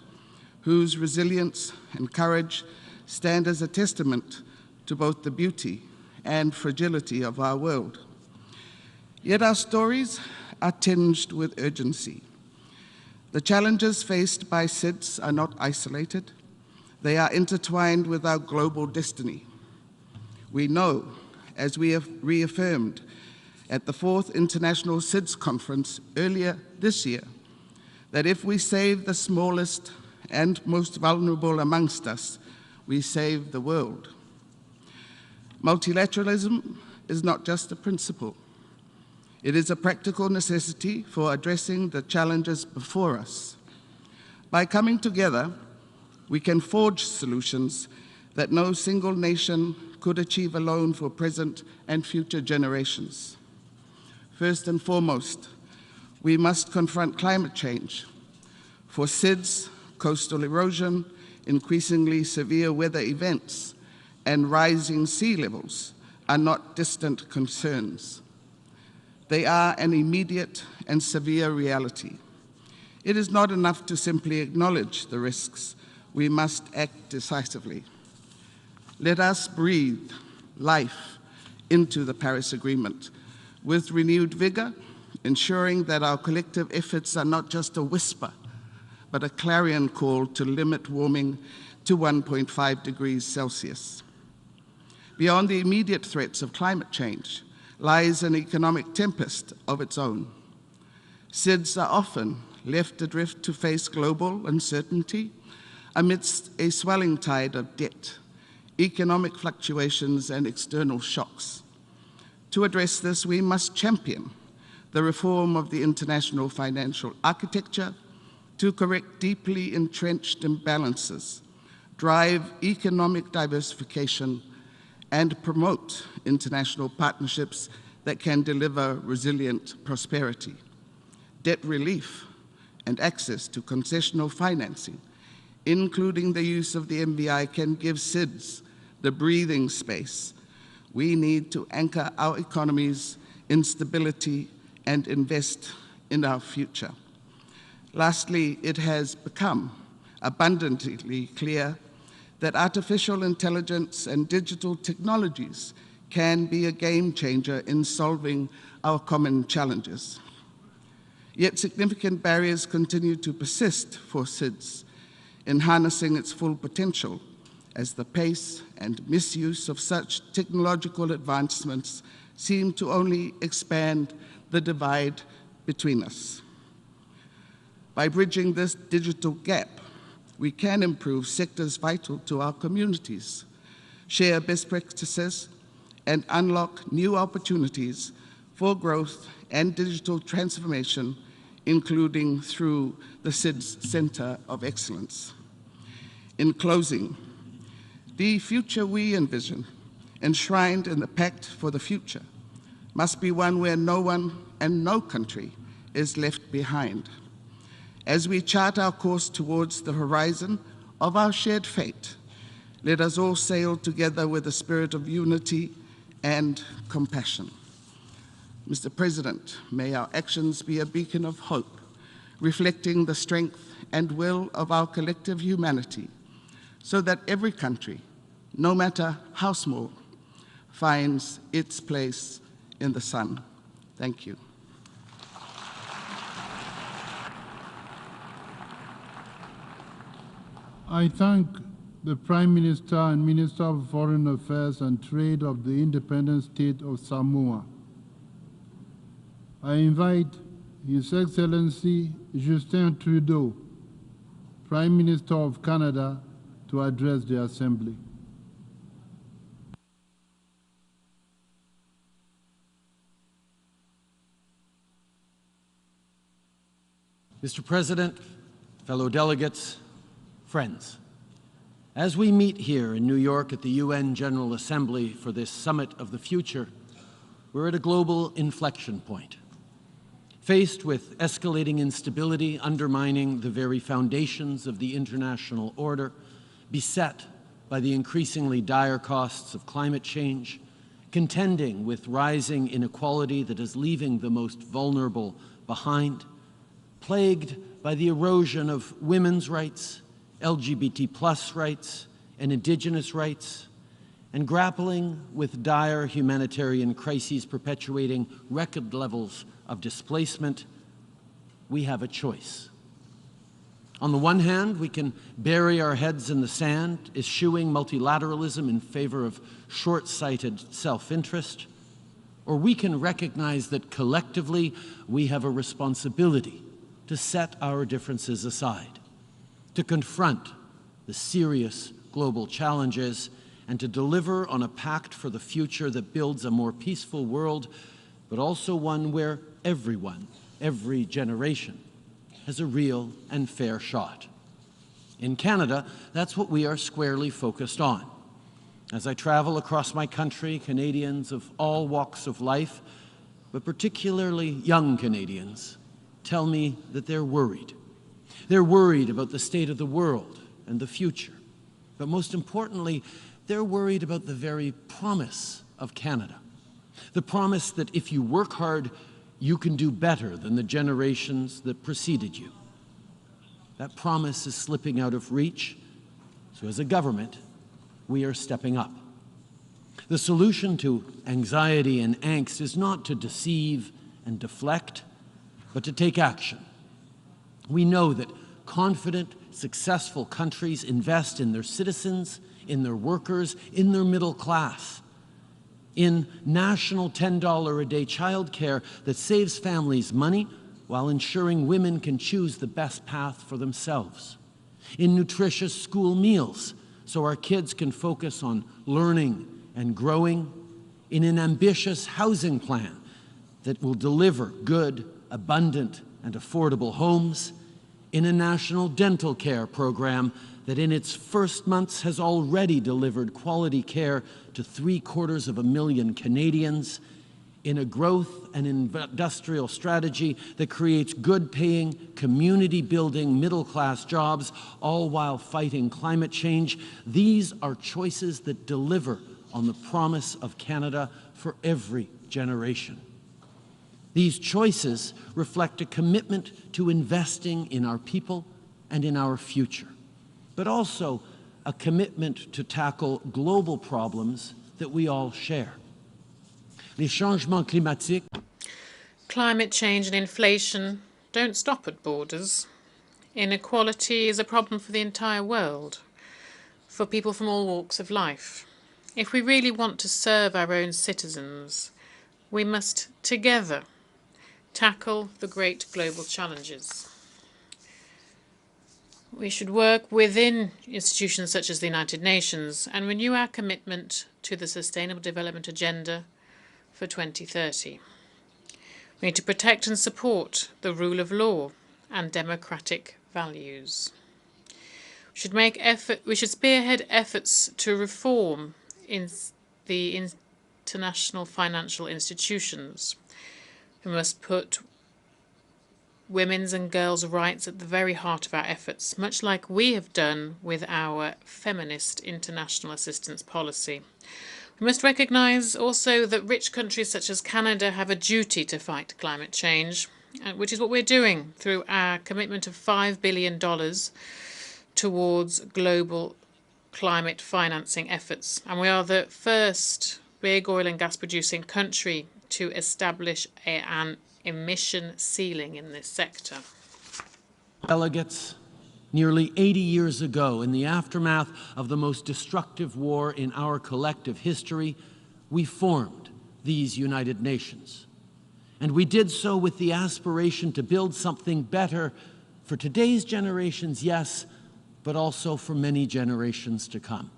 whose resilience and courage stand as a testament to both the beauty and fragility of our world. Yet our stories are tinged with urgency. The challenges faced by SIDS are not isolated. They are intertwined with our global destiny. We know, as we have reaffirmed at the 4th International SIDS Conference earlier this year, that if we save the smallest and most vulnerable amongst us, we save the world. Multilateralism is not just a principle. It is a practical necessity for addressing the challenges before us. By coming together, we can forge solutions that no single nation could achieve alone for present and future generations. First and foremost, we must confront climate change. For SIDS, coastal erosion, increasingly severe weather events, and rising sea levels are not distant concerns. They are an immediate and severe reality. It is not enough to simply acknowledge the risks. We must act decisively. Let us breathe life into the Paris Agreement with renewed vigor, ensuring that our collective efforts are not just a whisper, but a clarion call to limit warming to 1.5 degrees Celsius. Beyond the immediate threats of climate change lies an economic tempest of its own. SIDS are often left adrift to face global uncertainty amidst a swelling tide of debt, economic fluctuations, and external shocks. To address this, we must champion the reform of the international financial architecture to correct deeply entrenched imbalances, drive economic diversification, and promote international partnerships that can deliver resilient prosperity. Debt relief and access to concessional financing, including the use of the MVI, can give SIDS the breathing space we need to anchor our economies in stability and invest in our future. Lastly, it has become abundantly clear that artificial intelligence and digital technologies can be a game changer in solving our common challenges. Yet significant barriers continue to persist for SIDS in harnessing its full potential, as the pace and misuse of such technological advancements seem to only expand the divide between us. By bridging this digital gap, we can improve sectors vital to our communities, share best practices, and unlock new opportunities for growth and digital transformation, including through the SIDS Center of Excellence. In closing, the future we envision, enshrined in the Pact for the Future, must be one where no one and no country is left behind. As we chart our course towards the horizon of our shared fate, let us all sail together with a spirit of unity and compassion. Mr. President, may our actions be a beacon of hope, reflecting the strength and will of our collective humanity, so that every country, no matter how small, finds its place in the sun. Thank you. I thank the Prime Minister and Minister of Foreign Affairs and Trade of the independent state of Samoa. I invite His Excellency Justin Trudeau, Prime Minister of Canada, to address the Assembly. Mr. President, fellow delegates, Friends, as we meet here in New York at the UN General Assembly for this Summit of the Future, we're at a global inflection point. Faced with escalating instability undermining the very foundations of the international order, beset by the increasingly dire costs of climate change, contending with rising inequality that is leaving the most vulnerable behind, plagued by the erosion of women's rights, LGBT+ rights, and indigenous rights, and grappling with dire humanitarian crises perpetuating record levels of displacement, we have a choice. On the one hand, we can bury our heads in the sand, eschewing multilateralism in favor of short-sighted self-interest, or we can recognize that collectively we have a responsibility to set our differences aside, to confront the serious global challenges, and to deliver on a pact for the future that builds a more peaceful world, but also one where everyone, every generation, has a real and fair shot. In Canada, that's what we are squarely focused on. As I travel across my country, Canadians of all walks of life, but particularly young Canadians, tell me that they're worried. They're worried about the state of the world and the future. But most importantly, they're worried about the very promise of Canada. The promise that if you work hard, you can do better than the generations that preceded you. That promise is slipping out of reach, so as a government, we are stepping up. The solution to anxiety and angst is not to deceive and deflect, but to take action. We know that confident, successful countries invest in their citizens, in their workers, in their middle class, in national $10-a-day childcare that saves families money while ensuring women can choose the best path for themselves, in nutritious school meals so our kids can focus on learning and growing, in an ambitious housing plan that will deliver good, abundant, and affordable homes, in a national dental care program that in its first months has already delivered quality care to 750,000 Canadians, in a growth and industrial strategy that creates good-paying, community-building, middle-class jobs, all while fighting climate change. These are choices that deliver on the promise of Canada for every generation. These choices reflect a commitment to investing in our people and in our future, but also a commitment to tackle global problems that we all share. Les changements climatiques. Climate change and inflation don't stop at borders. Inequality is a problem for the entire world, for people from all walks of life. If we really want to serve our own citizens, we must together tackle the great global challenges. We should work within institutions such as the United Nations and renew our commitment to the Sustainable Development Agenda for 2030. We need to protect and support the rule of law and democratic values. We should spearhead efforts to reform in the international financial institutions. We must put women's and girls' rights at the very heart of our efforts, much like we have done with our feminist international assistance policy. We must recognise also that rich countries such as Canada have a duty to fight climate change, which is what we're doing through our commitment of $5 billion towards global climate financing efforts. And we are the first big oil and gas producing country to establish an emission ceiling in this sector. Delegates, nearly 80 years ago, in the aftermath of the most destructive war in our collective history, we formed these United Nations. And we did so with the aspiration to build something better for today's generations, yes, but also for many generations to come.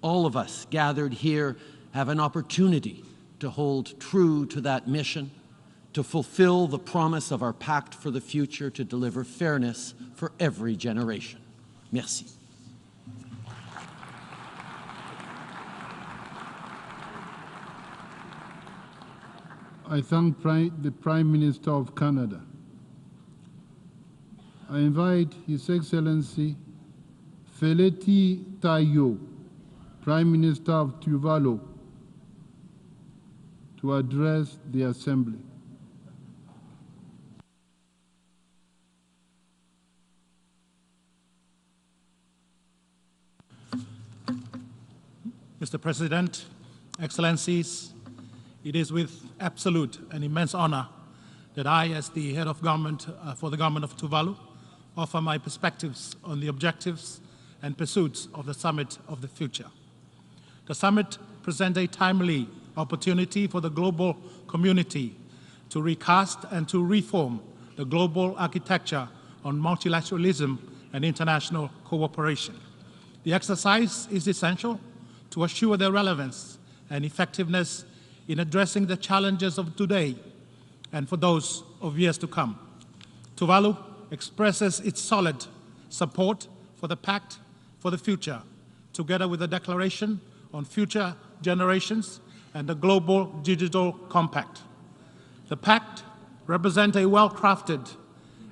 All of us gathered here have an opportunity to hold true to that mission, to fulfill the promise of our Pact for the Future to deliver fairness for every generation. Merci. I thank the Prime Minister of Canada. I invite His Excellency Feleti Tayo, Prime Minister of Tuvalu, to address the Assembly. Mr. President, Excellencies, it is with absolute and immense honor that I, as the head of government for the government of Tuvalu, offer my perspectives on the objectives and pursuits of the Summit of the Future. The summit presents a timely opportunity for the global community to recast and to reform the global architecture on multilateralism and international cooperation. The exercise is essential to assure their relevance and effectiveness in addressing the challenges of today and for those of years to come. Tuvalu expresses its solid support for the Pact for the Future, together with the Declaration on Future Generations and the Global Digital Compact. The Pact represents a well-crafted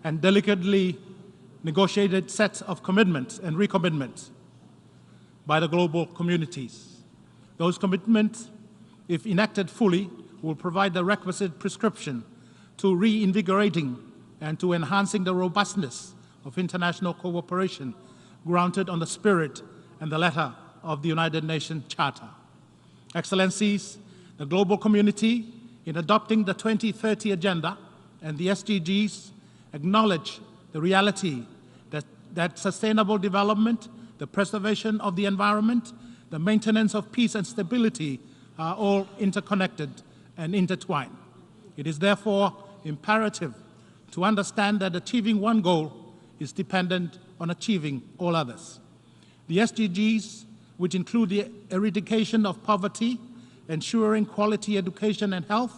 and delicately negotiated set of commitments and recommitments by the global communities. Those commitments, if enacted fully, will provide the requisite prescription to reinvigorating and to enhancing the robustness of international cooperation grounded on the spirit and the letter of the United Nations Charter. Excellencies, the global community, in adopting the 2030 Agenda and the SDGs, acknowledge the reality that sustainable development, the preservation of the environment, the maintenance of peace and stability are all interconnected and intertwined. It is therefore imperative to understand that achieving one goal is dependent on achieving all others. The SDGs, which include the eradication of poverty, ensuring quality education and health,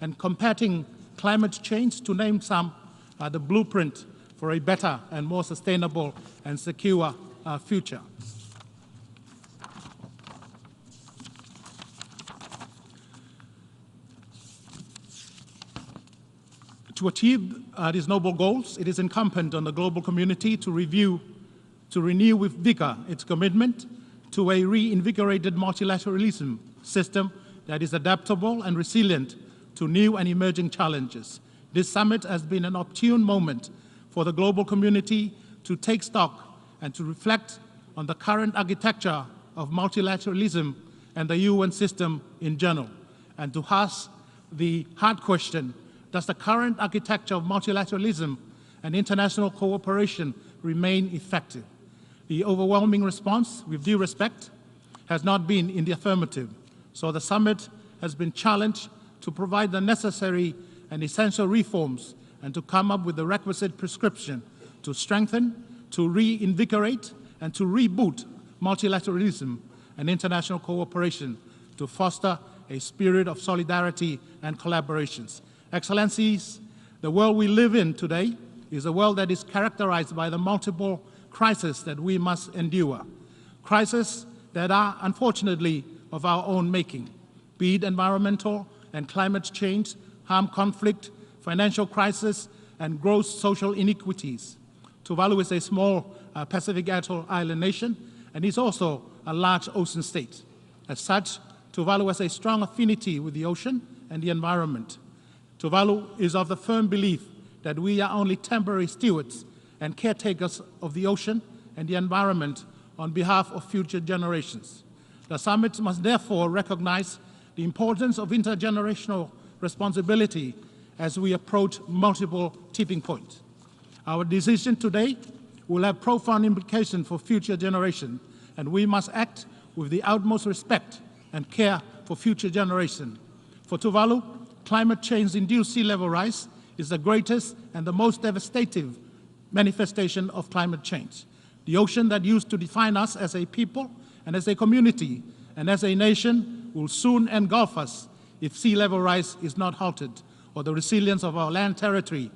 and combating climate change, to name some, are the blueprint for a better and more sustainable and secure future. To achieve these noble goals, it is incumbent on the global community to renew with vigor its commitment to a reinvigorated multilateralism system that is adaptable and resilient to new and emerging challenges. This summit has been an opportune moment for the global community to take stock and to reflect on the current architecture of multilateralism and the UN system in general, and to ask the hard question: does the current architecture of multilateralism and international cooperation remain effective? The overwhelming response, with due respect, has not been in the affirmative. So the summit has been challenged to provide the necessary and essential reforms and to come up with the requisite prescription to strengthen, to reinvigorate, and to reboot multilateralism and international cooperation to foster a spirit of solidarity and collaborations. Excellencies, the world we live in today is a world that is characterized by the multiple crises that we must endure. Crises that are, unfortunately, of our own making, be it environmental and climate change, armed conflict, financial crisis, and gross social inequities. Tuvalu is a small Pacific atoll island nation, and is also a large ocean state. As such, Tuvalu has a strong affinity with the ocean and the environment. Tuvalu is of the firm belief that we are only temporary stewards and caretakers of the ocean and the environment on behalf of future generations. The summit must therefore recognize the importance of intergenerational responsibility as we approach multiple tipping points. Our decision today will have profound implications for future generations, and we must act with the utmost respect and care for future generations. For Tuvalu, climate change-induced sea level rise is the greatest and the most devastating manifestation of climate change. The ocean that used to define us as a people and as a community and as a nation will soon engulf us if sea level rise is not halted or the resilience of our land territory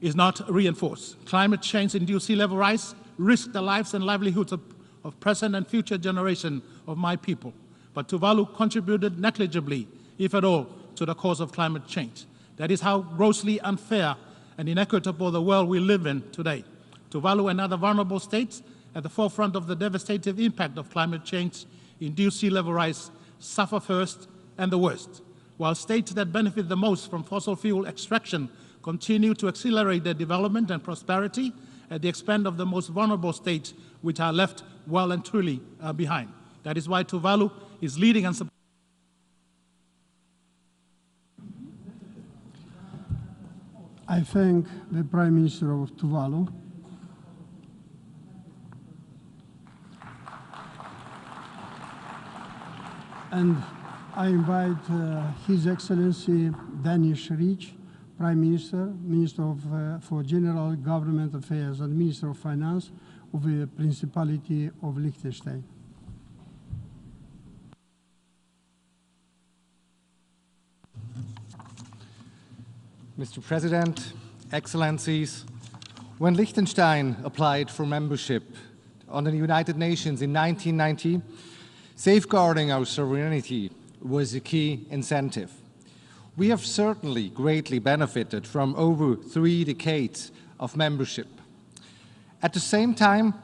is not reinforced. Climate change-induced sea level rise risks the lives and livelihoods of present and future generations of my people. But Tuvalu contributed negligibly, if at all, to the cause of climate change. That is how grossly unfair and inequitable the world we live in today. Tuvalu and other vulnerable states at the forefront of the devastating impact of climate change-induced sea level rise suffer first and the worst, while states that benefit the most from fossil fuel extraction continue to accelerate their development and prosperity at the expense of the most vulnerable states, which are left well and truly behind. That is why Tuvalu is leading and supporting. I thank the Prime Minister of Tuvalu. And I invite His Excellency Danish Rich, Prime Minister, Minister for General Government Affairs and Minister of Finance of the Principality of Liechtenstein. Mr. President, Excellencies, when Liechtenstein applied for membership under the United Nations in 1990, safeguarding our sovereignty was a key incentive. We have certainly greatly benefited from over 3 decades of membership. At the same time,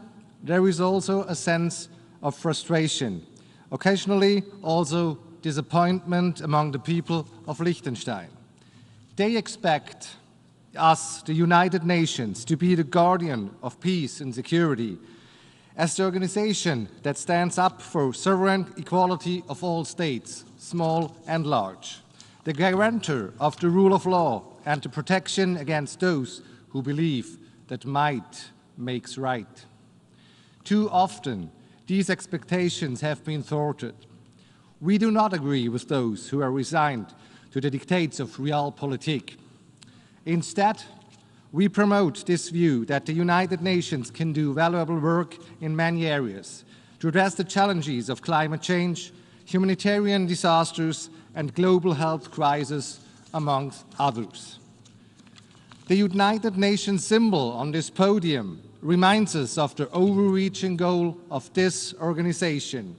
there is also a sense of frustration, occasionally also disappointment among the people of Liechtenstein. They expect us, the United Nations, to be the guardian of peace and security, as the organization that stands up for sovereign equality of all states, small and large, the guarantor of the rule of law and the protection against those who believe that might makes right. Too often, these expectations have been thwarted. We do not agree with those who are resigned to the dictates of realpolitik. Instead, we promote this view that the United Nations can do valuable work in many areas to address the challenges of climate change, humanitarian disasters, and global health crisis, amongst others. The United Nations symbol on this podium reminds us of the overreaching goal of this organization.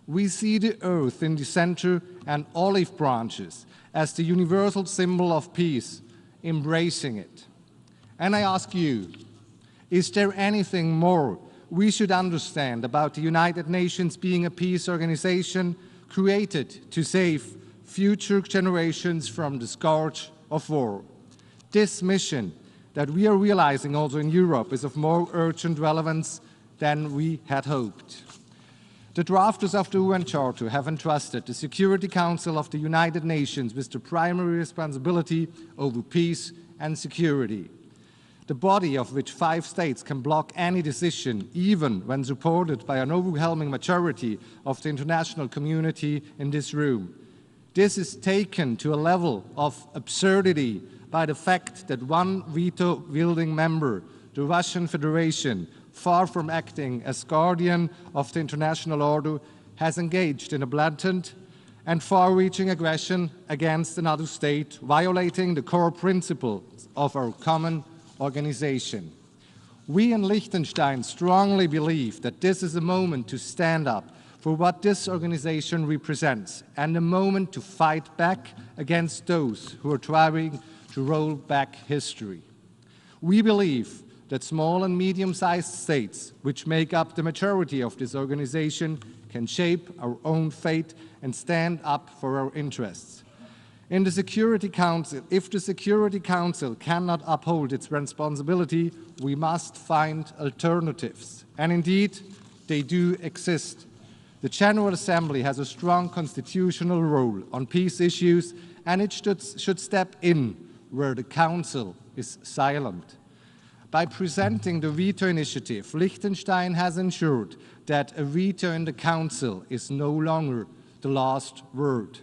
We see the earth in the center and olive branches as the universal symbol of peace, embracing it. And I ask you, is there anything more we should understand about the United Nations being a peace organization created to save future generations from the scourge of war? This mission that we are realizing also in Europe is of more urgent relevance than we had hoped. The drafters of the UN Charter have entrusted the Security Council of the United Nations with the primary responsibility over peace and security, the body of which 5 states can block any decision, even when supported by an overwhelming majority of the international community in this room. This is taken to a level of absurdity by the fact that one veto-wielding member, the Russian Federation, far from acting as guardian of the international order, has engaged in a blatant and far-reaching aggression against another state, violating the core principles of our common organization. We in Liechtenstein strongly believe that this is a moment to stand up for what this organization represents and a moment to fight back against those who are trying to roll back history. We believe that small and medium-sized states, which make up the majority of this organization, can shape our own fate and stand up for our interests. In the Security Council, if the Security Council cannot uphold its responsibility, we must find alternatives. And indeed, they do exist. The General Assembly has a strong constitutional role on peace issues, and it should step in where the Council is silent. By presenting the veto initiative, Liechtenstein has ensured that a veto in the Council is no longer the last word.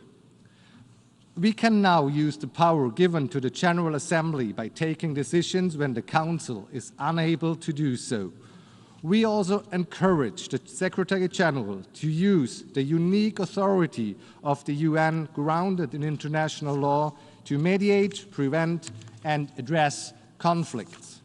We can now use the power given to the General Assembly by taking decisions when the Council is unable to do so. We also encourage the Secretary General to use the unique authority of the UN grounded in international law to mediate, prevent, and address conflicts.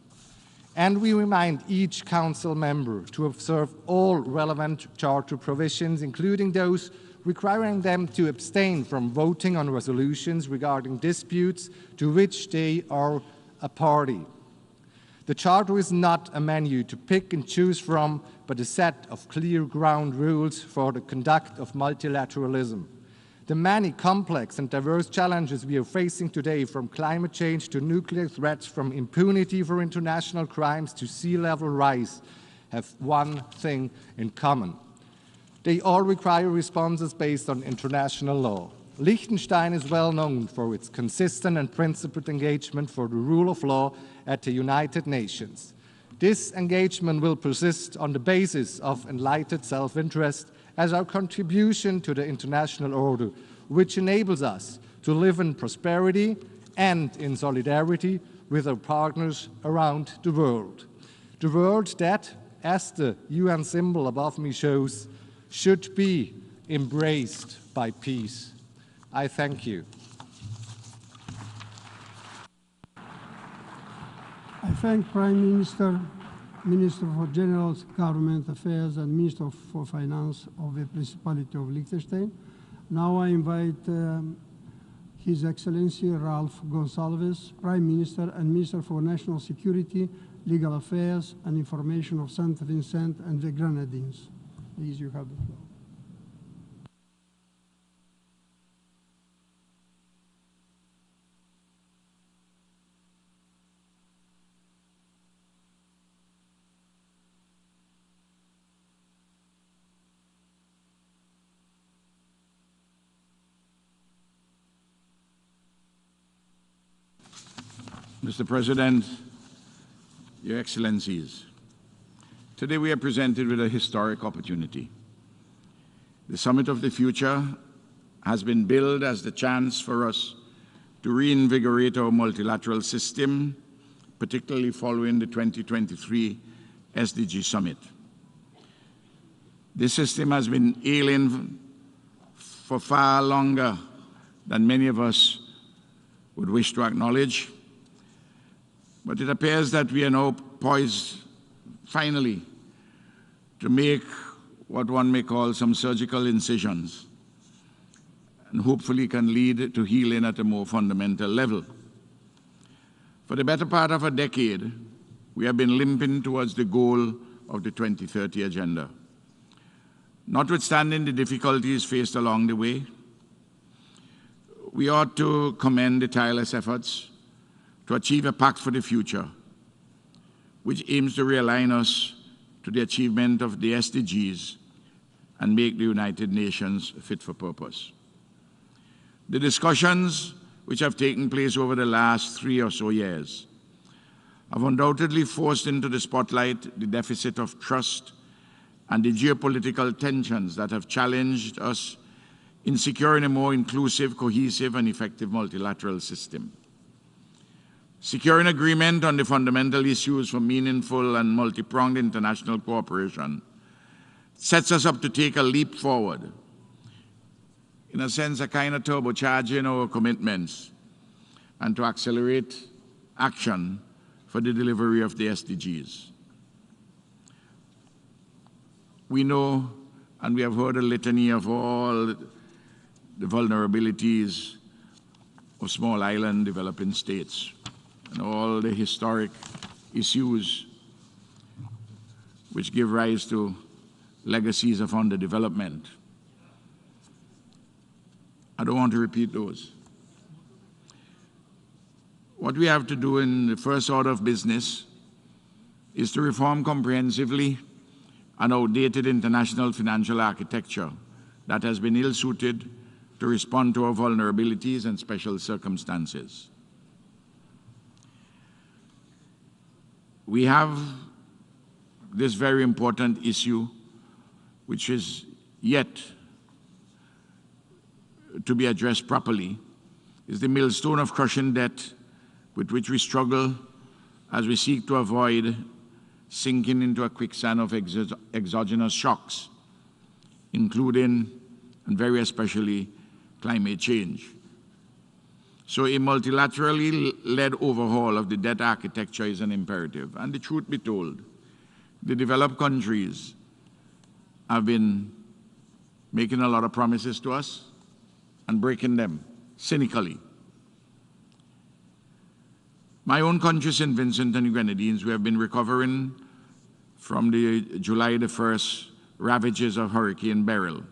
And we remind each Council member to observe all relevant Charter provisions, including those requiring them to abstain from voting on resolutions regarding disputes to which they are a party. The Charter is not a menu to pick and choose from, but a set of clear ground rules for the conduct of multilateralism. The many complex and diverse challenges we are facing today, from climate change to nuclear threats, from impunity for international crimes to sea level rise, have one thing in common. They all require responses based on international law. Liechtenstein is well known for its consistent and principled engagement for the rule of law at the United Nations. This engagement will persist on the basis of enlightened self-interest as our contribution to the international order, which enables us to live in prosperity and in solidarity with our partners around the world. The world that, as the UN symbol above me shows, should be embraced by peace. I thank you. I thank Prime Minister, Minister for General Government Affairs and Minister for Finance of the Principality of Liechtenstein. Now I invite His Excellency Ralph Gonsalves, Prime Minister and Minister for National Security, Legal Affairs and Information of St. Vincent and the Grenadines. Please, you have the floor. Mr. President, Your Excellencies, today we are presented with a historic opportunity. The Summit of the Future has been billed as the chance for us to reinvigorate our multilateral system, particularly following the 2023 SDG Summit. This system has been ailing for far longer than many of us would wish to acknowledge. But it appears that we are now poised, finally, to make what one may call some surgical incisions, and hopefully can lead to healing at a more fundamental level. For the better part of a decade, we have been limping towards the goal of the 2030 agenda. Notwithstanding the difficulties faced along the way, we ought to commend the tireless efforts to achieve a pact for the future, which aims to realign us to the achievement of the SDGs and make the United Nations fit for purpose. The discussions which have taken place over the last 3 or so years have undoubtedly forced into the spotlight the deficit of trust and the geopolitical tensions that have challenged us in securing a more inclusive, cohesive, and effective multilateral system. Securing agreement on the fundamental issues for meaningful and multi-pronged international cooperation sets us up to take a leap forward, in a sense, a kind of turbocharging our commitments and to accelerate action for the delivery of the SDGs. We know, and we have heard a litany of all the vulnerabilities of small island developing states, and all the historic issues which give rise to legacies of underdevelopment. I don't want to repeat those. What we have to do in the first order of business is to reform comprehensively an outdated international financial architecture that has been ill-suited to respond to our vulnerabilities and special circumstances. We have this very important issue, which is yet to be addressed properly, is the millstone of crushing debt with which we struggle as we seek to avoid sinking into a quicksand of exogenous shocks, including and very especially climate change. So a multilaterally led overhaul of the debt architecture is an imperative. And the truth be told, the developed countries have been making a lot of promises to us and breaking them cynically. My own country, St. Vincent and the Grenadines, we have been recovering from the July the 1st ravages of Hurricane Beryl.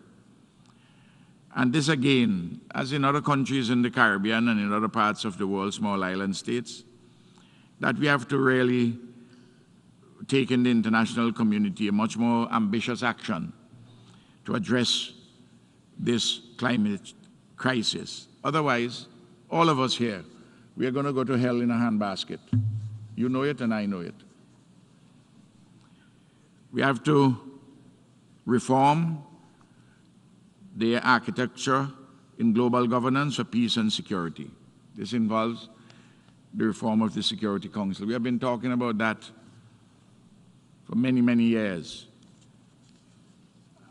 And this again, as in other countries in the Caribbean and in other parts of the world, small island states, that we have to really take in the international community a much more ambitious action to address this climate crisis. Otherwise, all of us here, we are going to go to hell in a handbasket. You know it and I know it. We have to reform the architecture in global governance for peace and security. This involves the reform of the Security Council. We have been talking about that for many, many years.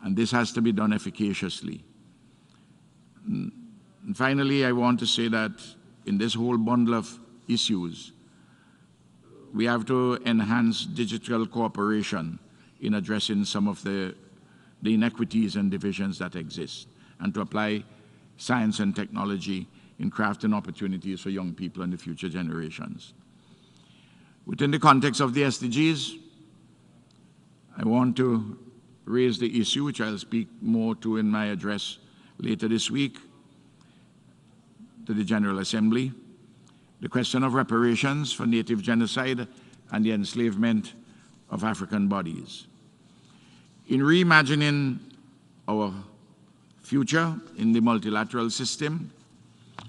And this has to be done efficaciously. And finally, I want to say that in this whole bundle of issues, we have to enhance digital cooperation in addressing some of the inequities and divisions that exist, and to apply science and technology in crafting opportunities for young people and the future generations. Within the context of the SDGs, I want to raise the issue, which I'll speak more to in my address later this week to the General Assembly, the question of reparations for native genocide and the enslavement of African bodies. In reimagining our future in the multilateral system,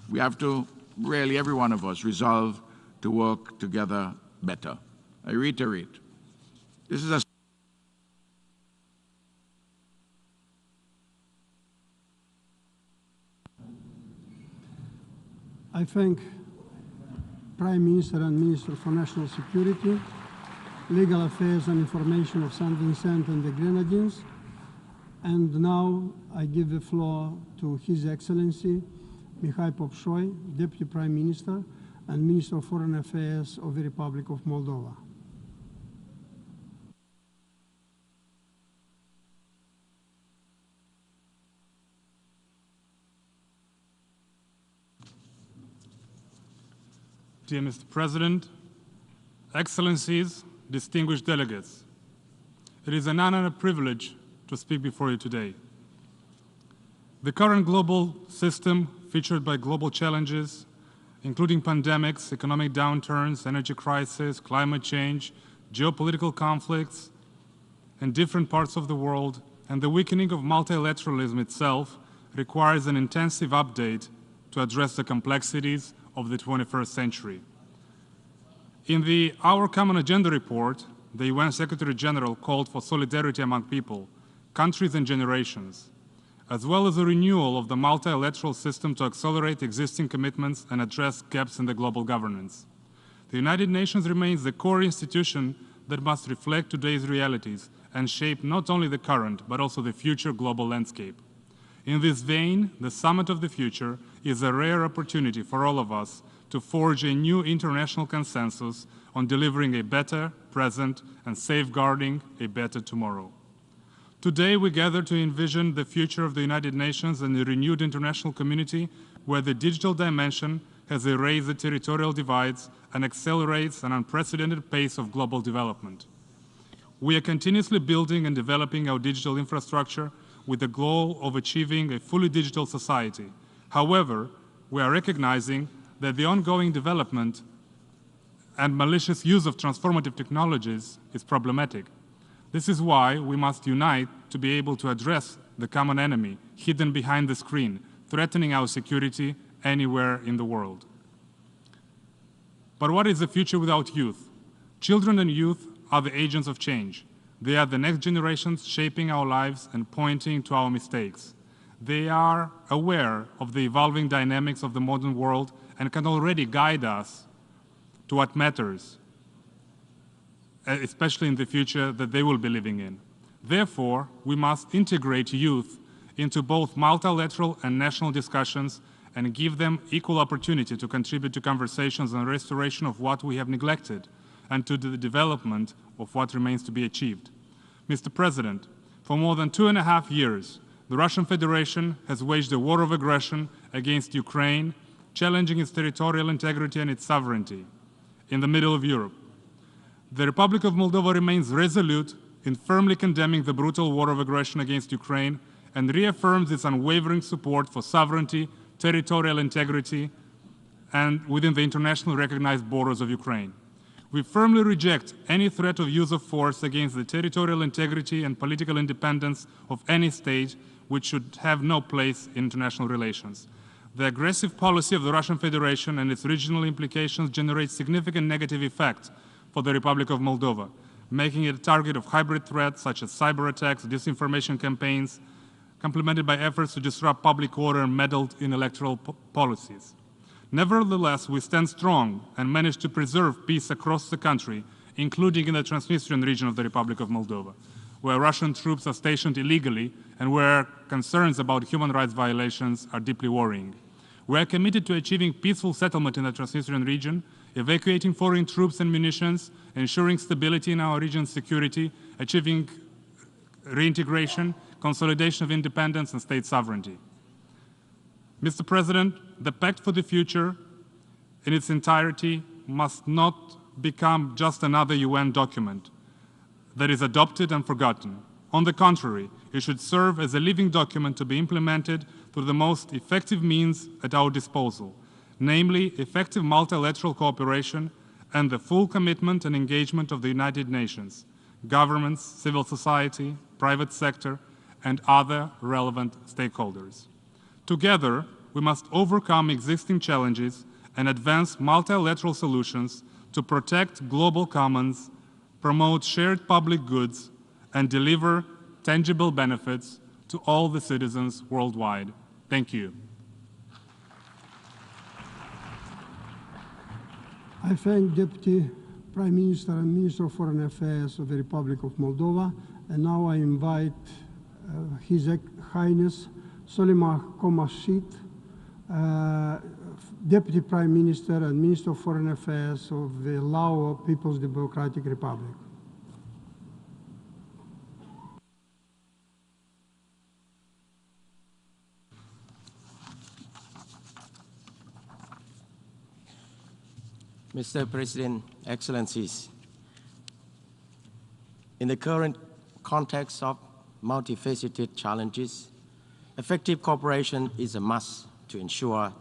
we have to really, every one of us, resolve to work together better. I reiterate, this is a I thank Prime Minister and Minister for National Security, Legal Affairs and Information of St. Vincent and the Grenadines. And now I give the floor to His Excellency Mihai Popșoi, Deputy Prime Minister and Minister of Foreign Affairs of the Republic of Moldova. Dear Mr. President, Excellencies, distinguished delegates, it is an honor and a privilege to speak before you today. The current global system, featured by global challenges, including pandemics, economic downturns, energy crisis, climate change, geopolitical conflicts in different parts of the world, and the weakening of multilateralism itself, requires an intensive update to address the complexities of the 21st century. In the Our Common Agenda report, the UN Secretary General called for solidarity among people, countries and generations, as well as a renewal of the multilateral system to accelerate existing commitments and address gaps in the global governance. The United Nations remains the core institution that must reflect today's realities and shape not only the current, but also the future global landscape. In this vein, the Summit of the Future is a rare opportunity for all of us to forge a new international consensus on delivering a better present and safeguarding a better tomorrow. Today, we gather to envision the future of the United Nations and the renewed international community where the digital dimension has erased the territorial divides and accelerates an unprecedented pace of global development. We are continuously building and developing our digital infrastructure with the goal of achieving a fully digital society. However, we are recognizing that the ongoing development and malicious use of transformative technologies is problematic. This is why we must unite to be able to address the common enemy hidden behind the screen, threatening our security anywhere in the world. But what is the future without youth? Children and youth are the agents of change. They are the next generations shaping our lives and pointing to our mistakes. They are aware of the evolving dynamics of the modern world and can already guide us to what matters, especially in the future that they will be living in. Therefore, we must integrate youth into both multilateral and national discussions and give them equal opportunity to contribute to conversations on restoration of what we have neglected and to the development of what remains to be achieved. Mr. President, for more than 2.5 years, the Russian Federation has waged a war of aggression against Ukraine, challenging its territorial integrity and its sovereignty in the middle of Europe. The Republic of Moldova remains resolute in firmly condemning the brutal war of aggression against Ukraine and reaffirms its unwavering support for sovereignty, territorial integrity, and within the internationally recognized borders of Ukraine. We firmly reject any threat of use of force against the territorial integrity and political independence of any state, which should have no place in international relations. The aggressive policy of the Russian Federation and its regional implications generate significant negative effects for the Republic of Moldova, making it a target of hybrid threats such as cyber attacks, disinformation campaigns, complemented by efforts to disrupt public order and meddle in electoral policies. Nevertheless, we stand strong and manage to preserve peace across the country, including in the Transnistrian region of the Republic of Moldova, where Russian troops are stationed illegally and where concerns about human rights violations are deeply worrying. We are committed to achieving peaceful settlement in the Transnistrian region, evacuating foreign troops and munitions, ensuring stability in our region's security, achieving reintegration, consolidation of independence and state sovereignty. Mr. President, the Pact for the Future in its entirety must not become just another UN document that is adopted and forgotten. On the contrary, it should serve as a living document to be implemented through the most effective means at our disposal, namely effective multilateral cooperation and the full commitment and engagement of the United Nations, governments, civil society, private sector, and other relevant stakeholders. Together, we must overcome existing challenges and advance multilateral solutions to protect global commons, promote shared public goods, and deliver tangible benefits to all the citizens worldwide. Thank you. I thank Deputy Prime Minister and Minister of Foreign Affairs of the Republic of Moldova, and now I invite His Highness Solimah Komashit, Deputy Prime Minister and Minister of Foreign Affairs of the Lao People's Democratic Republic. Mr. President, Excellencies, in the current context of multifaceted challenges, effective cooperation is a must to ensure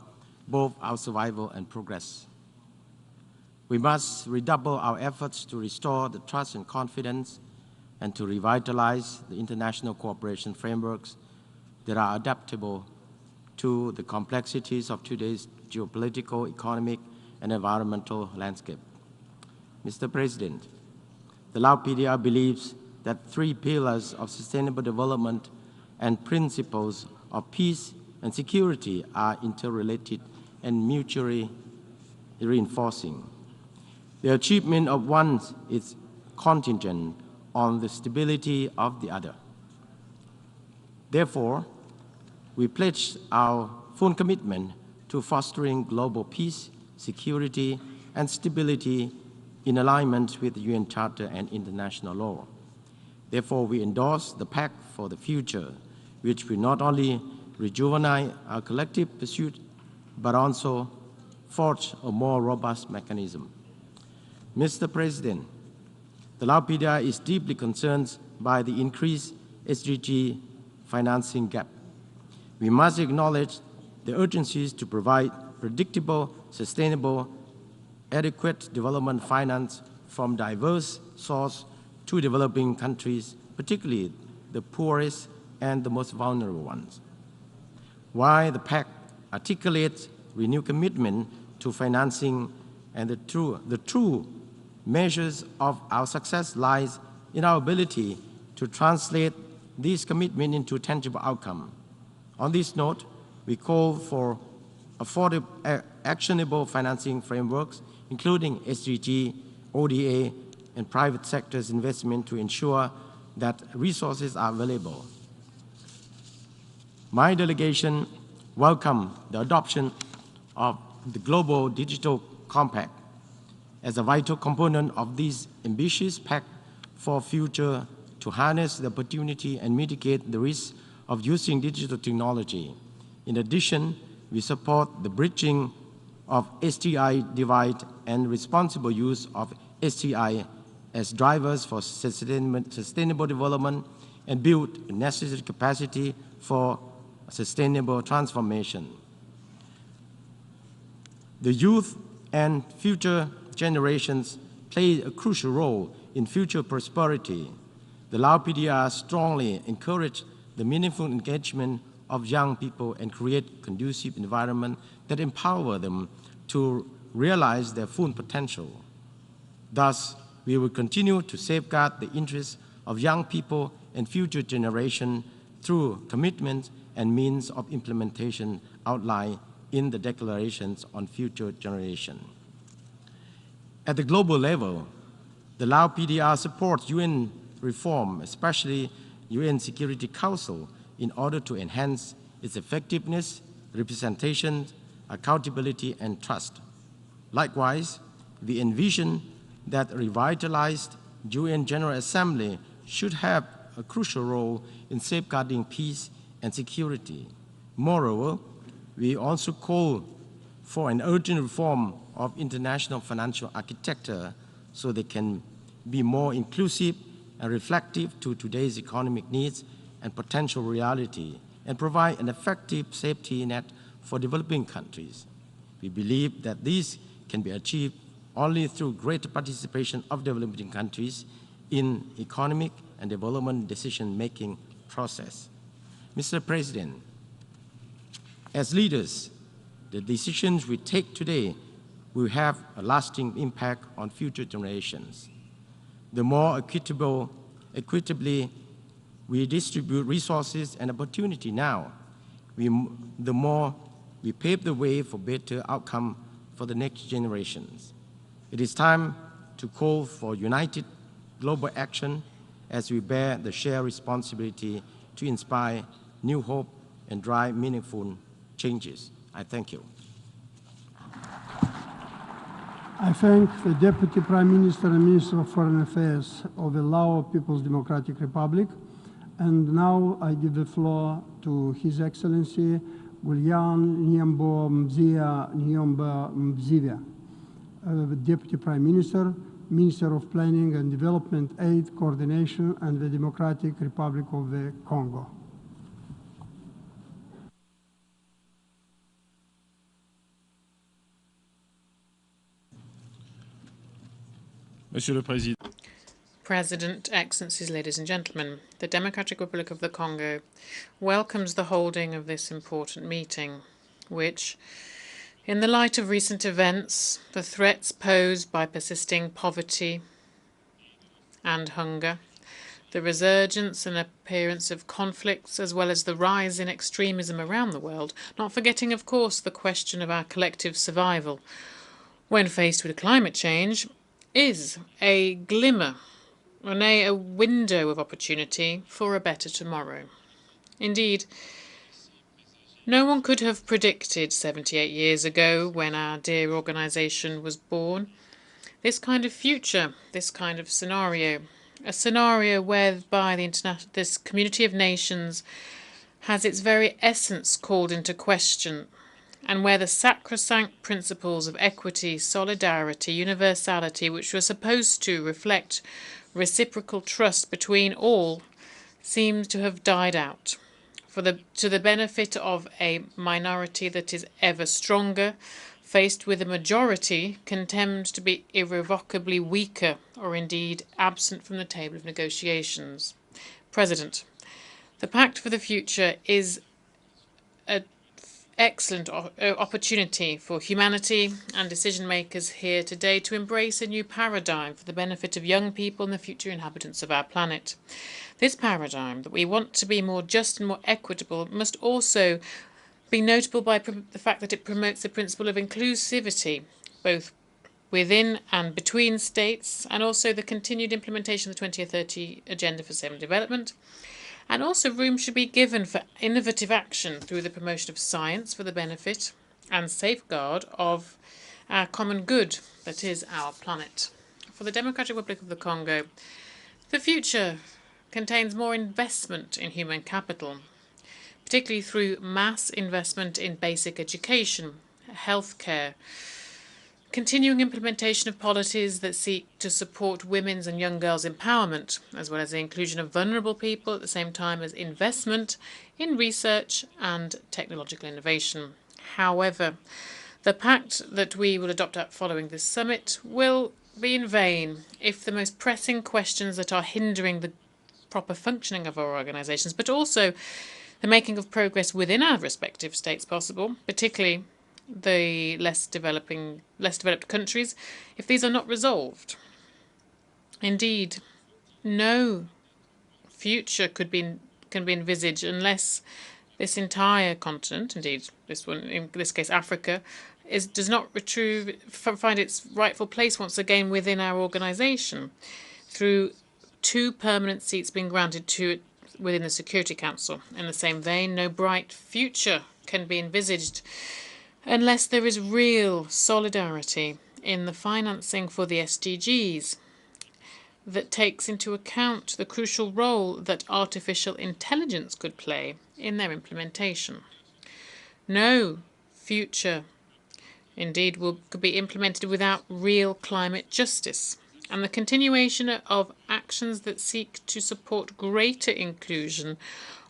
both our survival and progress. We must redouble our efforts to restore the trust and confidence and to revitalize the international cooperation frameworks that are adaptable to the complexities of today's geopolitical, economic, and environmental landscape. Mr. President, the Lao PDR believes that 3 pillars of sustainable development and principles of peace and security are interrelated and mutually reinforcing. The achievement of one is contingent on the stability of the other. Therefore, we pledge our full commitment to fostering global peace, security, and stability in alignment with the UN Charter and international law. Therefore, we endorse the Pact for the Future, which will not only rejuvenate our collective pursuit, but also forge a more robust mechanism. Mr. President, the Lao PDR is deeply concerned by the increased SDG financing gap. We must acknowledge the urgencies to provide predictable, sustainable, adequate development finance from diverse sources to developing countries, particularly the poorest and the most vulnerable ones. While the Pact articulates renewed commitment to financing, and the true measures of our success lies in our ability to translate this commitment into tangible outcome. On this note, we call for affordable, actionable financing frameworks, including SDG, ODA, and private sector's investment to ensure that resources are available. My delegation welcome the adoption of the Global Digital Compact as a vital component of this ambitious pact for future to harness the opportunity and mitigate the risk of using digital technology. In addition, we support the bridging of STI divide and responsible use of STI as drivers for sustainable development and build necessary capacity for sustainable transformation. The youth and future generations play a crucial role in future prosperity. The Lao PDR strongly encourage the meaningful engagement of young people and create conducive environment that empower them to realize their full potential. Thus, we will continue to safeguard the interests of young people and future generations through commitments and means of implementation outlined in the declarations on future generations. At the global level, the Lao PDR supports UN reform, especially UN Security Council, in order to enhance its effectiveness, representation, accountability, and trust. Likewise, we envision that a revitalized UN General Assembly should have a crucial role in safeguarding peace and security. Moreover, we also call for an urgent reform of international financial architecture so they can be more inclusive and reflective to today's economic needs and potential reality, and provide an effective safety net for developing countries. We believe that this can be achieved only through greater participation of developing countries in economic and development decision-making process. Mr. President, as leaders, the decisions we take today will have a lasting impact on future generations. The more equitably we distribute resources and opportunity now, the more we pave the way for better outcome for the next generations. It is time to call for united global action as we bear the shared responsibility to inspire new hope and drive meaningful changes. I thank you. I thank the Deputy Prime Minister and Minister of Foreign Affairs of the Lao People's Democratic Republic. And now I give the floor to His Excellency Gulian Nyambo Mzia Nyomba Mzivia, Deputy Prime Minister, Minister of Planning and Development Aid Coordination and the Democratic Republic of the Congo. Monsieur le Président. President, Excellencies, ladies and gentlemen, the Democratic Republic of the Congo welcomes the holding of this important meeting, which, in the light of recent events, the threats posed by persisting poverty and hunger, the resurgence and appearance of conflicts, as well as the rise in extremism around the world, not forgetting, of course, the question of our collective survival when faced with climate change, is a glimmer on a window of opportunity for a better tomorrow. Indeed, no one could have predicted 78 years ago, when our dear organization was born, this kind of future, this kind of scenario, a scenario whereby this community of nations has its very essence called into question, and where the sacrosanct principles of equity, solidarity, universality, which were supposed to reflect reciprocal trust between all, seems to have died out, to the benefit of a minority that is ever stronger, faced with a majority condemned to be irrevocably weaker or indeed absent from the table of negotiations. President, the Pact for the Future is an excellent opportunity for humanity and decision-makers here today to embrace a new paradigm for the benefit of young people and the future inhabitants of our planet. This paradigm, that we want to be more just and more equitable, must also be notable by the fact that it promotes the principle of inclusivity, both within and between states, and also the continued implementation of the 2030 Agenda for Sustainable Development, And also room should be given for innovative action through the promotion of science for the benefit and safeguard of our common good, that is, our planet. For the Democratic Republic of the Congo, the future contains more investment in human capital, particularly through mass investment in basic education, healthcare, continuing implementation of policies that seek to support women's and young girls' empowerment, as well as the inclusion of vulnerable people at the same time as investment in research and technological innovation. However, the pact that we will adopt following this summit will be in vain if the most pressing questions that are hindering the proper functioning of our organisations, but also the making of progress within our respective states possible, particularly the less developed countries, if these are not resolved. Indeed, no future can be envisaged unless this entire continent, indeed this one, in this case Africa, does not find its rightful place once again within our organisation, through 2 permanent seats being granted to it within the Security Council. In the same vein, no bright future can be envisaged unless there is real solidarity in the financing for the SDGs that takes into account the crucial role that artificial intelligence could play in their implementation. No future, indeed, could be implemented without real climate justice, and the continuation of actions that seek to support greater inclusion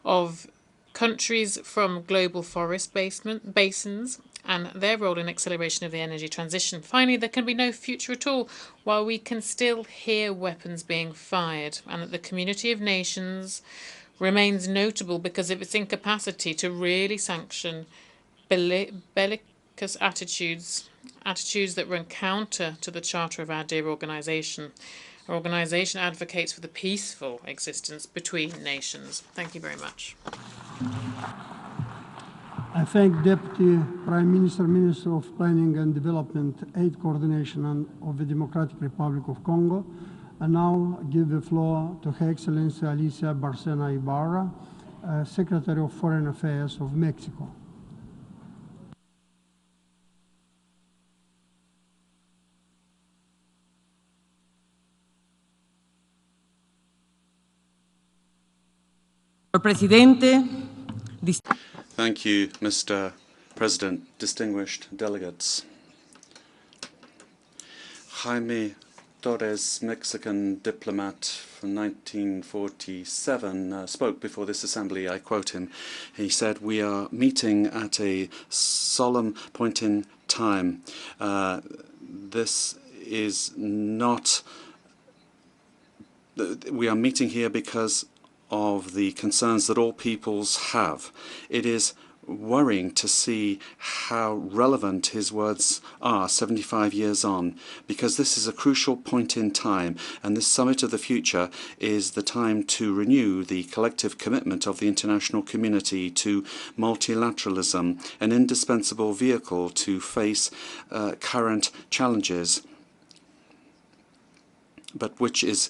of countries from global forest basins and their role in acceleration of the energy transition. Finally, there can be no future at all while we can still hear weapons being fired, and that the community of nations remains notable because of its incapacity to really sanction bellicose attitudes that run counter to the charter of our dear organisation. Our organisation advocates for the peaceful existence between nations. Thank you very much. I thank Deputy Prime Minister, Minister of Planning and Development, Aid Coordination of the Democratic Republic of Congo, and now give the floor to Her Excellency Alicia Bárcena Ibarra, Secretary of Foreign Affairs of Mexico. Thank you, Mr. President, distinguished delegates. Jaime Torres, Mexican diplomat from 1947, spoke before this assembly. I quote him. He said, "We are meeting at a solemn point in time. This is not... We are meeting here because of the concerns that all peoples have. It is worrying to see how relevant his words are 75 years on, because this is a crucial point in time, and this Summit of the Future is the time to renew the collective commitment of the international community to multilateralism, an indispensable vehicle to face current challenges, but which is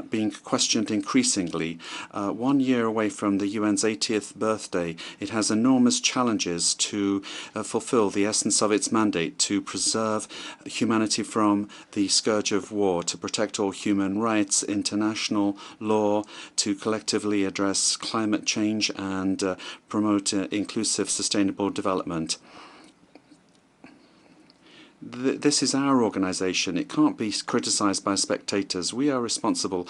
being questioned increasingly. 1 year away from the UN's 80th birthday, it has enormous challenges to fulfill the essence of its mandate, to preserve humanity from the scourge of war, to protect all human rights, international law, to collectively address climate change and promote inclusive, sustainable development. This is our organisation. It can't be criticised by spectators. We are responsible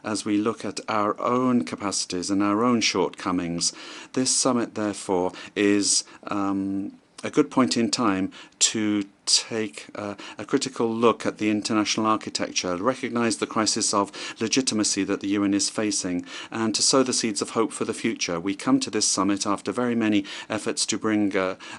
as we look at our own capacities and our own shortcomings. This summit, therefore, is a good point in time to take a critical look at the international architecture, recognise the crisis of legitimacy that the UN is facing, and to sow the seeds of hope for the future. We come to this summit after very many efforts to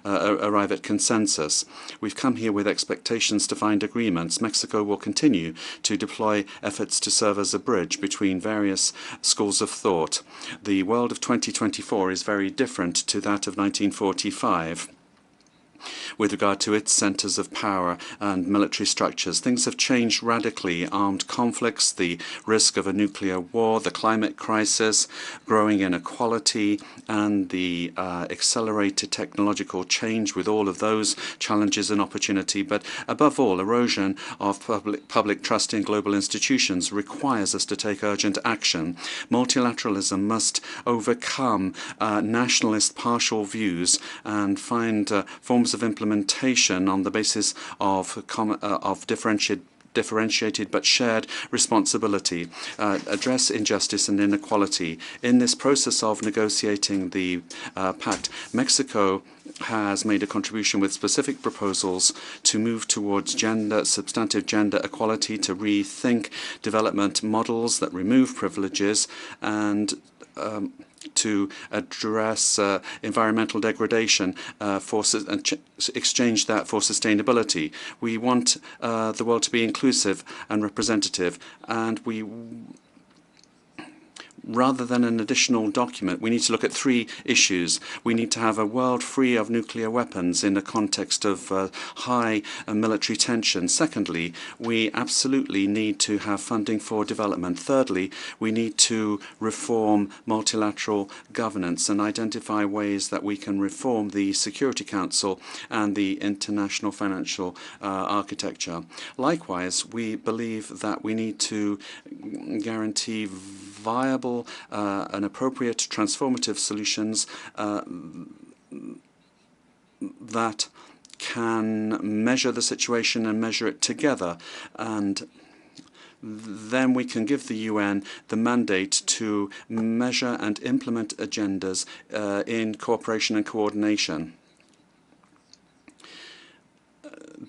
arrive at consensus. We've come here with expectations to find agreements. Mexico will continue to deploy efforts to serve as a bridge between various schools of thought. The world of 2024 is very different to that of 1945. with regard to its centers of power and military structures. Things have changed radically. Armed conflicts, the risk of a nuclear war, the climate crisis, growing inequality, and the accelerated technological change with all of those challenges and opportunity. But above all, erosion of public trust in global institutions requires us to take urgent action. Multilateralism must overcome nationalist partial views and find forms of implementation on the basis of differentiated but shared responsibility, address injustice and inequality. In this process of negotiating the pact, Mexico has made a contribution with specific proposals to move towards substantive gender equality, to rethink development models that remove privileges, and to address environmental degradation and exchange that for sustainability. We want the world to be inclusive and representative, and rather than an additional document, we need to look at three issues. We need to have a world free of nuclear weapons in a context of high military tension. Secondly, we absolutely need to have funding for development. Thirdly, we need to reform multilateral governance and identify ways that we can reform the Security Council and the international financial architecture. Likewise, we believe that we need to guarantee viable and appropriate transformative solutions that can measure the situation and measure it together, and then we can give the UN the mandate to measure and implement agendas in cooperation and coordination.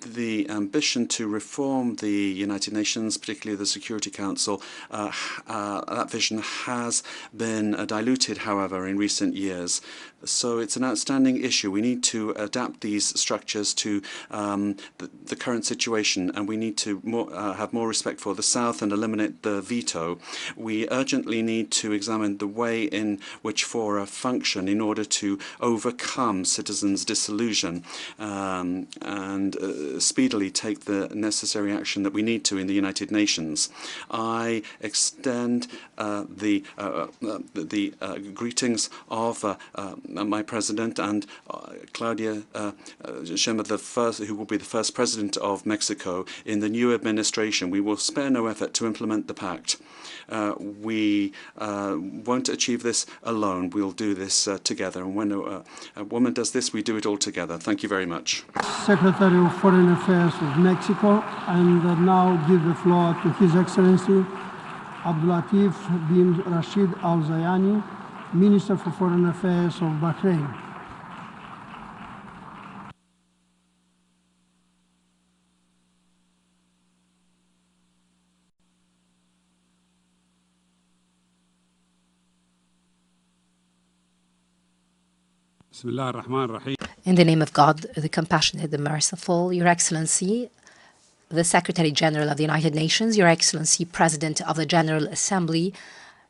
The ambition to reform the United Nations, particularly the Security Council, that vision has been diluted, however, in recent years. So it's an outstanding issue. We need to adapt these structures to the current situation, and we need to have more respect for the South and eliminate the veto. We urgently need to examine the way in which fora function in order to overcome citizens' disillusion and speedily take the necessary action that we need to in the United Nations. I extend the greetings of my president and Claudia Sheinbaum, who will be the first president of Mexico in the new administration. We will spare no effort to implement the pact. We won't achieve this alone. We'll do this together. And when a woman does this, we do it all together. Thank you very much. Secretary of Foreign Affairs of Mexico, and now give the floor to His Excellency Abdulatif bin Rashid Al Zayani, Minister for Foreign Affairs of Bahrain. In the name of God, the compassionate, the merciful, Your Excellency, the Secretary General of the United Nations, Your Excellency, President of the General Assembly,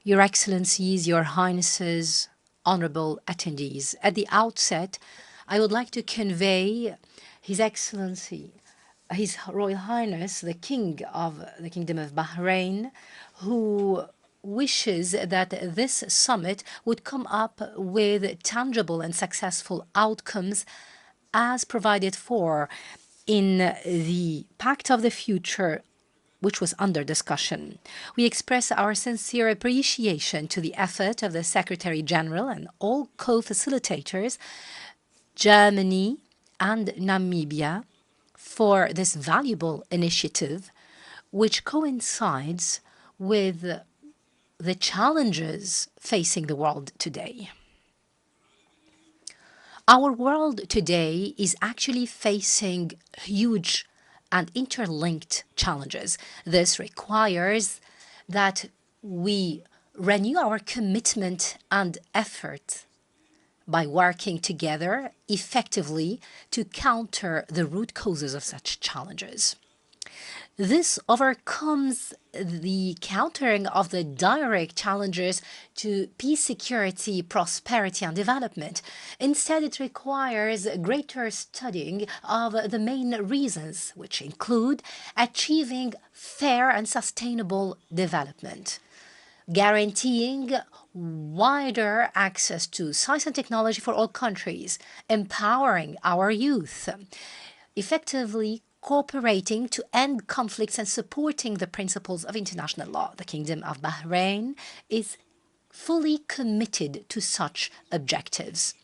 Your Excellencies, Your Highnesses, honorable attendees. At the outset, I would like to convey His Excellency, His Royal Highness, the King of the Kingdom of Bahrain, who wishes that this summit would come up with tangible and successful outcomes as provided for in the Pact of the Future, which was under discussion. We express our sincere appreciation to the effort of the Secretary General and all co-facilitators, Germany and Namibia, for this valuable initiative, which coincides with the challenges facing the world today. Our world today is actually facing huge and interlinked challenges. This requires that we renew our commitment and effort by working together effectively to counter the root causes of such challenges. This overcomes the countering of the direct challenges to peace, security, prosperity, and development. Instead, it requires greater studying of the main reasons, which include achieving fair and sustainable development, guaranteeing wider access to science and technology for all countries, empowering our youth, effectively cooperating to end conflicts and supporting the principles of international law. The Kingdom of Bahrain is fully committed to such objectives.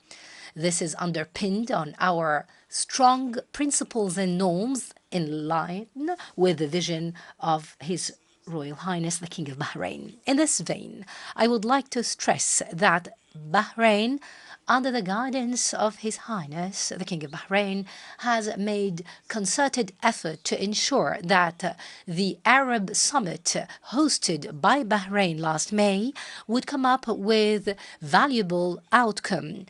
This is underpinned on our strong principles and norms in line with the vision of His Royal Highness the King of Bahrain. In this vein, I would like to stress that Bahrain, under the guidance of His Highness the King of Bahrain, has made concerted effort to ensure that the Arab Summit hosted by Bahrain last May would come up with valuable outcome.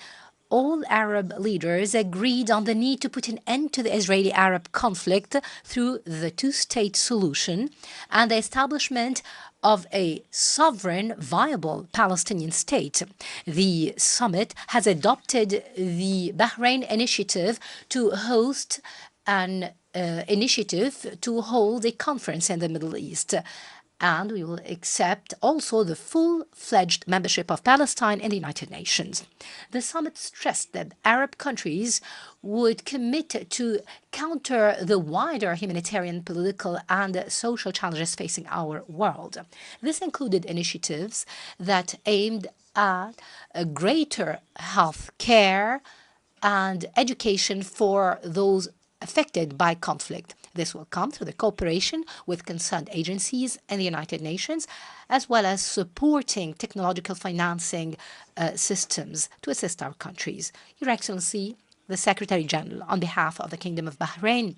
All Arab leaders agreed on the need to put an end to the Israeli-Arab conflict through the two-state solution and the establishment of a sovereign, viable Palestinian state. The summit has adopted the Bahrain initiative to host an initiative to hold a conference in the Middle East. And we will accept also the full-fledged membership of Palestine in the United Nations. The summit stressed that Arab countries would commit to counter the wider humanitarian, political, and social challenges facing our world. This included initiatives that aimed at a greater health care and education for those affected by conflict. This will come through the cooperation with concerned agencies in the United Nations, as well as supporting technological financing systems to assist our countries. Your Excellency, the Secretary General, on behalf of the Kingdom of Bahrain,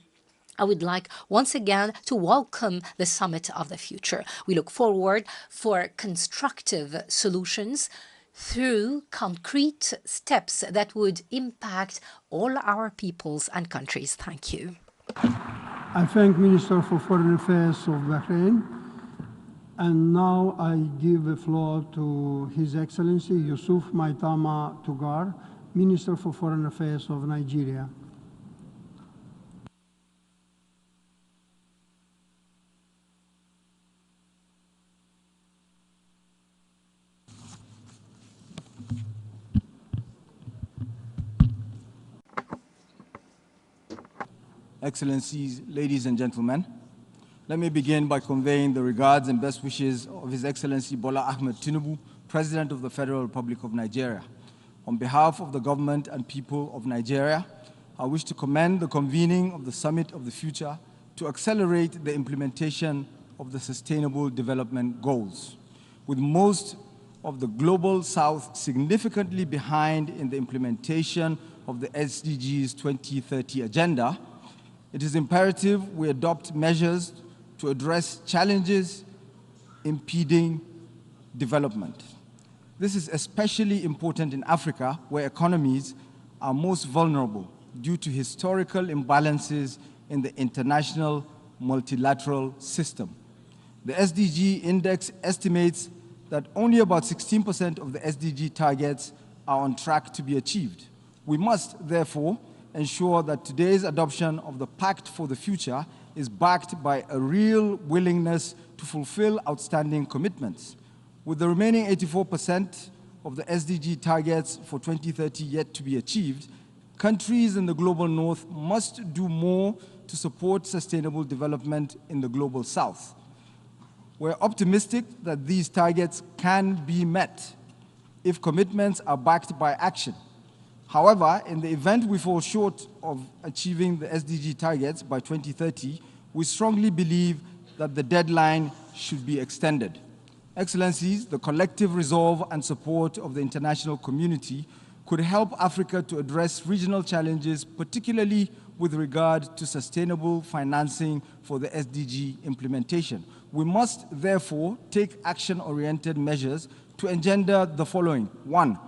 I would like once again to welcome the Summit of the Future. We look forward for constructive solutions through concrete steps that would impact all our peoples and countries. Thank you. I thank Minister for Foreign Affairs of Bahrain. And now I give the floor to His Excellency Yusuf Maitama Tugar, Minister for Foreign Affairs of Nigeria. Excellencies, ladies and gentlemen, let me begin by conveying the regards and best wishes of His Excellency Bola Ahmed Tinubu, President of the Federal Republic of Nigeria. On behalf of the government and people of Nigeria, I wish to commend the convening of the Summit of the Future to accelerate the implementation of the Sustainable Development Goals. With most of the Global South significantly behind in the implementation of the SDGs 2030 agenda, it is imperative we adopt measures to address challenges impeding development. This is especially important in Africa, where economies are most vulnerable due to historical imbalances in the international multilateral system. The SDG Index estimates that only about 16% of the SDG targets are on track to be achieved. We must, therefore, ensure that today's adoption of the Pact for the Future is backed by a real willingness to fulfill outstanding commitments. With the remaining 84% of the SDG targets for 2030 yet to be achieved, countries in the global north must do more to support sustainable development in the global south. We're optimistic that these targets can be met if commitments are backed by action. However, in the event we fall short of achieving the SDG targets by 2030, we strongly believe that the deadline should be extended. Excellencies, the collective resolve and support of the international community could help Africa to address regional challenges, particularly with regard to sustainable financing for the SDG implementation. We must, therefore, take action-oriented measures to engender the following. 1,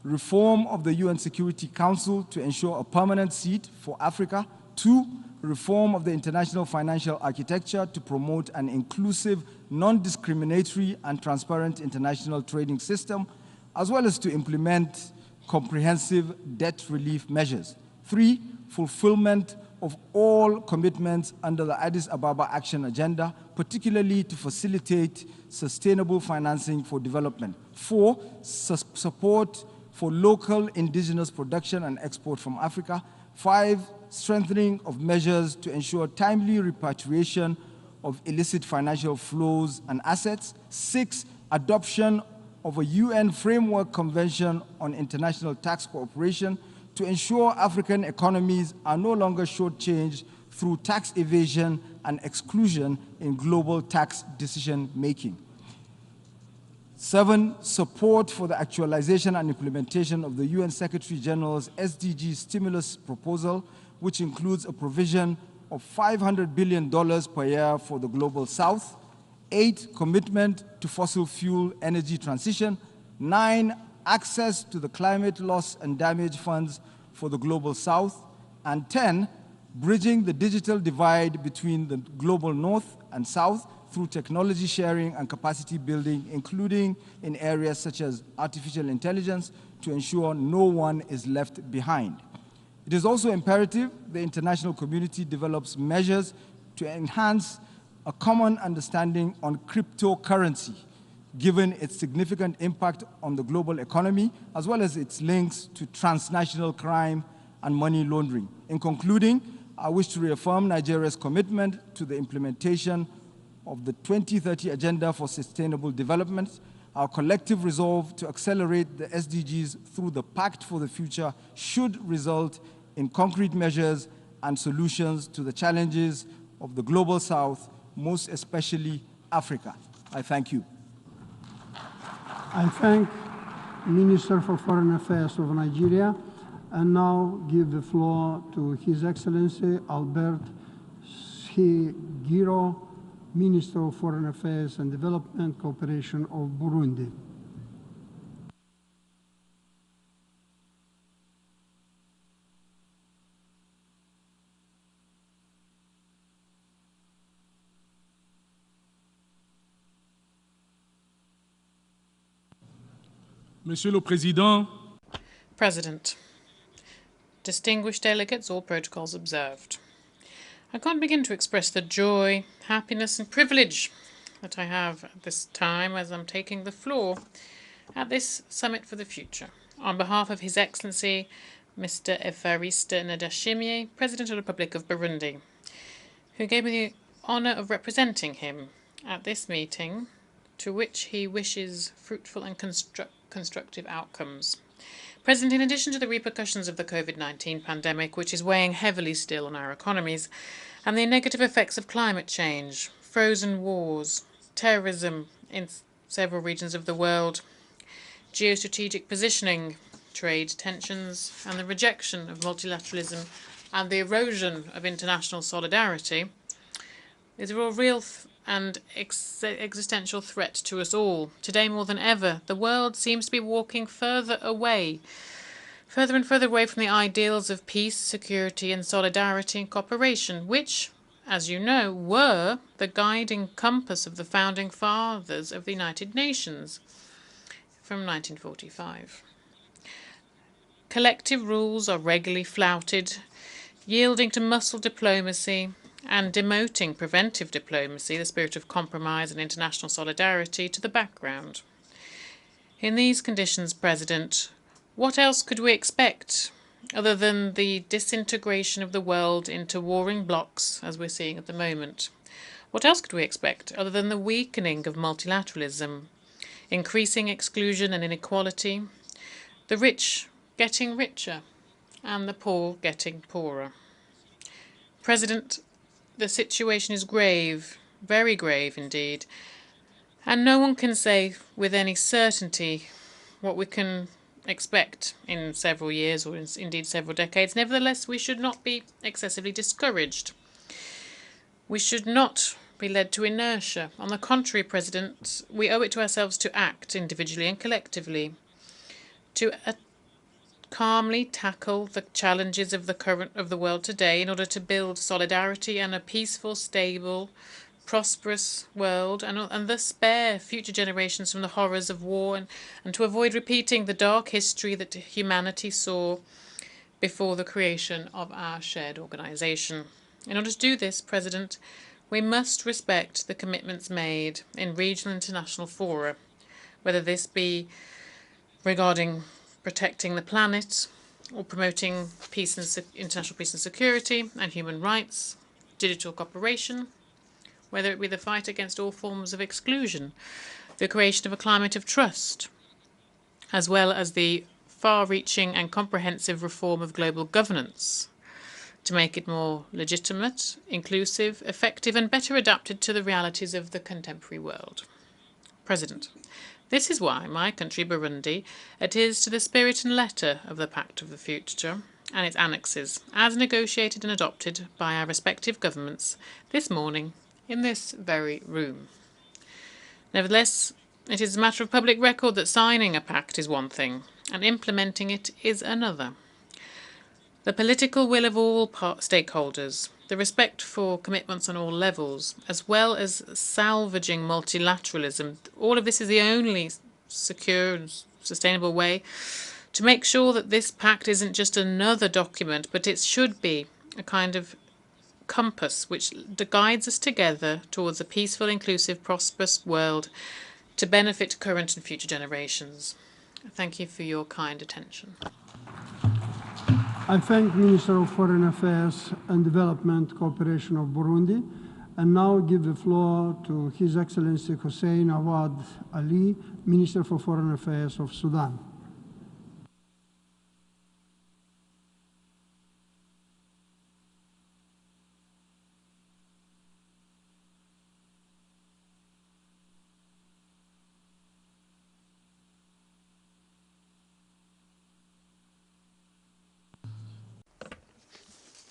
reform of the UN Security Council to ensure a permanent seat for Africa. 2, reform of the international financial architecture to promote an inclusive, non-discriminatory and transparent international trading system, as well as to implement comprehensive debt relief measures. 3, fulfillment of all commitments under the Addis Ababa Action Agenda, particularly to facilitate sustainable financing for development. 4, support for local indigenous production and export from Africa. 5, strengthening of measures to ensure timely repatriation of illicit financial flows and assets. 6, adoption of a UN Framework Convention on International Tax Cooperation to ensure African economies are no longer shortchanged through tax evasion and exclusion in global tax decision-making. 7, support for the actualization and implementation of the UN Secretary General's SDG stimulus proposal, which includes a provision of $500 billion per year for the Global South. 8, commitment to fossil fuel energy transition. 9, access to the climate loss and damage funds for the Global South. And 10, bridging the digital divide between the Global North and South through technology sharing and capacity building, including in areas such as artificial intelligence, to ensure no one is left behind. It is also imperative the international community develops measures to enhance a common understanding on cryptocurrency, given its significant impact on the global economy, as well as its links to transnational crime and money laundering. In concluding, I wish to reaffirm Nigeria's commitment to the implementation of the 2030 Agenda for Sustainable Development. Our collective resolve to accelerate the SDGs through the Pact for the Future should result in concrete measures and solutions to the challenges of the Global South, most especially Africa. I thank you. I thank Minister for Foreign Affairs of Nigeria, and now give the floor to His Excellency Albert Shigiro, Minister of Foreign Affairs and Development Cooperation of Burundi. Monsieur le Président, President, distinguished delegates, all protocols observed. I can't begin to express the joy, happiness and privilege that I have at this time as I'm taking the floor at this Summit for the Future. On behalf of His Excellency, Mr. Evariste Ndayishimiye, President of the Republic of Burundi, who gave me the honor of representing him at this meeting, to which he wishes fruitful and constructive outcomes. President, in addition to the repercussions of the COVID-19 pandemic, which is weighing heavily still on our economies, and the negative effects of climate change, frozen wars, terrorism in several regions of the world, geostrategic positioning, trade tensions, and the rejection of multilateralism and the erosion of international solidarity, is a real and existential threat to us all. Today, more than ever, the world seems to be walking further and further away from the ideals of peace, security, and solidarity and cooperation, which, as you know, were the guiding compass of the founding fathers of the United Nations from 1945. Collective rules are regularly flouted, yielding to muscle diplomacy and demoting preventive diplomacy, the spirit of compromise and international solidarity, to the background. In these conditions, President, what else could we expect other than the disintegration of the world into warring blocs, as we're seeing at the moment? What else could we expect other than the weakening of multilateralism, increasing exclusion and inequality, the rich getting richer, and the poor getting poorer? President, the situation is grave, very grave indeed, and no one can say with any certainty what we can expect in several years or indeed several decades. Nevertheless, we should not be excessively discouraged. We should not be led to inertia. On the contrary, President, we owe it to ourselves to act individually and collectively, to calmly tackle the challenges of the world today in order to build solidarity and a peaceful, stable, prosperous world, and thus spare future generations from the horrors of war, and to avoid repeating the dark history that humanity saw before the creation of our shared organization. In order to do this, President, we must respect the commitments made in regional and international fora, whether this be regarding protecting the planet or promoting peace and international peace and security and human rights, digital cooperation, whether it be the fight against all forms of exclusion, the creation of a climate of trust, as well as the far-reaching and comprehensive reform of global governance to make it more legitimate, inclusive, effective, and better adapted to the realities of the contemporary world. President, this is why my country, Burundi, adheres to the spirit and letter of the Pact of the Future and its annexes, as negotiated and adopted by our respective governments this morning in this very room. Nevertheless, it is a matter of public record that signing a pact is one thing, and implementing it is another. The political will of all stakeholders, the respect for commitments on all levels, as well as salvaging multilateralism, all of this is the only secure and sustainable way to make sure that this pact isn't just another document, but it should be a kind of compass which guides us together towards a peaceful, inclusive, prosperous world to benefit current and future generations. Thank you for your kind attention. I thank Minister of Foreign Affairs and Development Cooperation of Burundi, and now give the floor to His Excellency Hussein Awad Ali, Minister for Foreign Affairs of Sudan.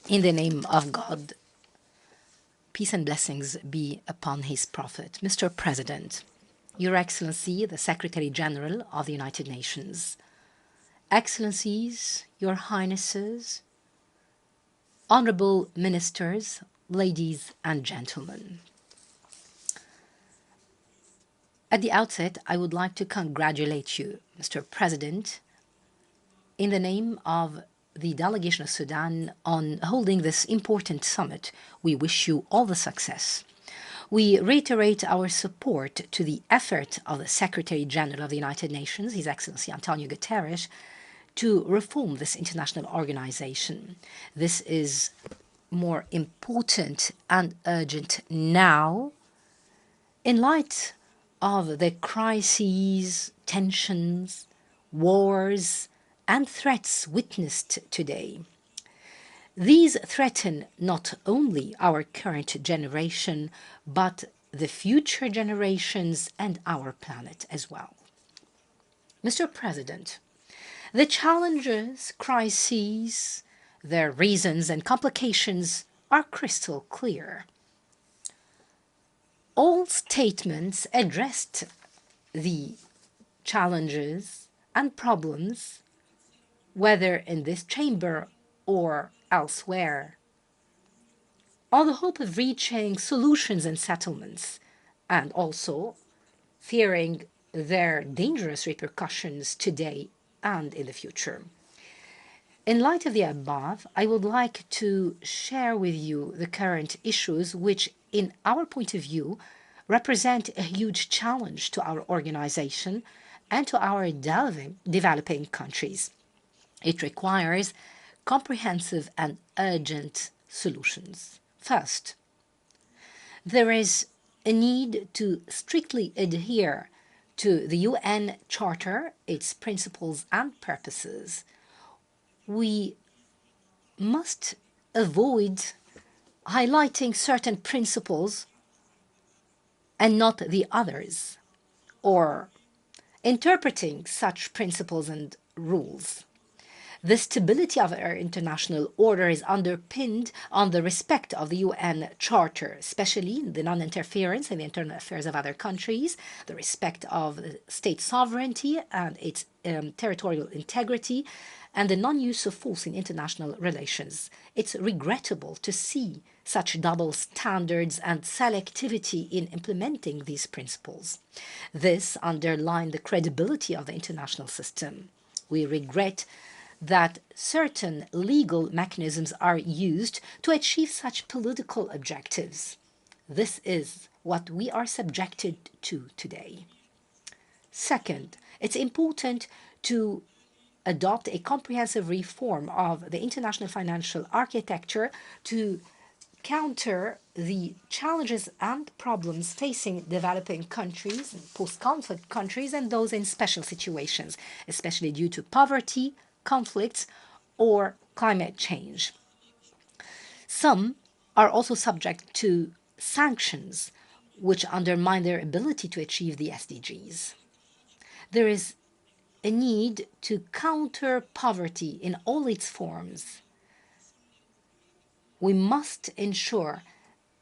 In the name of God, peace and blessings be upon his prophet. Mr. President, Your Excellency, the Secretary General of the United Nations, Excellencies, Your Highnesses, Honorable Ministers, ladies and gentlemen. At the outset, I would like to congratulate you, Mr. President, in the name of the delegation of Sudan on holding this important summit. We wish you all the success. We reiterate our support to the effort of the Secretary General of the United Nations, His Excellency Antonio Guterres, to reform this international organization. This is more important and urgent now in light of the crises, tensions, wars, and threats witnessed today. These threaten not only our current generation, but the future generations and our planet as well. Mr. President, the challenges, crises, their reasons and complications are crystal clear. All statements addressed the challenges and problems, whether in this chamber or elsewhere, on the hope of reaching solutions and settlements, and also fearing their dangerous repercussions today and in the future. In light of the above, I would like to share with you the current issues which, in our point of view, represent a huge challenge to our organization and to our developing countries. It requires comprehensive and urgent solutions. First, there is a need to strictly adhere to the UN Charter, its principles and purposes. We must avoid highlighting certain principles and not the others, or interpreting such principles and rules. The stability of our international order is underpinned on the respect of the UN Charter, especially the non-interference in the internal affairs of other countries, the respect of state sovereignty and its territorial integrity, and the non-use of force in international relations. It's regrettable to see such double standards and selectivity in implementing these principles. This underlines the credibility of the international system. We regret that certain legal mechanisms are used to achieve such political objectives. This is what we are subjected to today. Second, it's important to adopt a comprehensive reform of the international financial architecture to counter the challenges and problems facing developing countries, post-conflict countries, and those in special situations, especially due to poverty, conflicts, or climate change. Some are also subject to sanctions, which undermine their ability to achieve the SDGs. There is a need to counter poverty in all its forms. We must ensure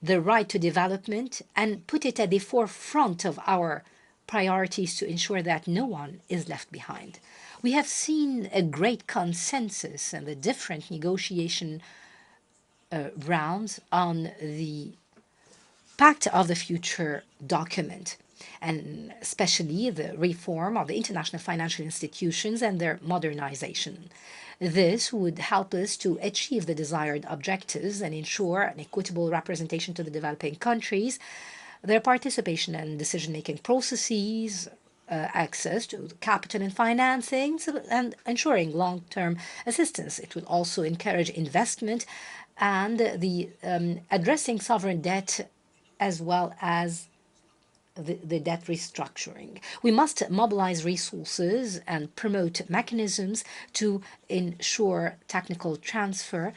the right to development and put it at the forefront of our priorities to ensure that no one is left behind. We have seen a great consensus in the different negotiation rounds on the Pact of the Future document, and especially the reform of the international financial institutions and their modernization. This would help us to achieve the desired objectives and ensure an equitable representation to the developing countries, their participation in decision-making processes, access to capital and financing, and ensuring long-term assistance. It will also encourage investment and the addressing sovereign debt as well as the debt restructuring. We must mobilize resources and promote mechanisms to ensure technical transfer,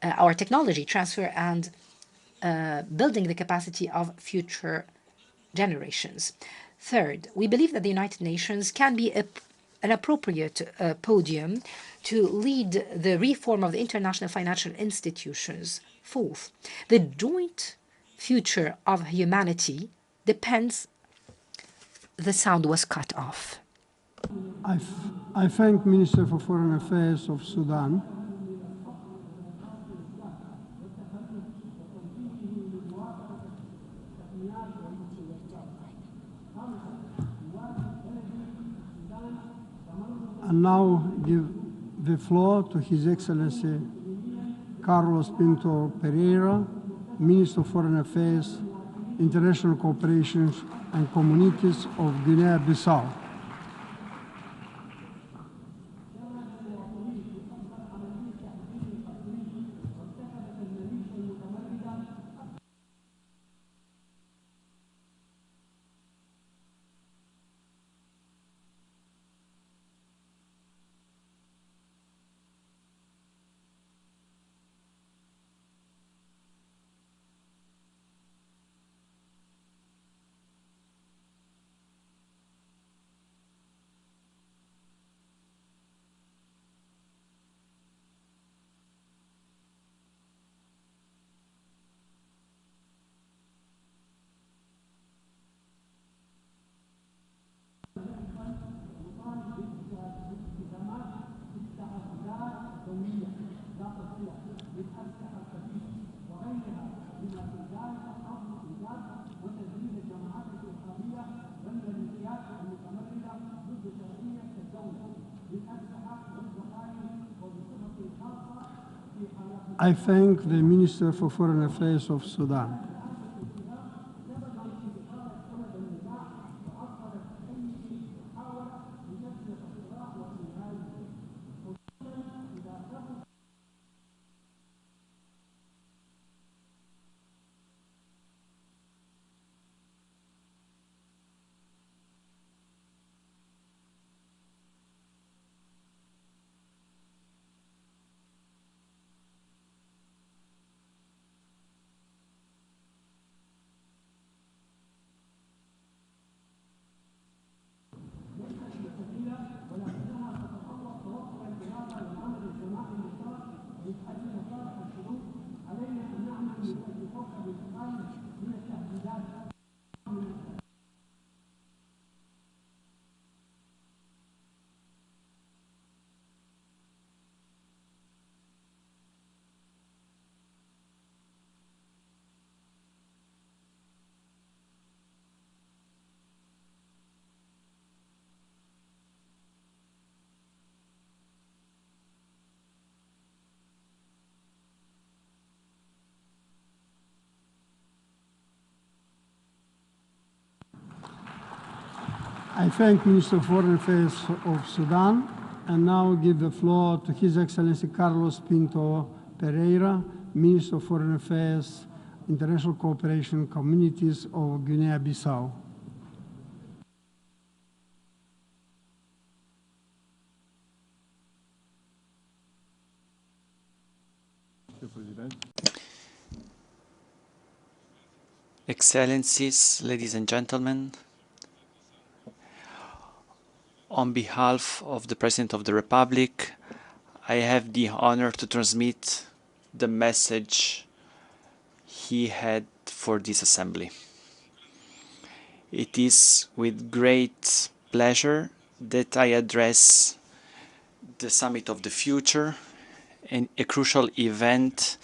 our technology transfer, and building the capacity of future generations. Third, we believe that the United Nations can be an appropriate podium to lead the reform of the international financial institutions. Fourth, the joint future of humanity depends. The sound was cut off. I thank Minister for Foreign Affairs of Sudan. And now give the floor to His Excellency Carlos Pinto Pereira, Minister of Foreign Affairs, International Cooperation and Communities of Guinea-Bissau. I thank the Minister for Foreign Affairs of Sudan. I thank Minister of Foreign Affairs of Sudan and now give the floor to His Excellency Carlos Pinto Pereira, Minister of Foreign Affairs, International Cooperation Communities of Guinea-Bissau. Excellencies, ladies and gentlemen, on behalf of the President of the Republic, I have the honor to transmit the message he had for this assembly. It is with great pleasure that I address the Summit of the Future, a crucial event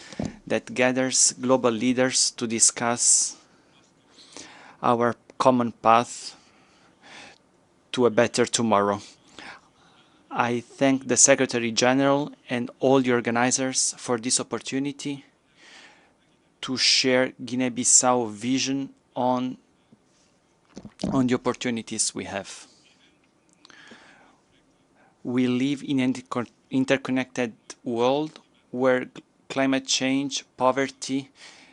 that gathers global leaders to discuss our common path to a better tomorrow. I thank the Secretary General and all the organizers for this opportunity to share Guinea-Bissau vision on the opportunities we have. We live in an interconnected world where climate change, poverty,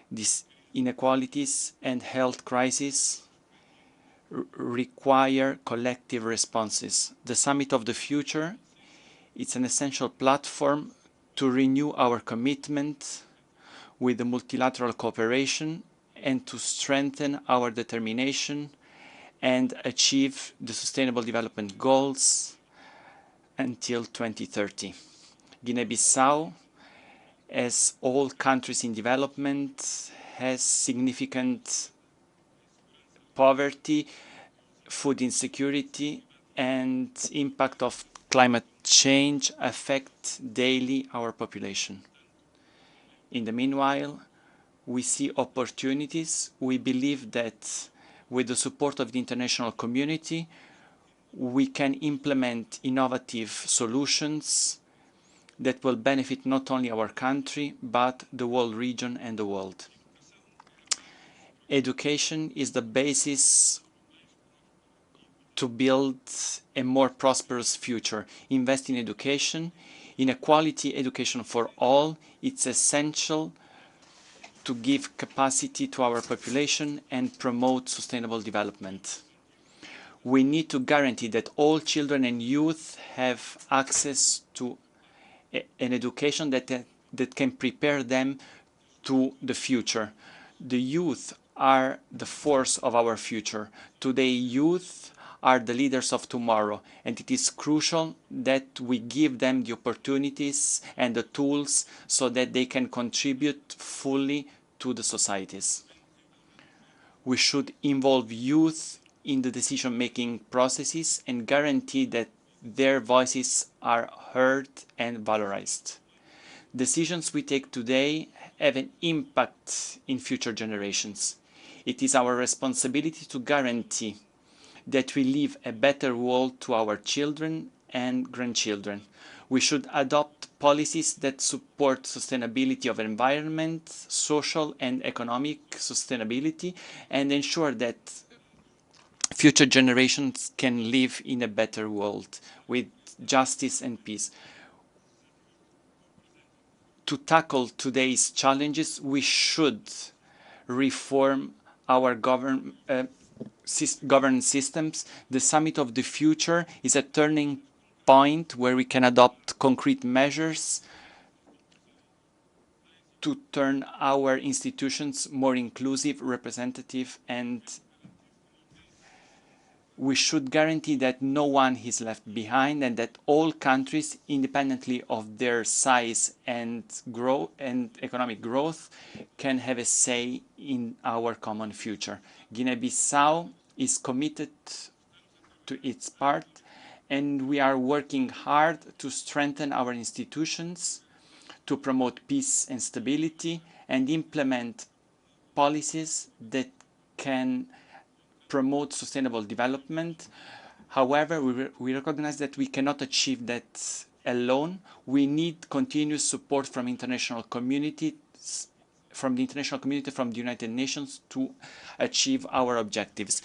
these inequalities, and health crises require collective responses. The Summit of the Future is an essential platform to renew our commitment with the multilateral cooperation and to strengthen our determination and achieve the Sustainable Development Goals until 2030. Guinea-Bissau, as all countries in development, has significant poverty, food insecurity, and impact of climate change affect daily our population. In the meanwhile, we see opportunities. We believe that with the support of the international community, we can implement innovative solutions that will benefit not only our country, but the whole region and the world. Education is the basis to build a more prosperous future. Invest in education, in a quality education for all. It's essential to give capacity to our population and promote sustainable development. We need to guarantee that all children and youth have access to an education that can prepare them to the future. The youth are the force of our future. Today, youth are the leaders of tomorrow, and it is crucial that we give them the opportunities and the tools so that they can contribute fully to the societies. We should involve youth in the decision-making processes and guarantee that their voices are heard and valorized. Decisions we take today have an impact in future generations. It is our responsibility to guarantee that we leave a better world to our children and grandchildren. We should adopt policies that support sustainability of environment, social and economic sustainability, and ensure that future generations can live in a better world with justice and peace. To tackle today's challenges, we should reform our governance systems. The Summit of the Future is a turning point where we can adopt concrete measures to turn our institutions more inclusive, representative, and we should guarantee that no one is left behind and that all countries, independently of their size and economic growth, can have a say in our common future. Guinea-Bissau is committed to its part, and we are working hard to strengthen our institutions, to promote peace and stability, and implement policies that can promote sustainable development. However, we recognize that we cannot achieve that alone. We need continuous support from international communities, from the United Nations, to achieve our objectives.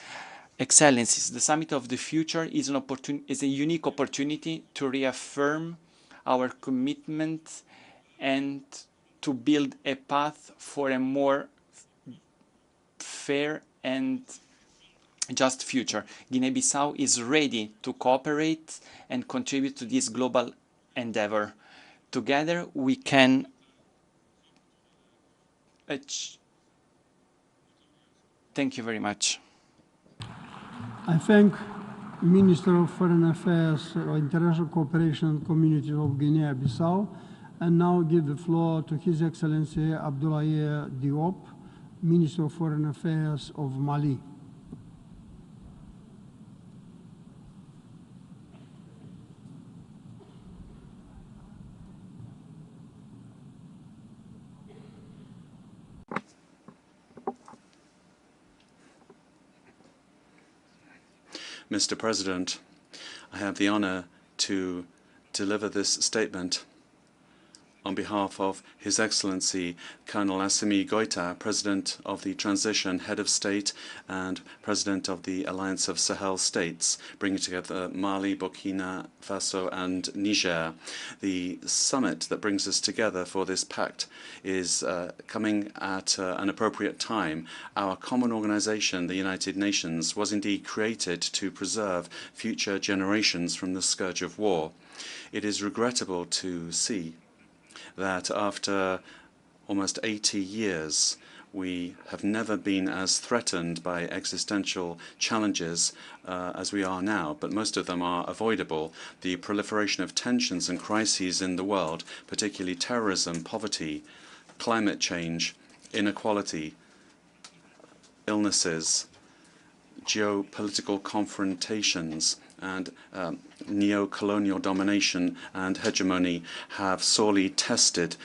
Excellencies, the Summit of the Future is a unique opportunity to reaffirm our commitment and to build a path for a more fair and just future. Guinea-Bissau is ready to cooperate and contribute to this global endeavor. Together we can Thank you very much. I thank Minister of Foreign Affairs or International Cooperation Community of Guinea-Bissau, and now give the floor to His Excellency Abdoulaye Diop, Minister of Foreign Affairs of Mali. Mr. President, I have the honor to deliver this statement on behalf of His Excellency Colonel Assimi Goïta, President of the Transition Head of State and President of the Alliance of Sahel States, bringing together Mali, Burkina Faso and Niger. The summit that brings us together for this pact is coming at an appropriate time. Our common organization, the United Nations, was indeed created to preserve future generations from the scourge of war. It is regrettable to see that after almost 80 years, we have never been as threatened by existential challenges as we are now, but most of them are avoidable. The proliferation of tensions and crises in the world, particularly terrorism, poverty, climate change, inequality, illnesses, geopolitical confrontations, and neo-colonial domination and hegemony have sorely tested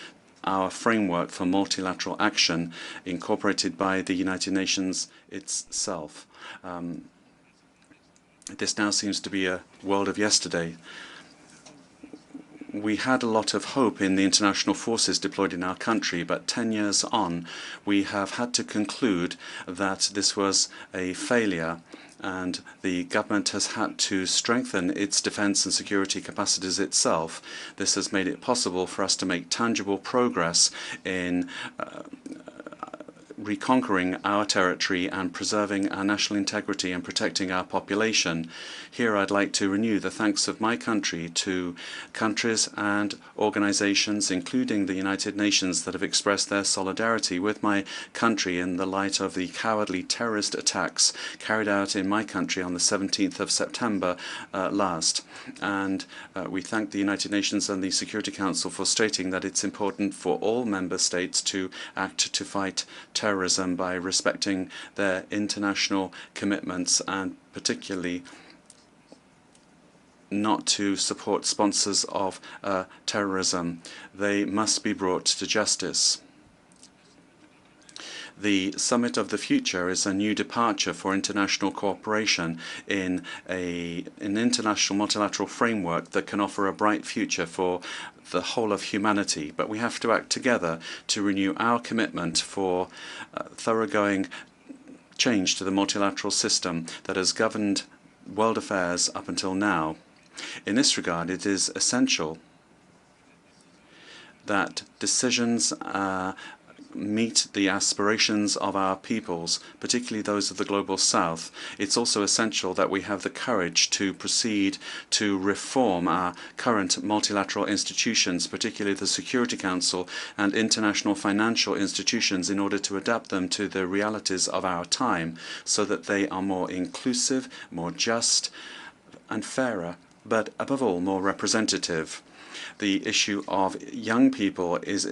our framework for multilateral action incorporated by the United Nations itself. This now seems to be a world of yesterday. We had a lot of hope in the international forces deployed in our country, but 10 years on, we have had to conclude that this was a failure, and the government has had to strengthen its defense and security capacities itself. This has made it possible for us to make tangible progress in reconquering our territory and preserving our national integrity and protecting our population. Here I'd like to renew the thanks of my country to countries and organizations, including the United Nations, that have expressed their solidarity with my country in the light of the cowardly terrorist attacks carried out in my country on the 17th of September last. And we thank the United Nations and the Security Council for stating that it's important for all member states to act to fight terrorism by respecting their international commitments, and particularly not to support sponsors of terrorism. They must be brought to justice. The Summit of the Future is a new departure for international cooperation in an international multilateral framework that can offer a bright future for the whole of humanity. But we have to act together to renew our commitment for thoroughgoing change to the multilateral system that has governed world affairs up until now. In this regard, it is essential that decisions meet the aspirations of our peoples, particularly those of the Global South. It's also essential that we have the courage to proceed to reform our current multilateral institutions, particularly the Security Council and international financial institutions, in order to adapt them to the realities of our time so that they are more inclusive, more just and fairer, but above all, more representative. The issue of young people is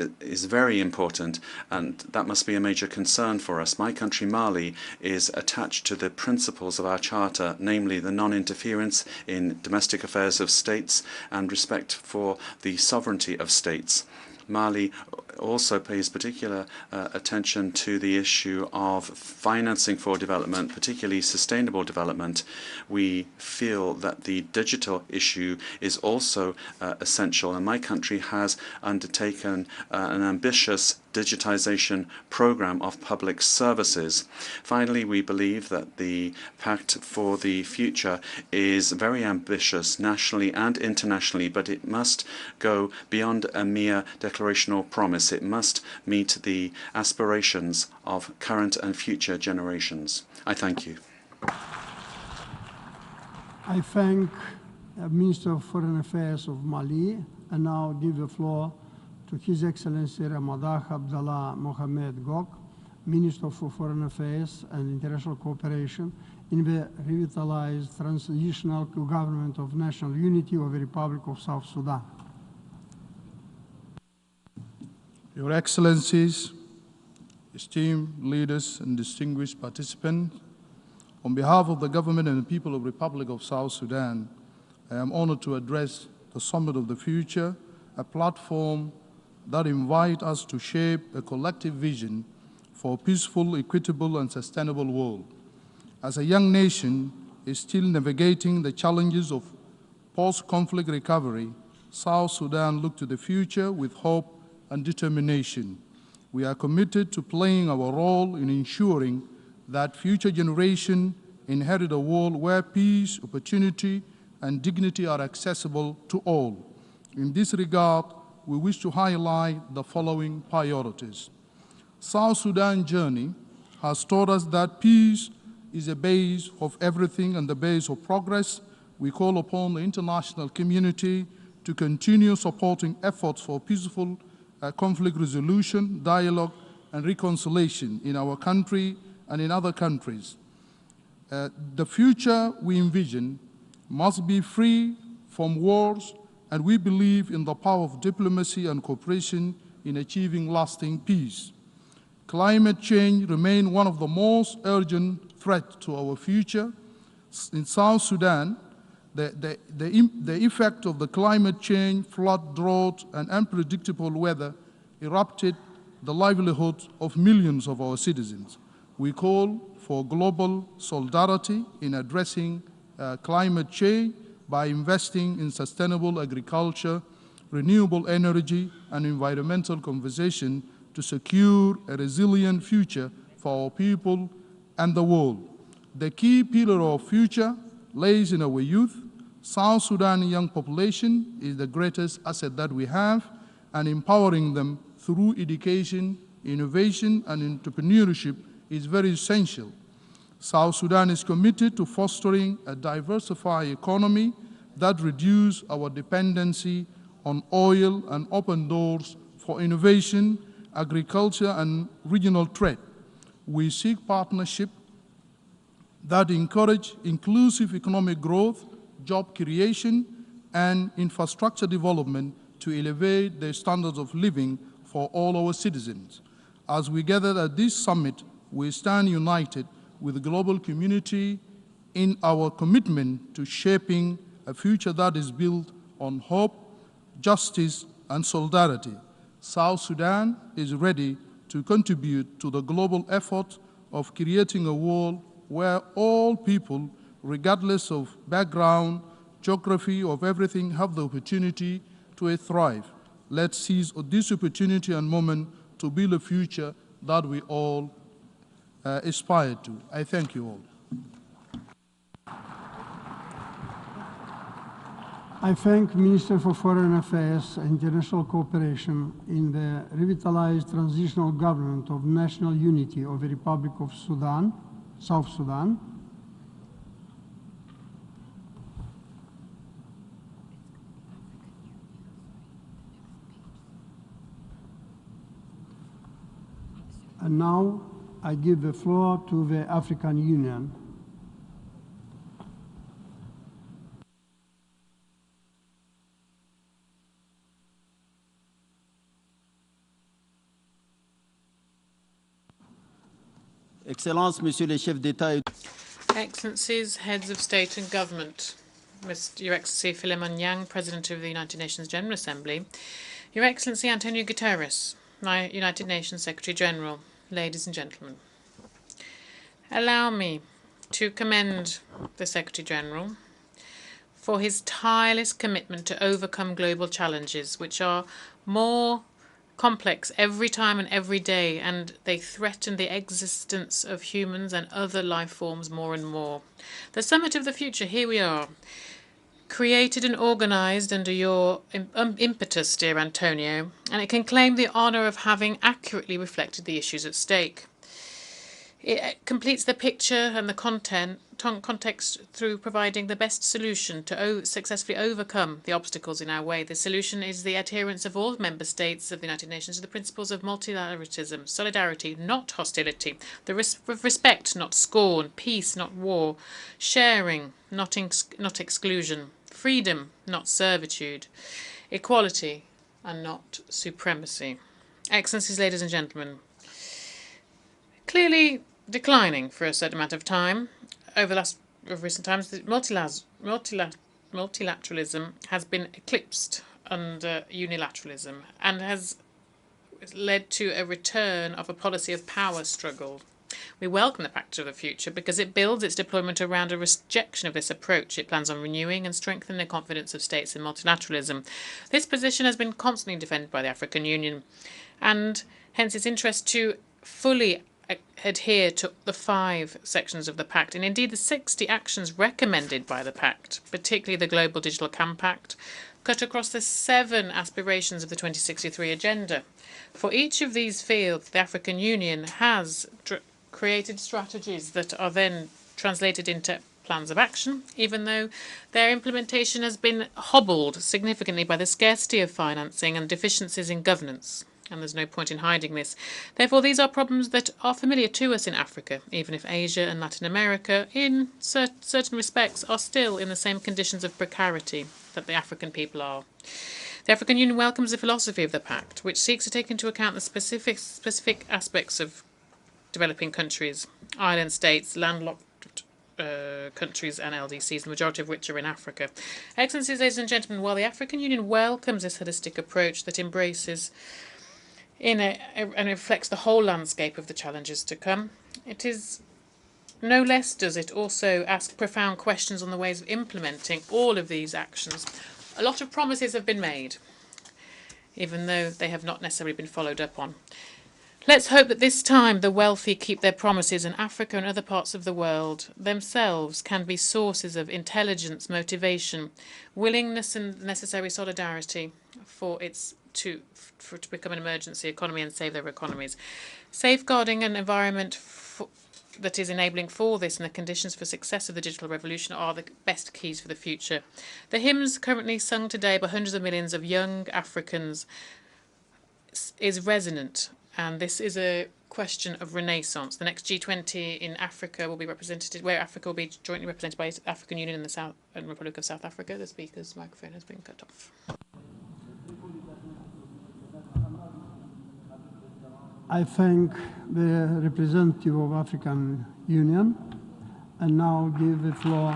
very important, and that must be a major concern for us. My country, Mali, is attached to the principles of our charter, namely the non-interference in domestic affairs of states and respect for the sovereignty of states. Mali also pays particular attention to the issue of financing for development, particularly sustainable development. We feel that the digital issue is also essential, and my country has undertaken an ambitious digitization program of public services. Finally, we believe that the Pact for the Future is very ambitious nationally and internationally, but it must go beyond a mere declaration or promise. It must meet the aspirations of current and future generations. I thank you. I thank Minister of Foreign Affairs of Mali, and now give the floor to His Excellency Ramadan Abdallah Mohamed Gok, Minister for Foreign Affairs and International Cooperation in the revitalized transitional government of national unity of the Republic of South Sudan. Your Excellencies, esteemed leaders and distinguished participants, on behalf of the government and the people of the Republic of South Sudan, I am honored to address the Summit of the Future, a platform that invites us to shape a collective vision for a peaceful, equitable, and sustainable world. As a young nation is still navigating the challenges of post-conflict recovery, South Sudan looks to the future with hope and determination. We are committed to playing our role in ensuring that future generations inherit a world where peace, opportunity, and dignity are accessible to all. In this regard, we wish to highlight the following priorities. South Sudan's journey has taught us that peace is a base of everything and the base of progress. We call upon the international community to continue supporting efforts for peaceful conflict resolution, dialogue, and reconciliation in our country and in other countries. The future we envision must be free from wars, and we believe in the power of diplomacy and cooperation in achieving lasting peace. Climate change remains one of the most urgent threats to our future. In South Sudan, the effect of the climate change, flood, drought, and unpredictable weather erupted the livelihood of millions of our citizens. We call for global solidarity in addressing climate change by investing in sustainable agriculture, renewable energy, and environmental conservation to secure a resilient future for our people and the world. The key pillar of future lays in our youth. South Sudan young population is the greatest asset that we have, and empowering them through education, innovation, and entrepreneurship is very essential. South Sudan is committed to fostering a diversified economy that reduces our dependency on oil and open doors for innovation, agriculture, and regional trade. We seek partnership that encourage inclusive economic growth, job creation, and infrastructure development to elevate the standards of living for all our citizens. As we gather at this summit, we stand united with the global community in our commitment to shaping a future that is built on hope, justice, and solidarity. South Sudan is ready to contribute to the global effort of creating a world where all people, regardless of background, geography, of everything, have the opportunity to thrive. Let's seize this opportunity and moment to build a future that we all aspire to. I thank you all. I thank Minister for Foreign Affairs and International Cooperation in the revitalized transitional government of national unity of the Republic of Sudan, South Sudan. And now I give the floor to the African Union. Excellences, Monsieur le Chef d'État. Excellencies, heads of state and government, Your Excellency Philemon Yang, President of the United Nations General Assembly, Your Excellency Antonio Guterres, United Nations Secretary General, ladies and gentlemen. Allow me to commend the Secretary General for his tireless commitment to overcome global challenges, which are more complex every time and every day, and they threaten the existence of humans and other life forms more and more. The Summit of the Future, here we are, created and organized under your impetus, dear Antonio, and it can claim the honor of having accurately reflected the issues at stake. It completes the picture and the context through providing the best solution to successfully overcome the obstacles in our way. The solution is the adherence of all member states of the United Nations to the principles of multilateralism, solidarity, not hostility, the respect, not scorn, peace, not war, sharing, not exclusion, freedom, not servitude, equality, and not supremacy. Excellencies, ladies and gentlemen, clearly declining for a certain amount of time. Over recent times, the multilateralism has been eclipsed under unilateralism and has led to a return of a policy of power struggle. We welcome the Pact of the Future because it builds its deployment around a rejection of this approach. It plans on renewing and strengthening the confidence of states in multilateralism. This position has been constantly defended by the African Union, and hence its interest to fully adhere to the 5 sections of the Pact, and indeed the 60 actions recommended by the Pact, particularly the Global Digital Compact, cut across the 7 aspirations of the 2063 Agenda. For each of these fields, the African Union has created strategies that are then translated into plans of action, even though their implementation has been hobbled significantly by the scarcity of financing and deficiencies in governance. And there's no point in hiding this. Therefore, these are problems that are familiar to us in Africa, even if Asia and Latin America, in certain respects, are still in the same conditions of precarity that the African people are. The African Union welcomes the philosophy of the Pact, which seeks to take into account the specific aspects of developing countries, island states, landlocked countries and LDCs, the majority of which are in Africa. Excellencies, ladies and gentlemen, while the African Union welcomes this holistic approach that embraces and reflects the whole landscape of the challenges to come, it is no less does it also ask profound questions on the ways of implementing all of these actions. A lot of promises have been made, even though they have not necessarily been followed up on. Let's hope that this time the wealthy keep their promises, and Africa and other parts of the world themselves can be sources of intelligence, motivation, willingness and necessary solidarity for its to become an emergency economy and save their economies. Safeguarding an environment that is enabling for this and the conditions for success of the digital revolution are the best keys for the future. The hymns currently sung today by hundreds of millions of young Africans is resonant, and this is a question of renaissance. The next G20 in Africa will be represented, where Africa will be jointly represented by the African Union and the South and Republic of South Africa. The speaker's microphone has been cut off. I thank the representative of African Union and now give the floor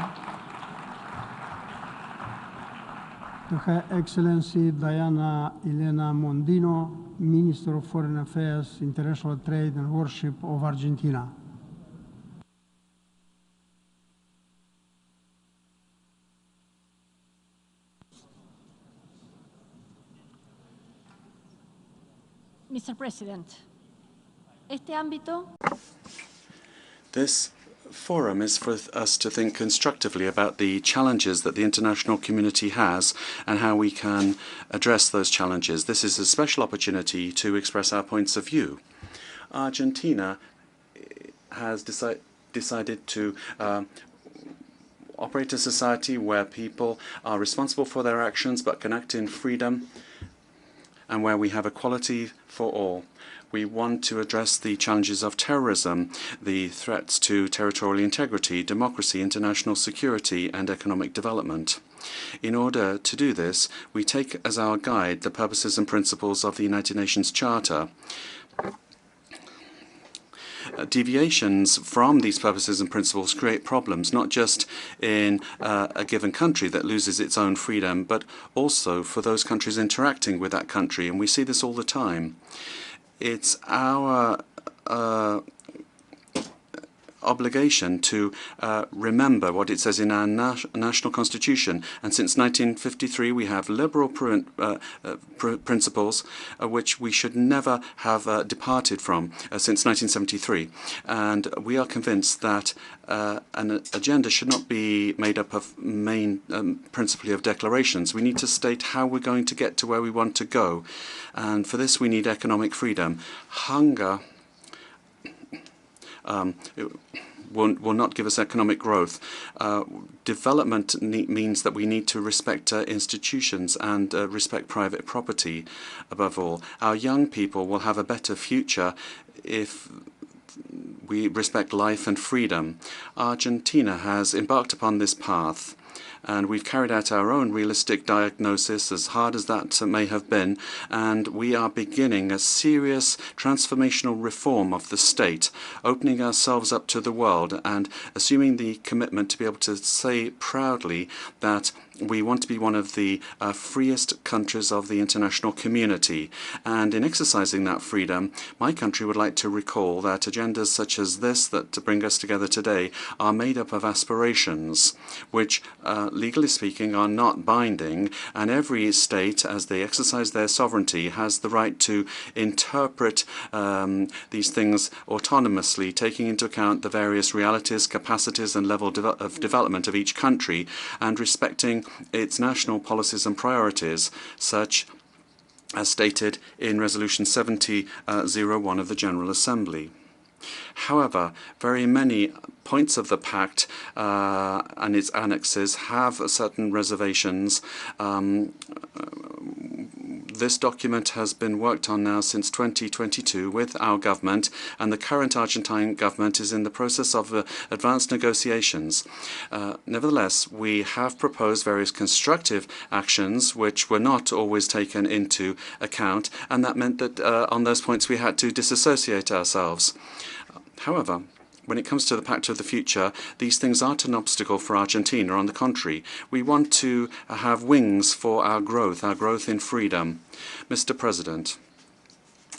to Her Excellency Diana Elena Mondino, Minister of Foreign Affairs, International Trade and Worship of Argentina. Mr. President, this forum is for us to think constructively about the challenges that the international community has and how we can address those challenges. This is a special opportunity to express our points of view. Argentina has decided to operate a society where people are responsible for their actions but can act in freedom, and where we have equality for all. We want to address the challenges of terrorism, the threats to territorial integrity, democracy, international security, and economic development. In order to do this, we take as our guide the purposes and principles of the United Nations Charter. Deviations from these purposes and principles create problems, not just in a given country that loses its own freedom, but also for those countries interacting with that country, and we see this all the time. It's our obligation to remember what it says in our national constitution. And since 1953, we have liberal principles which we should never have departed from since 1973. And we are convinced that an agenda should not be made up of principally of declarations. We need to state how we're going to get to where we want to go. And for this, we need economic freedom. Hunger will not give us economic growth. Development means that we need to respect institutions and respect private property above all. Our young people will have a better future if we respect life and freedom. Argentina has embarked upon this path, and we've carried out our own realistic diagnosis, as hard as that may have been, and we are beginning a serious transformational reform of the state, opening ourselves up to the world and assuming the commitment to be able to say proudly that we want to be one of the freest countries of the international community. And in exercising that freedom, my country would like to recall that agendas such as this that bring us together today are made up of aspirations, which, legally speaking, are not binding, and every state, as they exercise their sovereignty, has the right to interpret these things autonomously, taking into account the various realities, capacities, and level of development of each country, and respecting its national policies and priorities, such as stated in Resolution 7001 of the General Assembly. However, very many points of the Pact and its annexes have certain reservations. This document has been worked on now since 2022 with our government, and the current Argentine government is in the process of advanced negotiations. Nevertheless, we have proposed various constructive actions which were not always taken into account, and that meant that on those points we had to disassociate ourselves. However, when it comes to the Pact of the Future, these things aren't an obstacle for Argentina. On the contrary, we want to have wings for our growth in freedom. Mr. President,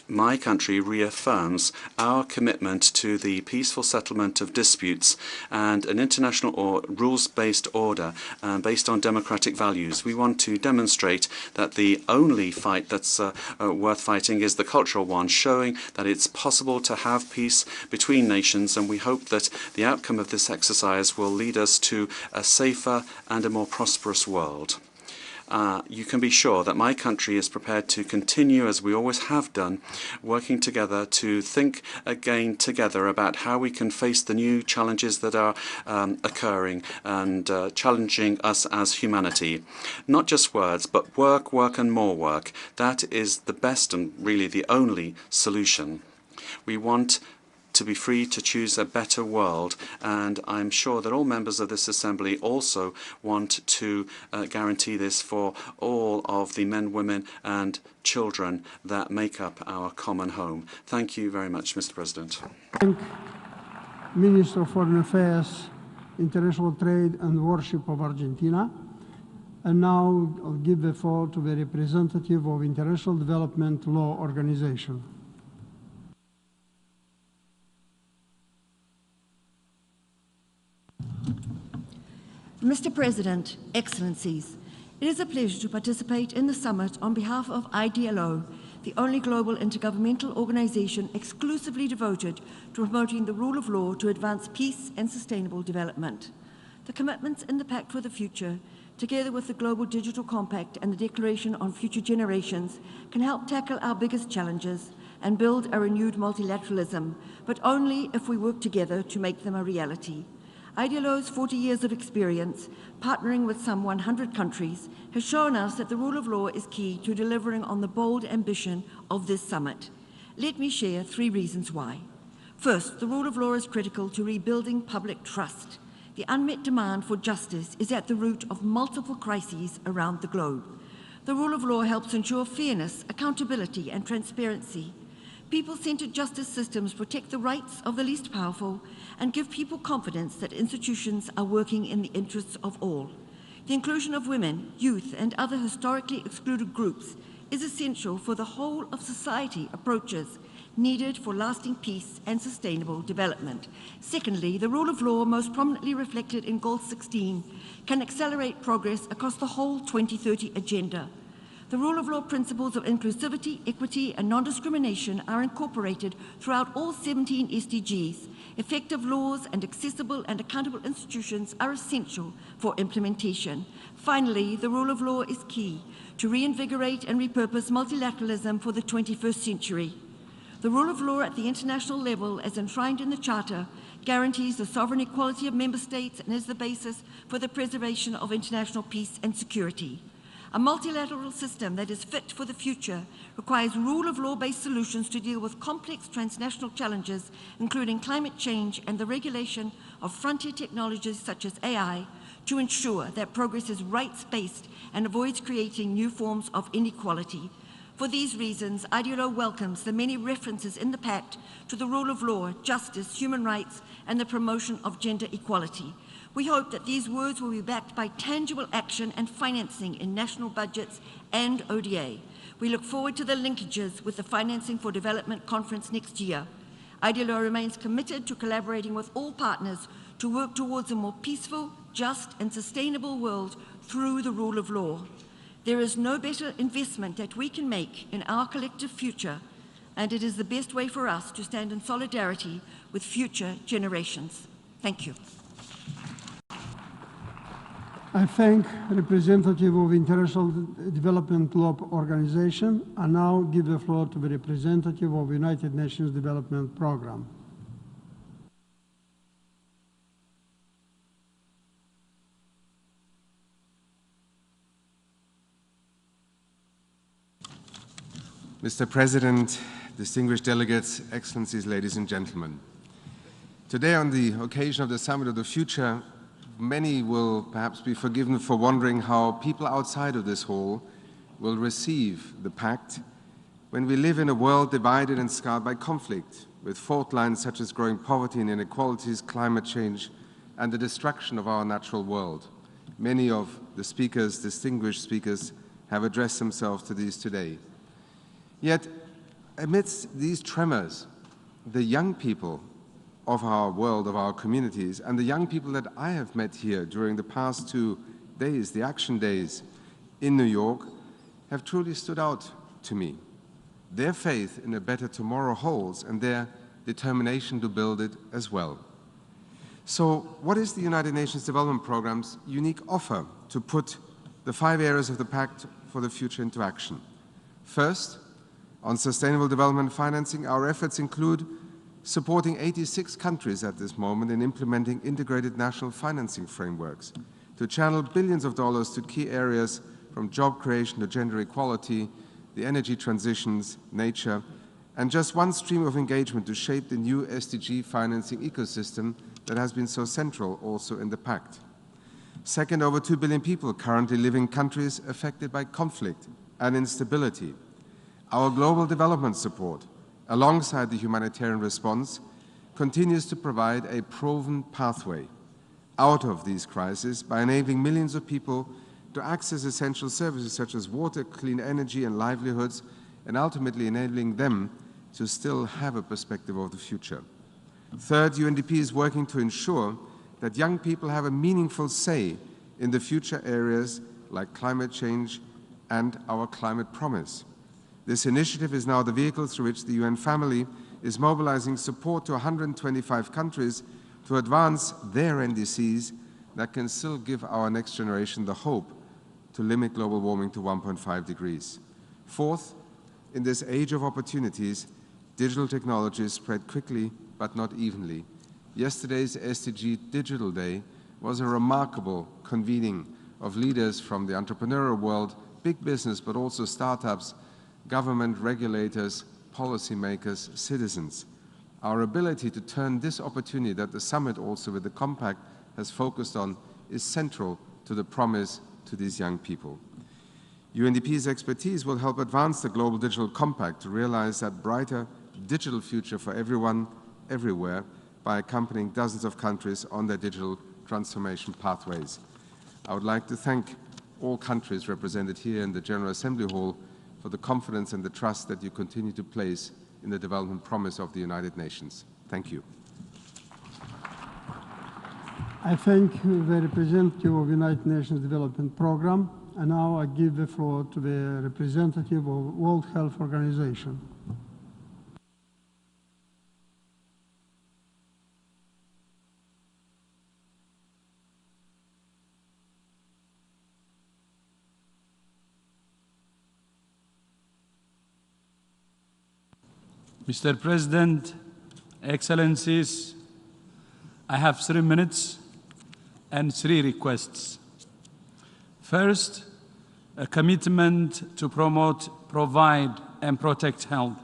my country reaffirms our commitment to the peaceful settlement of disputes and an international or rules-based order based on democratic values. We want to demonstrate that the only fight that's worth fighting is the cultural one, showing that it's possible to have peace between nations, and we hope that the outcome of this exercise will lead us to a safer and a more prosperous world. You can be sure that my country is prepared to continue, as we always have done, working together to think again together about how we can face the new challenges that are occurring and challenging us as humanity. Not just words, but work, work and more work. That is the best and really the only solution. We want to be free to choose a better world, and I'm sure that all members of this Assembly also want to guarantee this for all of the men, women and children that make up our common home. Thank you very much, Mr. President. Thank Minister of Foreign Affairs, International Trade and Worship of Argentina. And now I'll give the floor to the representative of International Development Law Organization. Mr. President, Excellencies, it is a pleasure to participate in the summit on behalf of IDLO, the only global intergovernmental organization exclusively devoted to promoting the rule of law to advance peace and sustainable development. The commitments in the Pact for the Future, together with the Global Digital Compact and the Declaration on Future Generations, can help tackle our biggest challenges and build a renewed multilateralism, but only if we work together to make them a reality. IDLO's 40 years of experience, partnering with some 100 countries, has shown us that the rule of law is key to delivering on the bold ambition of this summit. Let me share 3 reasons why. First, the rule of law is critical to rebuilding public trust. The unmet demand for justice is at the root of multiple crises around the globe. The rule of law helps ensure fairness, accountability, and transparency. People-centered justice systems protect the rights of the least powerful and give people confidence that institutions are working in the interests of all. The inclusion of women, youth, and other historically excluded groups is essential for the whole of society approaches needed for lasting peace and sustainable development. Secondly, the rule of law, most prominently reflected in Goal 16, can accelerate progress across the whole 2030 agenda. The rule of law principles of inclusivity, equity, and non-discrimination are incorporated throughout all 17 SDGs. Effective laws and accessible and accountable institutions are essential for implementation. Finally, the rule of law is key to reinvigorate and repurpose multilateralism for the 21st century. The rule of law at the international level, as enshrined in the Charter, guarantees the sovereign equality of member states and is the basis for the preservation of international peace and security. A multilateral system that is fit for the future requires rule of law-based solutions to deal with complex transnational challenges, including climate change and the regulation of frontier technologies such as AI, to ensure that progress is rights-based and avoids creating new forms of inequality. For these reasons, IDLO welcomes the many references in the Pact to the rule of law, justice, human rights, and the promotion of gender equality. We hope that these words will be backed by tangible action and financing in national budgets and ODA. We look forward to the linkages with the Financing for Development Conference next year. IDLO remains committed to collaborating with all partners to work towards a more peaceful, just, and sustainable world through the rule of law. There is no better investment that we can make in our collective future, and it is the best way for us to stand in solidarity with future generations. Thank you. I thank representative of International Development Law Organization and now give the floor to the representative of United Nations Development Programme. Mr. President, distinguished delegates, excellencies, ladies and gentlemen. Today, on the occasion of the Summit of the Future, many will perhaps be forgiven for wondering how people outside of this hall will receive the pact when we live in a world divided and scarred by conflict, with fault lines such as growing poverty and inequalities, climate change, and the destruction of our natural world. Many of the speakers, distinguished speakers, have addressed themselves to these today. Yet, amidst these tremors, the young people of our world, of our communities, and the young people that I have met here during the past 2 days, the action days in New York, have truly stood out to me. Their faith in a better tomorrow holds, and their determination to build it as well. So what is the United Nations Development Programme's unique offer to put the 5 areas of the Pact for the Future into action? First, on sustainable development financing, our efforts include supporting 86 countries at this moment in implementing integrated national financing frameworks to channel billions of dollars to key areas from job creation to gender equality, the energy transitions, nature, and just one stream of engagement to shape the new SDG financing ecosystem that has been so central also in the Pact. Second, over 2 billion people currently live in countries affected by conflict and instability. Our global development support, alongside the humanitarian response, continues to provide a proven pathway out of these crises by enabling millions of people to access essential services such as water, clean energy, and livelihoods, and ultimately enabling them to still have a perspective of the future. Third, UNDP is working to ensure that young people have a meaningful say in the future areas like climate change and our climate promise. This initiative is now the vehicle through which the UN family is mobilizing support to 125 countries to advance their NDCs that can still give our next generation the hope to limit global warming to 1.5 degrees. Fourth, in this age of opportunities, digital technologies spread quickly but not evenly. Yesterday's SDG Digital Day was a remarkable convening of leaders from the entrepreneurial world, big business, but also startups, government, regulators, policymakers, citizens. Our ability to turn this opportunity that the summit also with the Compact has focused on is central to the promise to these young people. UNDP's expertise will help advance the Global Digital Compact to realize that brighter digital future for everyone, everywhere, by accompanying dozens of countries on their digital transformation pathways. I would like to thank all countries represented here in the General Assembly Hall for the confidence and the trust that you continue to place in the development promise of the United Nations. Thank you. I thank the representative of the United Nations Development Programme, and now I give the floor to the representative of World Health Organization. Mr. President, Excellencies, I have 3 minutes and 3 requests. First, a commitment to promote, provide, and protect health.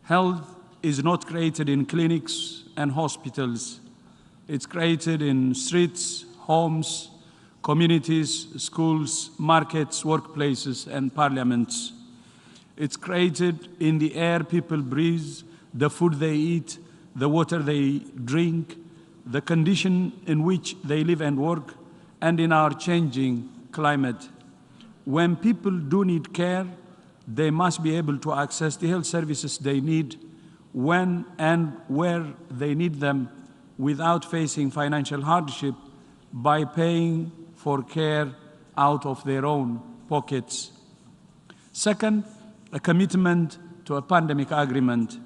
Health is not created in clinics and hospitals. It's created in streets, homes, communities, schools, markets, workplaces, and parliaments. It's created in the air people breathe, the food they eat, the water they drink, the condition in which they live and work, and in our changing climate. When people do need care, they must be able to access the health services they need when and where they need them without facing financial hardship by paying for care out of their own pockets. Second, a commitment to a pandemic agreement.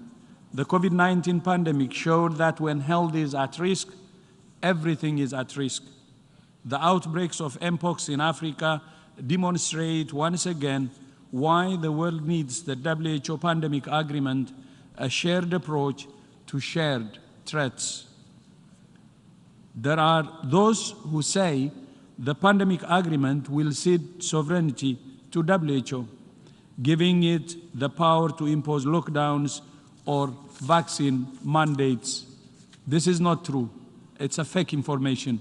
The COVID-19 pandemic showed that when health is at risk, everything is at risk. The outbreaks of Mpox in Africa demonstrate once again why the world needs the WHO pandemic agreement, a shared approach to shared threats. There are those who say the pandemic agreement will cede sovereignty to WHO, giving it the power to impose lockdowns or vaccine mandates. This is not true. It's a fake information.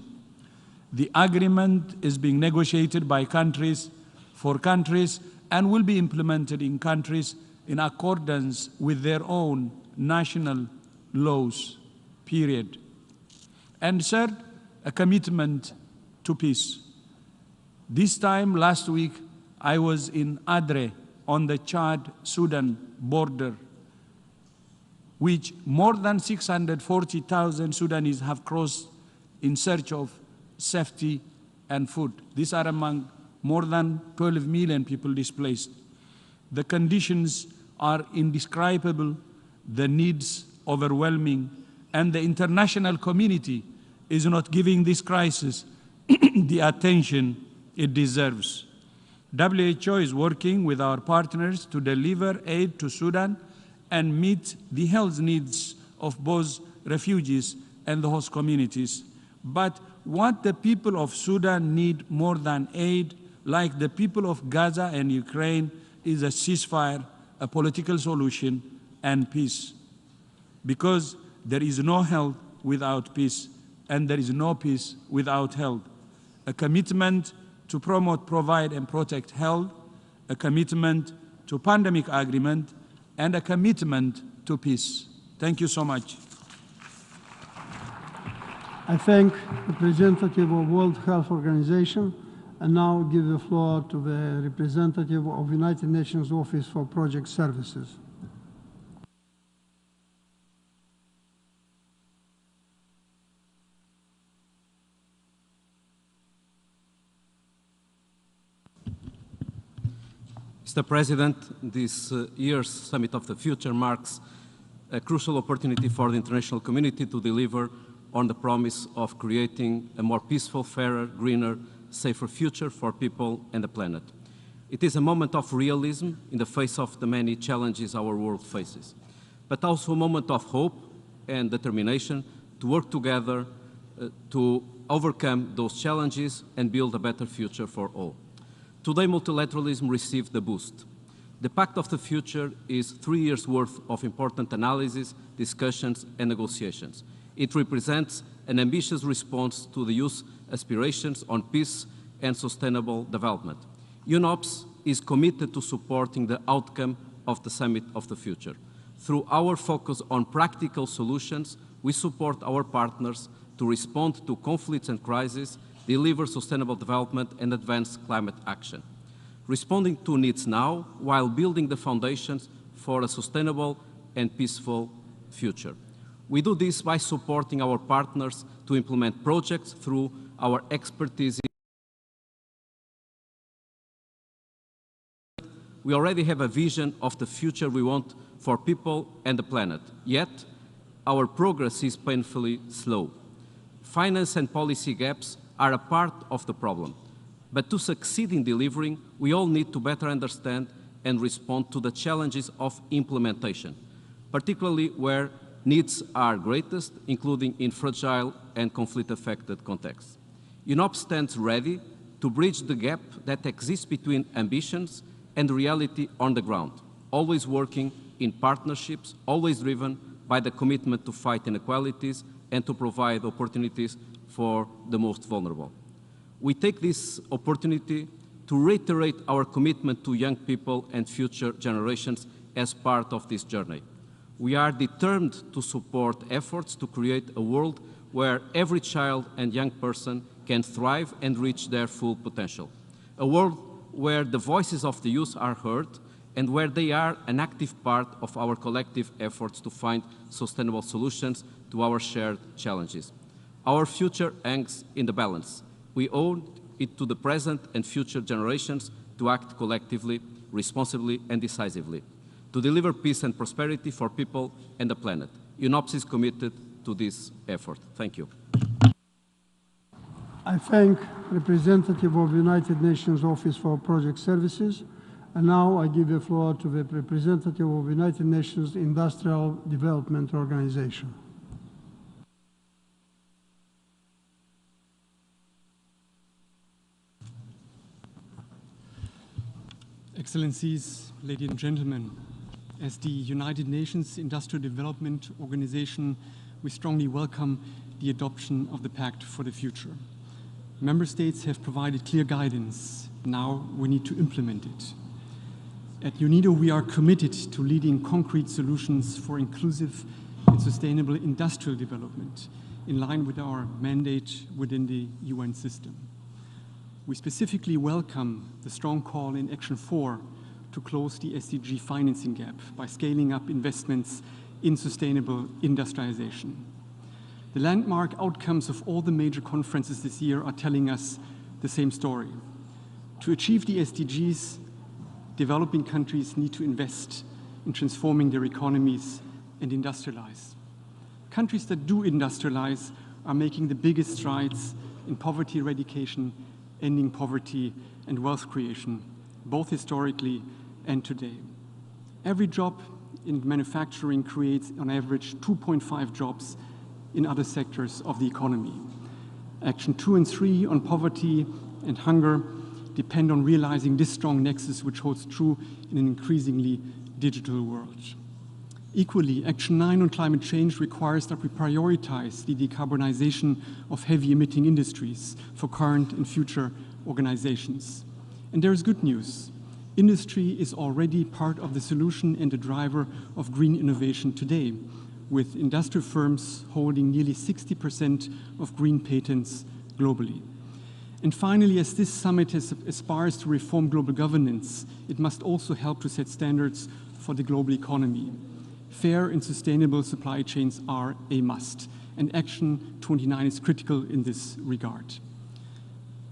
The agreement is being negotiated by countries for countries and will be implemented in countries in accordance with their own national laws, period. And third, a commitment to peace. This time last week, I was in Adre on the Chad-Sudan border, which more than 640,000 Sudanese have crossed in search of safety and food. These are among more than 12 million people displaced. The conditions are indescribable, the needs overwhelming, and the international community is not giving this crisis the attention it deserves. WHO is working with our partners to deliver aid to Sudan and meet the health needs of both refugees and the host communities. But what the people of Sudan need more than aid, like the people of Gaza and Ukraine, is a ceasefire, a political solution, and peace. Because there is no health without peace, and there is no peace without health. A commitment to promote, provide, and protect health, a commitment to pandemic agreement, and a commitment to peace. Thank you so much. I thank the representative of World Health Organization and now give the floor to the representative of United Nations Office for Project Services. Mr. President, this year's Summit of the Future marks a crucial opportunity for the international community to deliver on the promise of creating a more peaceful, fairer, greener, safer future for people and the planet. It is a moment of realism in the face of the many challenges our world faces, but also a moment of hope and determination to work together to overcome those challenges and build a better future for all. Today, multilateralism received a boost. The Pact of the Future is 3 years' worth of important analysis, discussions, and negotiations. It represents an ambitious response to the youth's aspirations on peace and sustainable development. UNOPS is committed to supporting the outcome of the Summit of the Future. Through our focus on practical solutions, we support our partners to respond to conflicts and crises, deliver sustainable development, and advance climate action. Responding to needs now, while building the foundations for a sustainable and peaceful future. We do this by supporting our partners to implement projects through our expertise. We already have a vision of the future we want for people and the planet, yet our progress is painfully slow. Finance and policy gaps are a part of the problem, but to succeed in delivering, we all need to better understand and respond to the challenges of implementation, particularly where needs are greatest, including in fragile and conflict-affected contexts. UNOP stands ready to bridge the gap that exists between ambitions and reality on the ground, always working in partnerships, always driven by the commitment to fight inequalities and to provide opportunities for the most vulnerable. We take this opportunity to reiterate our commitment to young people and future generations as part of this journey. We are determined to support efforts to create a world where every child and young person can thrive and reach their full potential. A world where the voices of the youth are heard and where they are an active part of our collective efforts to find sustainable solutions to our shared challenges. Our future hangs in the balance. We owe it to the present and future generations to act collectively, responsibly and decisively, to deliver peace and prosperity for people and the planet. UNOPS is committed to this effort. Thank you. I thank representative of United Nations Office for Project Services. And now I give the floor to the representative of United Nations Industrial Development Organization. Excellencies, ladies and gentlemen, as the United Nations Industrial Development Organization, we strongly welcome the adoption of the Pact for the Future. Member states have provided clear guidance. Now we need to implement it. At UNIDO, we are committed to leading concrete solutions for inclusive and sustainable industrial development in line with our mandate within the UN system. We specifically welcome the strong call in Action 4 to close the SDG financing gap by scaling up investments in sustainable industrialization. The landmark outcomes of all the major conferences this year are telling us the same story. To achieve the SDGs, developing countries need to invest in transforming their economies and industrialize. Countries that do industrialize are making the biggest strides in poverty eradication, ending poverty and wealth creation, both historically and today. Every job in manufacturing creates, on average, 2.5 jobs in other sectors of the economy. Action 2 and 3 on poverty and hunger depend on realizing this strong nexus, which holds true in an increasingly digital world. Equally, Action 9 on climate change requires that we prioritize the decarbonization of heavy emitting industries for current and future organizations. And there is good news. Industry is already part of the solution and a driver of green innovation today, with industrial firms holding nearly 60% of green patents globally. And finally, as this summit aspires to reform global governance, it must also help to set standards for the global economy. Fair and sustainable supply chains are a must, and Action 29 is critical in this regard.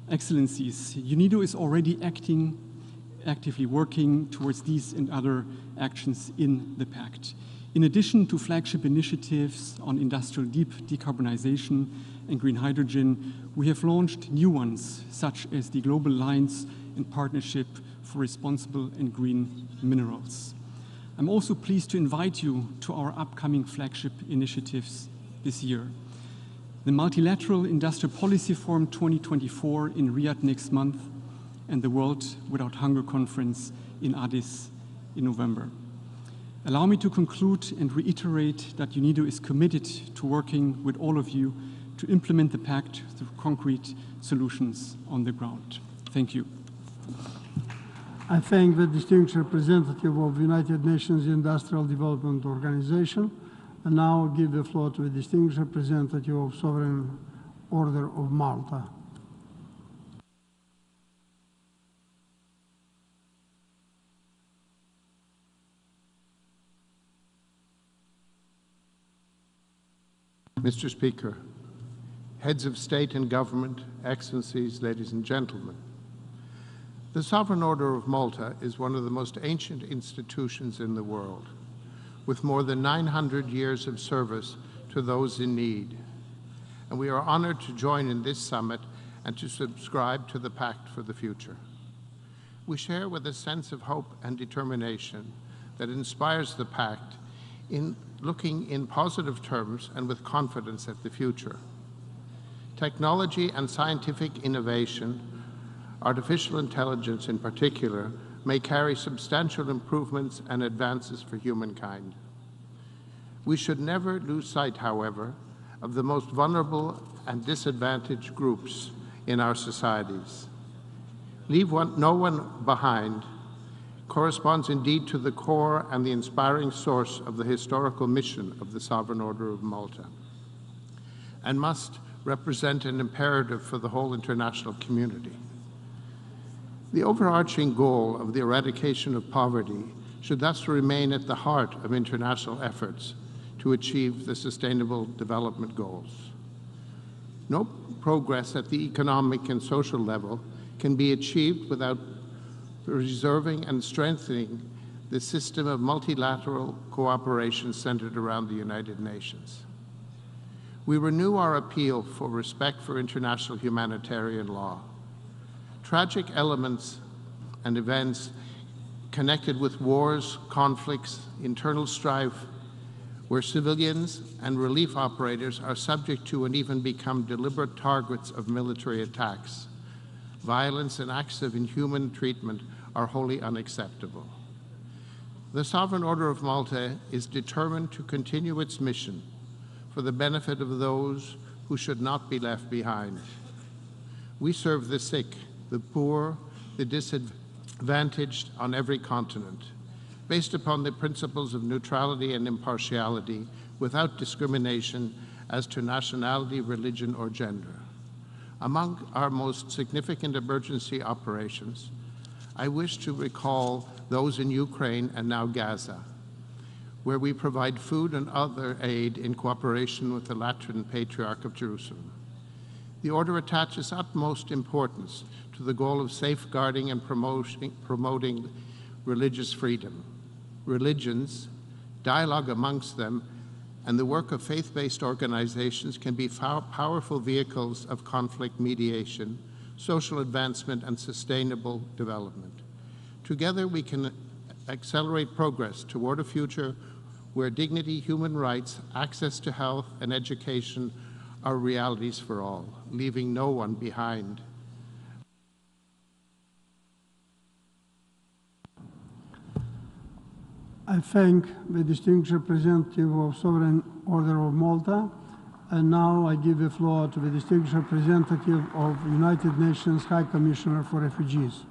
Excellencies, UNIDO is already actively working towards these and other actions in the Pact. In addition to flagship initiatives on industrial decarbonization and green hydrogen, we have launched new ones, such as the Global Alliance and Partnership for Responsible and Green Minerals. I'm also pleased to invite you to our upcoming flagship initiatives this year. The Multilateral Industrial Policy Forum 2024 in Riyadh next month, and the World Without Hunger Conference in Addis in November. Allow me to conclude and reiterate that UNIDO is committed to working with all of you to implement the Pact through concrete solutions on the ground. Thank you. I thank the distinguished representative of the United Nations Industrial Development Organization, and now give the floor to the distinguished representative of Sovereign Order of Malta. Mr. Speaker, heads of state and government, excellencies, ladies and gentlemen, the Sovereign Order of Malta is one of the most ancient institutions in the world, with more than 900 years of service to those in need. And we are honored to join in this summit and to subscribe to the Pact for the Future. We share with a sense of hope and determination that inspires the Pact in looking in positive terms and with confidence at the future. Technology and scientific innovation, artificial intelligence in particular, may carry substantial improvements and advances for humankind. We should never lose sight, however, of the most vulnerable and disadvantaged groups in our societies. Leave no one behind corresponds indeed to the core and the inspiring source of the historical mission of the Sovereign Order of Malta, and must represent an imperative for the whole international community. The overarching goal of the eradication of poverty should thus remain at the heart of international efforts to achieve the Sustainable Development Goals. No progress at the economic and social level can be achieved without preserving and strengthening the system of multilateral cooperation centered around the United Nations. We renew our appeal for respect for international humanitarian law. Tragic elements and events connected with wars, conflicts, internal strife, where civilians and relief operators are subject to and even become deliberate targets of military attacks. Violence and acts of inhuman treatment are wholly unacceptable. The Sovereign Order of Malta is determined to continue its mission for the benefit of those who should not be left behind. We serve the sick, the poor, the disadvantaged on every continent, based upon the principles of neutrality and impartiality, without discrimination as to nationality, religion, or gender. Among our most significant emergency operations, I wish to recall those in Ukraine and now Gaza, where we provide food and other aid in cooperation with the Lateran Patriarch of Jerusalem. The Order attaches utmost importance to the goal of safeguarding and promoting religious freedom. Religions, dialogue amongst them, and the work of faith-based organizations can be powerful vehicles of conflict mediation, social advancement, and sustainable development. Together, we can accelerate progress toward a future where dignity, human rights, access to health, and education are realities for all, leaving no one behind. I thank the distinguished representative of Sovereign Order of Malta, and now I give the floor to the distinguished representative of United Nations High Commissioner for Refugees.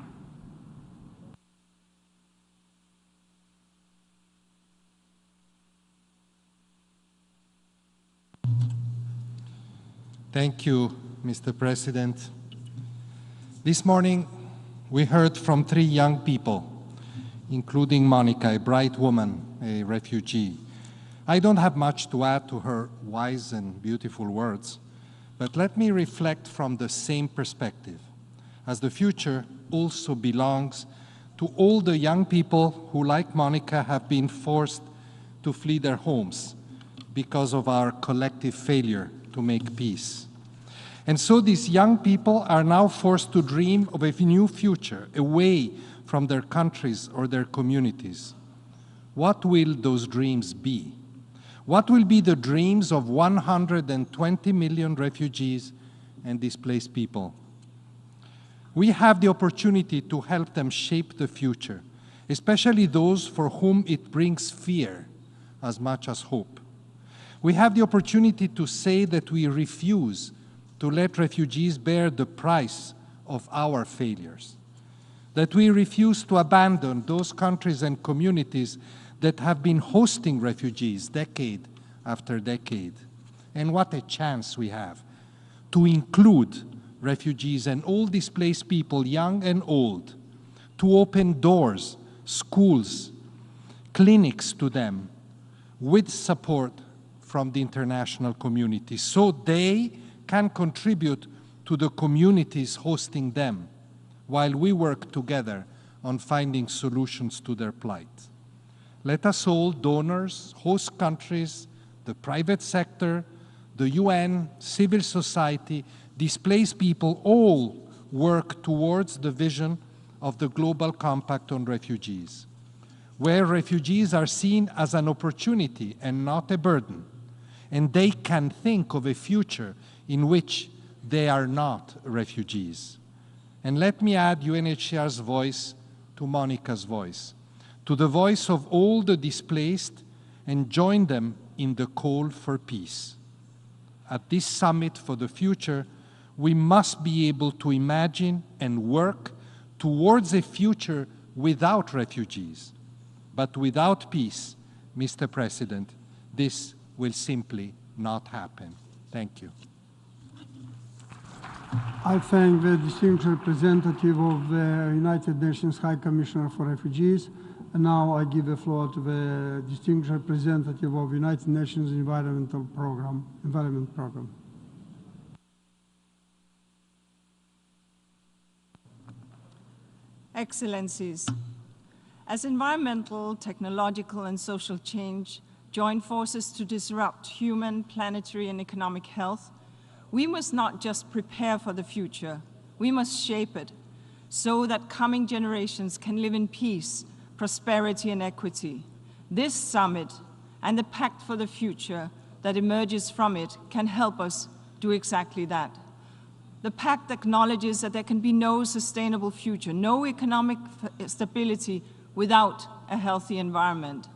Thank you, Mr. President. This morning, we heard from 3 young people, including Monica, a bright woman, a refugee. I don't have much to add to her wise and beautiful words, but let me reflect from the same perspective, as the future also belongs to all the young people who, like Monica, have been forced to flee their homes because of our collective failure to make peace. And so these young people are now forced to dream of a new future, away from their countries or their communities. What will those dreams be? What will be the dreams of 120 million refugees and displaced people? We have the opportunity to help them shape the future, especially those for whom it brings fear as much as hope. We have the opportunity to say that we refuse to let refugees bear the price of our failures, that we refuse to abandon those countries and communities that have been hosting refugees decade after decade. And what a chance we have to include refugees and all displaced people, young and old, to open doors, schools, clinics to them with support from the international community so they can contribute to the communities hosting them while we work together on finding solutions to their plight. Let us all, donors, host countries, the private sector, the UN, civil society, displaced people, all work towards the vision of the Global Compact on Refugees, where refugees are seen as an opportunity and not a burden, and they can think of a future in which they are not refugees. And let me add UNHCR's voice to Monica's voice, to the voice of all the displaced, and join them in the call for peace. At this summit for the future, we must be able to imagine and work towards a future without refugees. But without peace, Mr. President, this will simply not happen. Thank you. I thank the distinguished representative of the United Nations High Commissioner for Refugees. And now I give the floor to the distinguished representative of the United Nations Environment Program. Excellencies, as environmental, technological, and social change join forces to disrupt human, planetary, and economic health, we must not just prepare for the future, we must shape it so that coming generations can live in peace, prosperity, and equity. This summit and the Pact for the Future that emerges from it can help us do exactly that. The Pact acknowledges that there can be no sustainable future, no economic stability without a healthy environment.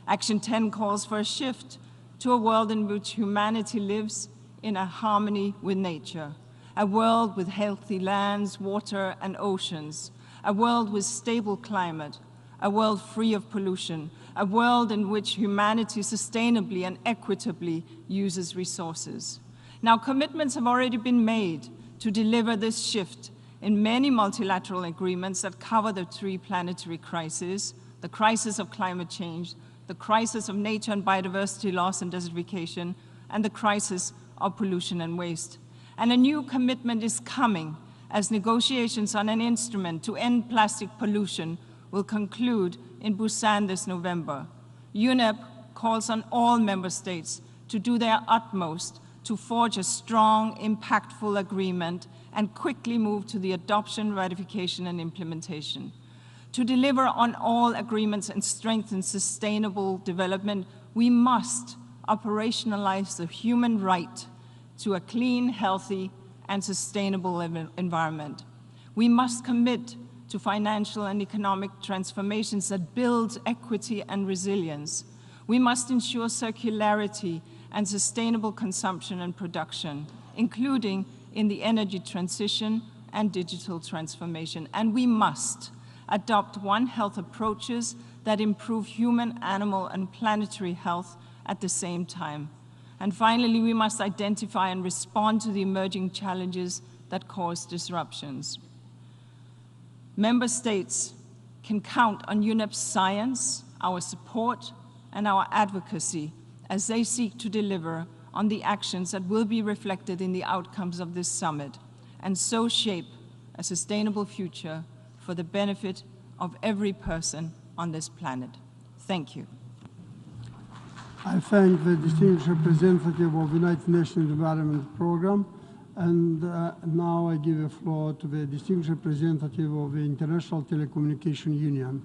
Action 10 calls for a shift to a world in which humanity lives in a harmony with nature, a world with healthy lands, water, and oceans, a world with stable climate, a world free of pollution, a world in which humanity sustainably and equitably uses resources. Now, commitments have already been made to deliver this shift in many multilateral agreements that cover the three planetary crises: the crisis of climate change, the crisis of nature and biodiversity loss and desertification, and the crisis of pollution and waste. And a new commitment is coming as negotiations on an instrument to end plastic pollution will conclude in Bhutan this November. UNEP calls on all member states to do their utmost to forge a strong, impactful agreement and quickly move to the adoption, ratification, and implementation. To deliver on all agreements and strengthen sustainable development, we must operationalize the human right to a clean, healthy, and sustainable environment. We must commit to financial and economic transformations that build equity and resilience. We must ensure circularity and sustainable consumption and production, including in the energy transition and digital transformation. And we must adopt One Health approaches that improve human, animal, and planetary health at the same time. And finally, we must identify and respond to the emerging challenges that cause disruptions. Member states can count on UNEP's science, our support, and our advocacy as they seek to deliver on the actions that will be reflected in the outcomes of this summit, and so shape a sustainable future for the benefit of every person on this planet. Thank you. I thank the distinguished representative of the United Nations Environment Program. And now I give the floor to the distinguished representative of the International Telecommunication Union.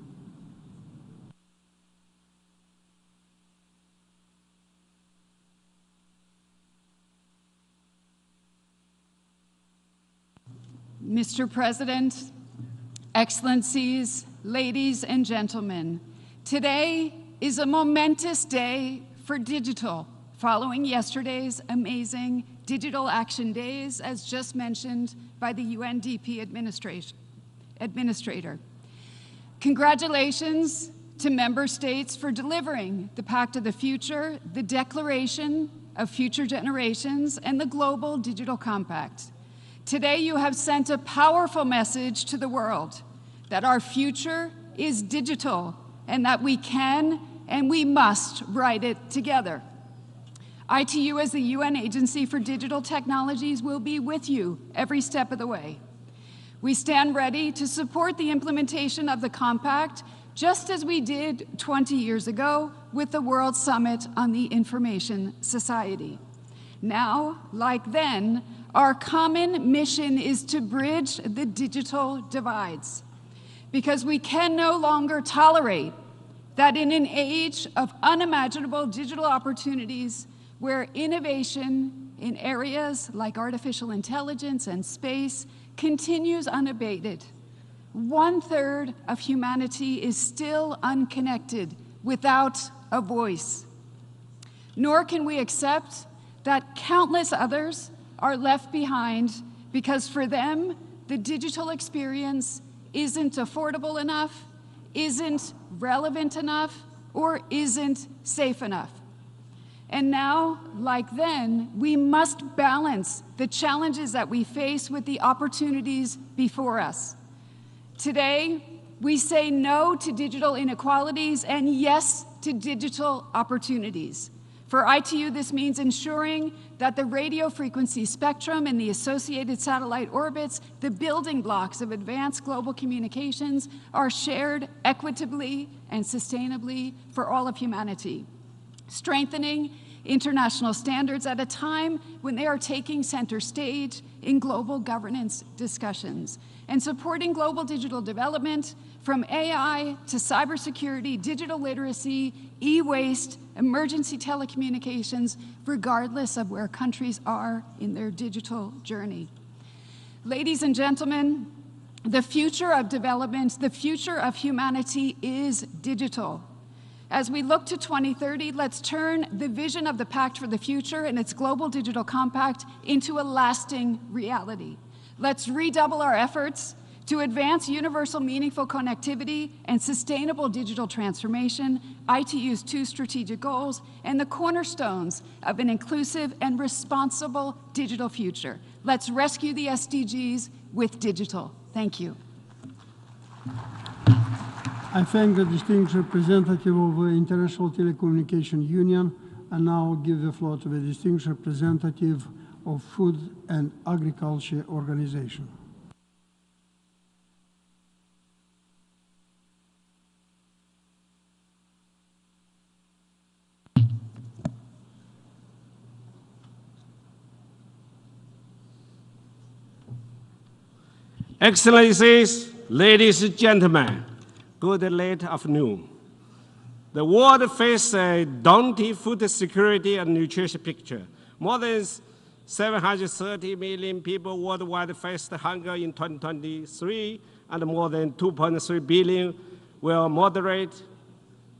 Mr. President, Excellencies, ladies and gentlemen, today is a momentous day for digital, following yesterday's amazing Digital Action Days, as just mentioned by the UNDP administrator. Congratulations to member states for delivering the Pact of the Future, the Declaration of Future Generations, and the Global Digital Compact. Today you have sent a powerful message to the world that our future is digital and that we can and we must write it together. ITU, as the UN Agency for Digital Technologies, will be with you every step of the way. We stand ready to support the implementation of the Compact, just as we did 20 years ago with the World Summit on the Information Society. Now, like then, our common mission is to bridge the digital divides, because we can no longer tolerate that in an age of unimaginable digital opportunities, where innovation in areas like artificial intelligence and space continues unabated, 1/3 of humanity is still unconnected without a voice. Nor can we accept that countless others are left behind because for them, the digital experience isn't affordable enough, isn't relevant enough, or isn't safe enough. And now, like then, we must balance the challenges that we face with the opportunities before us. Today, we say no to digital inequalities and yes to digital opportunities. For ITU, this means ensuring that the radio frequency spectrum and the associated satellite orbits, the building blocks of advanced global communications, are shared equitably and sustainably for all of humanity. Strengthening international standards at a time when they are taking center stage in global governance discussions, and supporting global digital development from AI to cybersecurity, digital literacy, e-waste, emergency telecommunications, regardless of where countries are in their digital journey. Ladies and gentlemen, the future of development, the future of humanity is digital. As we look to 2030, let's turn the vision of the Pact for the Future and its Global Digital Compact into a lasting reality. Let's redouble our efforts to advance universal meaningful connectivity and sustainable digital transformation, ITU's 2 strategic goals, and the cornerstones of an inclusive and responsible digital future. Let's rescue the SDGs with digital. Thank you. I thank the distinguished representative of the International Telecommunication Union, and now give the floor to the distinguished representative of Food and Agriculture Organization. Excellencies, ladies and gentlemen, good late afternoon. The world faces a daunting food security and nutrition picture. More than 730 million people worldwide faced hunger in 2023, and more than 2.3 billion will moderate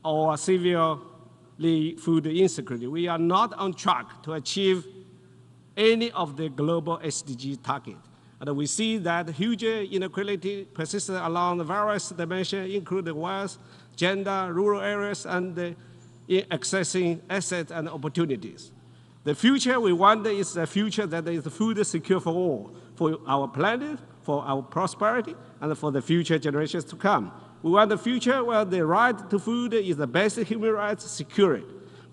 or severely food insecurity. We are not on track to achieve any of the global SDG targets. And we see that huge inequality persists along the various dimensions, including wealth, gender, rural areas, and in accessing assets and opportunities. The future we want is a future that is food secure for all, for our planet, for our prosperity, and for the future generations to come. We want a future where the right to food is the basic human right secured.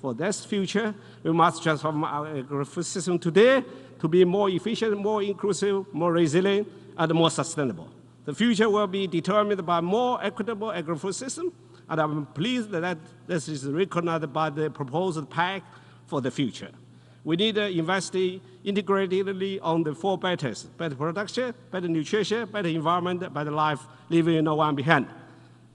For this future, we must transform our agricultural system today to be more efficient, more inclusive, more resilient, and more sustainable. The future will be determined by more equitable agricultural system, and I'm pleased that this is recognized by the proposed pact for the future. We need to invest integratedly on the 4 betters: better production, better nutrition, better environment, better life, leaving no one behind.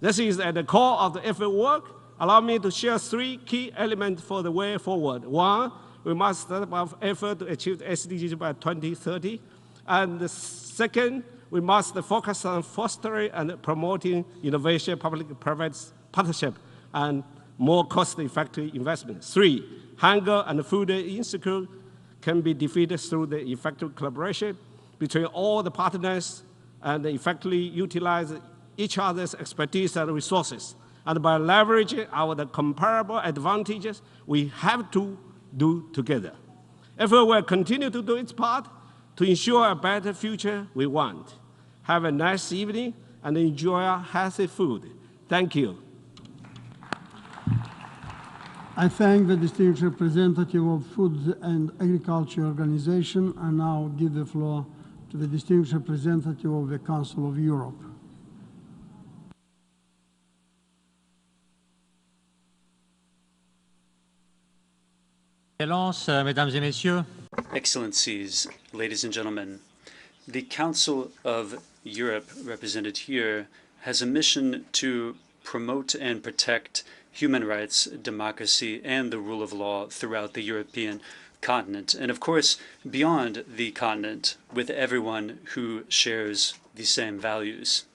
This is at the core of the effort work. Allow me to share 3 key elements for the way forward. 1, we must step up effort to achieve the SDGs by 2030. And the second, we must focus on fostering and promoting innovation, public-private partnership, and more cost-effective investment. 3, hunger and food insecurity can be defeated through the effective collaboration between all the partners and effectively utilize each other's expertise and resources. And by leveraging our comparable advantages, we have to do together. Effort will continue to do its part to ensure a better future we want. Have a nice evening and enjoy healthy food. Thank you. I thank the distinguished representative of Food and Agriculture Organization and now give the floor to the distinguished representative of the Council of Europe. Mesdames et Messieurs. Excellencies, ladies and gentlemen, the Council of Europe, represented here, has a mission to promote and protect human rights, democracy, and the rule of law throughout the European continent, and of course, beyond the continent, with everyone who shares the same values.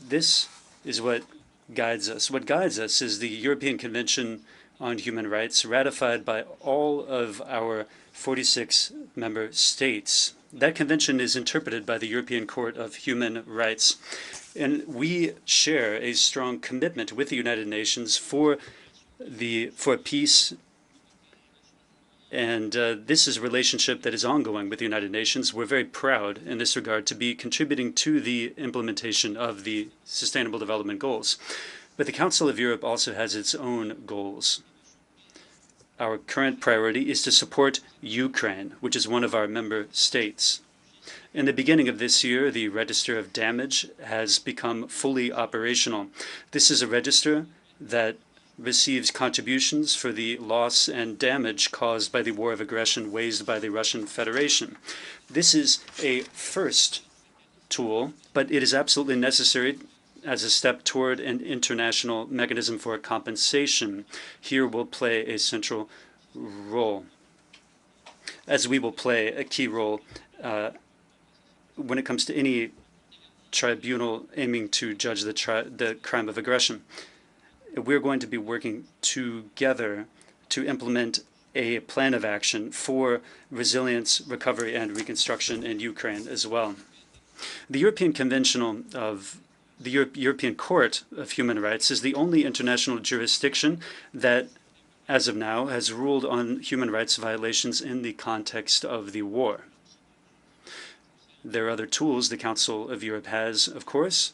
This is what guides us. What guides us is the European Convention on Human Rights, ratified by all of our 46 member states. That convention is interpreted by the European Court of Human Rights. And we share a strong commitment with the United Nations for peace. And this is a relationship that is ongoing with the United Nations. We're very proud in this regard to be contributing to the implementation of the Sustainable Development Goals. But the Council of Europe also has its own goals. Our current priority is to support Ukraine, which is one of our member states. In the beginning of this year, the Register of Damage has become fully operational. This is a register that receives contributions for the loss and damage caused by the war of aggression waged by the Russian Federation. This is a first tool, but it is absolutely necessary as a step toward an international mechanism for compensation. Here will play a central role, as we will play a key role when it comes to any tribunal aiming to judge the crime of aggression. We're going to be working together to implement a plan of action for resilience, recovery, and reconstruction in Ukraine as well. The European Convention of the European Court of Human Rights is the only international jurisdiction that, as of now, has ruled on human rights violations in the context of the war. There are other tools the Council of Europe has, of course.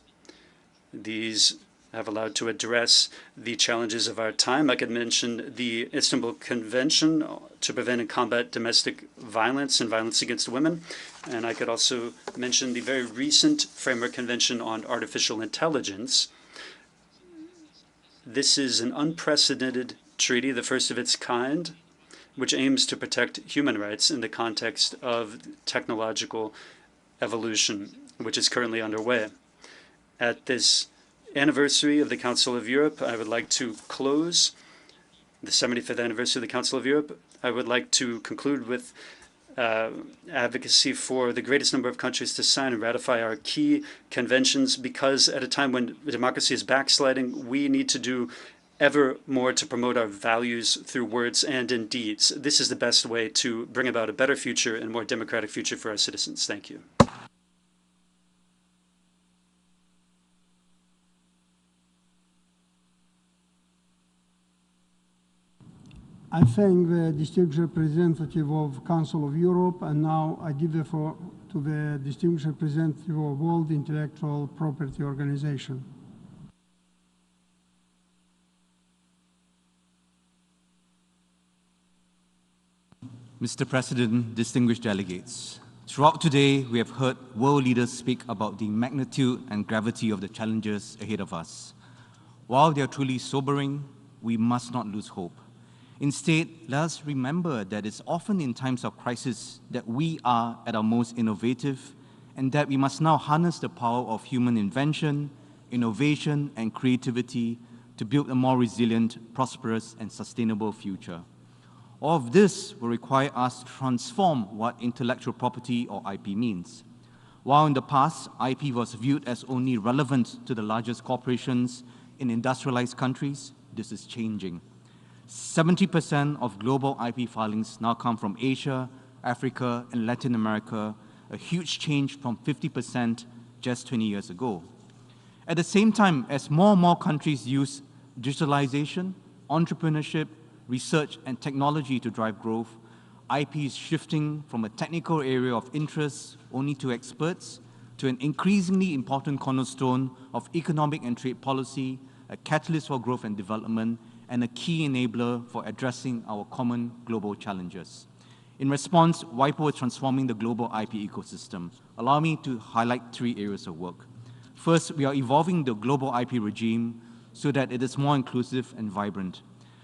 These have allowed to address the challenges of our time. I could mention the Istanbul Convention to prevent and combat domestic violence and violence against women. And I could also mention the very recent Framework Convention on Artificial Intelligence. This is an unprecedented treaty, the first of its kind, which aims to protect human rights in the context of technological evolution, which is currently underway. At this anniversary of the Council of Europe, I would like to close the 75th anniversary of the Council of Europe. I would like to conclude with advocacy for the greatest number of countries to sign and ratify our key conventions, because at a time when democracy is backsliding, we need to do ever more to promote our values through words and in deeds. This is the best way to bring about a better future and more democratic future for our citizens. Thank you. I thank the distinguished representative of Council of Europe, and now I give the floor to the distinguished representative of World Intellectual Property Organization. Mr. President, distinguished delegates, throughout today, we have heard world leaders speak about the magnitude and gravity of the challenges ahead of us. While they are truly sobering, we must not lose hope. Instead, let us remember that it's often in times of crisis that we are at our most innovative, and that we must now harness the power of human invention, innovation, and creativity to build a more resilient, prosperous, and sustainable future. All of this will require us to transform what intellectual property or IP means. While in the past, IP was viewed as only relevant to the largest corporations in industrialized countries, this is changing. 70% of global IP filings now come from Asia, Africa, and Latin America, a huge change from 50% just 20 years ago. At the same time, as more and more countries use digitalization, entrepreneurship, research, and technology to drive growth, IP is shifting from a technical area of interest only to experts to an increasingly important cornerstone of economic and trade policy, a catalyst for growth and development, and a key enabler for addressing our common global challenges. In response, WIPO is transforming the global IP ecosystem. Allow me to highlight 3 areas of work. First, we are evolving the global IP regime so that it is more inclusive and vibrant,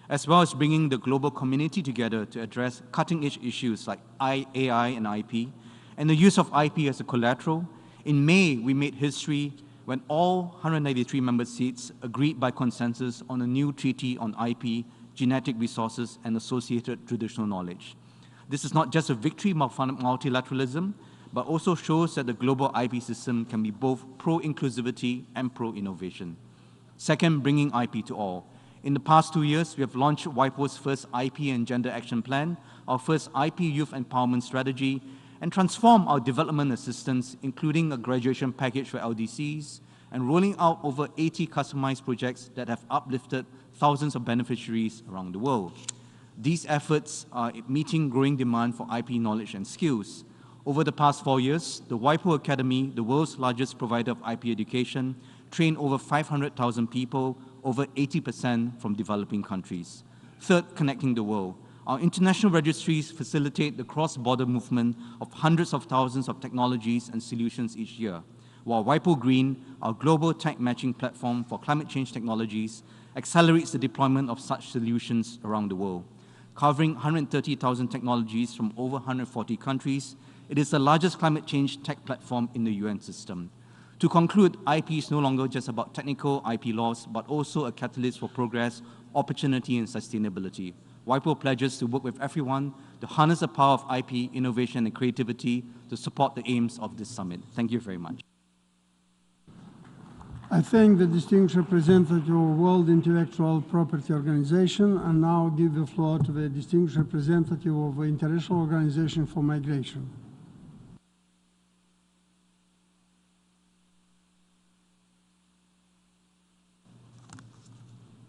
as well as bringing the global community together to address cutting-edge issues like AI and IP, and the use of IP as a collateral. In May, we made history when all 193 member states agreed by consensus on a new treaty on IP, genetic resources, and associated traditional knowledge. This is not just a victory for multilateralism, but also shows that the global IP system can be both pro-inclusivity and pro-innovation. Second, bringing IP to all. In the past 2 years, we have launched WIPO's first IP and Gender Action Plan, our first IP Youth Empowerment Strategy, and transformed our development assistance, including a graduation package for LDCs, and rolling out over 80 customized projects that have uplifted thousands of beneficiaries around the world. These efforts are meeting growing demand for IP knowledge and skills. Over the past 4 years, the WIPO Academy, the world's largest provider of IP education, trained over 500,000 people, over 80% from developing countries. Third, connecting the world. Our international registries facilitate the cross-border movement of hundreds of thousands of technologies and solutions each year, while WIPO Green, our global tech matching platform for climate change technologies, accelerates the deployment of such solutions around the world. Covering 130,000 technologies from over 140 countries, it is the largest climate change tech platform in the UN system. To conclude, IP is no longer just about technical IP laws, but also a catalyst for progress, opportunity, and sustainability. WIPO pledges to work with everyone to harness the power of IP, innovation, and creativity to support the aims of this summit. Thank you very much. I thank the distinguished representative of World Intellectual Property Organization, and now give the floor to the distinguished representative of the International Organization for Migration.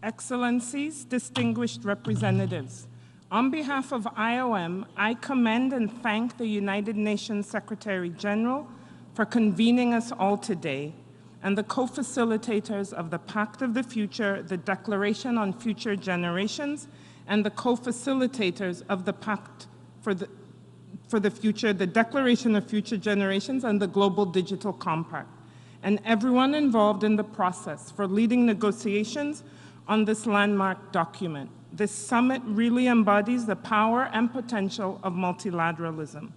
Excellencies, distinguished representatives, on behalf of IOM, I commend and thank the United Nations Secretary-General for convening us all today, and the co-facilitators of the Pact of the Future, the Declaration on Future Generations, and the co-facilitators of the Pact for the Future, the Declaration of Future Generations, and the Global Digital Compact, and everyone involved in the process for leading negotiations on this landmark document. This summit really embodies the power and potential of multilateralism.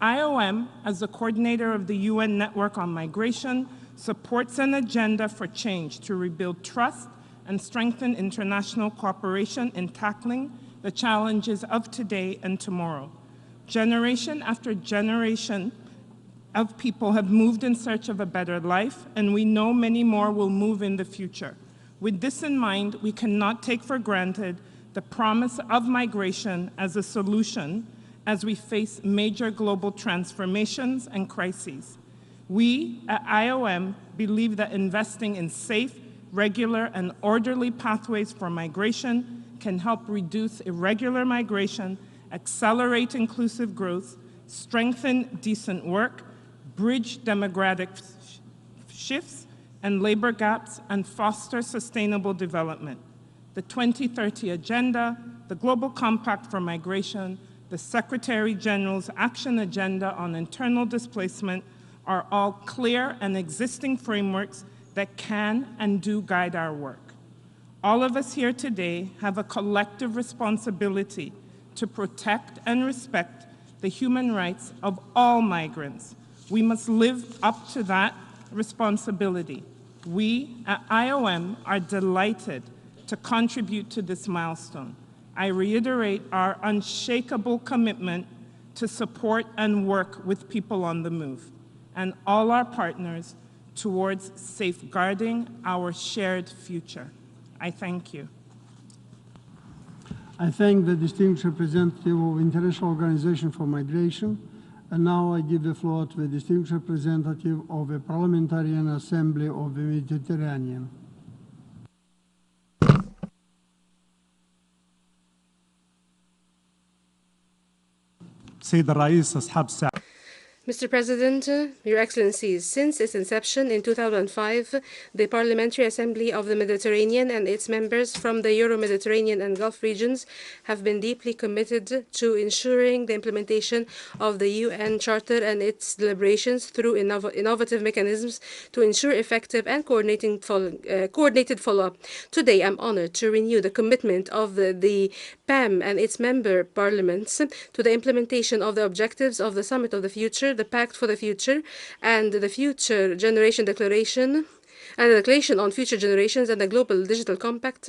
IOM, as the coordinator of the UN Network on Migration, supports an agenda for change to rebuild trust and strengthen international cooperation in tackling the challenges of today and tomorrow. Generation after generation of people have moved in search of a better life, and we know many more will move in the future. With this in mind, we cannot take for granted the promise of migration as a solution as we face major global transformations and crises. We at IOM believe that investing in safe, regular, and orderly pathways for migration can help reduce irregular migration, accelerate inclusive growth, strengthen decent work, bridge demographic shifts and labor gaps, and foster sustainable development. The 2030 Agenda, the Global Compact for Migration, the Secretary-General's Action Agenda on Internal Displacement are all clear and existing frameworks that can and do guide our work. All of us here today have a collective responsibility to protect and respect the human rights of all migrants. We must live up to that responsibility. We at IOM are delighted to contribute to this milestone. I reiterate our unshakable commitment to support and work with people on the move and all our partners towards safeguarding our shared future. I thank you. I thank the distinguished representative of International Organization for Migration, and now I give the floor to the distinguished representative of the Parliamentary Assembly of the Mediterranean. Mr. President, Your Excellencies, since its inception in 2005, the Parliamentary Assembly of the Mediterranean and its members from the Euro-Mediterranean and Gulf regions have been deeply committed to ensuring the implementation of the UN Charter and its deliberations through innovative mechanisms to ensure effective and coordinated follow-up. Today, I'm honored to renew the commitment of the PAM and its member parliaments to the implementation of the objectives of the Summit of the Future, the Pact for the Future, and the Future Generation Declaration, and the Declaration on Future Generations and the Global Digital Compact,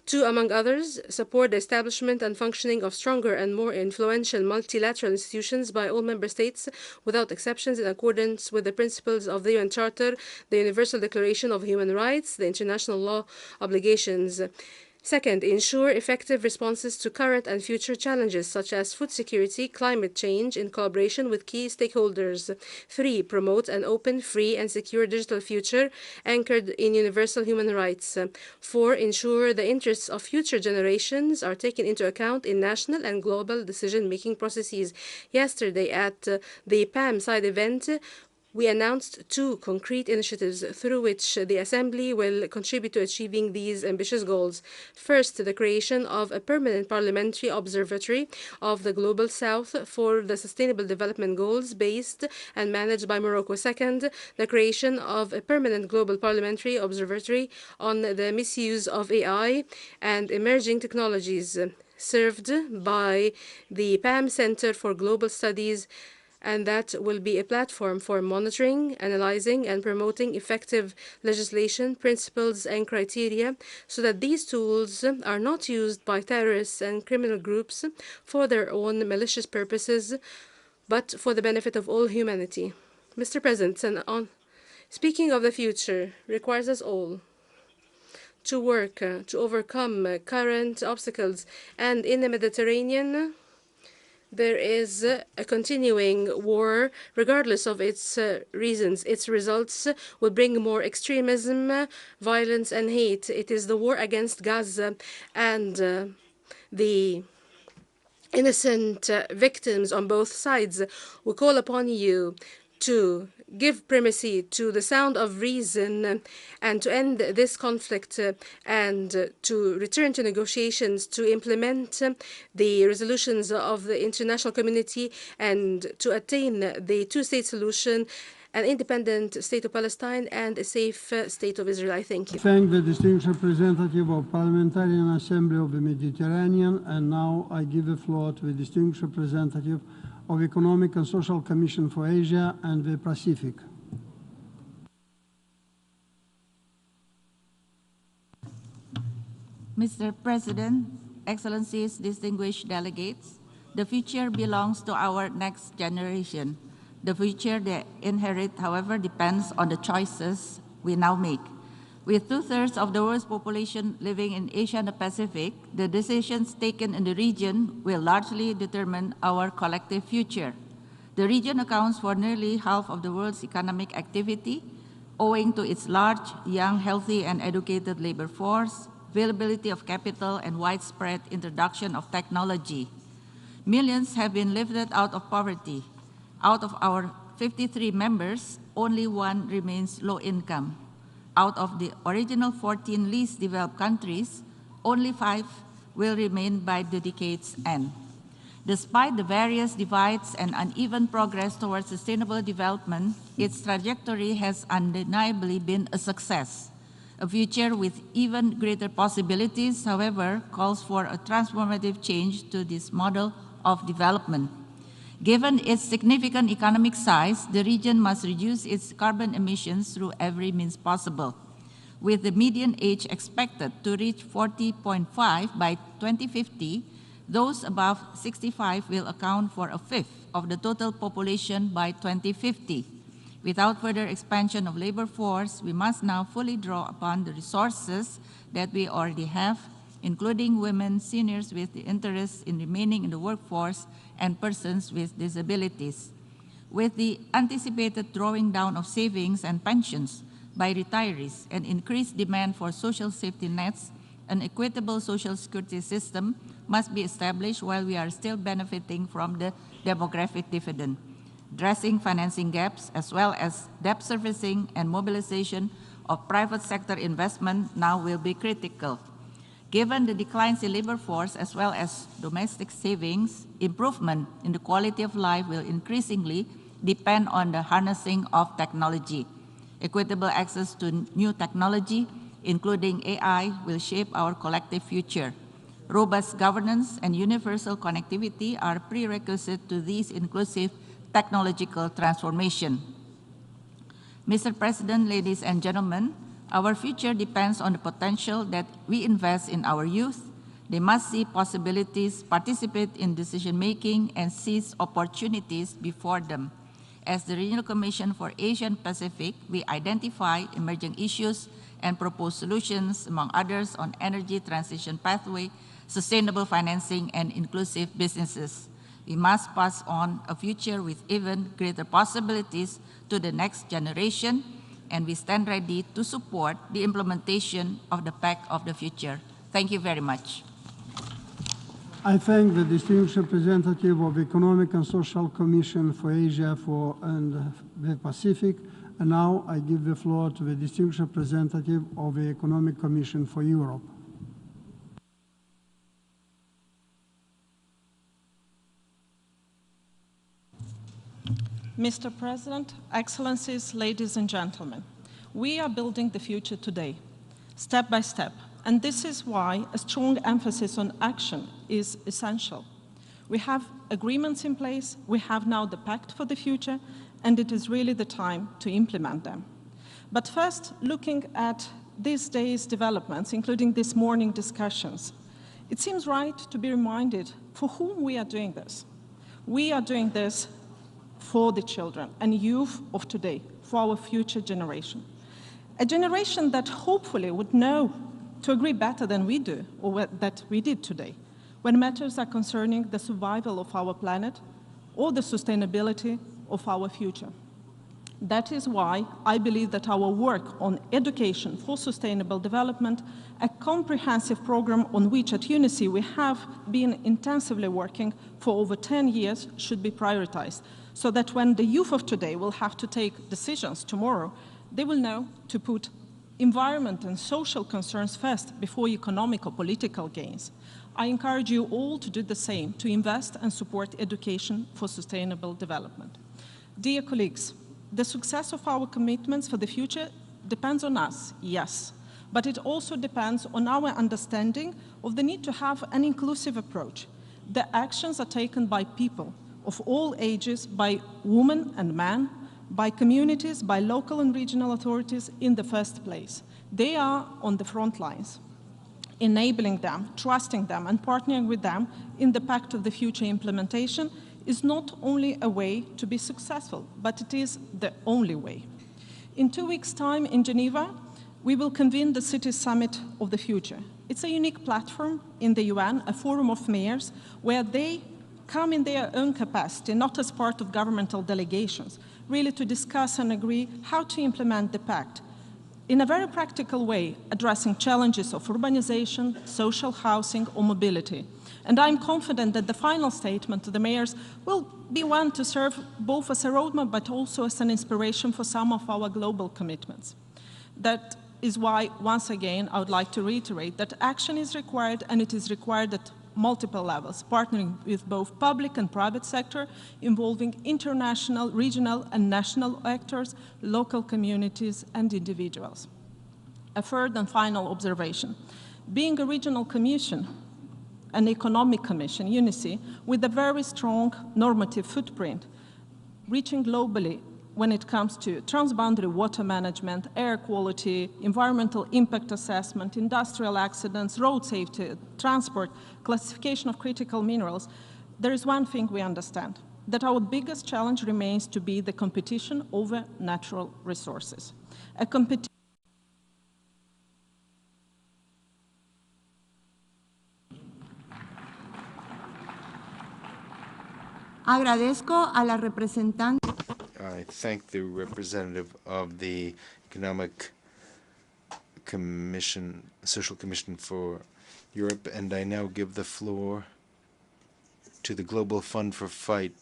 to, among others, support the establishment and functioning of stronger and more influential multilateral institutions by all member states without exceptions in accordance with the principles of the UN Charter, the Universal Declaration of Human Rights, the international law obligations. Second, ensure effective responses to current and future challenges such as food security, climate change in collaboration with key stakeholders. 3, promote an open, free, and secure digital future anchored in universal human rights. 4, ensure the interests of future generations are taken into account in national and global decision-making processes. Yesterday at the PAM side event, we announced 2 concrete initiatives through which the Assembly will contribute to achieving these ambitious goals. First, the creation of a permanent parliamentary observatory of the Global South for the Sustainable Development Goals based and managed by Morocco. Second, the creation of a permanent global parliamentary observatory on the misuse of AI and emerging technologies, served by the PAM Center for Global Studies, and that will be a platform for monitoring, analyzing, and promoting effective legislation, principles, and criteria so that these tools are not used by terrorists and criminal groups for their own malicious purposes, but for the benefit of all humanity. Mr. President, speaking of the future requires us all to work to overcome current obstacles, and in the Mediterranean, there is a continuing war, regardless of its reasons. Its results will bring more extremism, violence, and hate. It is the war against Gaza and the innocent victims on both sides. We call upon you to give primacy to the sound of reason and to end this conflict and to return to negotiations to implement the resolutions of the international community and to attain the two-state solution, an independent state of Palestine and a safe state of Israel. I thank you. Thank the distinguished representative of Parliamentary Assembly of the Mediterranean, and now I give the floor to the distinguished representative of Economic and Social Commission for Asia and the Pacific. Mr. President, Excellencies, distinguished delegates, the future belongs to our next generation. The future they inherit, however, depends on the choices we now make. With 2/3 of the world's population living in Asia and the Pacific, the decisions taken in the region will largely determine our collective future. The region accounts for nearly half of the world's economic activity, owing to its large, young, healthy, and educated labor force, availability of capital, and widespread introduction of technology. Millions have been lifted out of poverty. Out of our 53 members, only 1 remains low income. Out of the original 14 least developed countries, only 5 will remain by the decade's end. Despite the various divides and uneven progress towards sustainable development, its trajectory has undeniably been a success. A future with even greater possibilities, however, calls for a transformative change to this model of development. Given its significant economic size, the region must reduce its carbon emissions through every means possible. With the median age expected to reach 40.5 by 2050, those above 65 will account for 1/5 of the total population by 2050. Without further expansion of labor force, we must now fully draw upon the resources that we already have, including women, seniors with the interest in remaining in the workforce, and persons with disabilities. With the anticipated drawing down of savings and pensions by retirees and increased demand for social safety nets, an equitable social security system must be established while we are still benefiting from the demographic dividend. addressing financing gaps, as well as debt servicing and mobilization of private sector investment now will be critical. Given the declines in labor force as well as domestic savings, improvement in the quality of life will increasingly depend on the harnessing of technology. Equitable access to new technology, including AI, will shape our collective future. Robust governance and universal connectivity are prerequisites to this inclusive technological transformation. Mr. President, ladies and gentlemen, our future depends on the potential that we invest in our youth. They must see possibilities, participate in decision-making, and seize opportunities before them. As the Regional Commission for Asian Pacific, we identify emerging issues and propose solutions, among others, on energy transition pathway, sustainable financing, and inclusive businesses. We must pass on a future with even greater possibilities to the next generation, and we stand ready to support the implementation of the Pact of the Future. Thank you very much. I thank the distinguished representative of the Economic and Social Commission for Asia and the Pacific. And now I give the floor to the distinguished representative of the Economic Commission for Europe. Mr. President, Excellencies, ladies and gentlemen, we are building the future today, step by step, and this is why a strong emphasis on action is essential. We have agreements in place, we have now the Pact for the Future, and it is really the time to implement them. But first, looking at these days' developments, including this morning discussions, it seems right to be reminded for whom we are doing this. We are doing this for the children and youth of today, for our future generation. A generation that hopefully would know to agree better than we do, or that we did today, when matters are concerning the survival of our planet or the sustainability of our future. That is why I believe that our work on education for sustainable development, a comprehensive program on which at UNICE we have been intensively working for over 10 years, should be prioritized, so that when the youth of today will have to take decisions tomorrow, they will know to put environment and social concerns first before economic or political gains. I encourage you all to do the same, to invest and support education for sustainable development. Dear colleagues, the success of our commitments for the future depends on us, yes, but it also depends on our understanding of the need to have an inclusive approach. The actions are taken by people of all ages, by women and men, by communities, by local and regional authorities in the first place. They are on the front lines, enabling them, trusting them, and partnering with them in the Pact of the Future implementation is not only a way to be successful, but it is the only way. In 2 weeks' time in Geneva, we will convene the City Summit of the Future. It's a unique platform in the UN, a forum of mayors, where they come in their own capacity, not as part of governmental delegations, really to discuss and agree how to implement the Pact in a very practical way, addressing challenges of urbanization, social housing, or mobility. And I'm confident that the final statement of the mayors will be one to serve both as a roadmap, but also as an inspiration for some of our global commitments. That is why, once again, I would like to reiterate that action is required, and it is required at multiple levels, partnering with both public and private sector, involving international, regional, and national actors, local communities, and individuals. A third and final observation. Being a regional commission, an economic commission, UNICE, with a very strong normative footprint, reaching globally when it comes to transboundary water management, air quality, environmental impact assessment, industrial accidents, road safety, transport, classification of critical minerals, there is one thing we understand, that our biggest challenge remains to be the competition over natural resources. A competition Agradezco a la representante. I thank the representative of the Economic Commission, Social Commission for Europe, and I now give the floor to the Global Fund for Fight,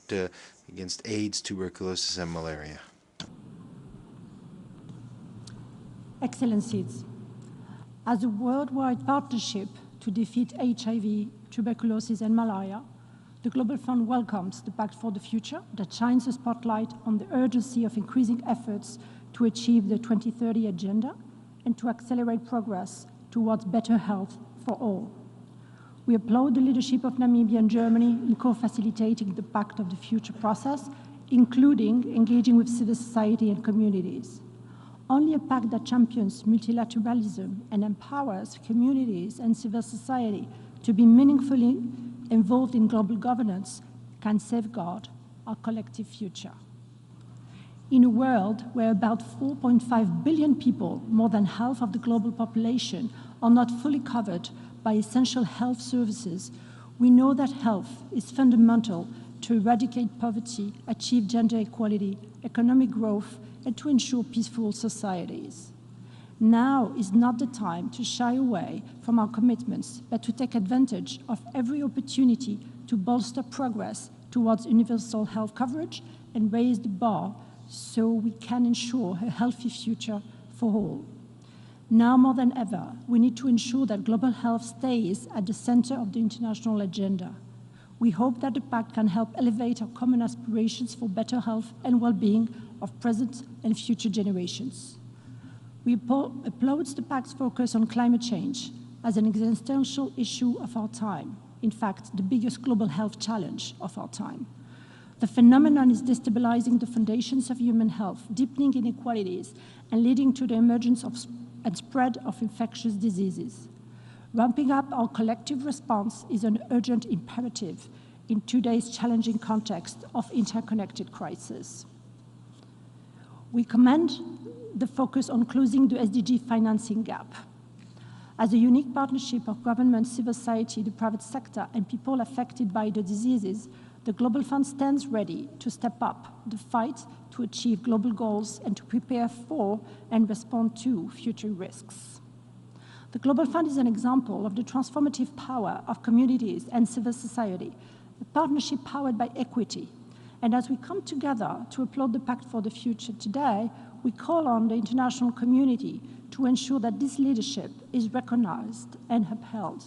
against AIDS, tuberculosis, and malaria. Excellencies, as a worldwide partnership to defeat HIV, tuberculosis, and malaria, the Global Fund welcomes the Pact for the Future that shines a spotlight on the urgency of increasing efforts to achieve the 2030 Agenda and to accelerate progress towards better health for all. We applaud the leadership of Namibia and Germany in co-facilitating the Pact of the Future process, including engaging with civil society and communities. Only a pact that champions multilateralism and empowers communities and civil society to be meaningfully involved in global governance can safeguard our collective future. In a world where about 4.5 billion people, more than half of the global population, are not fully covered by essential health services, we know that health is fundamental to eradicate poverty, achieve gender equality, economic growth, and to ensure peaceful societies. Now is not the time to shy away from our commitments, but to take advantage of every opportunity to bolster progress towards universal health coverage and raise the bar so we can ensure a healthy future for all. Now more than ever, we need to ensure that global health stays at the center of the international agenda. We hope that the Pact can help elevate our common aspirations for better health and well-being of present and future generations. We applaud the Pact's focus on climate change as an existential issue of our time, in fact, the biggest global health challenge of our time. The phenomenon is destabilizing the foundations of human health, deepening inequalities, and leading to the emergence and spread of infectious diseases. Ramping up our collective response is an urgent imperative in today's challenging context of interconnected crises. We commend the focus on closing the SDG financing gap. As a unique partnership of government, civil society, the private sector, and people affected by the diseases, the Global Fund stands ready to step up the fight to achieve global goals and to prepare for and respond to future risks. The Global Fund is an example of the transformative power of communities and civil society, a partnership powered by equity. And as we come together to applaud the Pact for the Future today, we call on the international community to ensure that this leadership is recognized and upheld.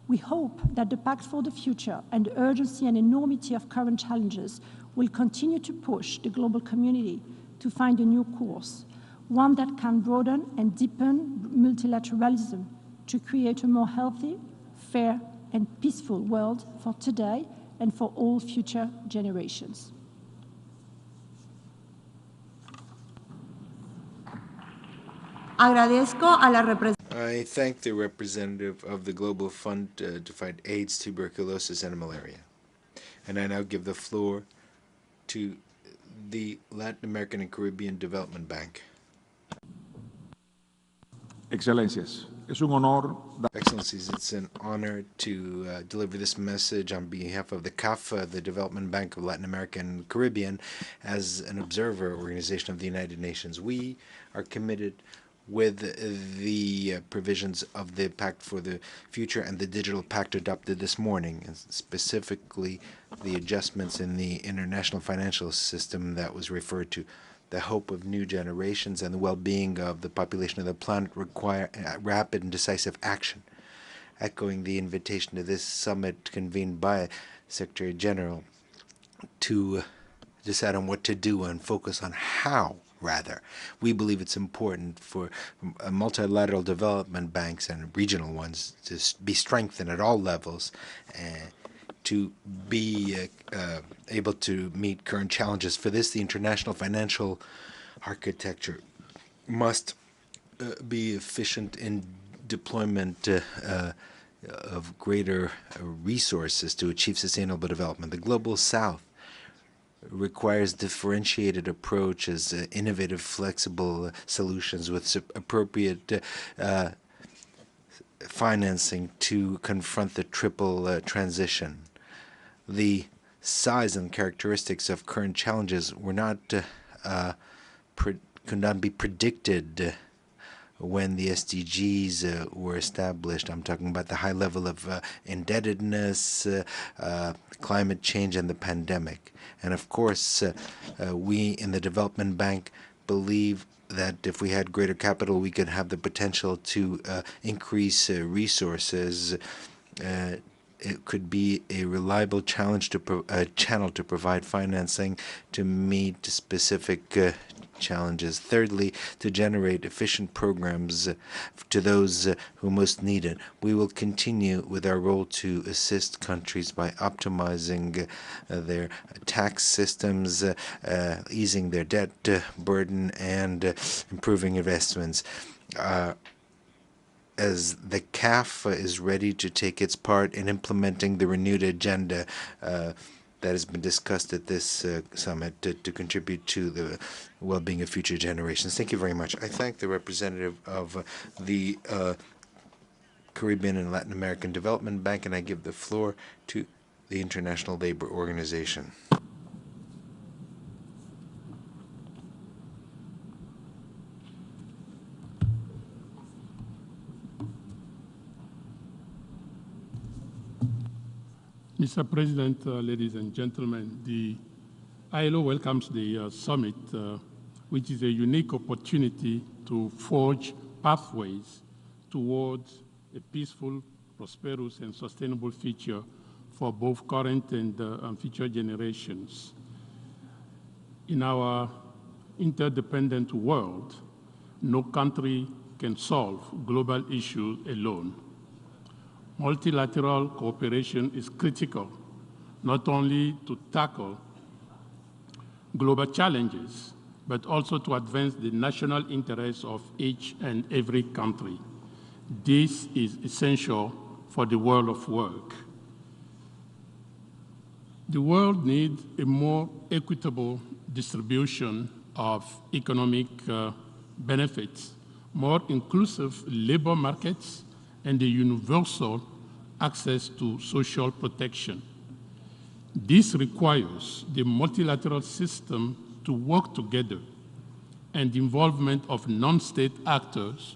We hope that the Pact for the Future and the urgency and enormity of current challenges will continue to push the global community to find a new course, one that can broaden and deepen multilateralism to create a more healthy, fair, and peaceful world for today and for all future generations. I thank the representative of the Global Fund to fight AIDS, tuberculosis, and malaria. And I now give the floor to the Latin American and Caribbean Development Bank. Excellencias, es un honor. Excellencies, it's an honor to deliver this message on behalf of the CAF, the Development Bank of Latin America and Caribbean, as an observer organization of the United Nations. We are committed with the provisions of the Pact for the Future and the Digital Pact adopted this morning, and specifically the adjustments in the international financial system that was referred to. The hope of new generations and the well-being of the population of the planet require rapid and decisive action. Echoing the invitation to this summit convened by Secretary General to decide on what to do and focus on how, rather. We believe it's important for multilateral development banks and regional ones to be strengthened at all levels and to be able to meet current challenges. For this, the international financial architecture must be efficient in deployment of greater resources to achieve sustainable development. The Global South requires differentiated approaches, innovative, flexible solutions with appropriate financing to confront the triple transition. The size and characteristics of current challenges were not could not be predicted when the SDGs were established. I'm talking about the high level of indebtedness, climate change, and the pandemic. And of course, we in the Development Bank believe that if we had greater capital, we could have the potential to increase resources. It could be a reliable channel to provide financing to meet specific challenges. Thirdly, to generate efficient programs to those who most need it. We will continue with our role to assist countries by optimizing their tax systems, easing their debt burden, and improving investments. As the CAF is ready to take its part in implementing the renewed agenda that has been discussed at this summit to contribute to the well-being of future generations. Thank you very much. I thank the representative of the Caribbean and Latin American Development Bank, and I give the floor to the International Labour Organization. Mr. President, ladies and gentlemen, the ILO welcomes the summit, which is a unique opportunity to forge pathways towards a peaceful, prosperous, and sustainable future for both current and future generations. In our interdependent world, no country can solve global issues alone. Multilateral cooperation is critical, not only to tackle global challenges, but also to advance the national interests of each and every country. This is essential for the world of work. The world needs a more equitable distribution of economic benefits, more inclusive labor markets, and the universal access to social protection. This requires the multilateral system to work together and the involvement of non-state actors,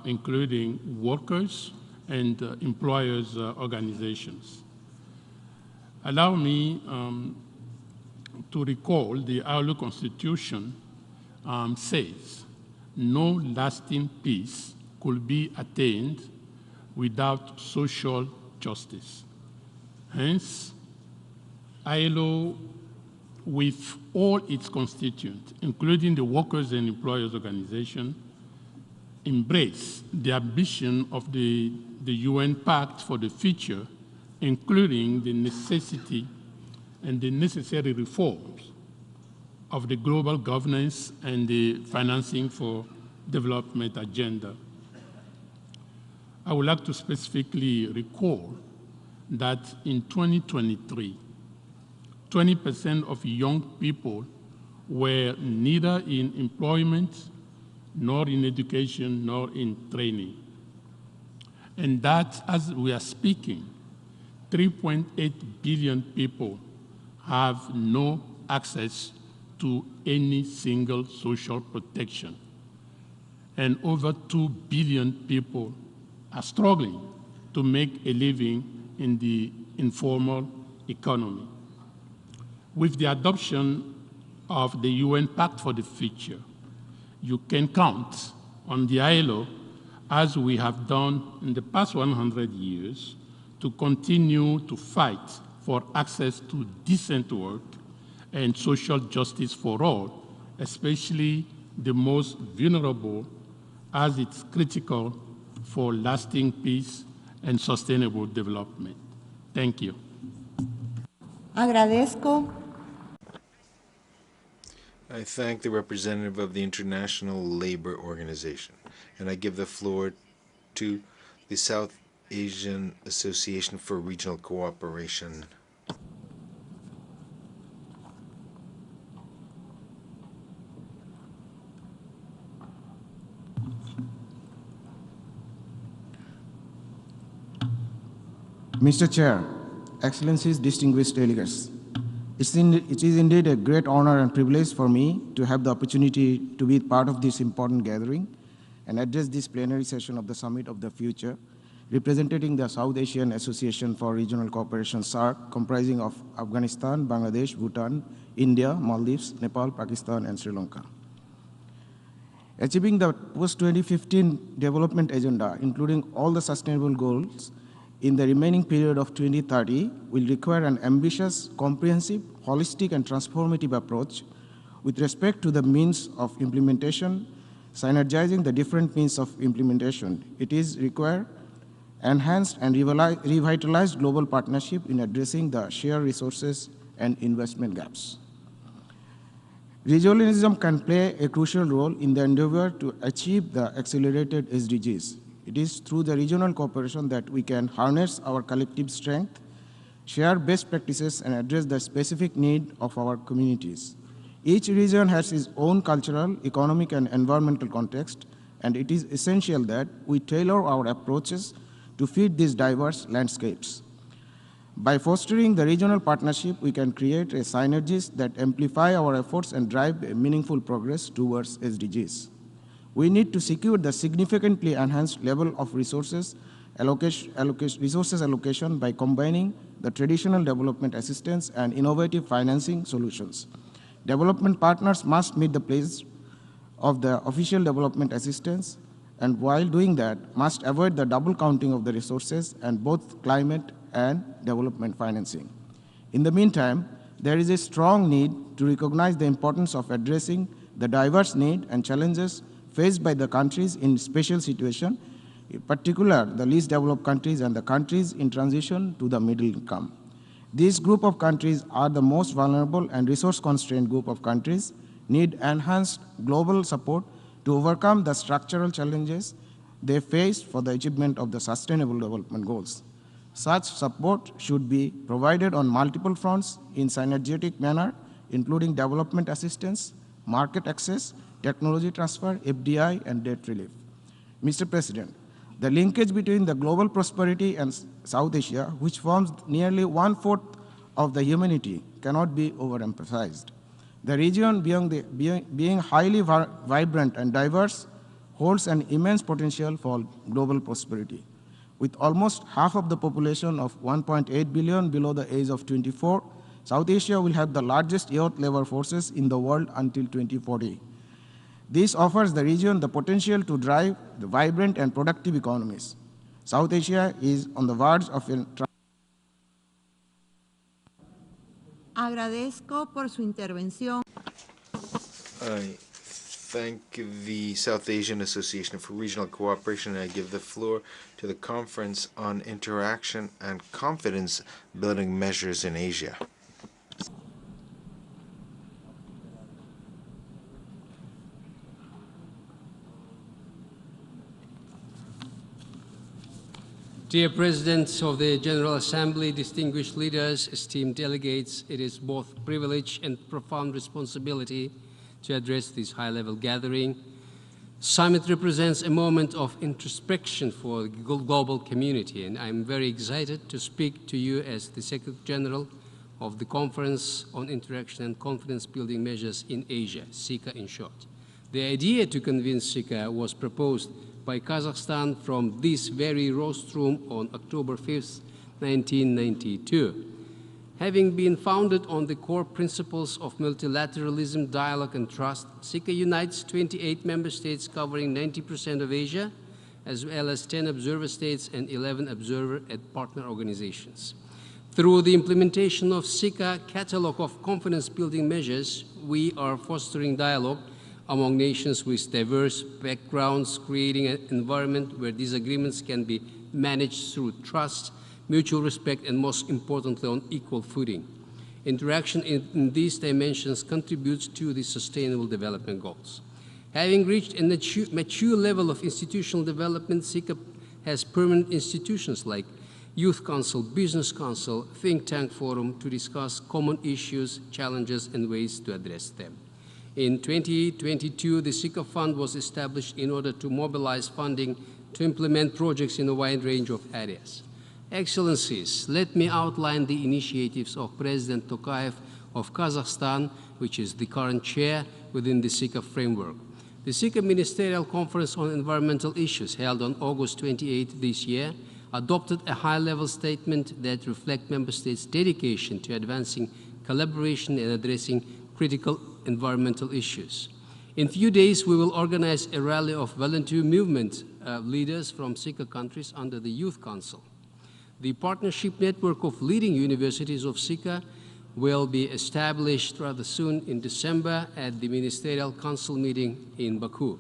including workers and employers' organizations. Allow me to recall the ILO Constitution says, no lasting peace could be attained without social justice. Hence, ILO, with all its constituents, including the workers and employers organization, embrace the ambition of the UN Pact for the Future, including the necessity and the necessary reforms of the global governance and the financing for development agenda. I would like to specifically recall that in 2023, 20% of young people were neither in employment, nor in education, nor in training. And that, as we are speaking, 3.8 billion people have no access to any single social protection. And over 2 billion people are struggling to make a living in the informal economy. With the adoption of the UN Pact for the Future, you can count on the ILO, as we have done in the past 100 years, to continue to fight for access to decent work and social justice for all, especially the most vulnerable, as it's critical for lasting peace and sustainable development. Thank you. Agradezco. I thank the representative of the International Labour Organization, and I give the floor to the South Asian Association for Regional Cooperation. Mr. Chair, Excellencies, distinguished delegates, it is indeed a great honor and privilege for me to have the opportunity to be part of this important gathering and address this plenary session of the Summit of the Future, representing the South Asian Association for Regional Cooperation, SAARC, comprising of Afghanistan, Bangladesh, Bhutan, India, Maldives, Nepal, Pakistan, and Sri Lanka. Achieving the post-2015 development agenda, including all the sustainable goals, in the remaining period of 2030 will require an ambitious, comprehensive, holistic, and transformative approach with respect to the means of implementation, synergizing the different means of implementation. It is required enhanced and revitalized global partnership in addressing the shared resources and investment gaps. Regionalism can play a crucial role in the endeavor to achieve the accelerated SDGs. It is through the regional cooperation that we can harness our collective strength, share best practices, and address the specific need of our communities. Each region has its own cultural, economic, and environmental context, and it is essential that we tailor our approaches to fit these diverse landscapes. By fostering the regional partnership, we can create a synergies that amplify our efforts and drive a meaningful progress towards SDGs. We need to secure the significantly enhanced level of resources allocation by combining the traditional development assistance and innovative financing solutions. Development partners must meet the place of the official development assistance, and while doing that, must avoid the double counting of the resources and both climate and development financing. In the meantime, there is a strong need to recognize the importance of addressing the diverse needs and challenges faced by the countries in special situations, in particular the least developed countries and the countries in transition to the middle income. This group of countries are the most vulnerable and resource-constrained group of countries, need enhanced global support to overcome the structural challenges they face for the achievement of the Sustainable Development Goals. Such support should be provided on multiple fronts in synergetic manner, including development assistance, market access, technology transfer, FDI, and debt relief. Mr. President, the linkage between the global prosperity and South Asia, which forms nearly 1/4 of the humanity, cannot be overemphasized. The region, being highly vibrant and diverse, holds an immense potential for global prosperity. With almost half of the population of 1.8 billion below the age of 24, South Asia will have the largest youth labor forces in the world until 2040. This offers the region the potential to drive the vibrant and productive economies. South Asia is on the verge of a Agradezco por su intervención. I thank the South Asian Association for Regional Cooperation, and I give the floor to the Conference on Interaction and Confidence Building Measures in Asia. Dear President of the General Assembly, distinguished leaders, esteemed delegates, it is both privilege and profound responsibility to address this high-level gathering. Summit represents a moment of introspection for the global community, and I'm very excited to speak to you as the Secretary General of the Conference on Interaction and Confidence Building Measures in Asia, SICA in short. The idea to convene SICA was proposed by Kazakhstan from this very rostrum on October 5th, 1992. Having been founded on the core principles of multilateralism, dialogue, and trust, SICA unites 28 member states covering 90% of Asia, as well as 10 observer states and 11 observer and partner organizations. Through the implementation of SICA catalog of confidence-building measures, we are fostering dialogue among nations with diverse backgrounds, creating an environment where disagreements can be managed through trust, mutual respect, and most importantly, on equal footing. Interaction in these dimensions contributes to the Sustainable Development Goals. Having reached a mature level of institutional development, SICA has permanent institutions like Youth Council, Business Council, Think Tank Forum to discuss common issues, challenges, and ways to address them. In 2022, the SICA Fund was established in order to mobilize funding to implement projects in a wide range of areas. Excellencies, let me outline the initiatives of President Tokayev of Kazakhstan, which is the current chair within the SICA framework. The SICA Ministerial Conference on Environmental Issues, held on August 28 this year, adopted a high-level statement that reflects member states' dedication to advancing collaboration and addressing critical environmental issues. In a few days, we will organize a rally of volunteer movement leaders from SICA countries under the Youth Council. The partnership network of leading universities of SICA will be established rather soon in December at the Ministerial Council meeting in Baku.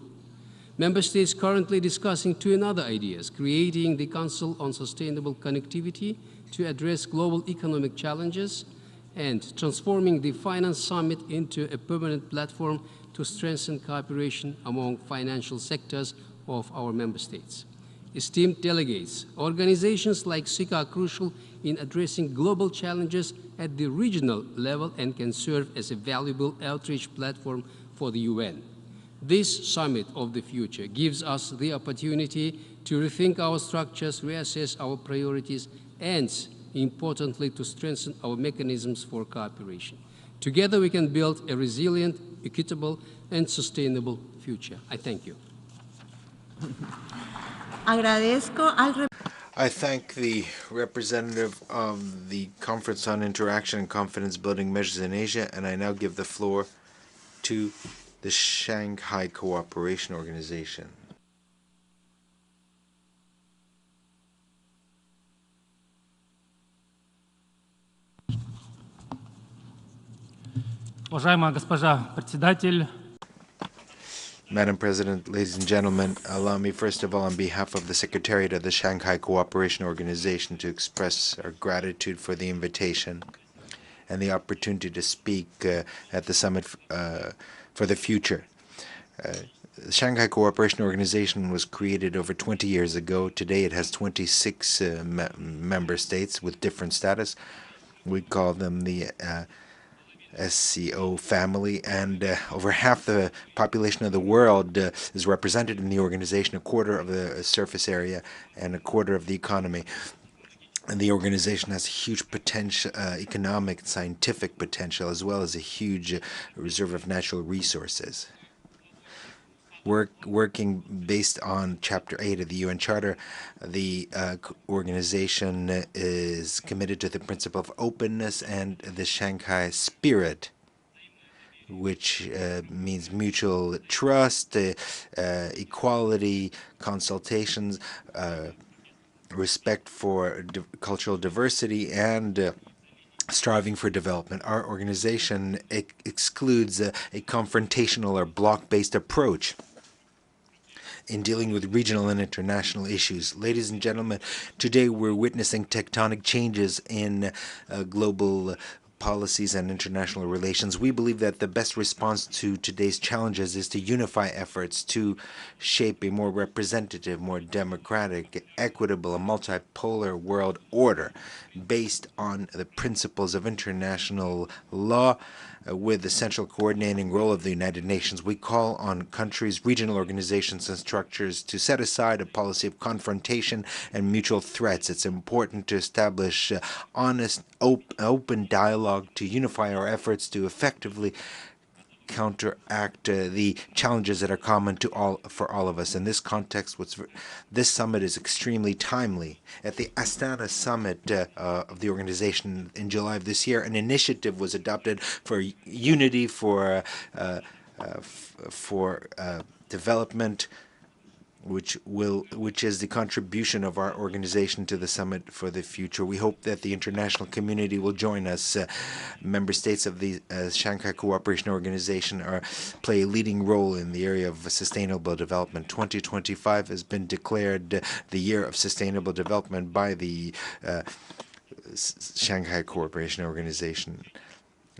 Member states currently discussing two other ideas, creating the Council on Sustainable Connectivity to address global economic challenges and transforming the Finance Summit into a permanent platform to strengthen cooperation among financial sectors of our member states. Esteemed delegates, organizations like SICA are crucial in addressing global challenges at the regional level and can serve as a valuable outreach platform for the UN. This summit of the future gives us the opportunity to rethink our structures, reassess our priorities, and, importantly, to strengthen our mechanisms for cooperation. Together we can build a resilient, equitable, and sustainable future. I thank you. I thank the representative of the Conference on Interaction and Confidence Building Measures in Asia, and I now give the floor to the Shanghai Cooperation Organization. Уважаемая госпожа председатель, Madam President, ladies and gentlemen, allow me first of all on behalf of the Secretariat of the Shanghai Cooperation Organization to express our gratitude for the invitation and the opportunity to speak at the Summit for the Future. The Shanghai Cooperation Organization was created over 20 years ago. Today it has 26 member states with different status. We call them the SCO family, and over half the population of the world is represented in the organization, a quarter of the surface area and a quarter of the economy. And the organization has huge potential, economic and scientific potential, as well as a huge reserve of natural resources. Working based on Chapter 8 of the UN Charter, the organization is committed to the principle of openness and the Shanghai spirit, which means mutual trust, equality, consultations, respect for cultural diversity, and striving for development. Our organization excludes a confrontational or block-based approach in dealing with regional and international issues. Ladies and gentlemen, today we're witnessing tectonic changes in global policies and international relations. We believe that the best response to today's challenges is to unify efforts to shape a more representative, more democratic, equitable, and multipolar world order based on the principles of international law, with the central coordinating role of the United Nations. We call on countries, regional organizations, and structures to set aside a policy of confrontation and mutual threats. It's important to establish honest, open dialogue to unify our efforts to effectively counteract the challenges that are common to for all of us. In this context, this summit is extremely timely. At the Astana summit of the organization in July of this year, an initiative was adopted for unity, for development, which is the contribution of our organization to the Summit for the Future. We hope that the international community will join us. Member states of the Shanghai Cooperation Organization play a leading role in the area of sustainable development. 2025 has been declared the year of sustainable development by the Shanghai Cooperation Organization.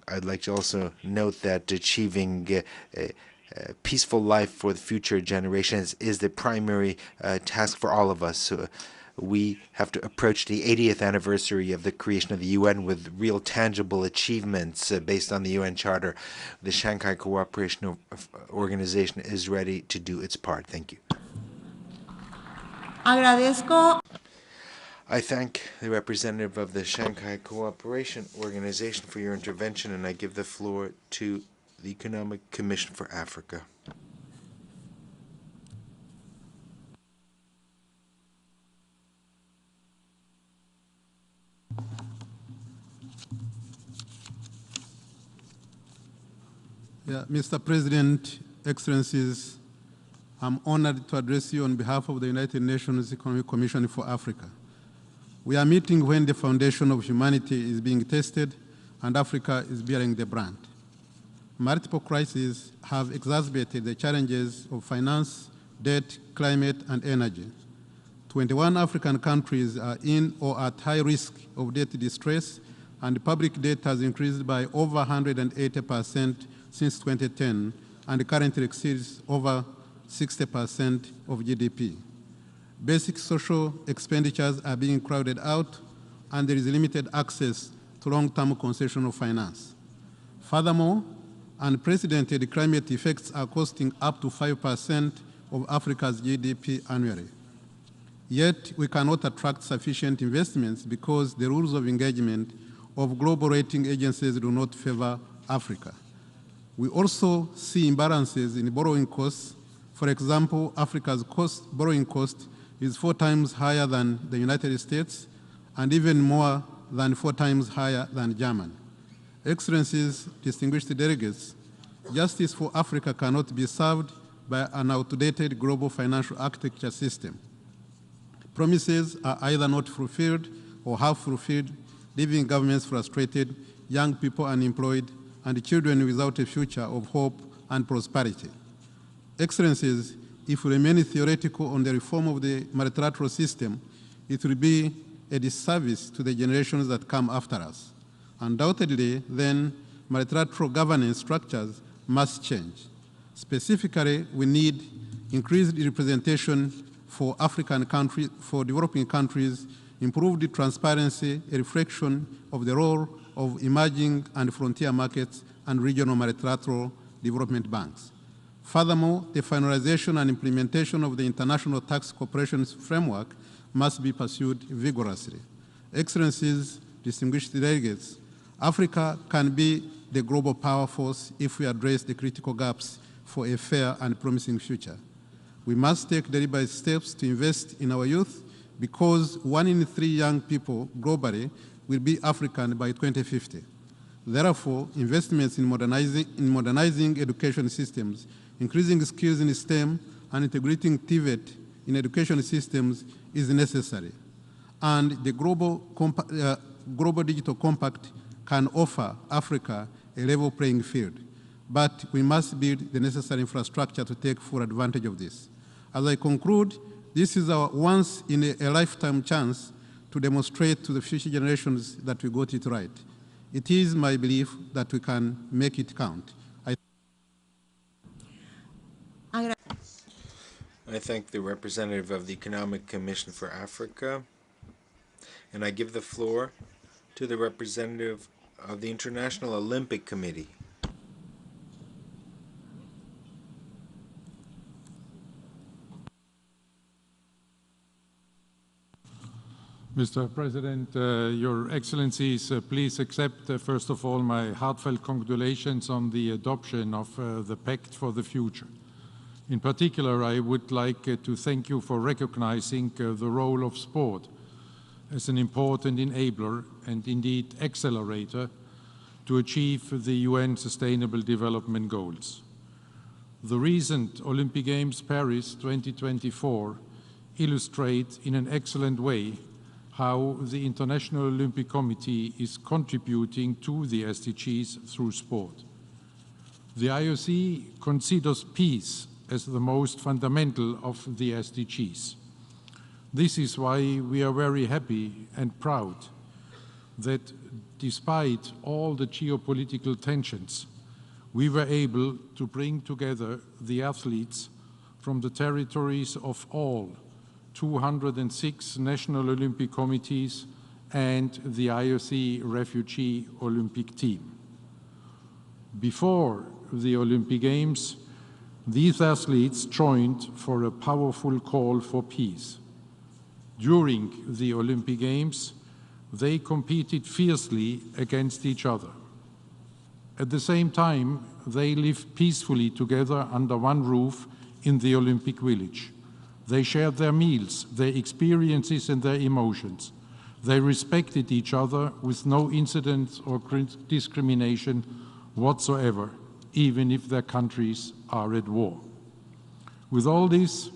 I'd like to also note that achieving peaceful life for the future generations is the primary task for all of us. So we have to approach the 80th anniversary of the creation of the UN with real tangible achievements based on the UN Charter. The Shanghai Cooperation Organization is ready to do its part. Thank you. I thank the representative of the Shanghai Cooperation Organization for your intervention, and I give the floor to the Economic Commission for Africa. Mr. President, Excellencies, I'm honored to address you on behalf of the United Nations Economic Commission for Africa. We are meeting when the foundation of humanity is being tested and Africa is bearing the brunt. Multiple crises have exacerbated the challenges of finance, debt, climate, and energy. 21 African countries are in or at high risk of debt distress, and public debt has increased by over 180% since 2010 and currently exceeds over 60% of GDP. Basic social expenditures are being crowded out, and there is limited access to long-term concessional finance. Furthermore, unprecedented climate effects are costing up to 5% of Africa's GDP annually. Yet, we cannot attract sufficient investments because the rules of engagement of global rating agencies do not favor Africa. We also see imbalances in borrowing costs. For example, Africa's borrowing cost is 4 times higher than the United States and even more than 4 times higher than Germany. Excellencies, distinguished delegates, justice for Africa cannot be served by an outdated global financial architecture system. Promises are either not fulfilled or half fulfilled, leaving governments frustrated, young people unemployed, and children without a future of hope and prosperity. Excellencies, if we remain theoretical on the reform of the multilateral system, it will be a disservice to the generations that come after us. Undoubtedly, then, multilateral governance structures must change. Specifically, we need increased representation for developing countries, improved transparency, a reflection of the role of emerging and frontier markets and regional multilateral development banks. Furthermore, the finalization and implementation of the International Tax Cooperation Framework must be pursued vigorously. Excellencies, distinguished delegates, Africa can be the global power force if we address the critical gaps for a fair and promising future. We must take deliberate steps to invest in our youth because 1 in 3 young people globally will be African by 2050. Therefore, investments in modernizing education systems, increasing skills in STEM, and integrating TVET in education systems is necessary. And the Global Digital Compact can offer Africa a level playing field. But we must build the necessary infrastructure to take full advantage of this. As I conclude, this is our once-in-a-lifetime chance to demonstrate to the future generations that we got it right. It is my belief that we can make it count. I thank the representative of the Economic Commission for Africa, and I give the floor to the representative of the International Olympic Committee. Mr. President, Your Excellencies, please accept, first of all, my heartfelt congratulations on the adoption of the Pact for the Future. In particular, I would like to thank you for recognizing the role of sport as an important enabler and indeed accelerator to achieve the UN Sustainable Development Goals. The recent Olympic Games Paris 2024 illustrate in an excellent way how the International Olympic Committee is contributing to the SDGs through sport. The IOC considers peace as the most fundamental of the SDGs. This is why we are very happy and proud that despite all the geopolitical tensions, we were able to bring together the athletes from the territories of all 206 national Olympic committees and the IOC Refugee Olympic Team. Before the Olympic Games, these athletes joined for a powerful call for peace. During the Olympic Games, they competed fiercely against each other. At the same time, they lived peacefully together under one roof in the Olympic Village. They shared their meals, their experiences, and their emotions. They respected each other with no incidents or discrimination whatsoever, even if their countries are at war. With all this,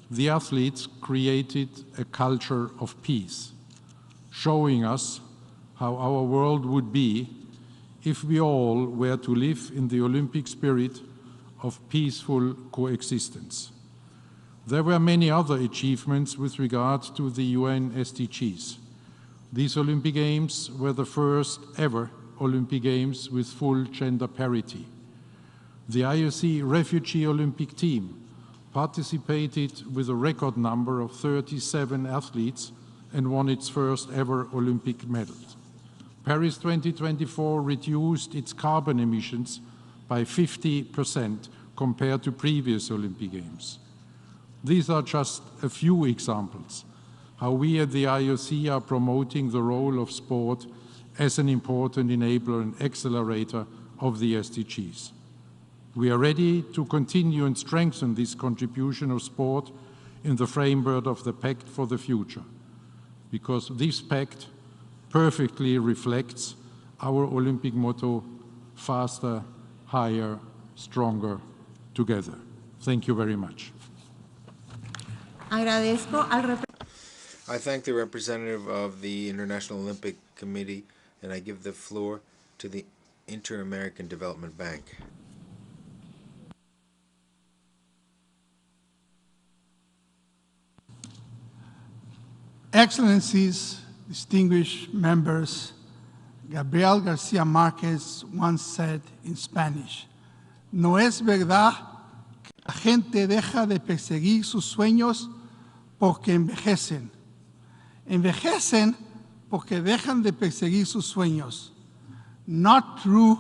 the athletes created a culture of peace, showing us how our world would be if we all were to live in the Olympic spirit of peaceful coexistence. There were many other achievements with regard to the UN SDGs. These Olympic Games were the first ever Olympic Games with full gender parity. The IOC Refugee Olympic team participated with a record number of 37 athletes and won its first ever Olympic medal. Paris 2024 reduced its carbon emissions by 50% compared to previous Olympic Games. These are just a few examples how we at the IOC are promoting the role of sport as an important enabler and accelerator of the SDGs. We are ready to continue and strengthen this contribution of sport in the framework of the Pact for the Future, because this pact perfectly reflects our Olympic motto, faster, higher, stronger, together. Thank you very much. I thank the representative of the International Olympic Committee, and I give the floor to the Inter-American Development Bank. Excellencies, distinguished members, Gabriel Garcia Márquez once said in Spanish, "No es verdad que la gente deja de perseguir sus sueños porque envejecen. Envejecen porque dejan de perseguir sus sueños. Not true."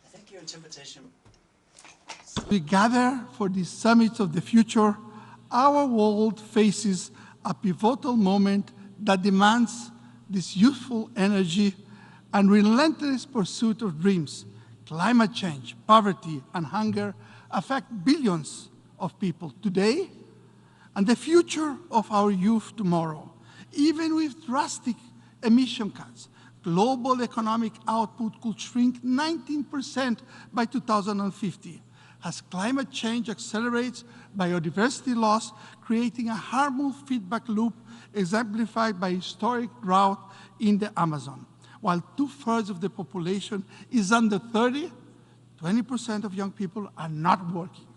I think your interpretation. We gather for the summit of the future. Our world faces a pivotal moment that demands this youthful energy and relentless pursuit of dreams. Climate change, poverty, and hunger affect billions of people today and the future of our youth tomorrow. Even with drastic emission cuts, global economic output could shrink 19% by 2050. As climate change accelerates biodiversity loss, creating a harmful feedback loop exemplified by historic drought in the Amazon. While 2/3 of the population is under 30, 20% of young people are not working,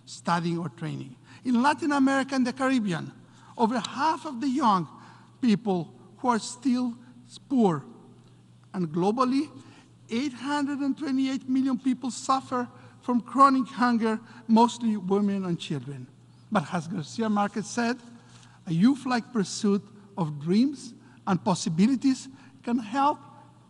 studying, or training. In Latin America and the Caribbean, over half of the young people who are still poor. And globally, 828 million people suffer from chronic hunger, mostly women and children. But as Garcia Márquez said, a youth-like pursuit of dreams and possibilities can help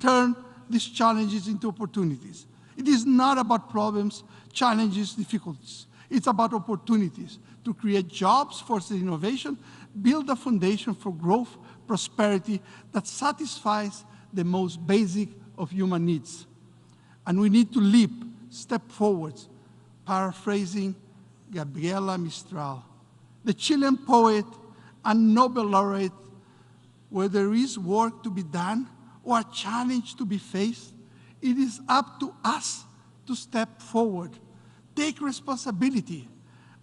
turn these challenges into opportunities. It is not about problems, challenges, difficulties. It's about opportunities to create jobs, foster innovation, build a foundation for growth, prosperity that satisfies the most basic of human needs. And we need to leap, step forward, paraphrasing Gabriela Mistral, the Chilean poet and Nobel laureate. Where there is work to be done or a challenge to be faced, it is up to us to step forward, take responsibility,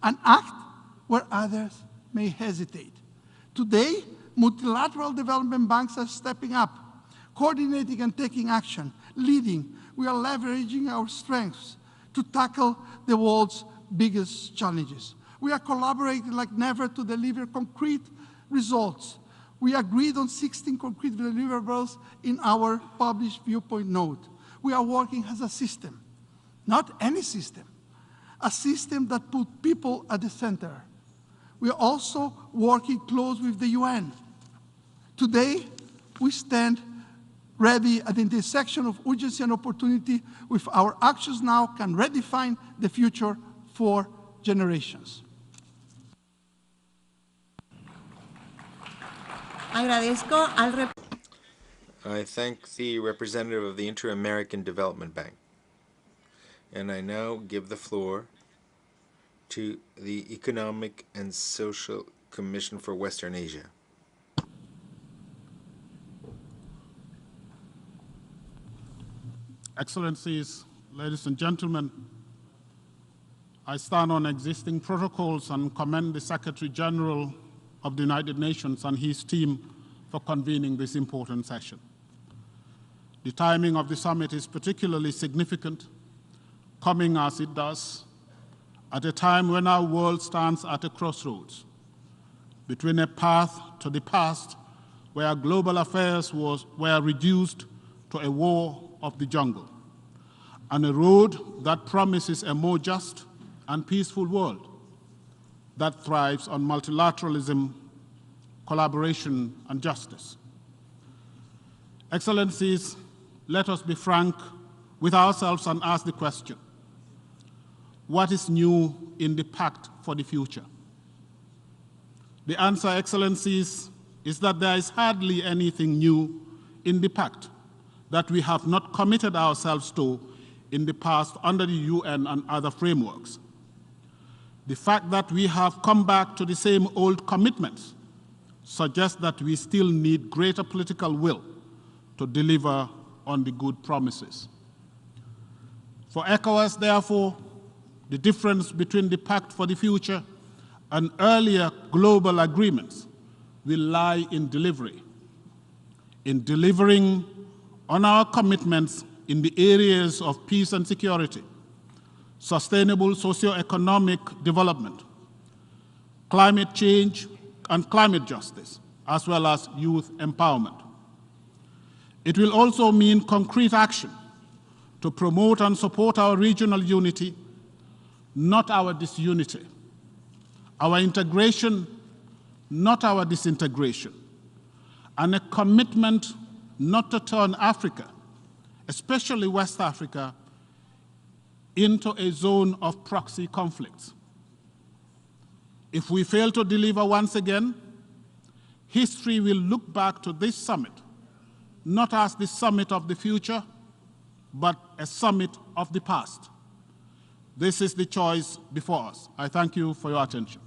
and act where others may hesitate. Today, multilateral development banks are stepping up, coordinating and taking action, leading. We are leveraging our strengths to tackle the world's biggest challenges. We are collaborating like never to deliver concrete results. We agreed on 16 concrete deliverables in our published viewpoint note. We are working as a system, not any system, a system that puts people at the center. We are also working close with the UN. Today, we stand ready at the intersection of urgency and opportunity. With our actions now can redefine the future for generations. I thank the representative of the Inter-American Development Bank. And I now give the floor to the Economic and Social Commission for Western Asia. Excellencies, ladies and gentlemen, I stand on existing protocols and commend the Secretary General of the United Nations and his team for convening this important session. The timing of the summit is particularly significant, coming as it does at a time when our world stands at a crossroads between a path to the past where global affairs were reduced to a war of the jungle, and a road that promises a more just and peaceful world that thrives on multilateralism, collaboration, and justice. Excellencies, let us be frank with ourselves and ask the question, what is new in the Pact for the Future? The answer, Excellencies, is that there is hardly anything new in the Pact that we have not committed ourselves to in the past under the UN and other frameworks. The fact that we have come back to the same old commitments suggests that we still need greater political will to deliver on the good promises. For ECOWAS, therefore, the difference between the Pact for the Future and earlier global agreements will lie in delivery, in delivering on our commitments in the areas of peace and security, sustainable socio-economic development, climate change and climate justice, as well as youth empowerment. It will also mean concrete action to promote and support our regional unity, not our disunity, our integration, not our disintegration, and a commitment not to turn Africa, especially West Africa, into a zone of proxy conflicts. If we fail to deliver once again, history will look back to this summit, not as the summit of the future, but a summit of the past. This is the choice before us. I thank you for your attention.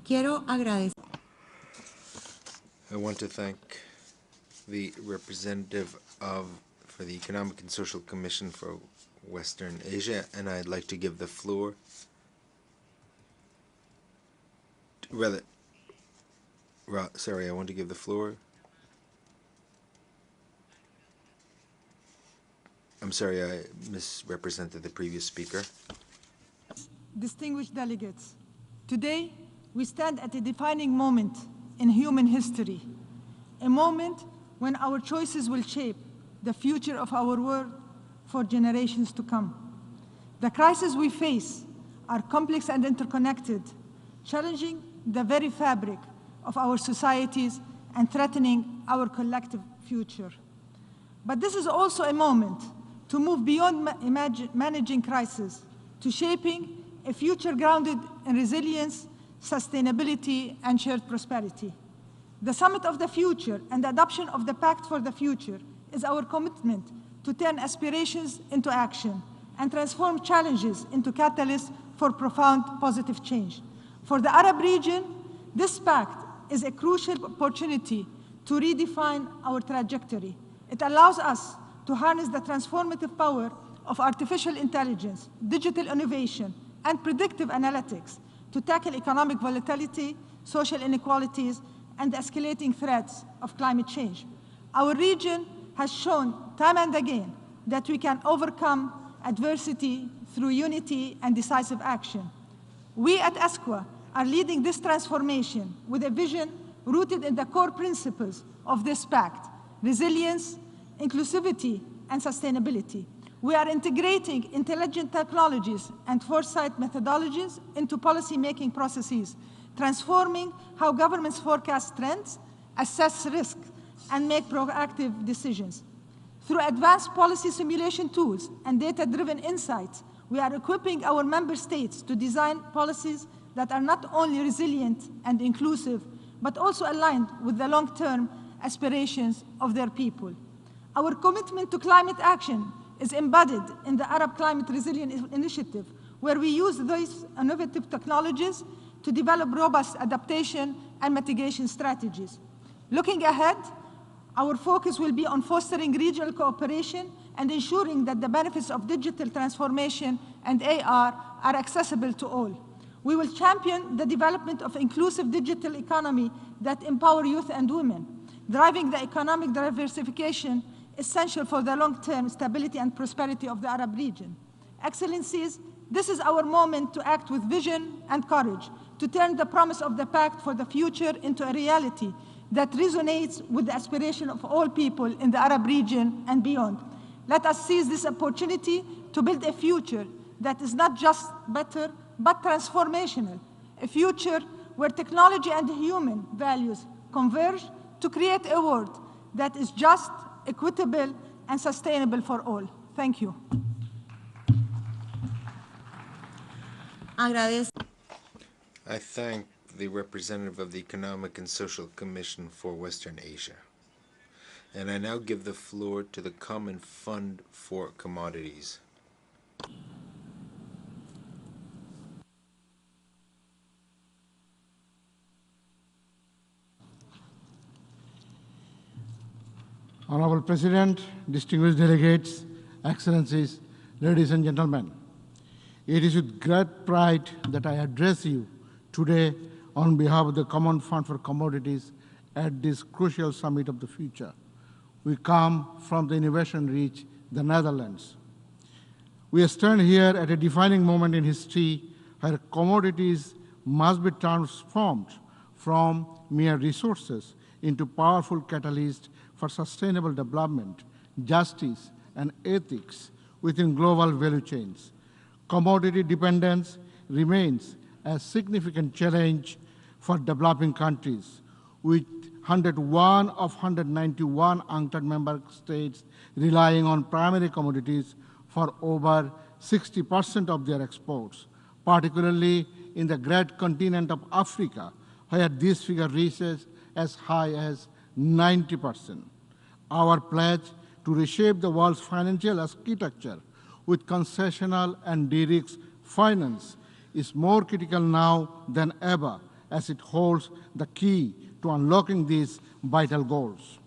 I want to thank the representative for the Economic and Social Commission for Western Asia, and I'd like to give the floor I want to give the floor. I'm sorry, I misrepresented the previous speaker. Distinguished delegates, today we stand at a defining moment in human history, a moment when our choices will shape the future of our world for generations to come. The crises we face are complex and interconnected, challenging the very fabric of our societies and threatening our collective future. But this is also a moment to move beyond managing crises to shaping a future grounded in resilience, sustainability, and shared prosperity. The Summit of the Future and the adoption of the Pact for the Future is our commitment to turn aspirations into action and transform challenges into catalysts for profound positive change. For the Arab region, this pact is a crucial opportunity to redefine our trajectory. It allows us to harness the transformative power of artificial intelligence, digital innovation, and predictive analytics to tackle economic volatility, social inequalities, and the escalating threats of climate change. Our region has shown time and again that we can overcome adversity through unity and decisive action. We at ESCWA are leading this transformation with a vision rooted in the core principles of this pact: resilience, inclusivity, and sustainability. We are integrating intelligent technologies and foresight methodologies into policy-making processes, transforming how governments forecast trends, assess risk, and make proactive decisions. Through advanced policy simulation tools and data-driven insights, we are equipping our member states to design policies that are not only resilient and inclusive, but also aligned with the long-term aspirations of their people. Our commitment to climate action is embedded in the Arab Climate Resilience Initiative, where we use these innovative technologies to develop robust adaptation and mitigation strategies. Looking ahead, our focus will be on fostering regional cooperation and ensuring that the benefits of digital transformation and AR are accessible to all. We will champion the development of inclusive digital economy that empower youth and women, driving the economic diversification essential for the long-term stability and prosperity of the Arab region. Excellencies, this is our moment to act with vision and courage, to turn the promise of the Pact for the Future into a reality that resonates with the aspiration of all people in the Arab region and beyond. Let us seize this opportunity to build a future that is not just better, but transformational, a future where technology and human values converge to create a world that is just, equitable, and sustainable for all. Thank you. I thank the representative of the Economic and Social Commission for Western Asia. And I now give the floor to the Common Fund for Commodities. Honorable President, distinguished delegates, Excellencies, ladies and gentlemen, it is with great pride that I address you today on behalf of the Common Fund for Commodities at this crucial summit of the future. We come from the innovation-rich, the Netherlands. We stand here at a defining moment in history where commodities must be transformed from mere resources into powerful catalysts for sustainable development, justice, and ethics within global value chains. Commodity dependence remains a significant challenge for developing countries, with 101 of 191 UNCTAD member states relying on primary commodities for over 60% of their exports, particularly in the great continent of Africa, where this figure reaches as high as 90%. Our pledge to reshape the world's financial architecture with concessional and de-risk finance is more critical now than ever, as it holds the key to unlocking these vital goals.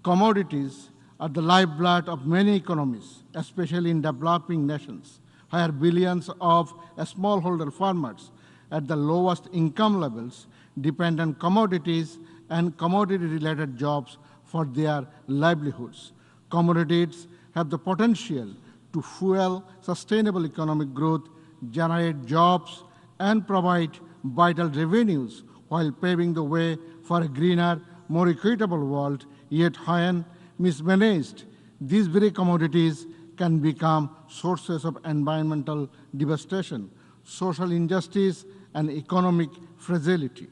Commodities are the lifeblood of many economies, especially in developing nations, where billions of smallholder farmers at the lowest income levels depend on commodities and commodity-related jobs for their livelihoods. Commodities have the potential to fuel sustainable economic growth, generate jobs, and provide vital revenues while paving the way for a greener, more equitable world. Yet when mismanaged, these very commodities can become sources of environmental devastation, social injustice, and economic fragility.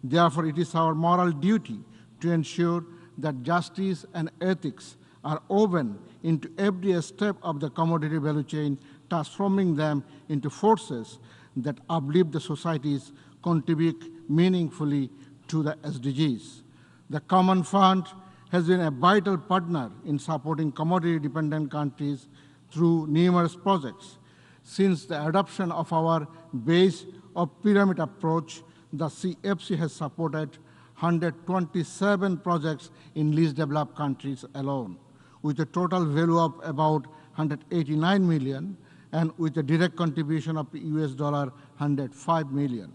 Therefore, it is our moral duty to ensure that justice and ethics are woven into every step of the commodity value chain, transforming them into forces that uplift the societies, contribute meaningfully to the SDGs. The Common Fund has been a vital partner in supporting commodity-dependent countries through numerous projects. Since the adoption of our base of pyramid approach, the CFC has supported 127 projects in least developed countries alone, with a total value of about 189 million and with a direct contribution of US $105 million.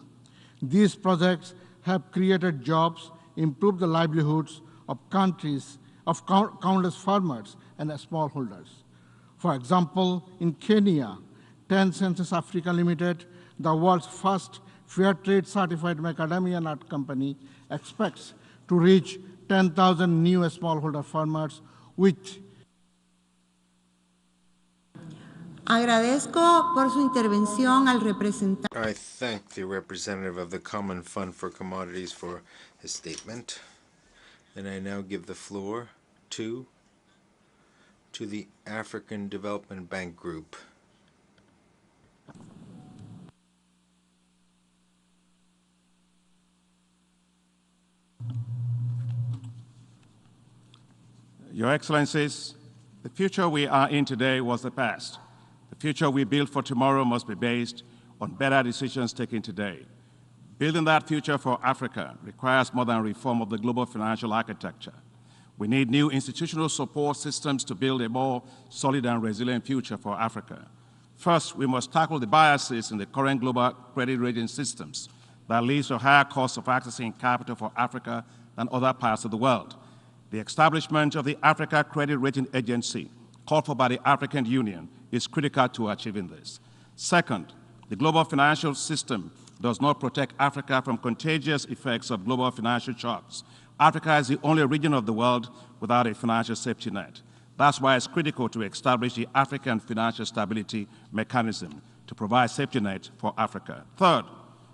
These projects have created jobs, improved the livelihoods of countless farmers and smallholders. For example, in Kenya, 10 Census Africa Limited, the world's first fair trade certified macadamia nut company, expects to reach 10,000 new smallholder farmers with Agradezco por su intervención al representante. I thank the representative of the Common Fund for Commodities for his statement. And I now give the floor to the African Development Bank Group. Your Excellencies, the future we are in today was the past. The future we build for tomorrow must be based on better decisions taken today. Building that future for Africa requires more than reform of the global financial architecture. We need new institutional support systems to build a more solid and resilient future for Africa. First, we must tackle the biases in the current global credit rating systems that leads to higher costs of accessing capital for Africa than other parts of the world. The establishment of the Africa Credit Rating Agency, called for by the African Union, is critical to achieving this. Second, the global financial system does not protect Africa from contagious effects of global financial shocks. Africa is the only region of the world without a financial safety net. That's why it's critical to establish the African Financial Stability Mechanism to provide safety net for Africa. Third,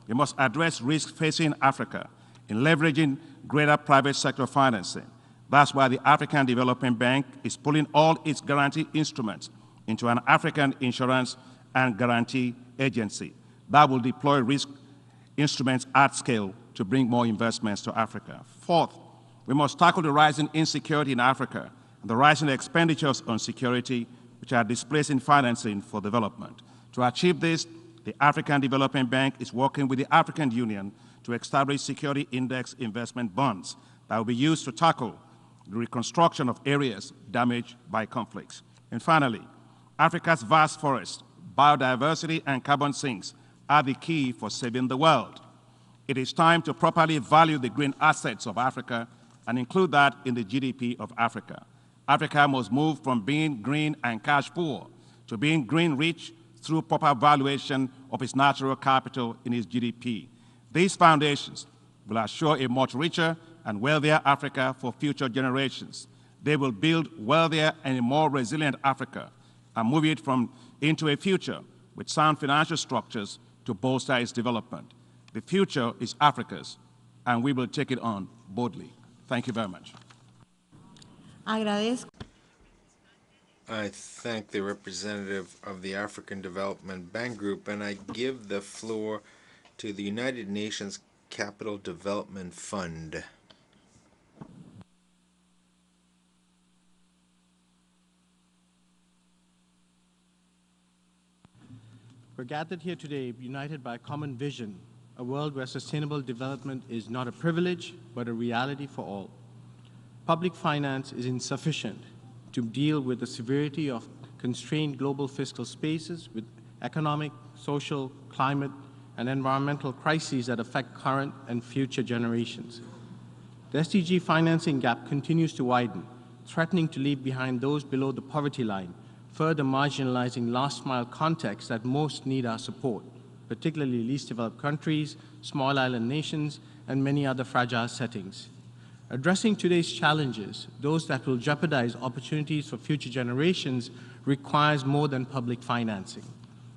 we must address risks facing Africa in leveraging greater private sector financing. That's why the African Development Bank is pulling all its guarantee instruments into an African insurance and guarantee agency that will deploy risk instruments at scale to bring more investments to Africa. Fourth, we must tackle the rising insecurity in Africa and the rising expenditures on security, which are displacing financing for development. To achieve this, the African Development Bank is working with the African Union to establish security index investment bonds that will be used to tackle the reconstruction of areas damaged by conflicts. And finally, Africa's vast forests, biodiversity, and carbon sinks are the key for saving the world. It is time to properly value the green assets of Africa and include that in the GDP of Africa. Africa must move from being green and cash poor to being green rich through proper valuation of its natural capital in its GDP. These foundations will assure a much richer and wealthier Africa for future generations. They will build wealthier and a more resilient Africa and move it into a future with sound financial structures to bolster its development. The future is Africa's, and we will take it on boldly. Thank you very much. Agradezco. I thank the representative of the African Development Bank Group, and I give the floor to the United Nations Capital Development Fund. We're gathered here today united by a common vision, a world where sustainable development is not a privilege, but a reality for all. Public finance is insufficient to deal with the severity of constrained global fiscal spaces with economic, social, climate, and environmental crises that affect current and future generations. The SDG financing gap continues to widen, threatening to leave behind those below the poverty line, further marginalizing last-mile contexts that most need our support, particularly least developed countries, small island nations, and many other fragile settings. Addressing today's challenges, those that will jeopardize opportunities for future generations, requires more than public financing.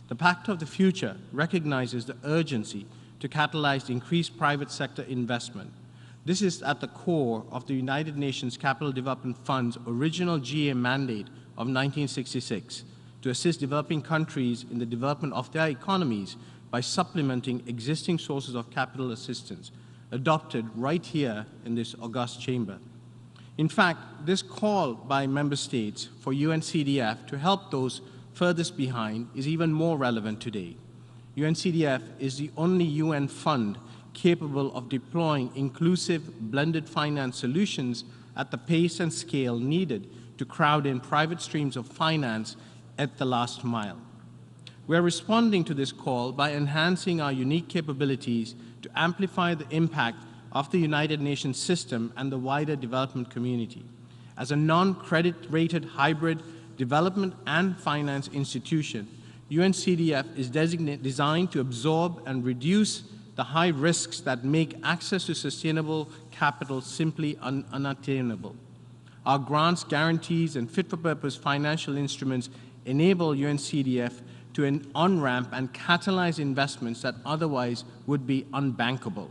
The Pact of the Future recognizes the urgency to catalyze increased private sector investment. This is at the core of the United Nations Capital Development Fund's original GA mandate of 1966 to assist developing countries in the development of their economies by supplementing existing sources of capital assistance, adopted right here in this august chamber. In fact, this call by member states for UNCDF to help those furthest behind is even more relevant today. UNCDF is the only UN fund capable of deploying inclusive blended finance solutions at the pace and scale needed to crowd in private streams of finance at the last mile. We're responding to this call by enhancing our unique capabilities to amplify the impact of the United Nations system and the wider development community. As a non-credit rated hybrid development and finance institution, UNCDF is designed to absorb and reduce the high risks that make access to sustainable capital simply unattainable. Our grants, guarantees, and fit-for-purpose financial instruments enable UNCDF to on-ramp and catalyze investments that otherwise would be unbankable.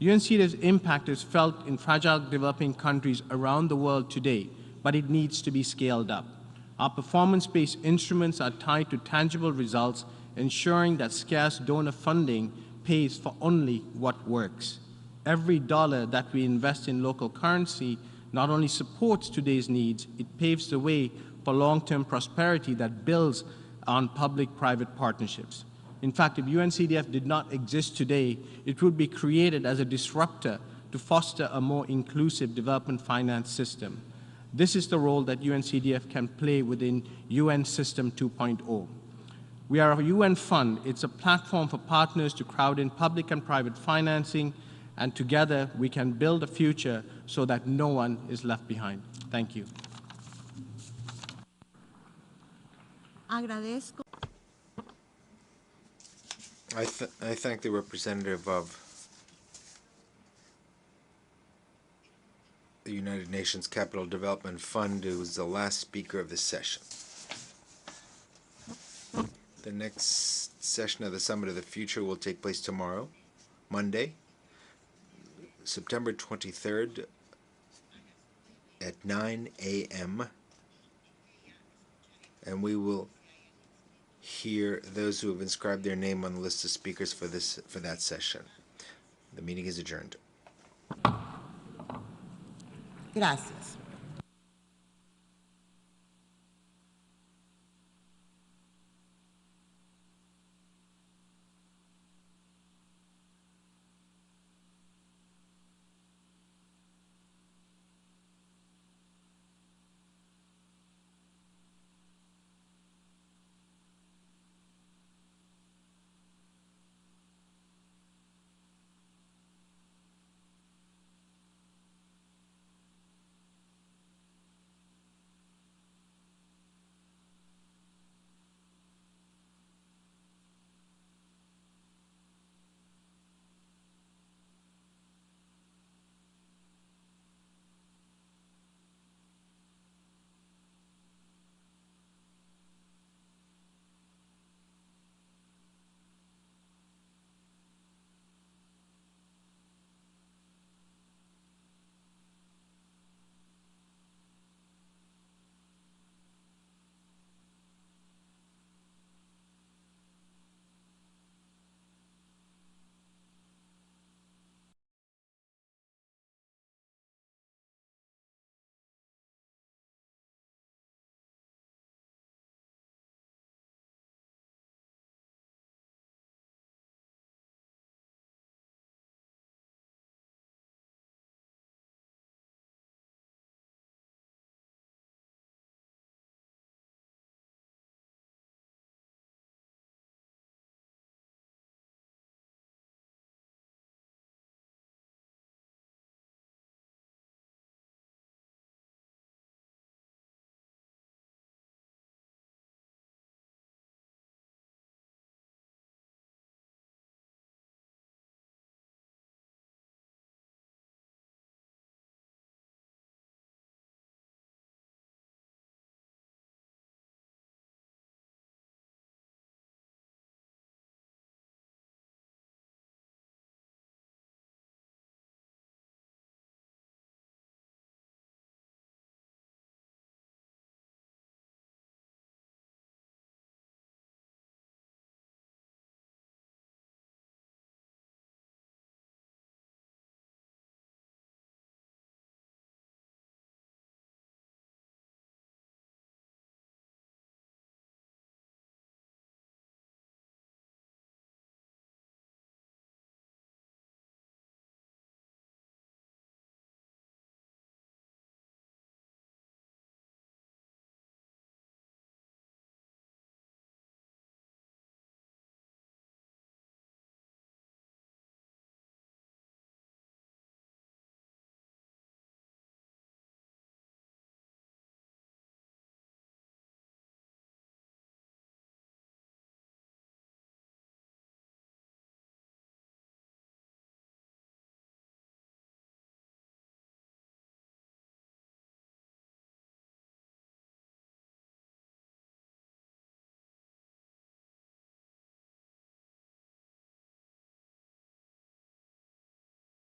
UNCDF's impact is felt in fragile developing countries around the world today, but it needs to be scaled up. Our performance-based instruments are tied to tangible results, ensuring that scarce donor funding pays for only what works. Every dollar that we invest in local currency not only supports today's needs, it paves the way for long-term prosperity that builds on public-private partnerships. In fact, if UNCDF did not exist today, it would be created as a disruptor to foster a more inclusive development finance system. This is the role that UNCDF can play within UN System 2.0. We are a UN fund. It's a platform for partners to crowd in public and private financing, and together we can build a future so that no one is left behind. Thank you. Agradezco. I thank the representative of the United Nations Capital Development Fund, who is the last speaker of this session. The next session of the Summit of the Future will take place tomorrow, Monday, September 23rd at 9 a.m. And we will hear those who have inscribed their name on the list of speakers for that session. The meeting is adjourned. Gracias.